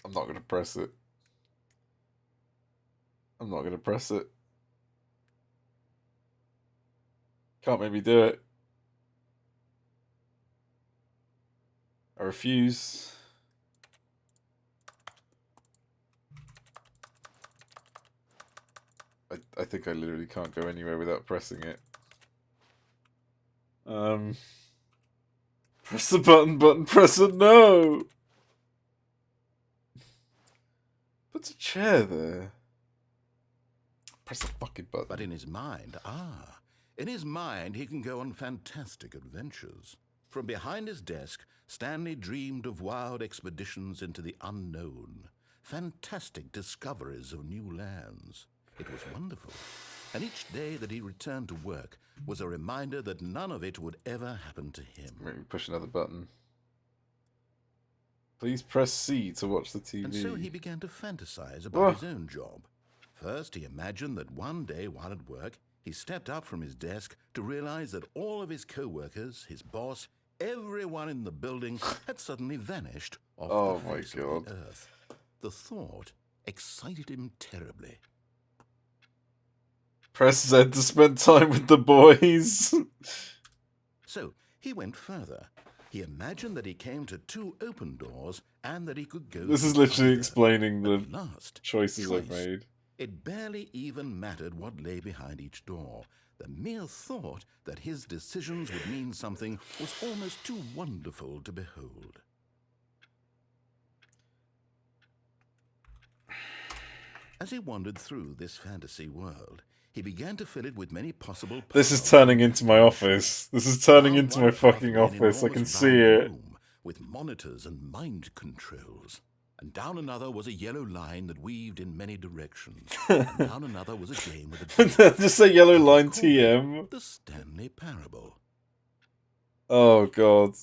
I'm not gonna press it. I'm not gonna press it. Can't make me do it. I refuse. I think I literally can't go anywhere without pressing it. Press the button, press it, no! Put a chair there. Press the fucking button. But in his mind, he can go on fantastic adventures. From behind his desk, Stanley dreamed of wild expeditions into the unknown, fantastic discoveries of new lands. It was wonderful. And each day that he returned to work was a reminder that none of it would ever happen to him. Maybe push another button. Please press C to watch the TV. And so he began to fantasize about his own job. First, he imagined that one day while at work, he stepped up from his desk to realize that all of his co-workers, his boss, everyone in the building had suddenly vanished off the face of the earth. The thought excited him terribly. Press Z to spend time with the boys. So he went further. He imagined that he came to 2 open doors and that he could go. This is literally explaining the last choices I've made. It barely even mattered what lay behind each door. The mere thought that his decisions would mean something was almost too wonderful to behold. As he wandered through this fantasy world, he began to fill it with many possible... This is turning into my office. This is turning into my fucking office. I can see it. With monitors and mind controls. And down another was a yellow line that weaved in many directions. And down another was a game with a... Just a yellow line TM. The Stanley Parable. Oh god.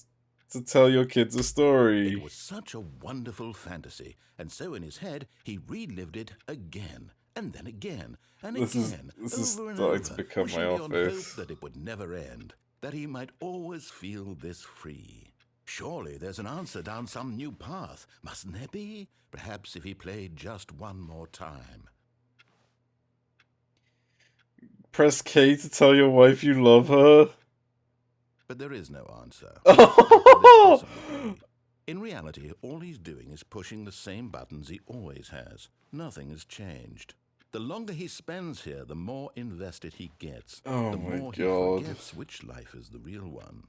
To tell your kids a story. It was such a wonderful fantasy. And so in his head, he relived it again. And then again. And again. This is over and starting over, to become my wishing beyond hope office. that it would never end. That he might always feel this free. Surely there's an answer down some new path, mustn't there be? Perhaps if he played just one more time. Press K to tell your wife you love her. But there is no answer. Oh! In reality, all he's doing is pushing the same buttons he always has. Nothing has changed. The longer he spends here, the more invested he gets. Oh the my more god. he forgets which life is the real one.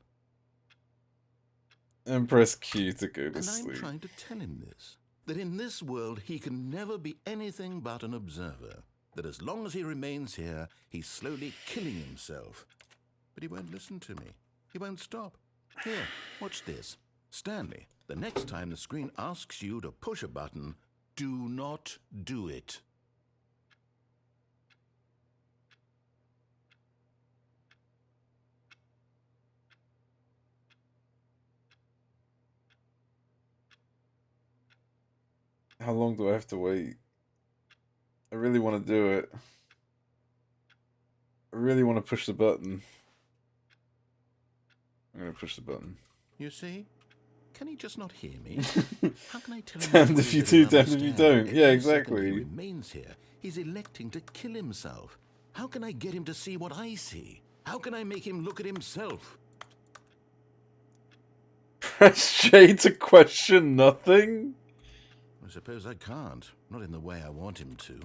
And press Q to go to And sleep. I'm trying to tell him this. That in this world, he can never be anything but an observer. That as long as he remains here, he's slowly killing himself. But he won't listen to me. He won't stop. Here, watch this. Stanley, the next time the screen asks you to push a button, do not do it. How long do I have to wait? I really want to do it. I really want to push the button. I'm going to push the button. You see? Can he just not hear me? How can I tell him? Damned if you do, damned if you don't. Yeah, exactly. He remains here. He's electing to kill himself. How can I get him to see what I see? How can I make him look at himself? Press J to question nothing? I suppose I can't. Not in the way I want him to.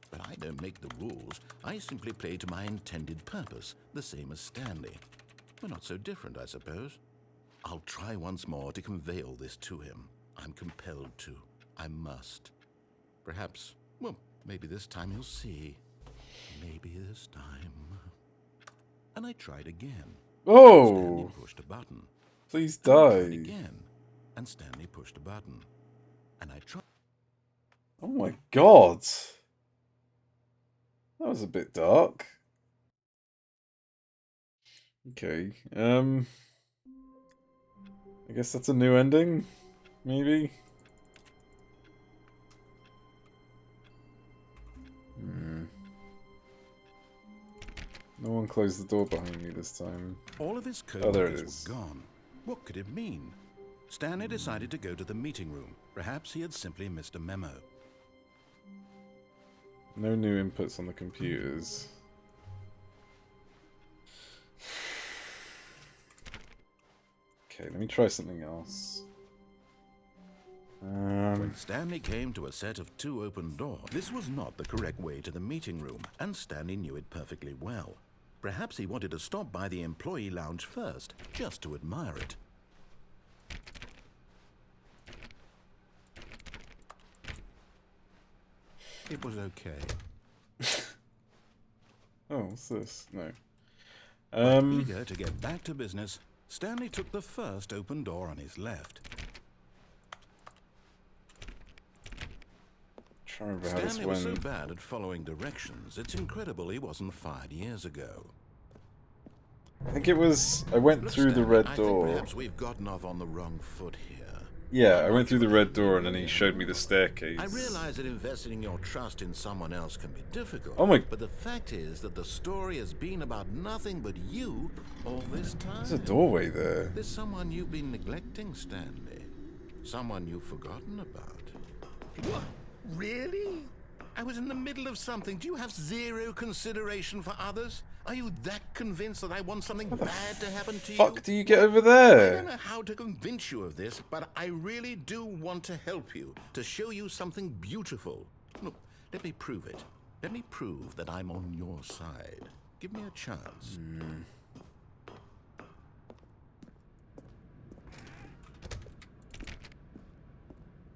But I don't make the rules. I simply play to my intended purpose, the same as Stanley. We're not so different, I suppose. I'll try once more to convey all this to him. I'm compelled to. I must. Perhaps, well, maybe this time he'll see. Maybe this time. And I tried again. Oh! Stanley pushed a button. Please And I tried die. again. And Stanley pushed a button. And I tried. Oh my god. That was a bit dark. Okay, I guess that's a new ending, maybe? No one closed the door behind me this time. All of his Oh, there it co-workers is. were gone. What could it mean? Stanley decided to go to the meeting room. Perhaps he had simply missed a memo. No new inputs on the computers. Okay, let me try something else. When Stanley came to a set of 2 open doors, this was not the correct way to the meeting room, and Stanley knew it perfectly well. Perhaps he wanted to stop by the employee lounge first, just to admire it. It was okay. Oh, what's this? No. But eager to get back to business, Stanley took the first open door on his left. Trying to remember how this Stanley was so went. bad at following directions, it's incredible he wasn't fired years ago. I think it was. I went Look, through the Stanley, red I door. think perhaps we've gotten off on the wrong foot here. Yeah, I went through the red door and then he showed me the staircase. I realize that investing your trust in someone else can be difficult. Oh my- But the fact is that the story has been about nothing but you all this time. There's a doorway there. There's someone you've been neglecting, Stanley. Someone you've forgotten about. What? Really? I was in the middle of something. Do you have zero consideration for others? Are you that convinced that I want something bad to happen to you? Fuck do you get over I don't there? know how to convince you of this, but I really do want to help you, to show you something beautiful. Look, let me prove it. Let me prove that I'm on your side. Give me a chance.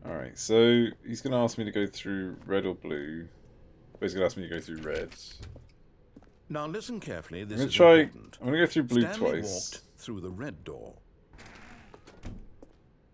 Alright, so he's going to ask me to go through red or blue. But he's going to ask me to go through red. Now listen carefully. This I'm is going to try. important. I'm going to go through blue Stanley twice. walked through the red door.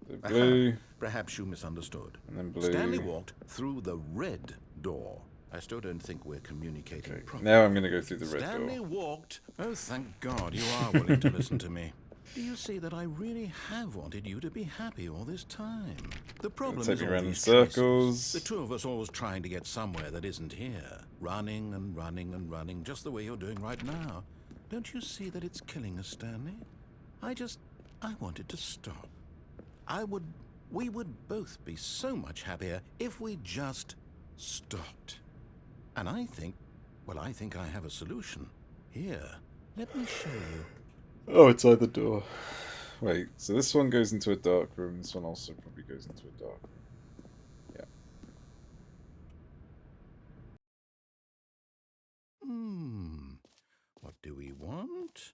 So blue, Perhaps you misunderstood. and then blue. Stanley walked through the red door. I still don't think we're communicating Okay, properly. now I'm going to go through the red Stanley door. walked. Oh, thank God you are willing to listen to me. Do you see that I really have wanted you to be happy all this time? The problem take is me all around in these choices. circles. The two of us always trying to get somewhere that isn't here. Running and running and running, just the way you're doing right now. Don't you see that it's killing us, Stanley? I wanted to stop. We would both be so much happier if we just stopped. And I think I have a solution. Here, let me show you. Oh, it's outside the door. Wait, so this one goes into a dark room. This one also probably goes into a dark room. Yeah. What do we want?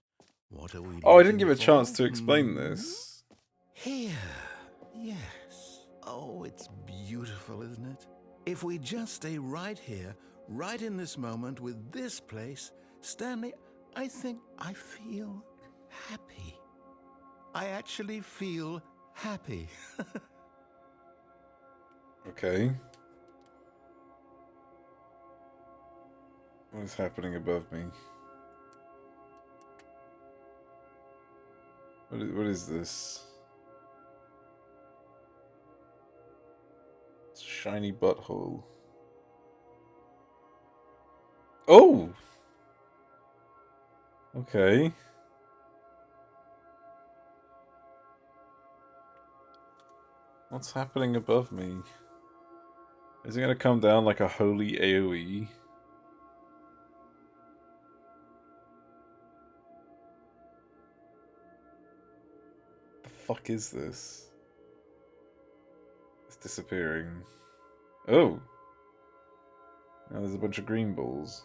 What are we Oh, I didn't looking give a chance for? to explain this. Here, yes. Oh, it's beautiful, isn't it? If we just stay right here, right in this moment with this place, Stanley, I think I feel happy. I actually feel happy. Okay. What is happening above me? What is this? It's a shiny butthole. Oh! Okay. What's happening above me? Is it gonna come down like a holy AoE? The fuck is this? It's disappearing. Oh! Now there's a bunch of green balls.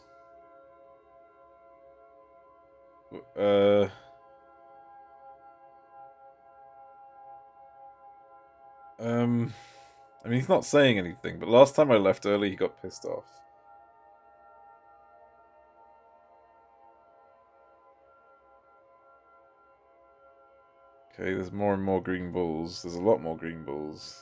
I mean, he's not saying anything, but last time I left early, he got pissed off. Okay, there's more and more green balls. There's a lot more green balls.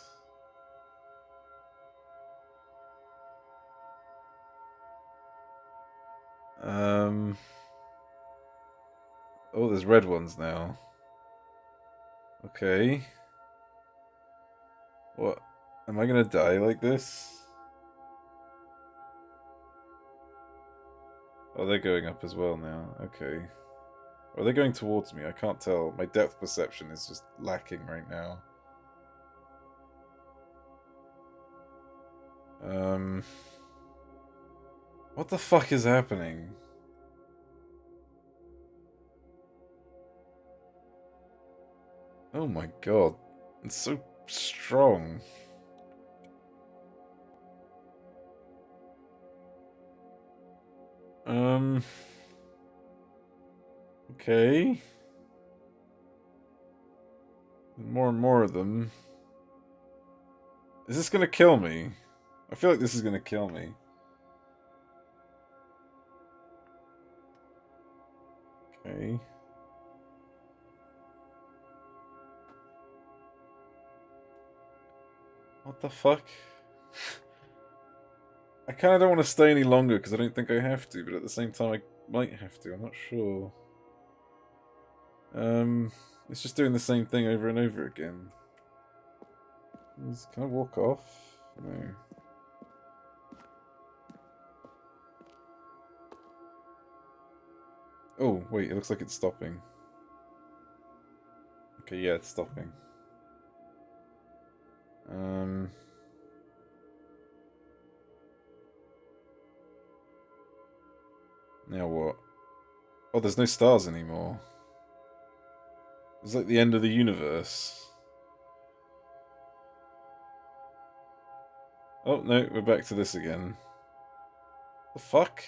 Oh, there's red ones now. Okay. What? Am I gonna die like this? Oh, they're going up as well now. Okay. Are they going towards me? I can't tell. My depth perception is just lacking right now. What the fuck is happening? Oh my god. It's so strong. Okay. More and more of them. Is this gonna kill me? I feel like this is gonna kill me. Okay. What the fuck? I kind of don't want to stay any longer because I don't think I have to, but at the same time I might have to. I'm not sure. It's just doing the same thing over and over again. Can I walk off? No. Oh, wait, it looks like it's stopping. Okay, yeah, it's stopping. Now what? Oh, there's no stars anymore. It's like the end of the universe. Oh, no, we're back to this again. The fuck?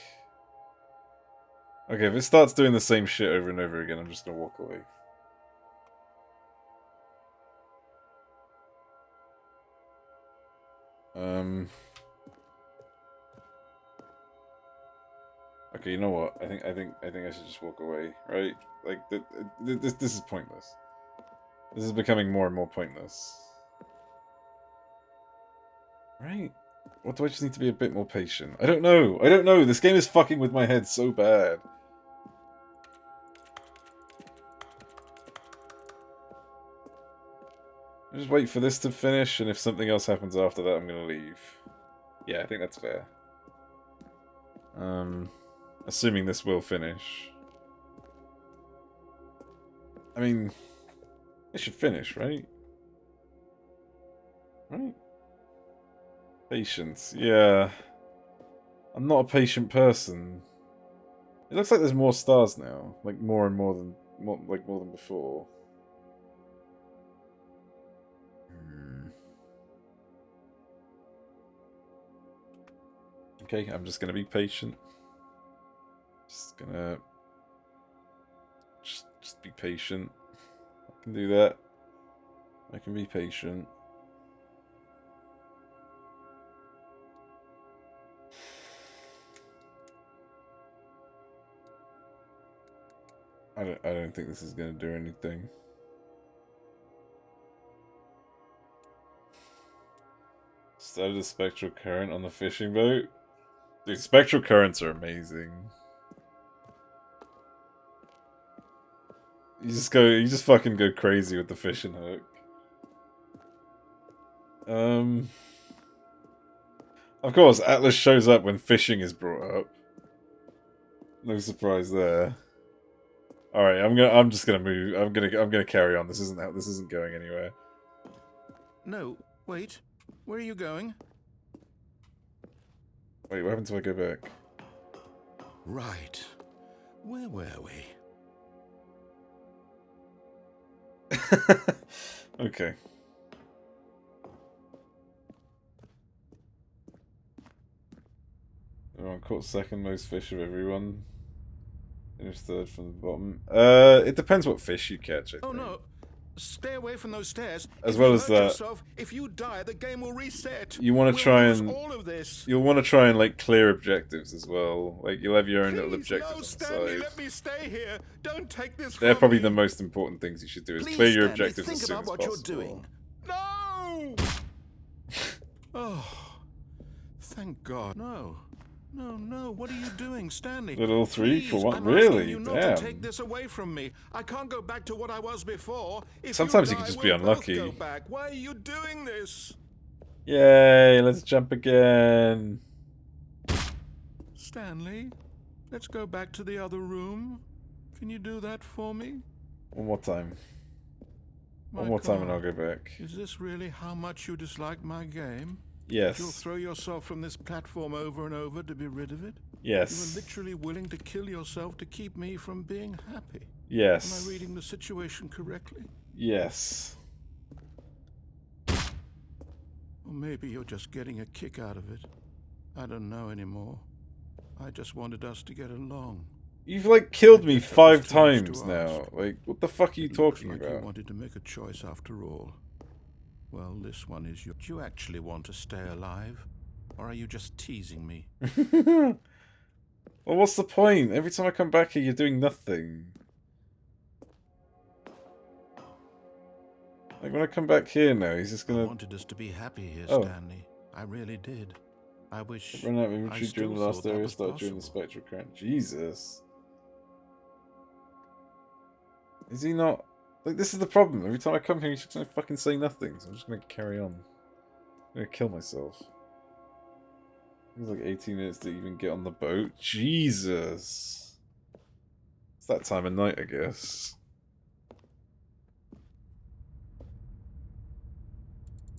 Okay, if it starts doing the same shit over and over again, I'm just gonna walk away. Okay, you know what? I think I should just walk away, right? Like this is pointless. This is becoming more and more pointless. Right? What do I just need to be a bit more patient? I don't know. I don't know. This game is fucking with my head so bad. I just wait for this to finish, and if something else happens after that, I'm gonna leave. Yeah, I think that's fair. Assuming this will finish. I mean, it should finish, right? Right? Patience, yeah. I'm not a patient person. It looks like there's more stars now, like more and more than more than before. Okay, I'm just gonna be patient. Just be patient. I can do that. I can be patient. I don't think this is gonna do anything. Started a spectral current on the fishing boat. Dude, spectral currents are amazing. You just fucking go crazy with the fishing hook. Of course, Atlas shows up when fishing is brought up. No surprise there. All right, I'm just gonna move. I'm gonna carry on. This isn't going anywhere. No, wait. Where are you going? Wait, what happens if I go back? Right. Where were we? Okay. Everyone caught second most fish of everyone. Finished third from the bottom. It depends what fish you catch, I think. Oh no. Stay away from those stairs. As well as that, yourself, if you die, the game will reset. You want to try and all of this. You'll want to try and like clear objectives as well. Like you'll have your own little objectives on the Stanley, side. let me stay here. Don't take this. They're probably the most important things you should do. Is clear your objectives think as soon about as what possible. You're doing. No. Oh, thank God. No. No, what are you doing, Stanley? Little three Please, for what? I'm Really? you not Damn. to take this away from me. I can't go back to what I was before. If Sometimes you die, can just be we'll unlucky. Both go back. Why are you doing this? Yay, let's jump again. Stanley, let's go back to the other room. Can you do that for me? One more time. My One more time and God. I'll go back. Is this really how much you dislike my game? Yes. You'll throw yourself from this platform over and over to be rid of it? Yes. You were literally willing to kill yourself to keep me from being happy. Yes. Am I reading the situation correctly? Yes. Or maybe you're just getting a kick out of it. I don't know anymore. I just wanted us to get along. You've like killed me I guess that was 5 too much to times now. ask. Like, what the fuck are you It looks talking like you about? wanted to make a choice after all. Well, this one is your... Do you actually want to stay alive? Or are you just teasing me? Well, what's the point? Every time I come back here, you're doing nothing. Like, when I come back here now, he's just gonna... I wanted us to be happy here, Oh. Stanley. I really did. I wish... Run out of I inventory still during the last thought that area, was start during the possible. spectral crunch. Jesus. Is he not... Like, this is the problem. Every time I come here, he's just gonna fucking say nothing. So I'm just gonna carry on. I'm gonna kill myself. It was like 18 minutes to even get on the boat. Jesus. It's that time of night, I guess.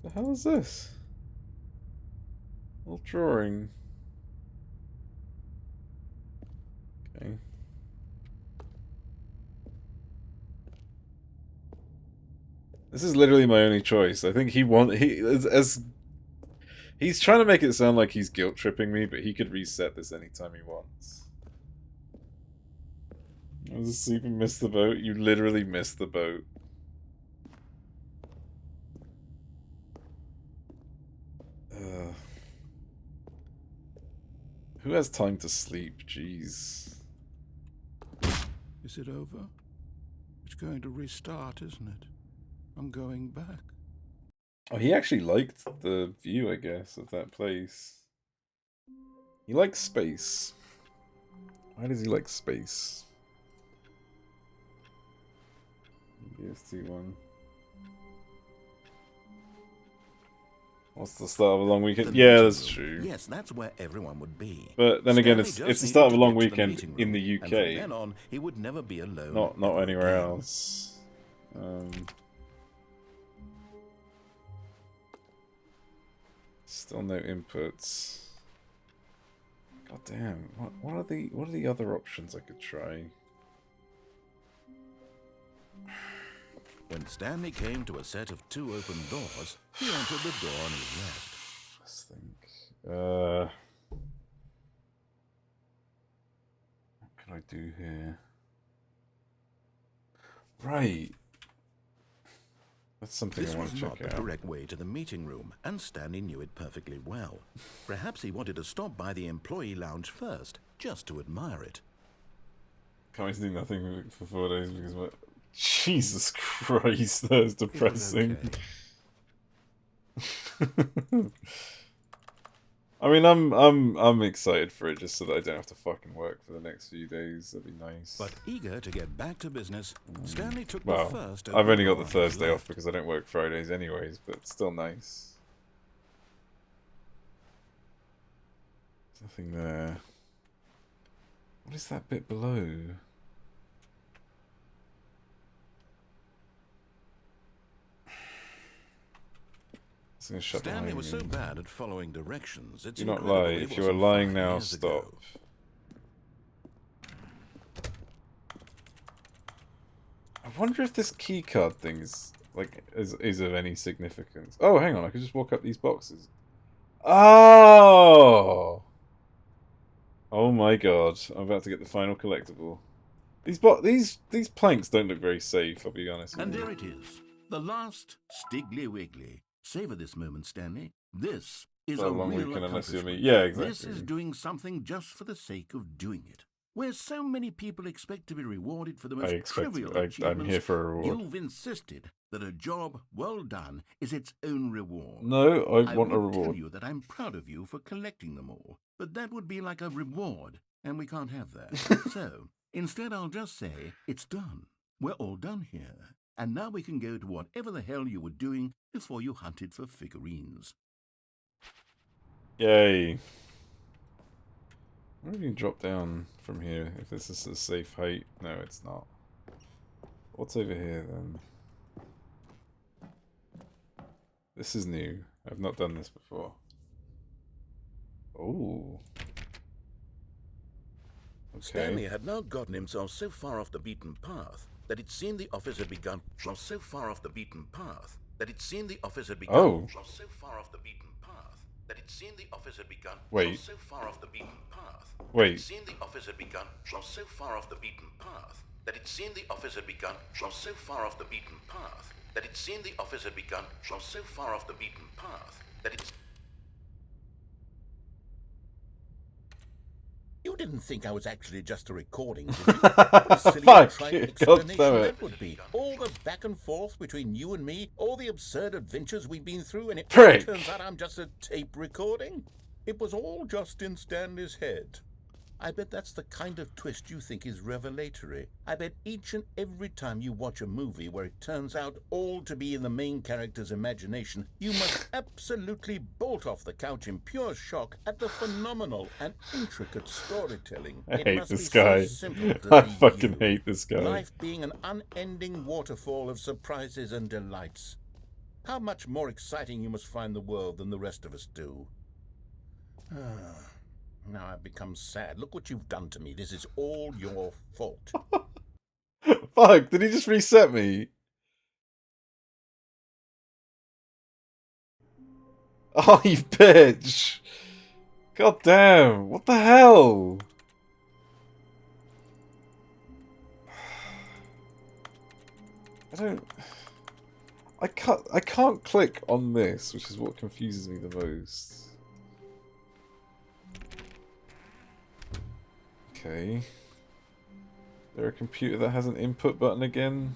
The hell is this? Little drawing. Okay. This is literally my only choice. I think he's trying to make it sound like he's guilt tripping me, but he could reset this anytime he wants. I was asleep and missed the boat. You literally missed the boat. Who has time to sleep? Jeez. Is it over? It's going to restart, isn't it? I'm going back. Oh, he actually liked the view, I guess, of that place. He likes space. Why does he like space? BST1. What's the start of a long weekend? Yeah, that's true. Yes, that's where everyone would be. But then again, Stanley it's just the start of a needed to long get to the weekend meeting in the room, and from UK. then on, he would never be alone. Not ever anywhere again. else. Still no inputs. God damn! What are the other options I could try? When Stanley came to a set of 2 open doors, he entered the door on his left. Let's think. What can I do here? Right. That's something This I want was to not check the out. correct way to the meeting room, and Stanley knew it perfectly well. Perhaps he wanted to stop by the employee lounge first, just to admire it. Can't do nothing for 4 days because my... Jesus Christ, that is depressing. Okay. I mean, I'm excited for it just so that I don't have to fucking work for the next few days. That'd be nice. But eager to get back to business, Stanley took Well, the first I've only got the open door on his Thursday off left. because I don't work Fridays anyways, but it's still nice. There's nothing there. What is that bit below? Shut Stanley behind was me. so bad at following directions. It's Do not incredible lie. he If you are wasn't lying 5 now, years stop. ago. I wonder if this keycard thing is of any significance. Oh, hang on, I could just walk up these boxes. Oh! Oh my god, I'm about to get the final collectible. These planks don't look very safe, I'll be honest with And you. there it is, the last Stiggly Wiggly. Savor this moment, Stanley. This is So a long real weekend unless you're me. accomplishment. Yeah, exactly. This is doing something just for the sake of doing it. Where so many people expect to be rewarded for the most trivial achievements, I'm here for a reward. you've insisted that a job well done is its own reward. No, I want a would tell reward. you that I'm proud of you for collecting them all, but that would be like a reward, and we can't have that. So, instead I'll just say, it's done. We're all done here. And now we can go to whatever the hell you were doing before you hunted for figurines. Yay. Where do you drop down from here if this is a safe height? No, it's not. What's over here then? This is new. I've not done this before. Oh. Okay. Stanley had now gotten himself so far off the beaten path that it seemed the office had begun. Oh. that it seemed the office had begun Wait. so far off the beaten path. Wait. It seemed the office had begun so far off the beaten path that it seemed the office had begun so far off the beaten path that it seemed the office had begun so far off the beaten path that it. You didn't think I was actually just a recording, did you? What a silly and trite explanation that would be. All the back and forth between you and me, all the absurd adventures we've been through, and it turns out I'm just a tape recording? It was all just in Stanley's head. I bet that's the kind of twist you think is revelatory. I bet each and every time you watch a movie where it turns out all to be in the main character's imagination, you must absolutely bolt off the couch in pure shock at the phenomenal and intricate storytelling. I hate must this be guy. So simple to I be fucking you. hate this guy. Life being an unending waterfall of surprises and delights. How much more exciting you must find the world than the rest of us do. Now I've become sad. Look what you've done to me. This is all your fault. Fuck, did he just reset me? Oh, you bitch. God damn, what the hell? I can't click on this, which is what confuses me the most. Okay. Is there a computer that has an input button again?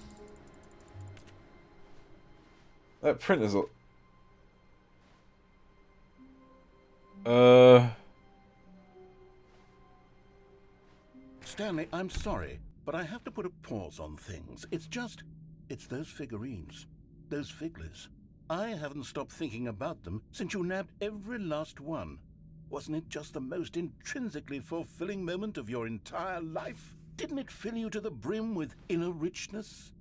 That printer's all... Stanley, I'm sorry, but I have to put a pause on things. It's those figurines. Those figglers. I haven't stopped thinking about them since you nabbed every last one. Wasn't it just the most intrinsically fulfilling moment of your entire life? Didn't it fill you to the brim with inner richness?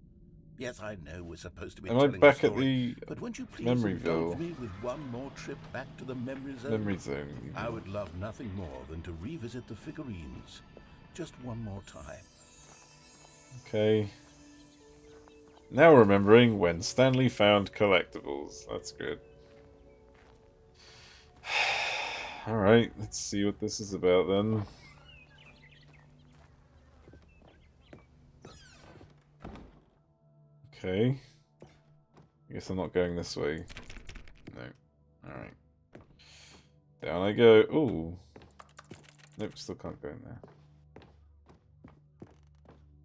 Yes, I know we're supposed to be telling back a story, at the but won't you please Memoryville? indulge me with one more trip back to the memory zone? Memory zone. I would love nothing more than to revisit the figurines. Just one more time. Okay. Now remembering when Stanley found collectibles. That's good. Alright, let's see what this is about then. Okay. I guess I'm not going this way. No. Alright. Down I go. Ooh. Nope, still can't go in there.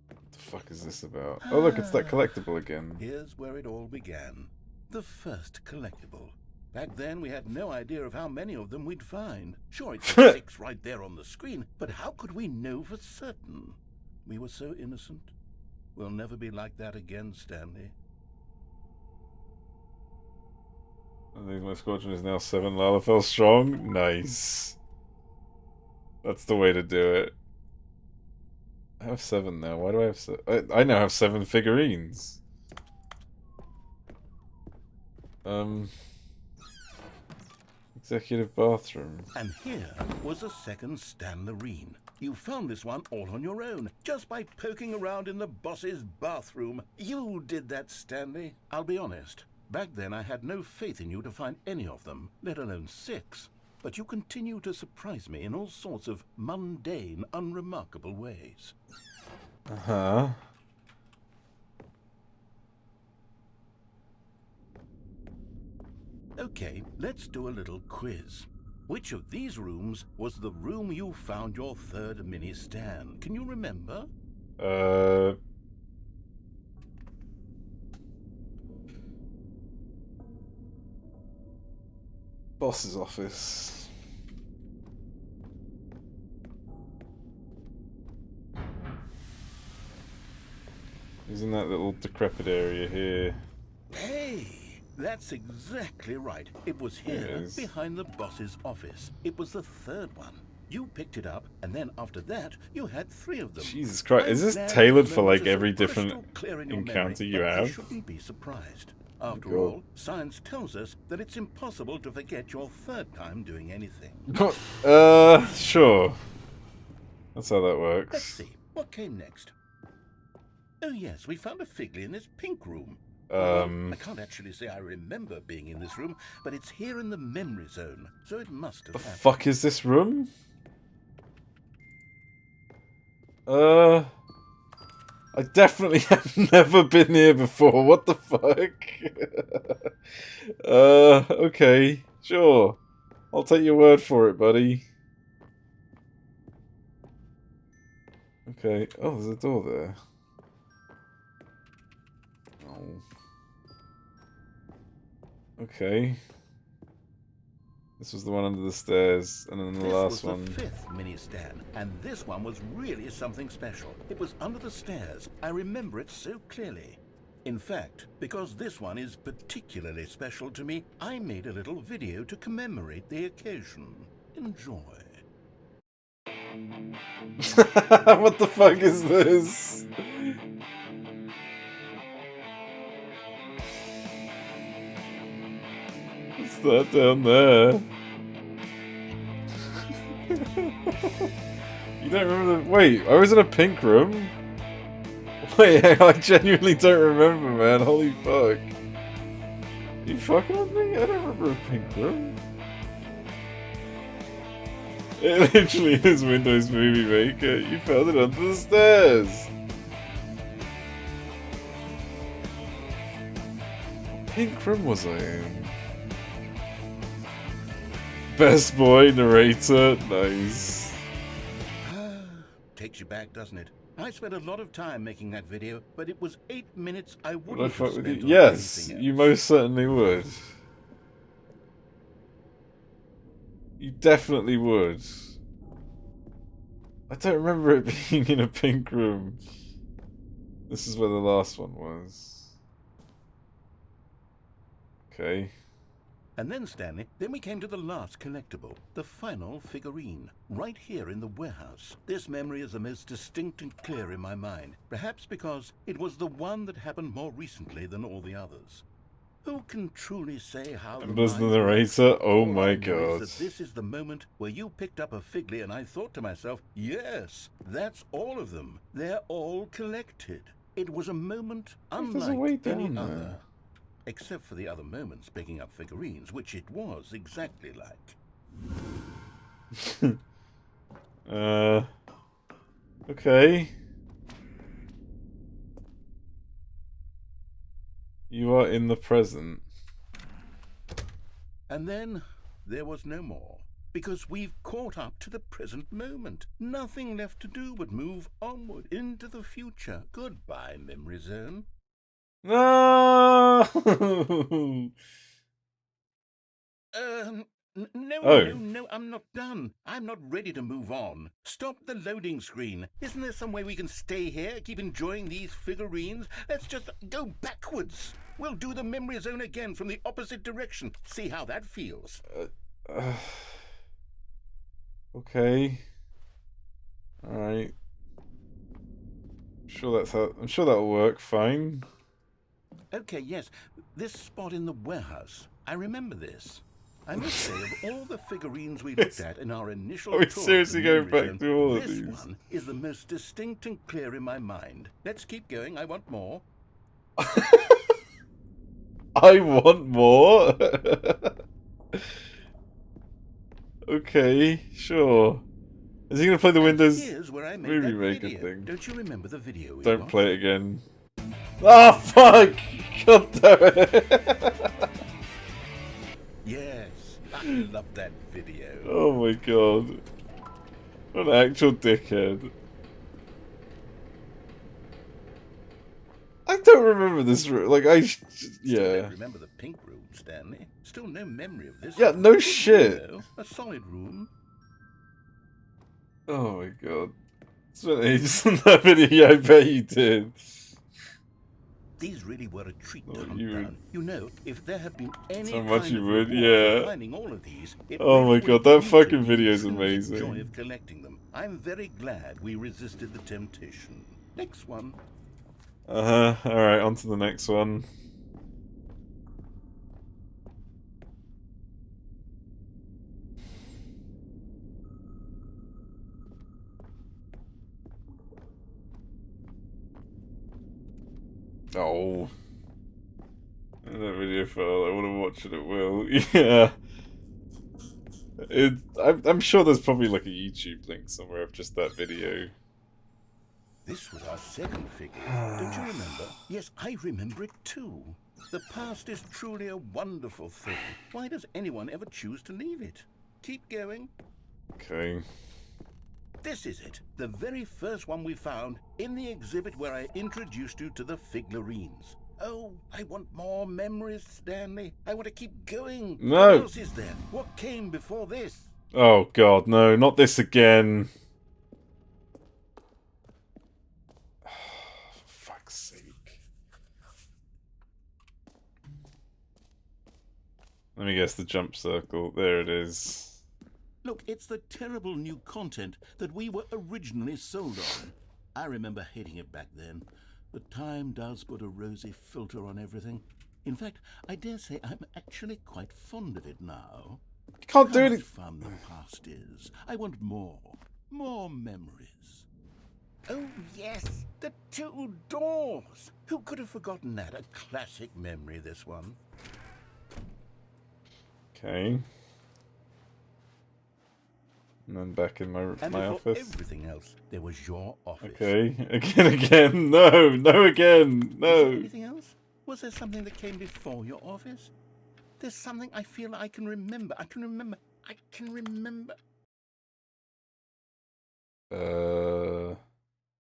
What the fuck is this about? Oh look, it's that collectible again. Here's where it all began. The first collectible. Back then, we had no idea of how many of them we'd find. Sure, it said 6 right there on the screen, but how could we know for certain? We were so innocent. We'll never be like that again, Stanley. I think my squadron is now 7 Lalafell strong. Nice. That's the way to do it. I have 7 now. Why do I have 7? I now have 7 figurines. Executive bathroom. And here was a second Stanlerine. You found this one all on your own, just by poking around in the boss's bathroom. You did that, Stanley. I'll be honest. Back then, I had no faith in you to find any of them, let alone 6. But you continue to surprise me in all sorts of mundane, unremarkable ways. Uh-huh. Okay, let's do a little quiz. Which of these rooms was the room you found your third mini Stan? Can you remember? Boss's office. He's in that little decrepit area here. Hey! That's exactly right. It was here, behind the boss's office. It was the third one. You picked it up, and then after that, you had 3 of them. Jesus Christ, is this tailored for like every different encounter you have? I shouldn't be surprised. After all, science tells us that it's impossible to forget your third time doing anything. Sure. That's how that works. Let's see, what came next? Oh yes, we found a Figley in this pink room. I can't actually say I remember being in this room, but it's here in the memory zone, so it must have The happened. fuck is this room? I definitely have never been here before. What the fuck? Okay, sure. I'll take your word for it, buddy. Okay. Oh, there's a door there. Oh. Okay. This was the one under the stairs, and then the last one. This was the 5th mini stand, and this one was really something special. It was under the stairs. I remember it so clearly. In fact, because this one is particularly special to me, I made a little video to commemorate the occasion. Enjoy. What the fuck is this? What's that down there? You don't remember the... Wait, I was in a pink room? Wait, I genuinely don't remember, man. Holy fuck. Are you fucking with me? I don't remember a pink room. It literally is Windows Movie Maker. You found it under the stairs. What pink room was I in? Best boy narrator. Nice. Takes you back, doesn't it? I spent a lot of time making that video, but it was 8 minutes I Would I wouldn't have fuck with spent you? on Yes, anything you else. most certainly would. You definitely would. I don't remember it being in a pink room. This is where the last one was. Okay. And then, Stanley, then we came to the last collectible, the final figurine, right here in the warehouse. This memory is the most distinct and clear in my mind, perhaps because it was the one that happened more recently than all the others. Who can truly say how And was the mind narrator? works? Oh All my I know god. is that this is the moment where you picked up a Figly and I thought to myself, yes, that's all of them. They're all collected. It was a moment There's a way unlike any down other. there. Except for the other moments picking up figurines, which it was exactly like. Okay. You are in the present. And then there was no more, because we've caught up to the present moment. Nothing left to do but move onward into the future. Goodbye, memory zone. No! No, I'm not done. I'm not ready to move on. Stop the loading screen. Isn't there some way we can stay here, keep enjoying these figurines? Let's just go backwards. We'll do the memory zone again from the opposite direction. See how that feels. Okay. Alright. I'm sure that'll work fine. Okay, yes. This spot in the warehouse. I remember this. I must say, of all the figurines we looked at in our initial Are we tour of seriously the going memory back zone, through all of this these? one is the most distinct and clear in my mind. Let's keep going. I want more. I want more? Okay, sure. Is he gonna play the Windows Here's where I made Movie that Maker video. thing? Don't you remember the video we Don't watched? play it again. Ah, fuck! God damn it! Yes, I love that video. Oh my god. What an actual dickhead. I don't remember this room. Like, Still yeah. don't remember the pink room, Stanley. Still no memory of this. Yeah, one. no Good shit. room, though. A solid room. Oh my god. Spent ages on that video, yeah, I bet you did. These really were a treat to Oh, hunt you down. would- You know, if there had been any how much kind you of would, reward yeah. for finding all of these, it Oh really my would god, have that muted fucking the video is intrinsic amazing. joy of collecting them. I'm very glad we resisted the temptation. Next one. Alright, on to the next one. Oh. In that video file, I want to watch it. It will. Yeah. I'm sure there's probably like a YouTube link somewhere of just that video. This was our second figure. Don't you remember? Yes, I remember it too. The past is truly a wonderful thing. Why does anyone ever choose to leave it? Keep going. Okay. This is it. The very first one we found in the exhibit where I introduced you to the figurines. Oh, I want more memories, Stanley. I want to keep going. No. What else is there? What came before this? Oh god, no, not this again. For fuck's sake. Let me guess the jump circle. There it is. Look, it's the terrible new content that we were originally sold on. I remember hating it back then, but time does put a rosy filter on everything. In fact, I dare say I'm actually quite fond of it now. You can't do How it. much fun the past is. I want more. More memories. Oh, yes, the two doors. Who could have forgotten that? A classic memory, this one. Okay. And then back in my before office. Everything else, there was your office. Okay. Again. No. No, again. Was there No. anything else? Was there something that came before your office? There's something I feel I can remember. I can remember.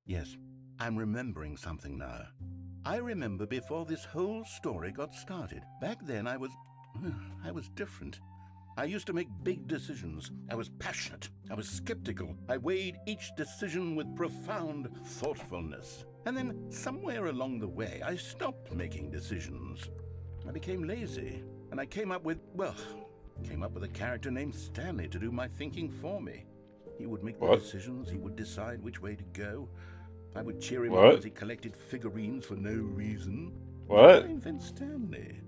Yes, I'm remembering something now. I remember before this whole story got started. Back then I was different. I used to make big decisions. I was passionate. I was skeptical. I weighed each decision with profound thoughtfulness. And then somewhere along the way, I stopped making decisions. I became lazy, and I came up with a character named Stanley to do my thinking for me. He would make the decisions, he would decide which way to go. I would cheer him on as he collected figurines for no reason. What? Why did I invent Stanley?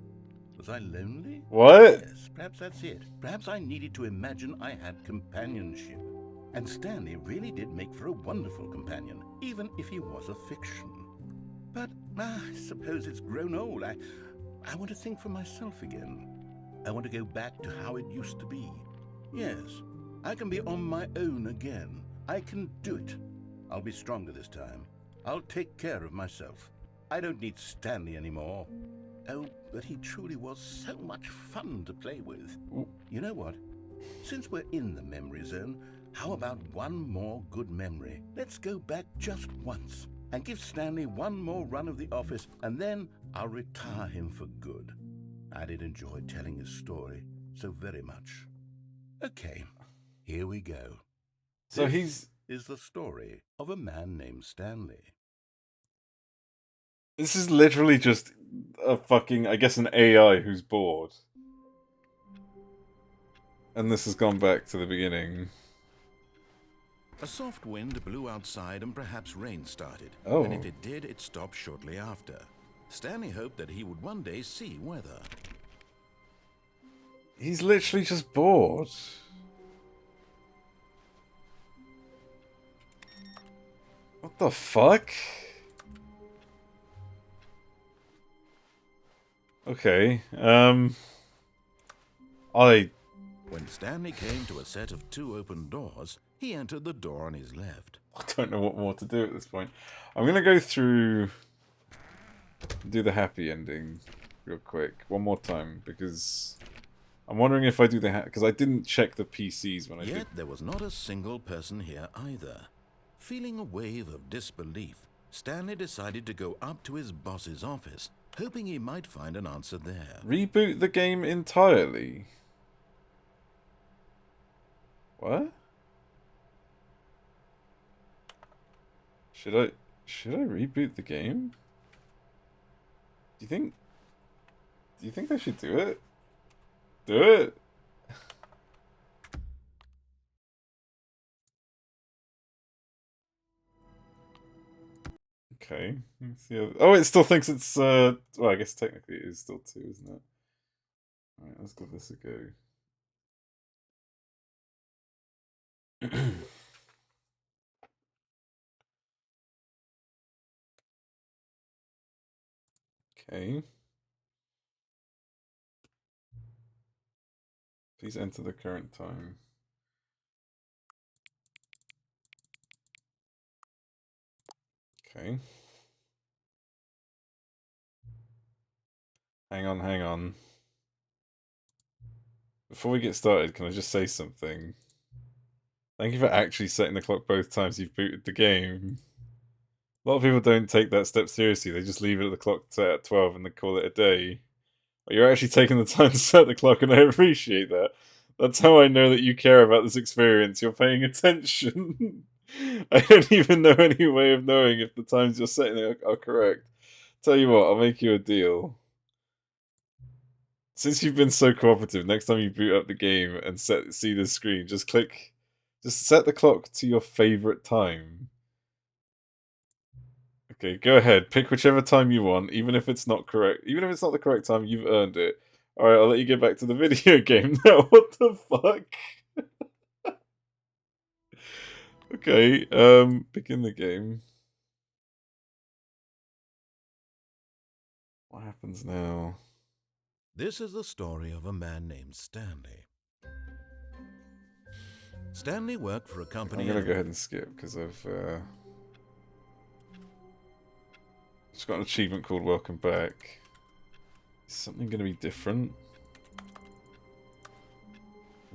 Was I lonely? What? Yes, perhaps that's it. Perhaps I needed to imagine I had companionship. And Stanley really did make for a wonderful companion, even if he was a fiction. But I suppose it's grown old. I want to think for myself again. I want to go back to how it used to be. Yes, I can be on my own again. I can do it. I'll be stronger this time. I'll take care of myself. I don't need Stanley anymore. Oh, but he truly was so much fun to play with. You know what? Since we're in the memory zone, how about one more good memory? Let's go back just once and give Stanley one more run of the office, and then I'll retire him for good. I did enjoy telling his story so very much. Okay, here we go. So This is the story of a man named Stanley. This is literally just a fucking, I guess, an AI who's bored. And this has gone back to the beginning. A soft wind blew outside and perhaps rain started. Oh. And if it did, it stopped shortly after. Stanley hoped that he would one day see weather. He's literally just bored. What the fuck? Okay, When Stanley came to a set of two open doors, he entered the door on his left. I don't know what more to do at this point. I'm gonna go through... do the happy ending real quick, one more time, because... I'm wondering if I do the because I didn't check the PCs when I did. Yet there was not a single person here either. Feeling a wave of disbelief, Stanley decided to go up to his boss's office, hoping he might find an answer there. Reboot the game entirely? What? Should I reboot the game? Do you think I should do it? Do it? Okay. Let's see how... Oh, it still thinks it's well, I guess technically it is still 2, isn't it? Alright, let's give this a go. Okay. Please enter the current time. Okay. Hang on. Before we get started, can I just say something? Thank you for actually setting the clock both times you've booted the game. A lot of people don't take that step seriously. They just leave it at the clock set at 12 and then call it a day. But you're actually taking the time to set the clock, and I appreciate that. That's how I know that you care about this experience. You're paying attention. I don't even know any way of knowing if the times you're setting are correct. Tell you what, I'll make you a deal. Since you've been so cooperative, next time you boot up the game and see this screen, just set the clock to your favorite time. Okay, go ahead. Pick whichever time you want, even if it's not correct. Even if it's not the correct time, you've earned it. Alright, I'll let you get back to the video game now. What the fuck? Okay, begin the game. What happens now? This is the story of a man named Stanley. Stanley worked for a company... I'm gonna go ahead and skip, because I've just got an achievement called Welcome Back. Is something gonna be different?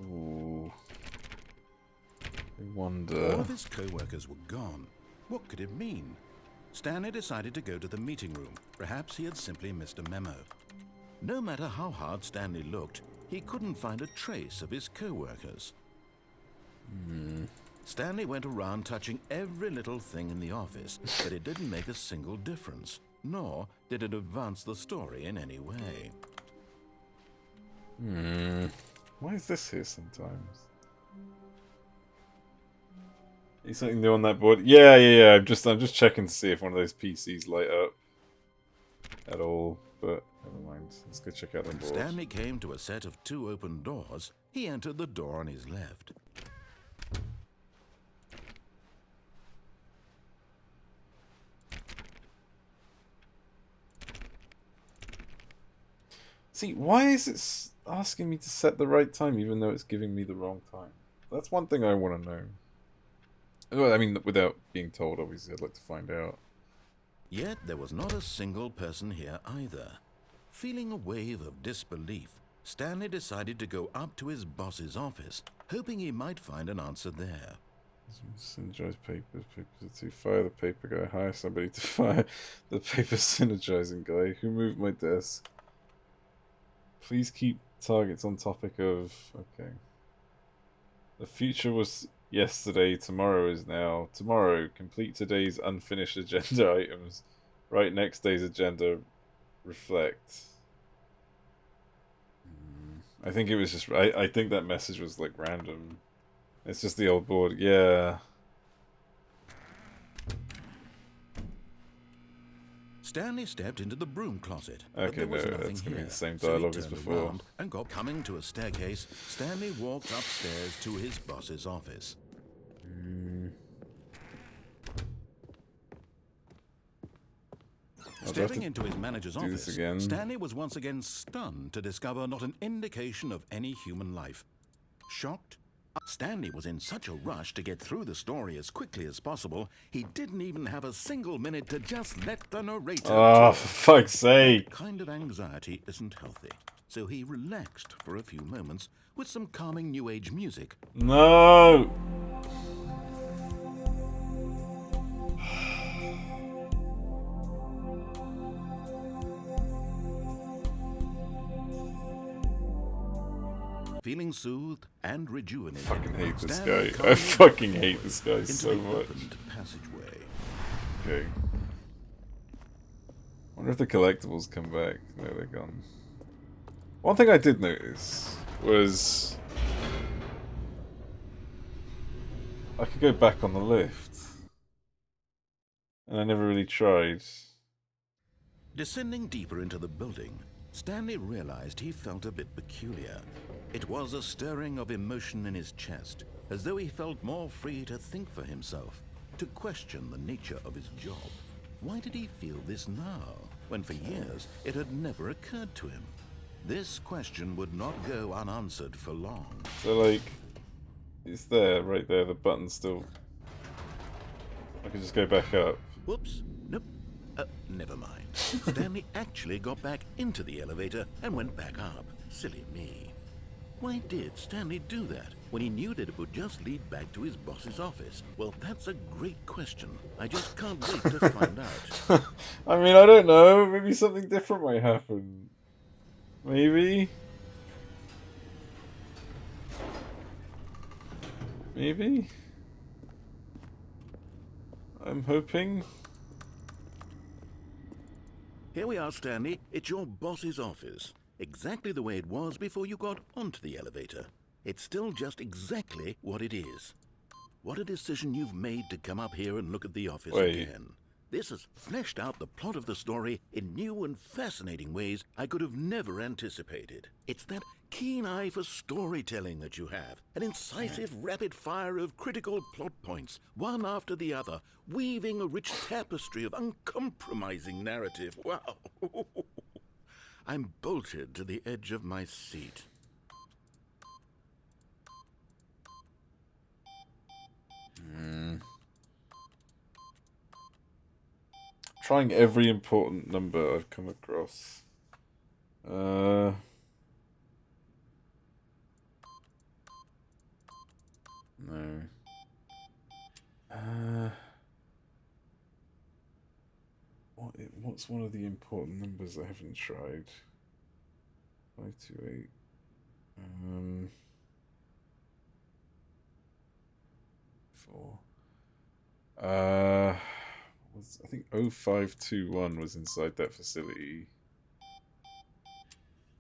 Ooh. I wonder... All of his co-workers were gone. What could it mean? Stanley decided to go to the meeting room. Perhaps he had simply missed a memo. No matter how hard Stanley looked, he couldn't find a trace of his co-workers. Stanley went around touching every little thing in the office, but it didn't make a single difference, nor did it advance the story in any way. Why is this here sometimes? Is something new on that board? Yeah. I'm just checking to see if one of those PCs light up at all, but never mind. Let's go check out the board. Stanley came to a set of 2 open doors. He entered the door on his left. See, why is it asking me to set the right time even though it's giving me the wrong time? That's one thing I want to know. Well, I mean, without being told, obviously, I'd like to find out. Yet there was not a single person here either. Feeling a wave of disbelief, Stanley decided to go up to his boss's office, hoping he might find an answer there. Synergize papers. Papers to fire the paper guy. Hire somebody to fire the paper synergizing guy. Who moved my desk? Please keep targets on topic of... Okay. The future was yesterday, tomorrow is now. Tomorrow, complete today's unfinished agenda items. Write next day's agenda. Reflect. I think it was just... I think that message was like random. It's just the old board. Yeah. Stanley stepped into the broom closet. Okay, but there was no, nothing that's going to be here, the same so he dialogue as turned before. around and coming to a staircase, Stanley walked upstairs to his boss's office. Stepping into his manager's office, Stanley was once again stunned to discover not an indication of any human life. Shocked, Stanley was in such a rush to get through the story as quickly as possible, he didn't even have a single minute to just let the narrator... Oh, for fuck's sake! That kind of anxiety isn't healthy, so he relaxed for a few moments with some calming New Age music. No! Feeling soothed and rejuvenated. I fucking hate this Stanley guy. I fucking hate this guy so into the much. opened passageway. Okay. Wonder if the collectibles come back. No, they're gone. One thing I did notice was I could go back on the lift. And I never really tried. Descending deeper into the building, Stanley realized he felt a bit peculiar. It was a stirring of emotion in his chest, as though he felt more free to think for himself, to question the nature of his job. Why did he feel this now, when for years it had never occurred to him? This question would not go unanswered for long. So, like, it's there, right there, the button's still... I can just go back up. Whoops. Nope. Never mind. Stanley actually got back into the elevator and went back up. Silly me. Why did Stanley do that when he knew that it would just lead back to his boss's office? Well, that's a great question. I just can't wait to find out. I mean, I don't know. Maybe something different might happen. Maybe? Maybe? I'm hoping. Here we are, Stanley. It's your boss's office. Exactly the way it was before you got onto the elevator. It's still just exactly what it is. What a decision you've made to come up here and look at the office again. This has fleshed out the plot of the story in new and fascinating ways I could have never anticipated. It's that keen eye for storytelling that you have, an incisive rapid fire of critical plot points, one after the other, weaving a rich tapestry of uncompromising narrative. Wow! I'm bolted to the edge of my seat. Trying every important number I've come across. No. What's one of the important numbers I haven't tried? 528. 4. I think 0521 was inside that facility.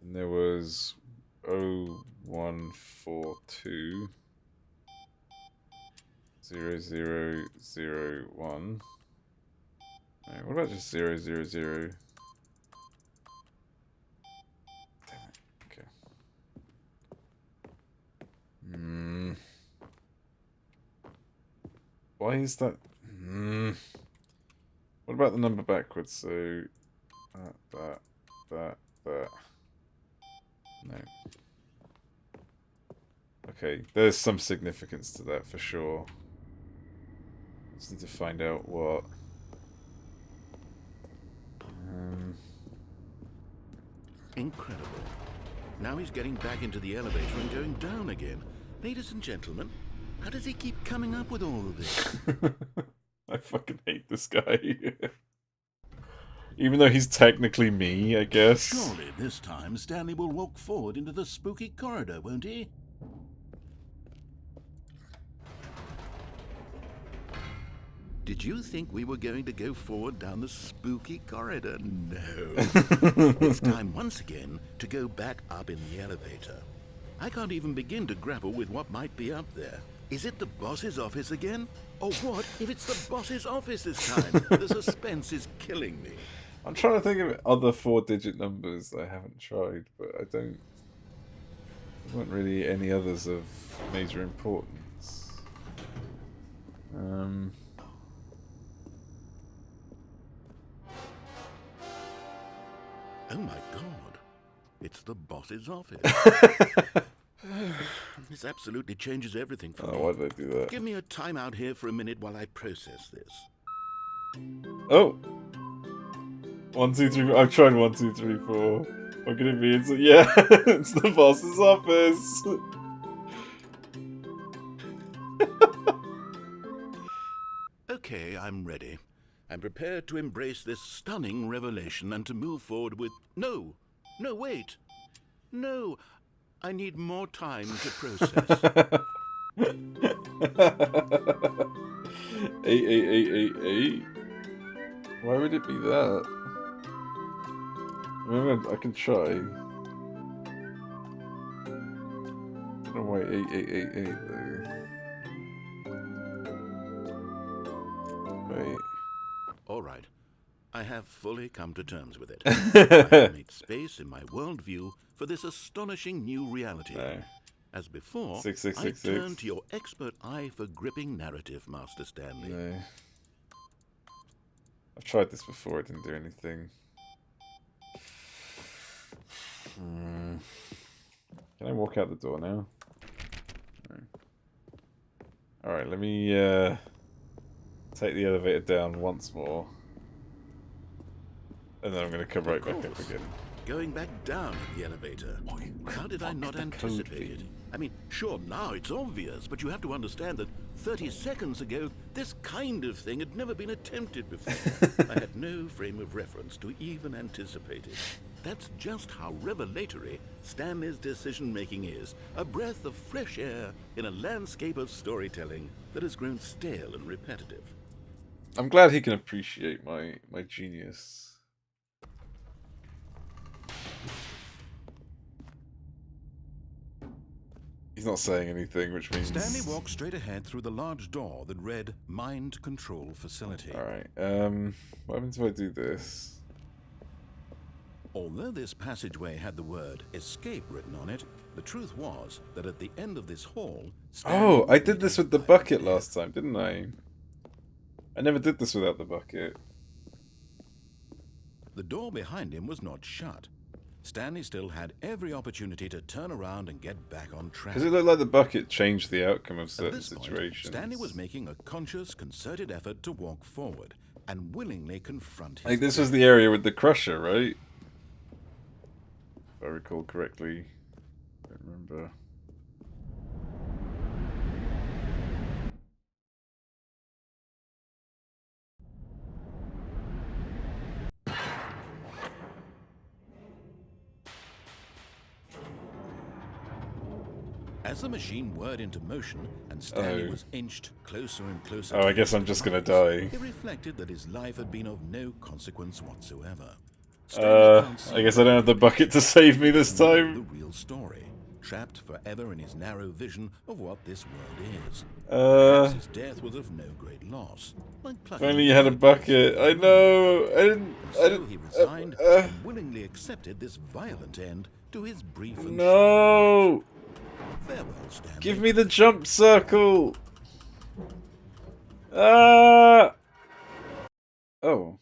And there was 0142 0001. Alright, what about just 000? Damn it. Okay. Why is that? What about the number backwards? So that. No. Okay, there's some significance to that for sure. Just need to find out what. Incredible. Now he's getting back into the elevator and going down again. Ladies and gentlemen, how does he keep coming up with all of this? I fucking hate this guy. Even though he's technically me, I guess. Surely this time Stanley will walk forward into the spooky corridor, won't he? Did you think we were going to go forward down the spooky corridor? No. It's time once again to go back up in the elevator. I can't even begin to grapple with what might be up there. Is it the boss's office again? Or what if it's the boss's office this time? The suspense is killing me. I'm trying to think of other 4-digit numbers I haven't tried, but there weren't really any others of major importance. Oh my god. It's the boss's office. This absolutely changes everything for me. Why did I do that? Give me a timeout here for a minute while I process this. Oh! 1, 2, 3, 4. I've tried 1, 2, 3, 4. What could it be? It's yeah, it's the boss's office. Okay, I'm ready. I'm prepared to embrace this stunning revelation and to move forward with... No, wait. No, I need more time to process. 88888. Why would it be that? I can try. I don't know why 8888 though. Wait. All right. I have fully come to terms with it. I have made space in my worldview for this astonishing new reality. No. As before, 6666. I turn to your expert eye for gripping narrative, Master Stanley. No. I've tried this before, it didn't do anything. Can I walk out the door now? No. Alright, let me take the elevator down once more. And then I'm going to come right back up again. Going back down in the elevator. How did I not anticipate it? I mean, sure, now it's obvious, but you have to understand that 30 seconds ago, this kind of thing had never been attempted before. I had no frame of reference to even anticipate it. That's just how revelatory Stanley's decision-making is. A breath of fresh air in a landscape of storytelling that has grown stale and repetitive. I'm glad he can appreciate my genius. He's not saying anything, which means... Stanley walked straight ahead through the large door that read Mind Control Facility. Alright, what happens if I do this? Although this passageway had the word escape written on it, the truth was that at the end of this hall... Oh, I did this with the bucket last time, didn't I? I never did this without the bucket. The door behind him was not shut. Stanley still had every opportunity to turn around and get back on track. Because it looked like the bucket changed the outcome of certain At this point, situations. Stanley was making a conscious, concerted effort to walk forward and willingly confront his... Like, this was the area with the crusher, right? If I recall correctly. I don't remember. As the machine whirred into motion and Stanley was inched closer and closer... Oh, I guess I'm just gonna die. It reflected that his life had been of no consequence whatsoever. I guess I don't have the bucket to save me this time. The real story, trapped forever in his narrow vision of what this world is. Perhaps his death was of no great loss. Like If only you had a bucket. I know. I didn't. So he resigned and willingly accepted this violent end to his brief and No. farewell, Stanley. Give me the jump circle. Ah. Oh.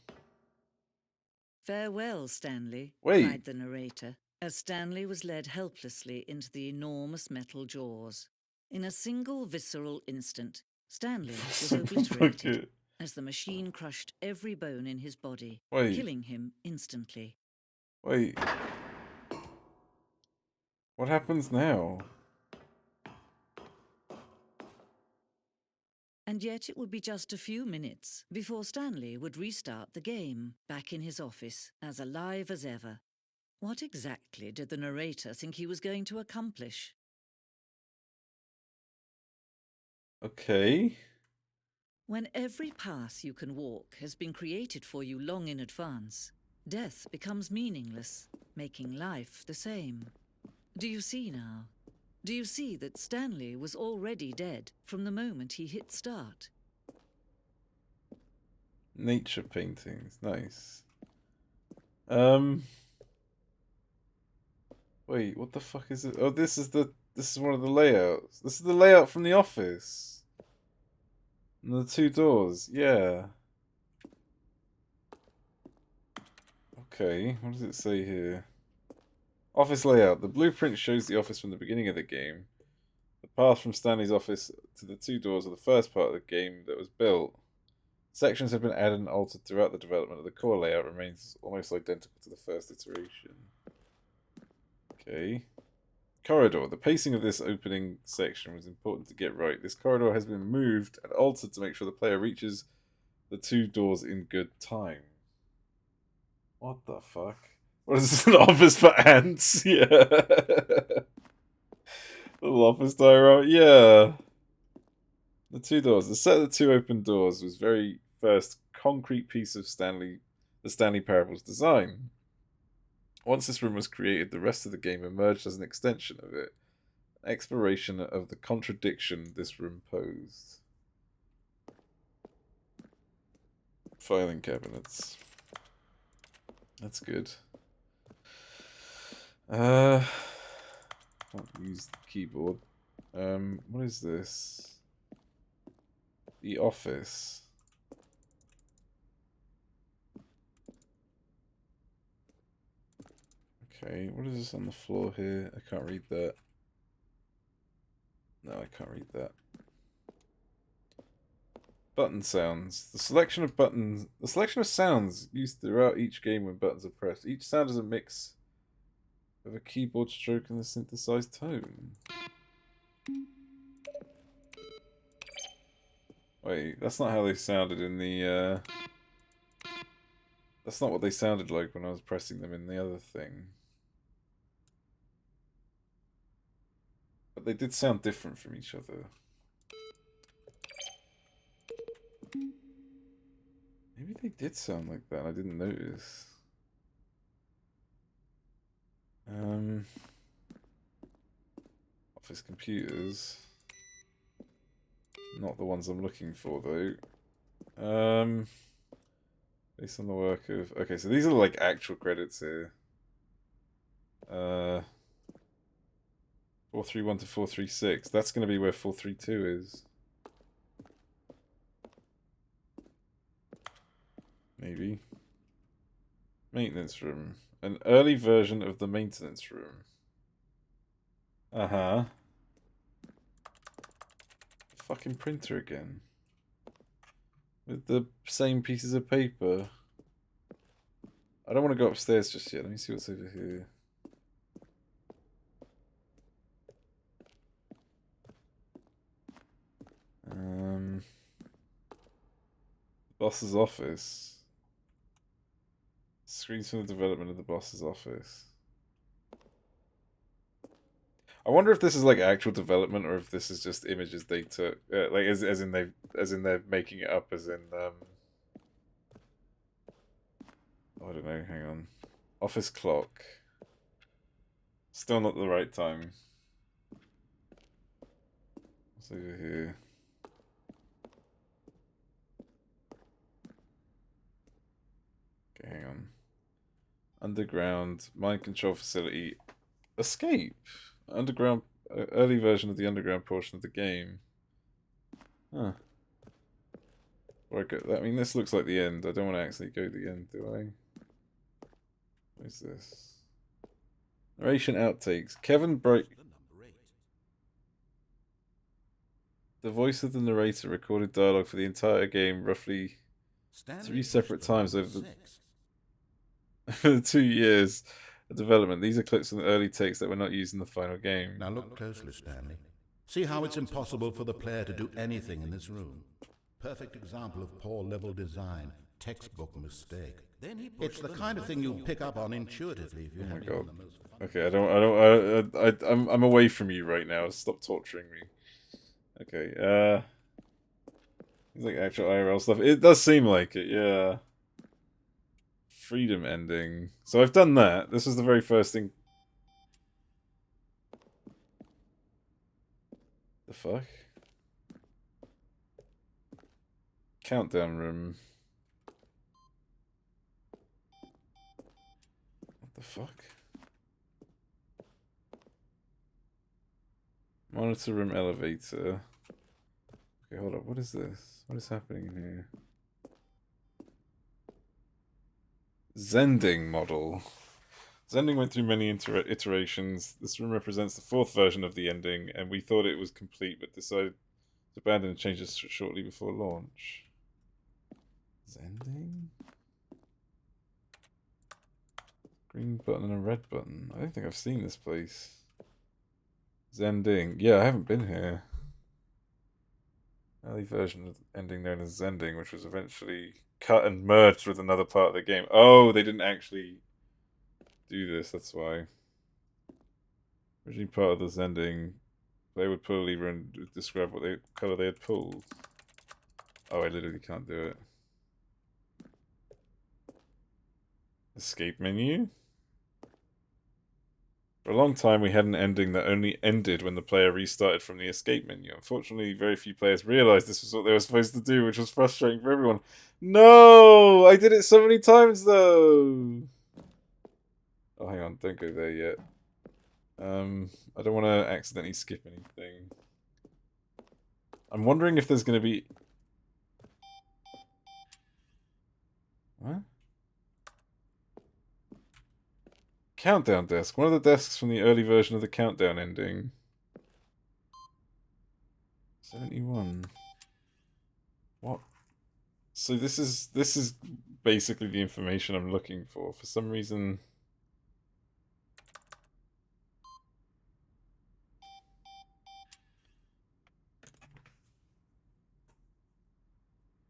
Farewell, Stanley, Wait. cried the narrator, as Stanley was led helplessly into the enormous metal jaws. In a single visceral instant, Stanley was obliterated Bucket. as the machine crushed every bone in his body, Wait. killing him instantly. Wait. What happens now? And yet it would be just a few minutes before Stanley would restart the game, back in his office, as alive as ever. What exactly did the narrator think he was going to accomplish? Okay. When every path you can walk has been created for you long in advance, death becomes meaningless, making life the same. Do you see now? Do you see that Stanley was already dead from the moment he hit start? Nature paintings, nice. Wait, what the fuck is it? Oh, this is one of the layouts. This is the layout from the office. And the two doors, yeah. Okay, what does it say here? Office layout. The blueprint shows the office from the beginning of the game. The path from Stanley's office to the two doors are the first part of the game that was built. Sections have been added and altered throughout the development of the core layout, remains almost identical to the first iteration. Okay. Corridor. The pacing of this opening section was important to get right. This corridor has been moved and altered to make sure the player reaches the two doors in good time. What the fuck? What is this, an office for ants? Yeah. Little office diorama. Yeah. The two doors. The set of the two open doors was very first concrete piece of the Stanley Parable's design. Once this room was created, the rest of the game emerged as an extension of it. An exploration of the contradiction this room posed. Filing cabinets. That's good. Can't use the keyboard. What is this? The office. Okay, what is this on the floor here? I can't read that. No, I can't read that. Button sounds. The selection of sounds used throughout each game when buttons are pressed. Each sound is a mix of a keyboard stroke and the synthesized tone. Wait, that's not how they sounded in the, that's not what they sounded like when I was pressing them in the other thing. But they did sound different from each other. Maybe they did sound like that, I didn't notice. Office computers. Not the ones I'm looking for, though. Based on the work of... Okay, so these are like actual credits here. 431 to 436. That's going to be where 432 is. Maybe. Maintenance room. An early version of the maintenance room. Uh-huh. Fucking printer again. With the same pieces of paper. I don't want to go upstairs just yet. Let me see what's over here. Boss's office. Screens from the development of the boss's office. I wonder if this is like actual development or if this is just images they took, like as in they're making it up, as in oh, I don't know. Hang on, office clock. Still not the right time. What's over here? Okay, hang on. Underground mind control facility. Escape. Underground, early version of the underground portion of the game. Huh. I mean, this looks like the end. I don't want to actually go to the end, do I? What is this? Narration outtakes. Kevin Bright. The voice of the narrator recorded dialogue for the entire game roughly Stanley 3 separate pushed the times number over the 6. 2 years of development. These are clips from the early takes that were not used in the final game. Now look closely, Stanley. See how it's impossible for the player to do anything in this room. Perfect example of poor level design. Textbook mistake. It's the kind of thing you pick up on intuitively if you have God. the most fun. Okay, I'm away from you right now. Stop torturing me. Okay, it's like actual IRL stuff. It does seem like it, yeah. Freedom ending. So I've done that. This was the very first thing. The fuck? Countdown room. What the fuck? Monitor room elevator. Okay, hold up. What is this? What is happening here? Zending model. Zending went through many iterations. This room represents the 4th version of the ending, and we thought it was complete, but decided to abandon and change this shortly before launch. Zending? Green button and a red button. I don't think I've seen this place. Zending. Yeah, I haven't been here. Early version of the ending known as Zending, which was eventually cut and merged with another part of the game. Oh, they didn't actually do this, that's why. Originally part of the Zending, they would pull a lever and describe what color they had pulled. Oh, I literally can't do it. Escape menu? For a long time, we had an ending that only ended when the player restarted from the escape menu. Unfortunately, very few players realized this was what they were supposed to do, which was frustrating for everyone. No! I did it so many times, though! Oh, hang on. Don't go there yet. I don't want to accidentally skip anything. I'm wondering if there's going to be... What? Countdown desk. One of the desks from the early version of the Countdown ending. 71. What? So this is basically the information I'm looking for. For some reason...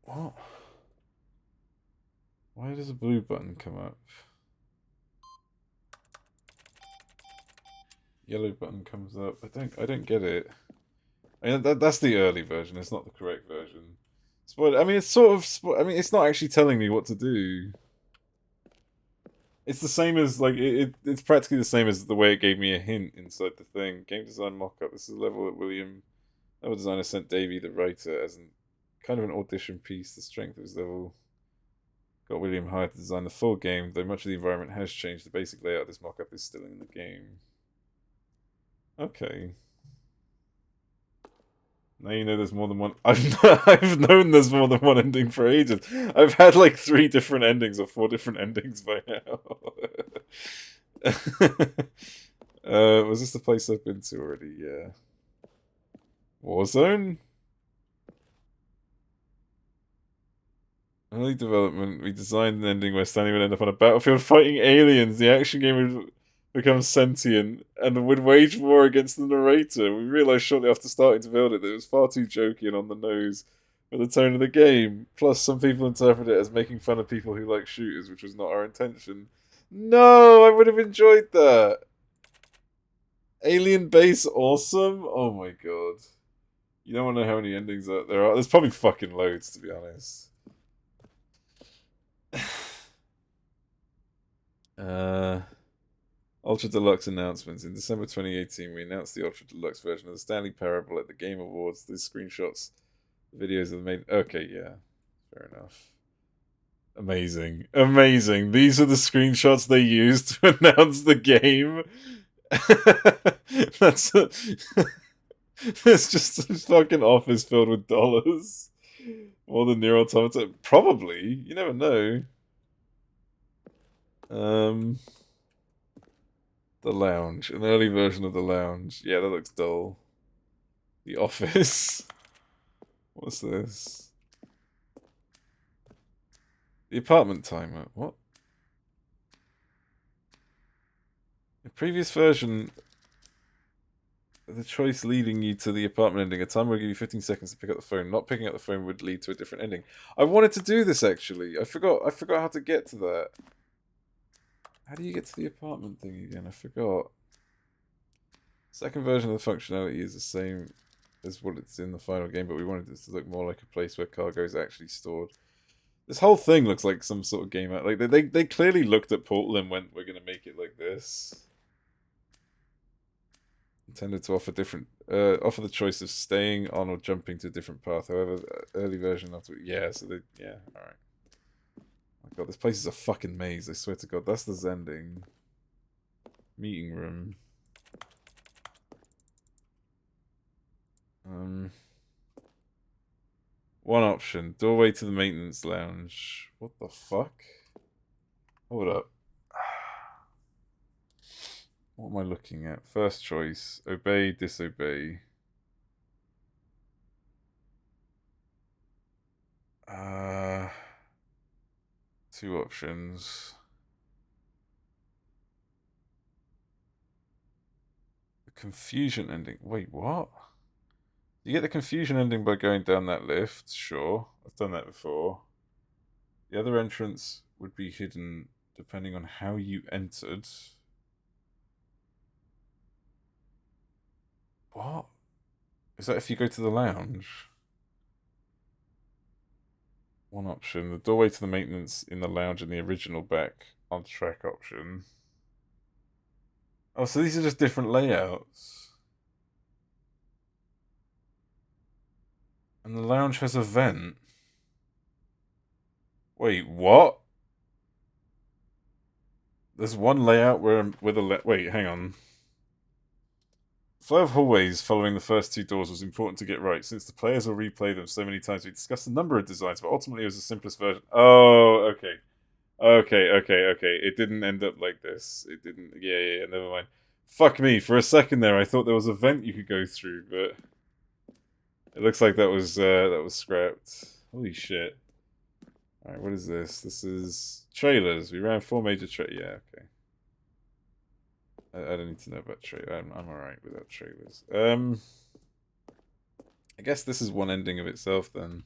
What? Why does a blue button come up? Yellow button comes up. I don't get it. I mean, that's the early version. It's not the correct version. I mean, it's sort of. I mean, it's not actually telling me what to do. It's the same as like it's practically the same as the way it gave me a hint inside the thing. Game design mockup. This is a level that level designer sent Davey, the writer, as kind of an audition piece. The strength of his level got William hired to design the full game. Though much of the environment has changed, the basic layout of this mockup is still in the game. Okay. Now you know there's more than one. I've known there's more than one ending for ages. I've had like 3 different endings or 4 different endings by now. Was this the place I've been to already? Yeah. Warzone? Early development. We designed an ending where Stanley would end up on a battlefield fighting aliens. The action game would become sentient and would wage war against the narrator. We realised shortly after starting to build it that it was far too jokey and on the nose for the tone of the game. Plus, some people interpret it as making fun of people who like shooters, which was not our intention. No, I would have enjoyed that. Alien base awesome? Oh my god. You don't want to know how many endings there are. There's probably fucking loads, to be honest. Ultra Deluxe announcements. In December 2018, we announced the Ultra Deluxe version of the Stanley Parable at the Game Awards. These screenshots, videos of the main... Okay, yeah. Fair enough. Amazing. Amazing. These are the screenshots they used to announce the game. It's just a fucking office filled with dollars. More than Near Automata. Probably. You never know. The Lounge. An early version of The Lounge. Yeah, that looks dull. The Office. What's this? The Apartment Timer. What? The previous version, the choice leading you to the apartment ending. A timer will give you 15 seconds to pick up the phone. Not picking up the phone would lead to a different ending. I wanted to do this, actually. I forgot how to get to that. How do you get to the apartment thing again? I forgot. Second version of the functionality is the same as what it's in the final game, but we wanted this to look more like a place where cargo is actually stored. This whole thing looks like some sort of game out. Like they clearly looked at Portal and went, "We're gonna make it like this." Intended to offer offer the choice of staying on or jumping to a different path. However, early version after all right. Oh god, this place is a fucking maze, I swear to god. That's the Zending. Meeting room. One option. Doorway to the maintenance lounge. What the fuck? Hold up. What am I looking at? First choice. Obey, disobey. Two options. The confusion ending. Wait, what? You get the confusion ending by going down that lift. Sure. I've done that before. The other entrance would be hidden depending on how you entered. What? Is that if you go to the lounge? One option. The doorway to the maintenance in the lounge and the original back on track option. Oh, so these are just different layouts. And the lounge has a vent. Wait, what? There's one layout wait, hang on. Flow of hallways following the first 2 doors was important to get right, since the players will replay them so many times. We discussed a number of designs, but ultimately it was the simplest version. Oh, okay. Okay, okay, okay. It didn't end up like this. It didn't. Yeah, yeah, yeah. Never mind. Fuck me. For a second there, I thought there was a vent you could go through, but it looks like that was scrapped. Holy shit. All right, what is this? This is trailers. We ran 4 major Yeah, okay. I don't need to know about trailers. I'm alright without trailers. I guess this is one ending of itself then.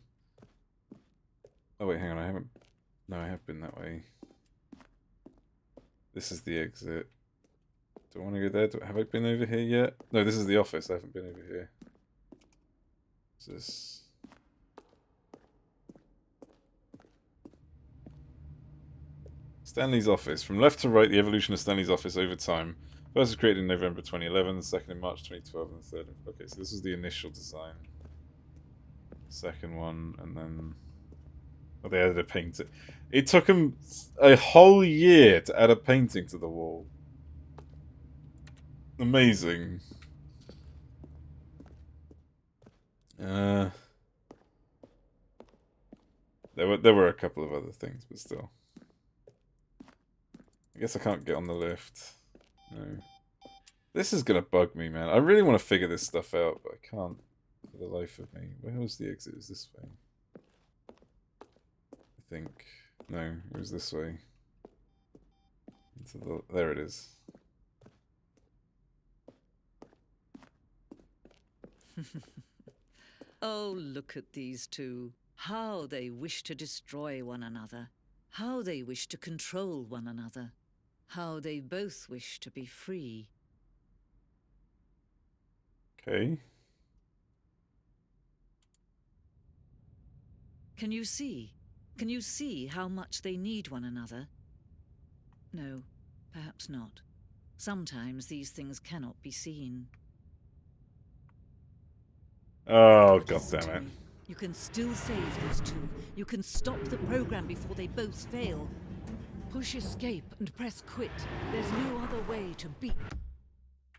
Oh wait, hang on. I haven't. No, I have been that way. This is the exit. Do I want to go there? Have I been over here yet? No, this is the office. I haven't been over here. What's this? Stanley's office. From left to right, the evolution of Stanley's office over time. First was created in November 2011, the second in March 2012, and the third. Okay, so this is the initial design. Second one, and then. Oh, they added a painting. It took them a whole year to add a painting to the wall. Amazing. There were a couple of other things, but still. I guess I can't get on the lift. No. This is gonna bug me, man. I really want to figure this stuff out, but I can't for the life of me. Where was the exit? It was this way. I think. No, it was this way. There it is. Oh, look at these two. How they wish to destroy one another. How they wish to control one another. How they both wish to be free. Okay. Can you see? Can you see how much they need one another? No, perhaps not. Sometimes these things cannot be seen. Oh, goddammit. You can still save those two. You can stop the program before they both fail. Push escape and press quit. There's no other way to beat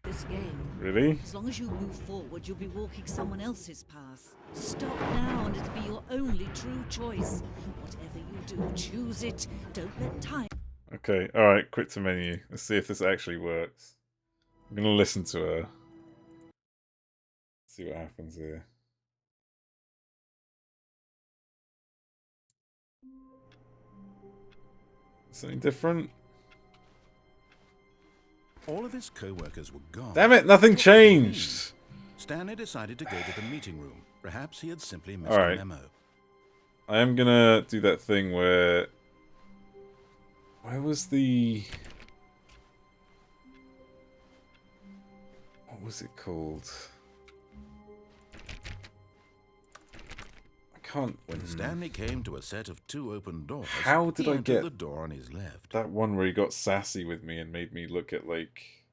this game. Really? As long as you move forward, you'll be walking someone else's path. Stop now and it'll be your only true choice. Whatever you do, choose it. Don't let time... Okay, alright, quit to menu. Let's see if this actually works. I'm gonna listen to her. See what happens here. Something different? All of his co-workers were gone. Damn it, nothing changed! Stanley decided to go to the meeting room. Perhaps he had simply missed Alright. a memo. I am gonna do that thing where... Where was the... What was it called? I can't... When Stanley came to a set of 2 open doors, How did he I entered get the door on his left. that one where he got sassy with me and made me look at, like...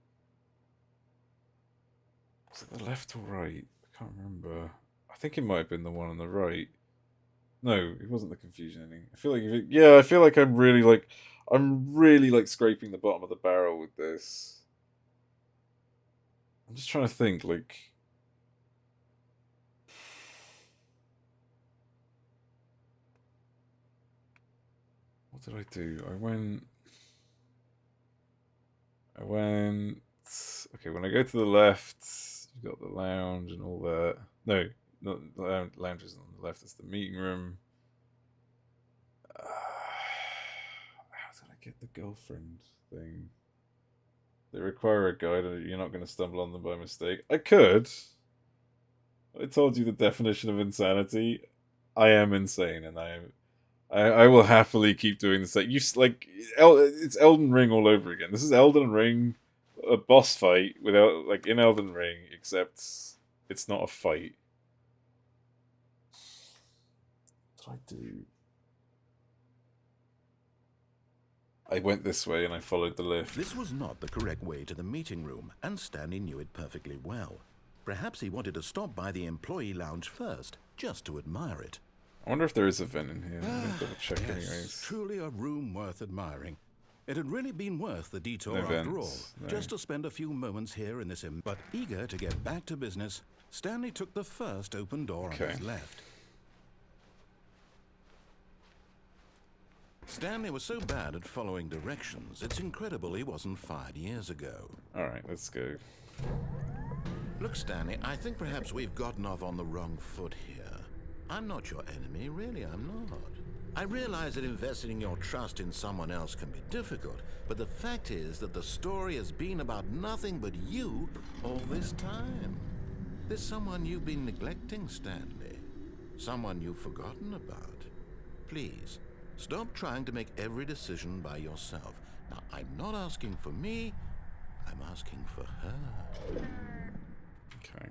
Was it the left or right? I can't remember. I think it might have been the one on the right. No, it wasn't the confusion ending. I feel like I feel like I'm really like scraping the bottom of the barrel with this. I'm just trying to think, like... What did I do? I went... Okay, when I go to the left, you've got the lounge and all that. No, not the lounge isn't on the left, it's the meeting room. How did I get the girlfriend thing? They require a guide, and you're not going to stumble on them by mistake. I could. I told you the definition of insanity. I am insane, and I will happily keep doing this. Like it's Elden Ring all over again. This is Elden Ring, a boss fight without in Elden Ring, except it's not a fight. What did I do? I went this way and I followed the lift. This was not the correct way to the meeting room, and Stanley knew it perfectly well. Perhaps he wanted to stop by the employee lounge first, just to admire it. I wonder if there is a vent in here. I'm gonna double check Yes, anyways. truly a room worth admiring. It had really been worth the detour No after all, vents, no. just to spend a few moments here in this... But eager to get back to business, Stanley took the first open door on his left. Stanley was so bad at following directions, it's incredible he wasn't fired years ago. Alright, let's go. Look, Stanley, I think perhaps we've gotten off on the wrong foot here. I'm not your enemy, really, I'm not. I realize that investing your trust in someone else can be difficult, but the fact is that the story has been about nothing but you all this time. There's someone you've been neglecting, Stanley. Someone you've forgotten about. Please, stop trying to make every decision by yourself. Now, I'm not asking for me, I'm asking for her. Okay.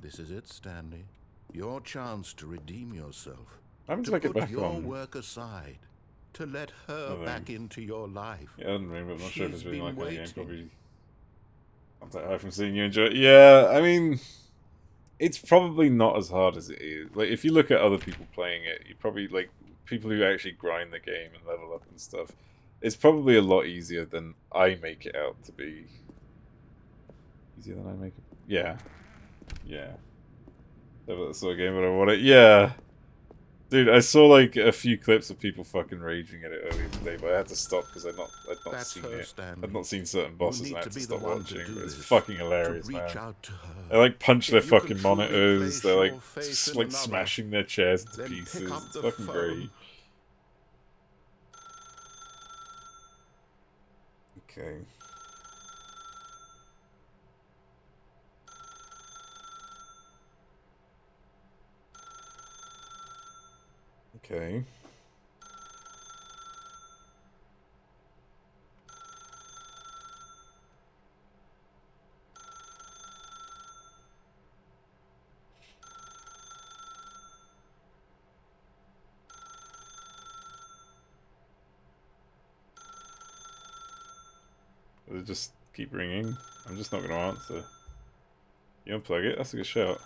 This is it, Stanley. Your chance to redeem yourself. I haven't To to make it put back your on. work aside. To let her Nothing. back into your life. Yeah, I don't remember. I'm not sure if it's She's been like been that again. waiting. Probably. I'm that high from seeing you enjoy it. Yeah, I mean, it's probably not as hard as it is. Like, if you look at other people playing it, you probably, like, people who actually grind the game and level up and stuff, it's probably a lot easier than I make it out to be. Easier than I make it? Yeah. Yeah. That sort of game, but I want it. Yeah. Dude, I saw like a few clips of people fucking raging at it earlier today, but I had to stop because I'd not That's seen her, it. Stanley. I'd not seen certain You bosses need and I had to to be the stop one to watching. do It's this, fucking to hilarious, reach man. out to her. They like punch their If you fucking can truly monitors. place They're like your faith in like another, smashing their chairs into then pick pieces. up It's the fucking phone. great. Okay. Okay. Does it just keep ringing? I'm just not going to answer. You unplug it? That's a good shout.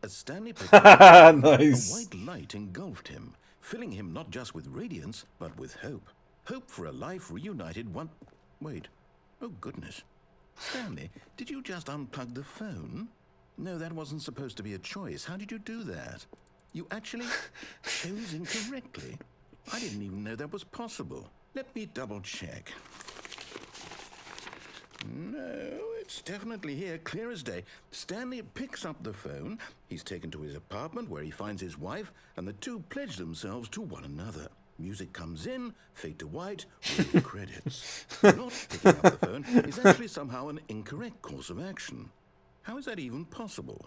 As Stanley picked up the phone, Nice. a white light engulfed him, filling him not just with radiance, but with hope. Hope for a life reunited one... Wait. Oh, goodness. Stanley, did you just unplug the phone? No, that wasn't supposed to be a choice. How did you do that? You actually chose incorrectly. I didn't even know that was possible. Let me double check. No, it's definitely here, clear as day. Stanley picks up the phone. He's taken to his apartment where he finds his wife, and the two pledge themselves to one another. Music comes in, fade to white, roll credits. Not picking up the phone is actually somehow an incorrect course of action. How is that even possible?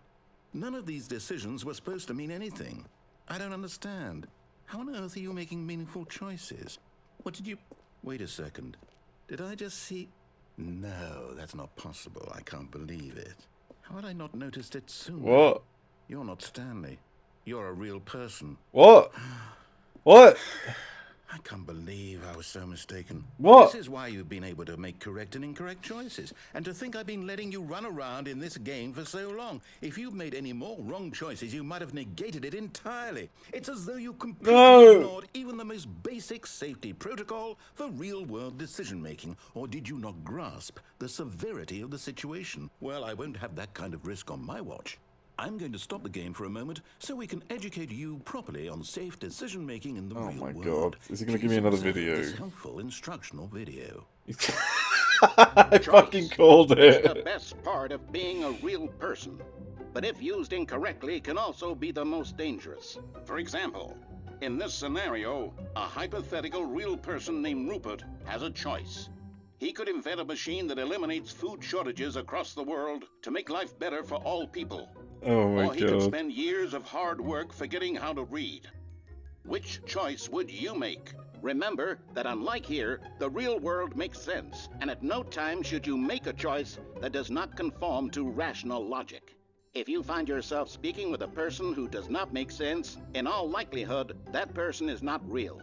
None of these decisions were supposed to mean anything. I don't understand. How on earth are you making meaningful choices? What did you... Wait a second. Did I just see... No, that's not possible. I can't believe it. How had I not noticed it sooner? What? You're not Stanley. You're a real person. What? What? I can't believe I was so mistaken. What? This is why you've been able to make correct and incorrect choices. And to think I've been letting you run around in this game for so long. If you'd made any more wrong choices, you might have negated it entirely. It's as though you completely ignored even the most basic safety protocol for real-world decision-making. Or did you not grasp the severity of the situation? Well, I won't have that kind of risk on my watch. I'm going to stop the game for a moment so we can educate you properly on safe decision-making in the real world. Oh my god. Is he going to give me Please another observe video? this helpful instructional video. I fucking called It's the it. best part of being a real person, but if used incorrectly can also be the most dangerous. For example, in this scenario, a hypothetical real person named Rupert has a choice. He could invent a machine that eliminates food shortages across the world to make life better for all people. Oh my Or he could god. spend years of hard work forgetting how to read. Which choice would you make? Remember that unlike here, the real world makes sense, and at no time should you make a choice that does not conform to rational logic. If you find yourself speaking with a person who does not make sense, in all likelihood, that person is not real.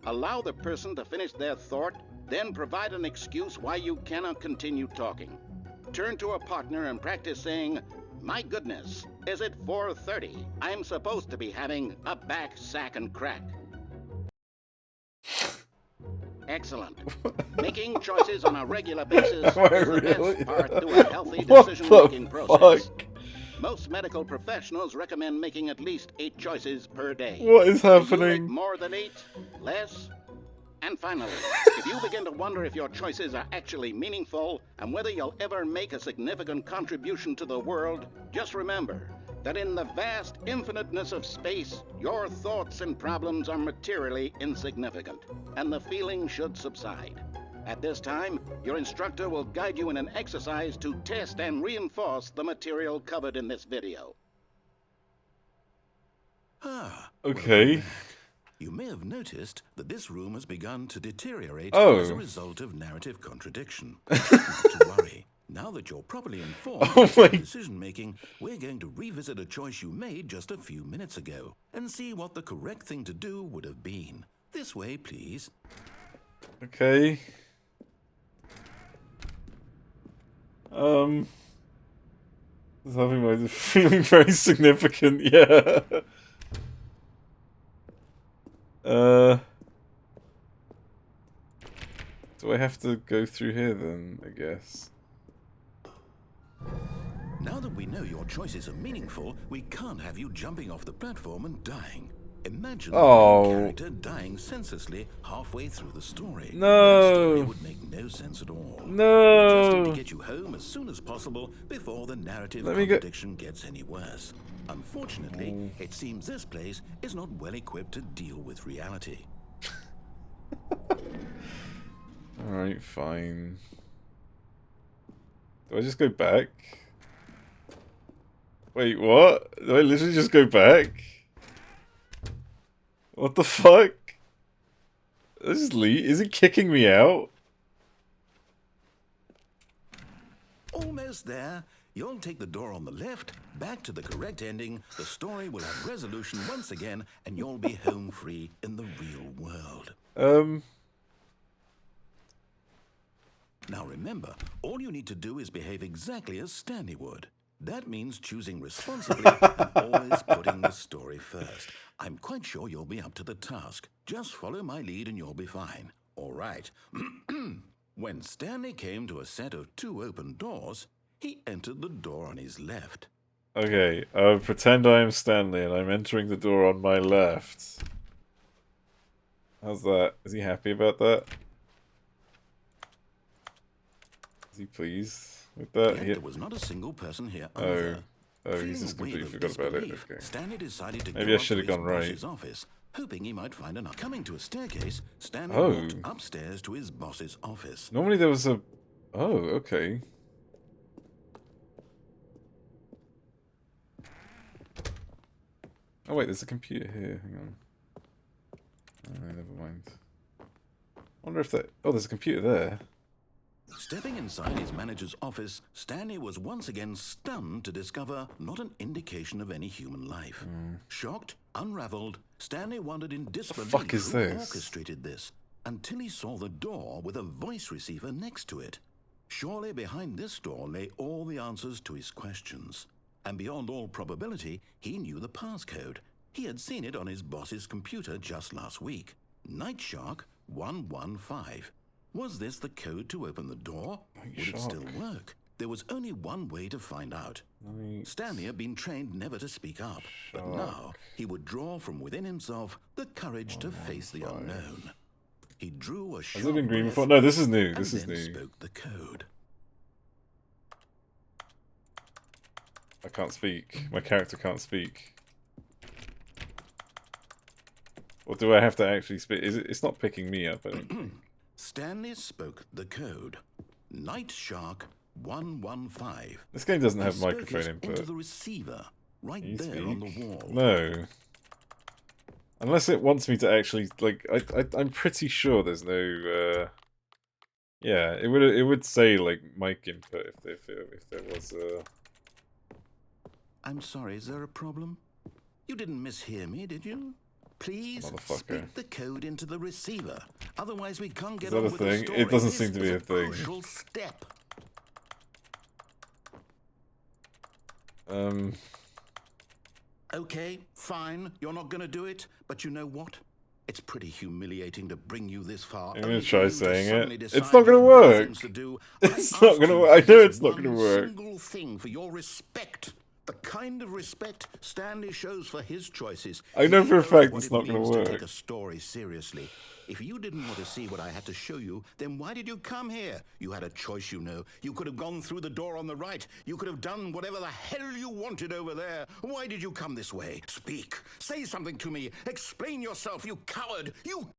Allow the person to finish their thought, then provide an excuse why you cannot continue talking. Turn to a partner and practice saying, "My goodness, is it 4:30? I'm supposed to be having a back, sack, and crack." Excellent. Making choices on a regular basis Am I is the really? best part to a healthy What decision-making the process. fuck? Most medical professionals recommend making at least 8 choices per day. What is If you make happening? more than 8, less, And finally, if you begin to wonder if your choices are actually meaningful and whether you'll ever make a significant contribution to the world, just remember that in the vast infiniteness of space, your thoughts and problems are materially insignificant, and the feeling should subside. At this time, your instructor will guide you in an exercise to test and reinforce the material covered in this video. Ah, Okay. welcome back. You may have noticed that this room has begun to deteriorate Oh. as a result of narrative contradiction. Not to worry. Now that you're properly informed Oh of your my- decision-making, we're going to revisit a choice you made just a few minutes ago and see what the correct thing to do would have been. This way, please. Okay. This having my feeling very significant, yeah. Do I have to go through here then, I guess? Now that we know your choices are meaningful, we can't have you jumping off the platform and dying. Imagine the main character dying senselessly halfway through the story. No. That story would make no sense at all. No. We just need to get you home as soon as possible before the narrative contradiction gets any worse. Unfortunately, it seems this place is not well equipped to deal with reality. Alright, fine. Do I just go back? Wait, what? Do I literally just go back? What the fuck? This is Lee. Is he kicking me out? Almost there. You'll take the door on the left, back to the correct ending, the story will have resolution once again, and you'll be home free in the real world. Now remember, all you need to do is behave exactly as Stanley would. That means choosing responsibly and always putting the story first. I'm quite sure you'll be up to the task. Just follow my lead and you'll be fine. All right. When Stanley came to a set of 2 open doors, he entered the door on his left. Okay, pretend I am Stanley and I'm entering the door on my left. How's that? Is he happy about that? Is he pleased with that? Yet there was not a single person here Oh, either. he's just completely forgot about it. Okay. Stanley decided to Maybe go I should have up to gone his right. boss's office, hoping he might find an. Coming to a staircase, Stanley Oh. walked upstairs to his boss's office. Normally there was a... Oh, okay. Oh wait, there's a computer here. Hang on. Oh, never mind. I wonder if that... Oh, there's a computer there. Stepping inside his manager's office, Stanley was once again stunned to discover not an indication of any human life. Shocked, unraveled, Stanley wondered in disbelief fuck is who this? orchestrated this, until he saw the door with a voice receiver next to it. Surely behind this door lay all the answers to his questions. And beyond all probability, he knew the passcode. He had seen it on his boss's computer just last week. Night Shark 115. Was this the code to open the door? Would it still work? There was only one way to find out. Stanley had been trained never to speak up, but now he would draw from within himself the courage to face the unknown. He drew a sharp Has it been green breath before? No, this is new. and This is then new. spoke the code. I can't speak. My character can't speak. Or do I have to actually speak? Is it? It's not picking me up, I don't think. Stanley spoke the code. Night Shark 115. This game doesn't He have spoke microphone it into input. the receiver, right Can you there on the speak? wall. No. Unless it wants me to actually, like, I'm pretty sure there's no, yeah, it would say, like, mic input if there was, I'm sorry, is there a problem? You didn't mishear me, did you? Please Motherfucker. speak the code into the receiver. Otherwise we can't get that on a with thing? the story. It doesn't This seem to be is a thing. Crucial step. Okay, fine. You're not going to do it, but you know what? It's pretty humiliating to bring you this far. I'm gonna only try for you to saying suddenly it. decide It's not gonna you've got work. things to do. It's I not asked gonna you work. for I know this it's not gonna one work. single thing for your respect. The kind of respect Stanley shows for his choices. I know for a fact What it's it not going means to to work. take a story seriously. If you didn't want to see what I had to show you, then why did you come here? You had a choice, you know. You could have gone through the door on the right. You could have done whatever the hell you wanted over there. Why did you come this way? Speak. Say something to me. Explain yourself, you coward. You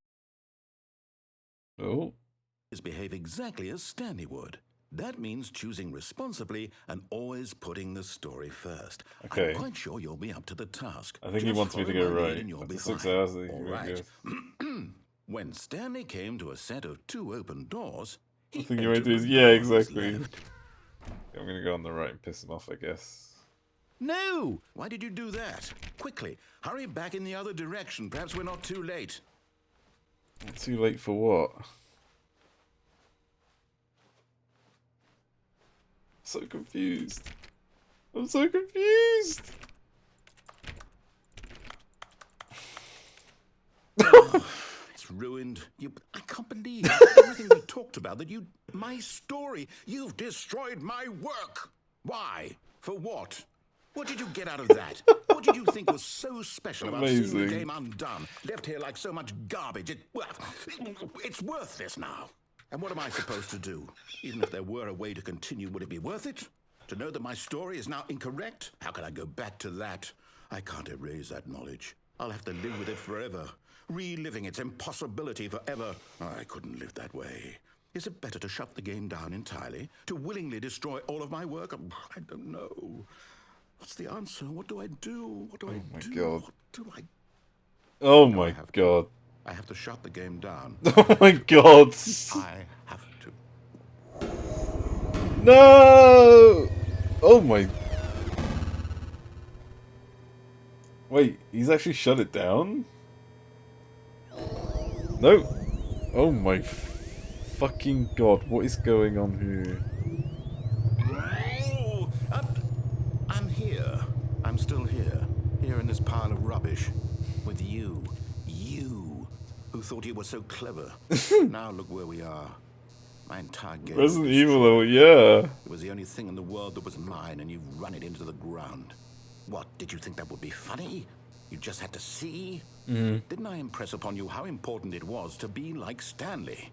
Oh. behave exactly as Stanley would. That means choosing responsibly and always putting the story first. Okay. I'm quite sure you'll be up to the task. I think he Just wants me to follow go my lead right. and you'll After be 6 fine. hours, I All think right. yes. When Stanley came to a set of 2 open doors, he I think you might entered do is, the yeah, door on his exactly. left. I'm gonna go on the right and piss him off, I guess. No! Why did you do that? Quickly, hurry back in the other direction. Perhaps we're not too late. Too late for what? So confused. I'm so confused. It's ruined. I can't believe everything we talked about, that my story, you've destroyed my work. Why? For what? What did you get out of that? What did you think was so special about seeing the Amazing. game undone, left here like so much garbage? It's worthless now. And what am I supposed to do? Even if there were a way to continue, would it be worth it? To know that my story is now incorrect? How can I go back to that? I can't erase that knowledge. I'll have to live with it forever, reliving its impossibility forever. I couldn't live that way. Is it better to shut the game down entirely? To willingly destroy all of my work? I don't know. What's the answer? What do I do? What do I do? God. What do I... Oh my god. I have to shut the game down. Oh my god. I have to. No! Oh my... Wait, he's actually shut it down? No! Oh my fucking god, what is going on here? Oh, I'm here. I'm still here. Here in this pile of rubbish. With you. You. Who thought you were so clever. Now look where we are. My entire game. Resident Evil level, yeah. It was the only thing in the world that was mine, and you've run it into the ground. What, did you think that would be funny? You just had to see? Didn't I impress upon you how important it was to be like Stanley?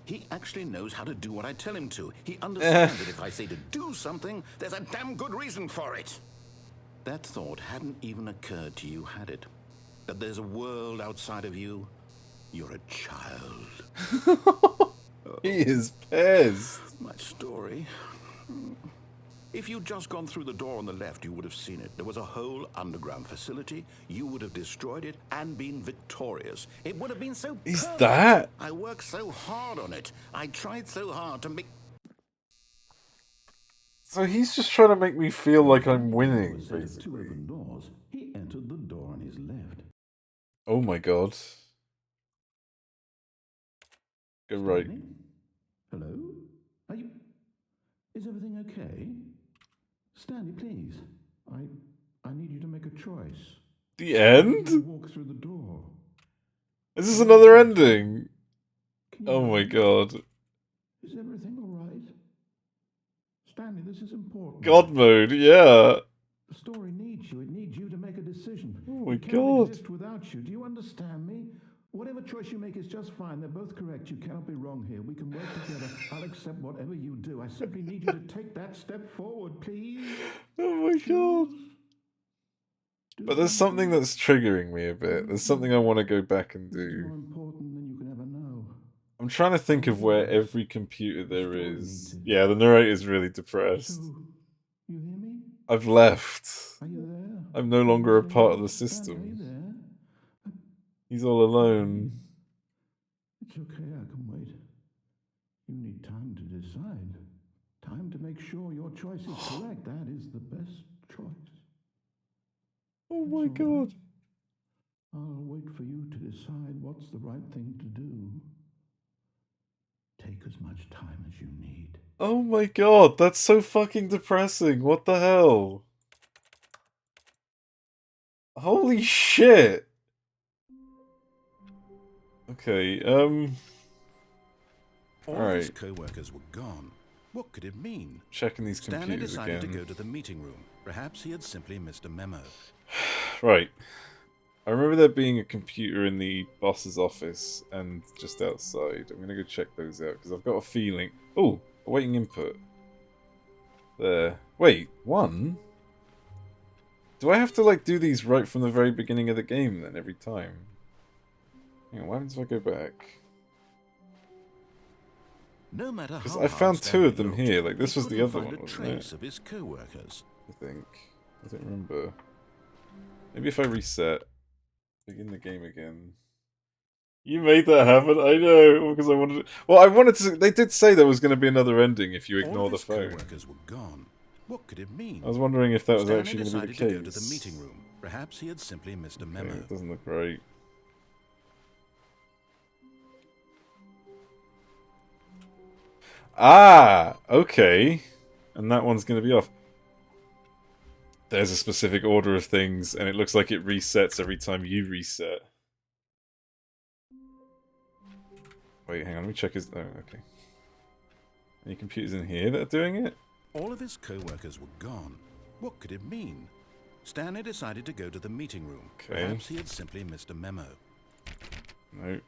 He actually knows how to do what I tell him to. He understands that if I say to do something, there's a damn good reason for it. That thought hadn't even occurred to you, had it? That there's a world outside of you? You're a child. He is pissed. My story. If you'd just gone through the door on the left, you would have seen it. There was a whole underground facility. You would have destroyed it and been victorious. It would have been so Is perfect. that? I worked so hard on it. I tried so hard to make... So he's just trying to make me feel like I'm winning, basically. 2 open doors. He entered the door on his left. Oh my god. Go right. Hello? Are you... Is everything okay? Stanley, please. I need you to make a choice. The end? Walk through the door. Is this another ending? Oh my god. Is everything all right? Stanley, this is important. God mode, yeah. The story needs you. It needs you to make a decision. Oh my It can't god. exist without you. Do you understand me? Whatever choice you make is just fine. They're both correct. You cannot be wrong here. We can work together. I'll accept whatever you do. I simply need you to take that step forward, please. Oh my god. But there's something that's triggering me a bit. There's something I want to go back and More do. important than you can ever know. I'm trying to think of where every computer there is. Yeah, the narrator's really depressed. So, you hear me? I've left. Are you there? I'm no longer a part of the Stanley, are you system. there? He's all alone. It's okay, I can wait. You need time to decide. Time to make sure your choice is correct. That is the best choice. Oh my It's all right. god. I'll wait for you to decide what's the right thing to do. Take as much time as you need. Oh my god, that's so fucking depressing. What the hell? Holy shit. All Okay, of his alright. co-workers were gone. What could it mean? Checking these Stanley computers decided again. to go to the meeting room. Perhaps he had simply missed a memo. Right. I remember there being a computer in the boss's office and just outside. I'm gonna go check those out because I've got a feeling. Oh, awaiting input. There. Wait, one? Do I have to like do these right from the very beginning of the game then every time? Hang on, what happens if I go back? No matter Because how I found hard two of Stanley them looked, here. Like this he was the couldn't other find one, a wasn't trace it? of his co-workers. I think. I don't remember. Maybe if I reset, begin the game again. You made that happen. I know because I wanted. Well, I wanted to. They did say there was going to be another ending if you All ignore of the his phone. co-workers were gone. What could it mean? I was wondering if that was Stanley actually going to be the decided case. to go to the meeting room. Perhaps he had simply missed a Okay, memo. it doesn't look right. Ah, okay. And that one's going to be off. There's a specific order of things, and it looks like it resets every time you reset. Wait, hang on, let me check his... Oh, okay. Any computers in here that are doing it? All of his co-workers were gone. What could it mean? Stanley decided to go to the meeting room. Okay. Perhaps he had simply missed a memo. No.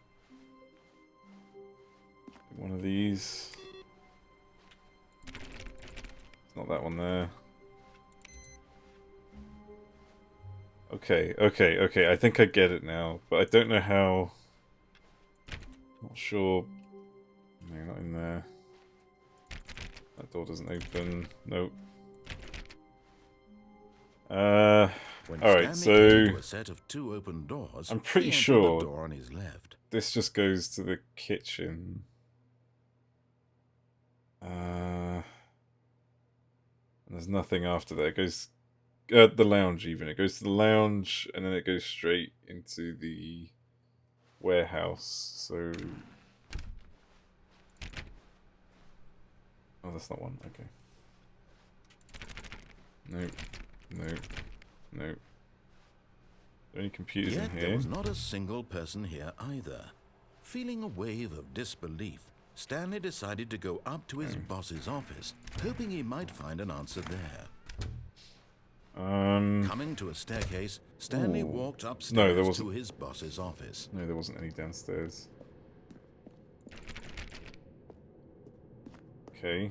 One of these. It's not that one there. Okay, okay, okay. I think I get it now, but I don't know how. Not sure. No, not in there. That door doesn't open. Nope. When Alright, Stanley came so to a set of two open doors, I'm pretty he entered sure the door on his left. this just goes to the kitchen. And there's nothing after that. It goes the lounge even. It goes to the lounge and then it goes straight into the warehouse. So oh, that's not one. Okay. Nope. Nope. Nope. Are there any computers Yet in there here? was not a single person here either. Feeling a wave of disbelief, Stanley decided to go up to his boss's office, hoping he might find an answer there. Coming to a staircase, Stanley Ooh. walked No, upstairs there to wasn't. his boss's office. No, there wasn't any downstairs. Okay.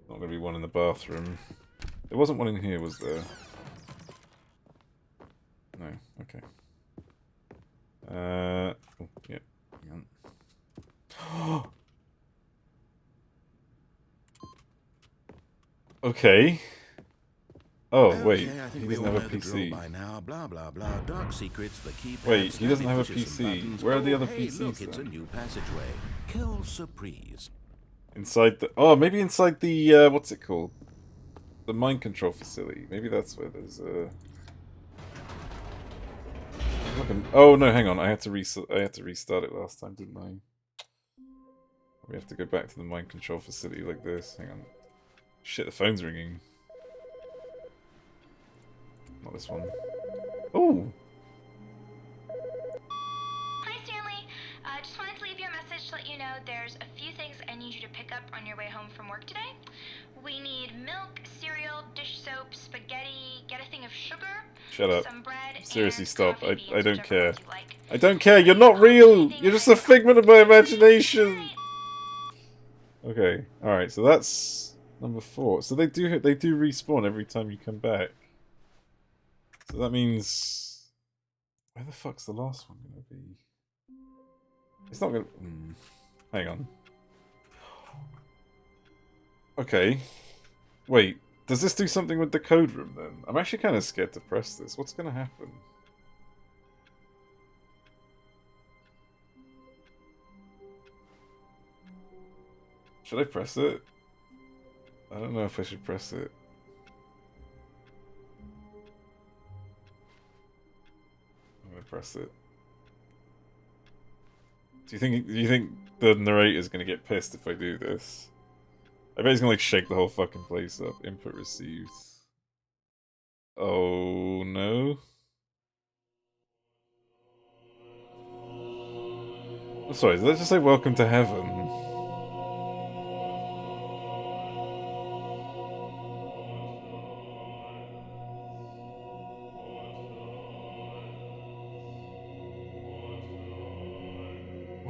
Not gonna be one in the bathroom. There wasn't one in here, was there? No. Okay. Oh, yeah. Hang on. Okay. Oh, wait. Okay, I think He we doesn't all have a know the drill PC. by now. Blah blah blah. Dark secrets, the keypad. Wait, he doesn't Stanley have a pushes some PC. buttons. Where are the Oh, other hey, PCs look, it's a then? new passageway. Quelle surprise. Inside the... Oh, maybe inside the, what's it called? The mind control facility. Maybe that's where there's a... Oh, no, hang on. I had to restart it last time, didn't I? We have to go back to the mind control facility like this. Hang on. Shit, the phone's ringing. Not this one. Oh! Hi, Stanley. Just wanted to leave you a message to let you know there's a few things I need you to pick up on your way home from work today. We need milk, cereal, dish soap, spaghetti, get a thing of sugar, Shut up. some bread, Seriously, and stop. coffee beans, I don't whichever care. ones you like. I don't care. You're not real! You're just a figment of my imagination! Okay. Alright, so that's number 4. So they do respawn every time you come back. So that means... Where the fuck's the last one gonna be? It's not gonna... Hang on. Okay. Wait, does this do something with the code room then? I'm actually kind of scared to press this. What's gonna happen? Should I press it? I don't know if I should press it. I'm gonna press it. Do you think the narrator's gonna get pissed if I do this? I bet he's gonna like shake the whole fucking place up. Input received. Oh no. I'm sorry, did that just say welcome to heaven?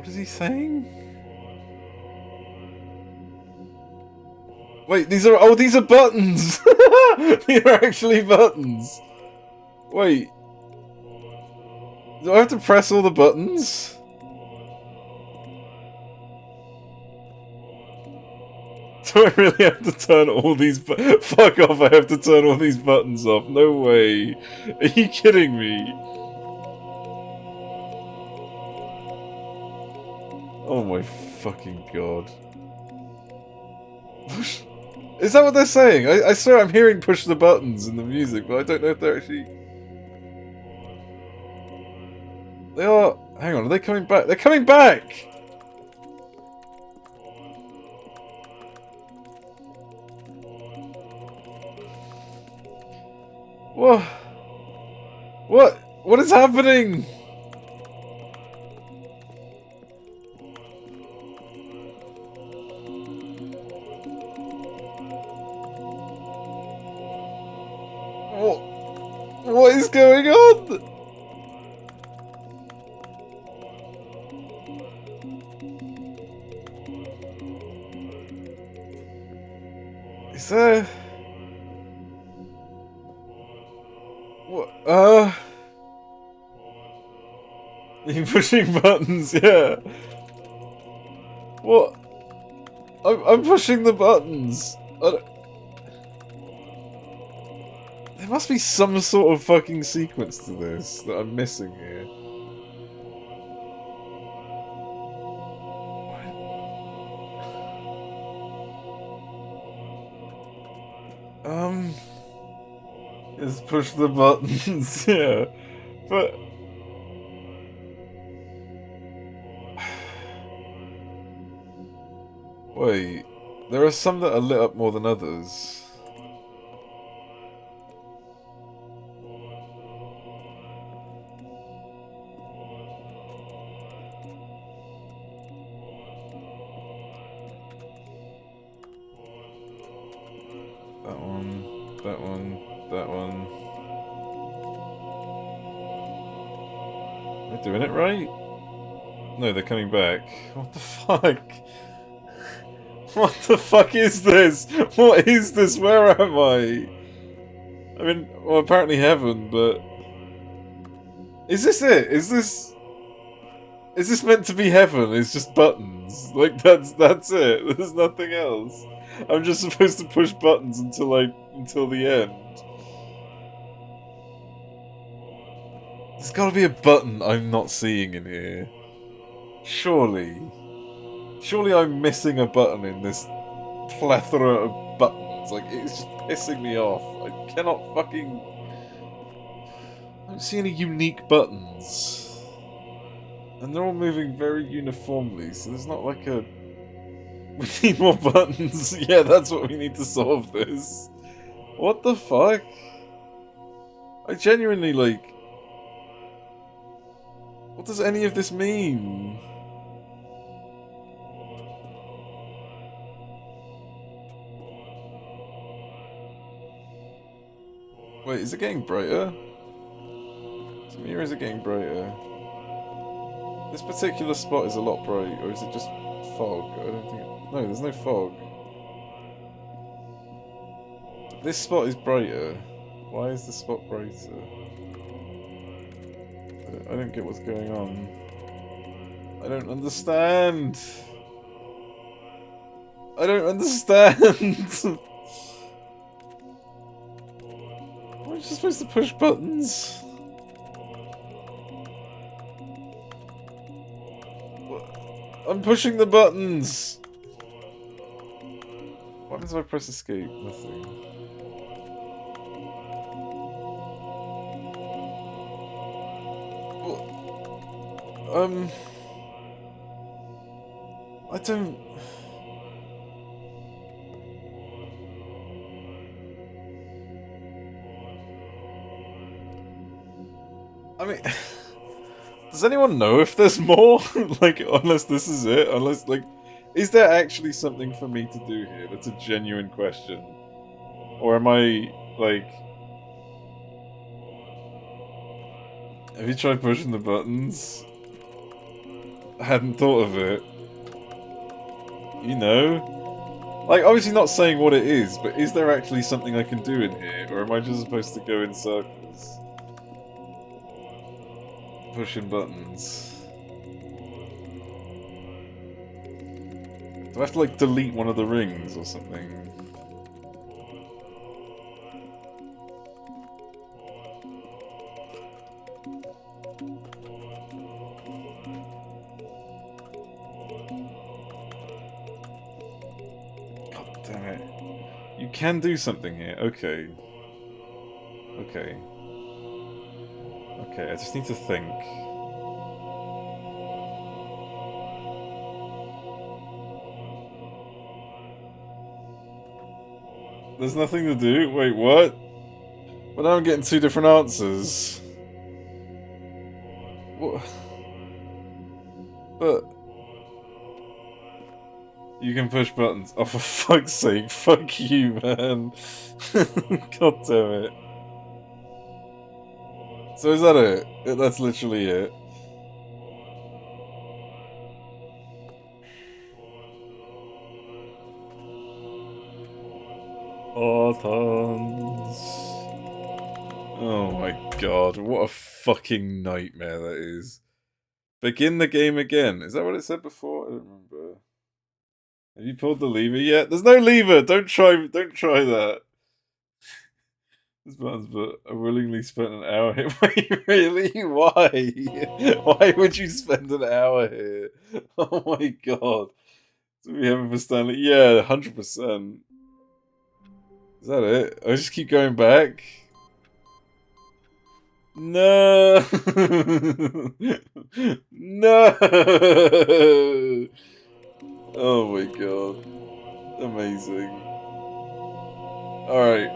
What is he saying? Wait, these are buttons! These are actually buttons! Wait. Do I have to press all the buttons? Do I really have to turn all these fuck off, I have to turn all these buttons off. No way. Are you kidding me? Oh my fucking god. Is that what they're saying? I swear I'm hearing push the buttons in the music, but I don't know if they're actually... They are... Hang on, are they coming back? They're coming back! What? What? What is happening? What is going on? Is there... What? You're pushing buttons, yeah. What? I'm pushing the buttons. There must be some sort of fucking sequence to this that I'm missing here. Just push the buttons, yeah. But... Wait, there are some that are lit up more than others. That one. Am I doing it right? No, they're coming back. What the fuck? What the fuck is this? What is this? Where am I? I mean, well, apparently heaven, but... Is this it? Is this meant to be heaven? It's just buttons. Like, that's it. There's nothing else. I'm just supposed to push buttons until the end. There's gotta be a button I'm not seeing in here. Surely. Surely I'm missing a button in this plethora of buttons. Like, it's just pissing me off. I cannot fucking... I don't see any unique buttons. And they're all moving very uniformly, so there's not like a... We need more buttons. Yeah, that's what we need to solve this. What the fuck? I genuinely, like... What does any of this mean? Wait, is it getting brighter? To me, or is it getting brighter? This particular spot is a lot bright, or is it just fog? I don't think... No, there's no fog. This spot is brighter. Why is the spot brighter? I don't get what's going on. I don't understand! I don't understand! Am I just supposed to push buttons? I'm pushing the buttons! What happens if I press escape? Nothing. I don't... I mean... Does anyone know if there's more? Like, unless this is it? Unless, like... Is there actually something for me to do here? That's a genuine question. Or am I, like... Have you tried pushing the buttons? I hadn't thought of it. You know? Like, obviously not saying what it is, but is there actually something I can do in here? Or am I just supposed to go in circles? Pushing buttons. Do I have to, like, delete one of the rings or something? God damn it. You can do something here. Okay. Okay. Okay, I just need to think. There's nothing to do? Wait, what? Well, now I'm getting two different answers. What? But... You can push buttons. Oh, for fuck's sake. Fuck you, man. God damn it. So is that it? That's literally it. Autons. Oh my god, what a fucking nightmare that is. Begin the game again. Is that what it said before? I don't remember. Have you pulled the lever yet? There's no lever! Don't try that. This button's but I willingly spent an hour here. Wait, really? Why? Why would you spend an hour here? Oh my god. So we have it for Stanley. Yeah, 100%. Is that it? I just keep going back? No! No! Oh my god. Amazing. Alright.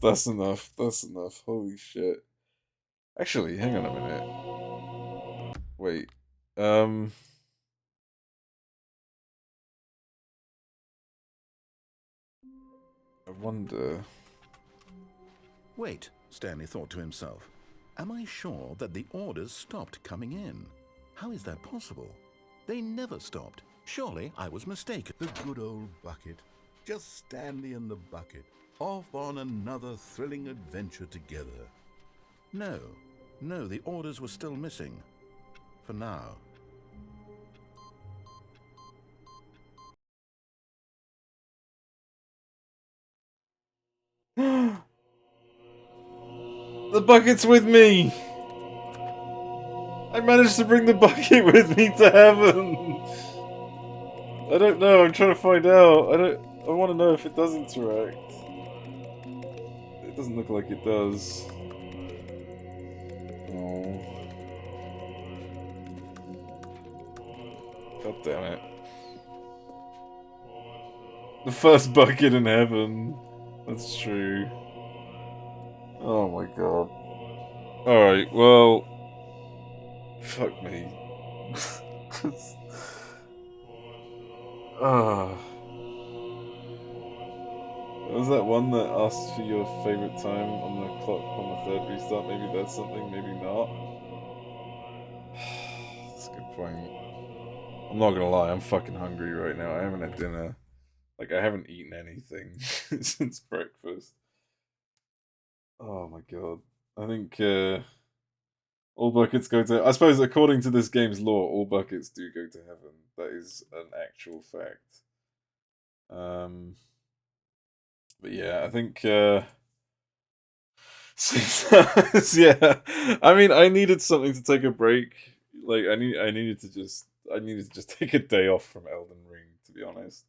That's enough. That's enough. Holy shit. Actually, hang on a minute. Wait. I wonder... Wait, Stanley thought to himself. Am I sure that the orders stopped coming in? How is that possible? They never stopped. Surely I was mistaken. The good old bucket. Just Stanley and the bucket. Off on another thrilling adventure together. No, the orders were still missing. For now. The bucket's with me! I managed to bring the bucket with me to heaven! I don't know, I'm trying to find out. I want to know if it does interact. It doesn't look like it does. Oh. God damn it. The first bucket in heaven. That's true. Oh my god. Alright, well... Fuck me. Was that one that asked for your favorite time on the clock on the third restart? Maybe that's something, maybe not. That's a good point. I'm not gonna lie, I'm fucking hungry right now. I haven't had dinner. Like, I haven't eaten anything since breakfast. Oh my god. I think, all buckets go to... I suppose, according to this game's lore, all buckets do go to heaven. That is an actual fact. But yeah, I think, 6 hours, yeah. I mean, I needed something to take a break. Like, I needed to just take a day off from Elden Ring, to be honest.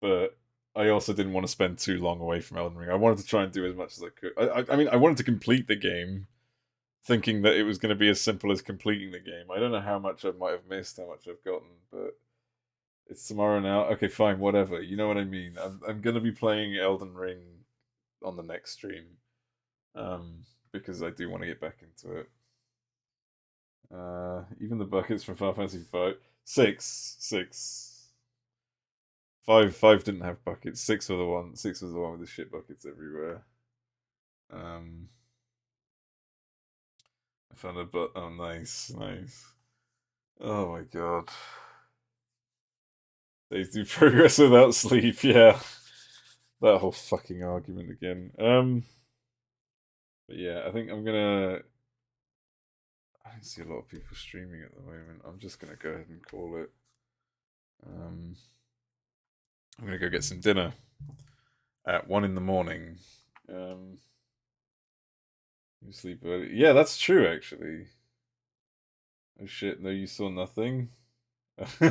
But I also didn't want to spend too long away from Elden Ring. I wanted to try and do as much as I could. I mean, I wanted to complete the game, thinking that it was going to be as simple as completing the game. I don't know how much I might have missed, how much I've gotten, but it's tomorrow now. Okay, fine, whatever. You know what I mean. I'm going to be playing Elden Ring on the next stream, because I do want to get back into it. Even the buckets from Final Fantasy 6. 5 didn't have buckets. 6 was the one. 6 was the one with the shit buckets everywhere. I found a but. Oh, nice. Oh my god. They do progress without sleep, yeah. That whole fucking argument again. But yeah, I think I'm gonna. I don't see a lot of people streaming at the moment. I'm just gonna go ahead and call it. I'm gonna go get some dinner at 1 in the morning. You sleep early. Yeah, that's true actually. Oh shit, no, you saw nothing. You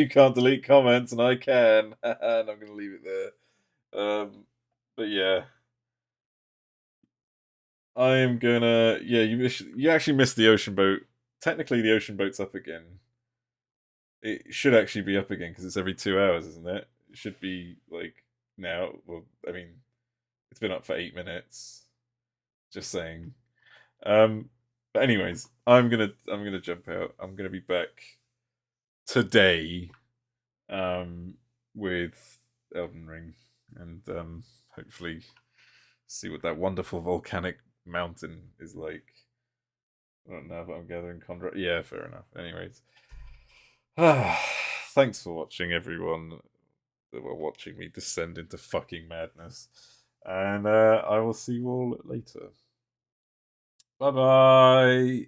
can't delete comments and I can. And I'm gonna leave it there. But yeah. I am gonna. Yeah, you actually missed the ocean boat. Technically, the ocean boat's up again. It should actually be up again because it's every 2 hours, isn't it? It should be like now. Well, I mean, it's been up for 8 minutes. Just saying. But anyways, I'm gonna jump out. I'm gonna be back today. With Elden Ring, and hopefully see what that wonderful volcanic mountain is like. I don't know, but I'm gathering contract. Yeah, fair enough. Anyways, thanks for watching, everyone that were watching me descend into fucking madness, and I will see you all later. Bye bye.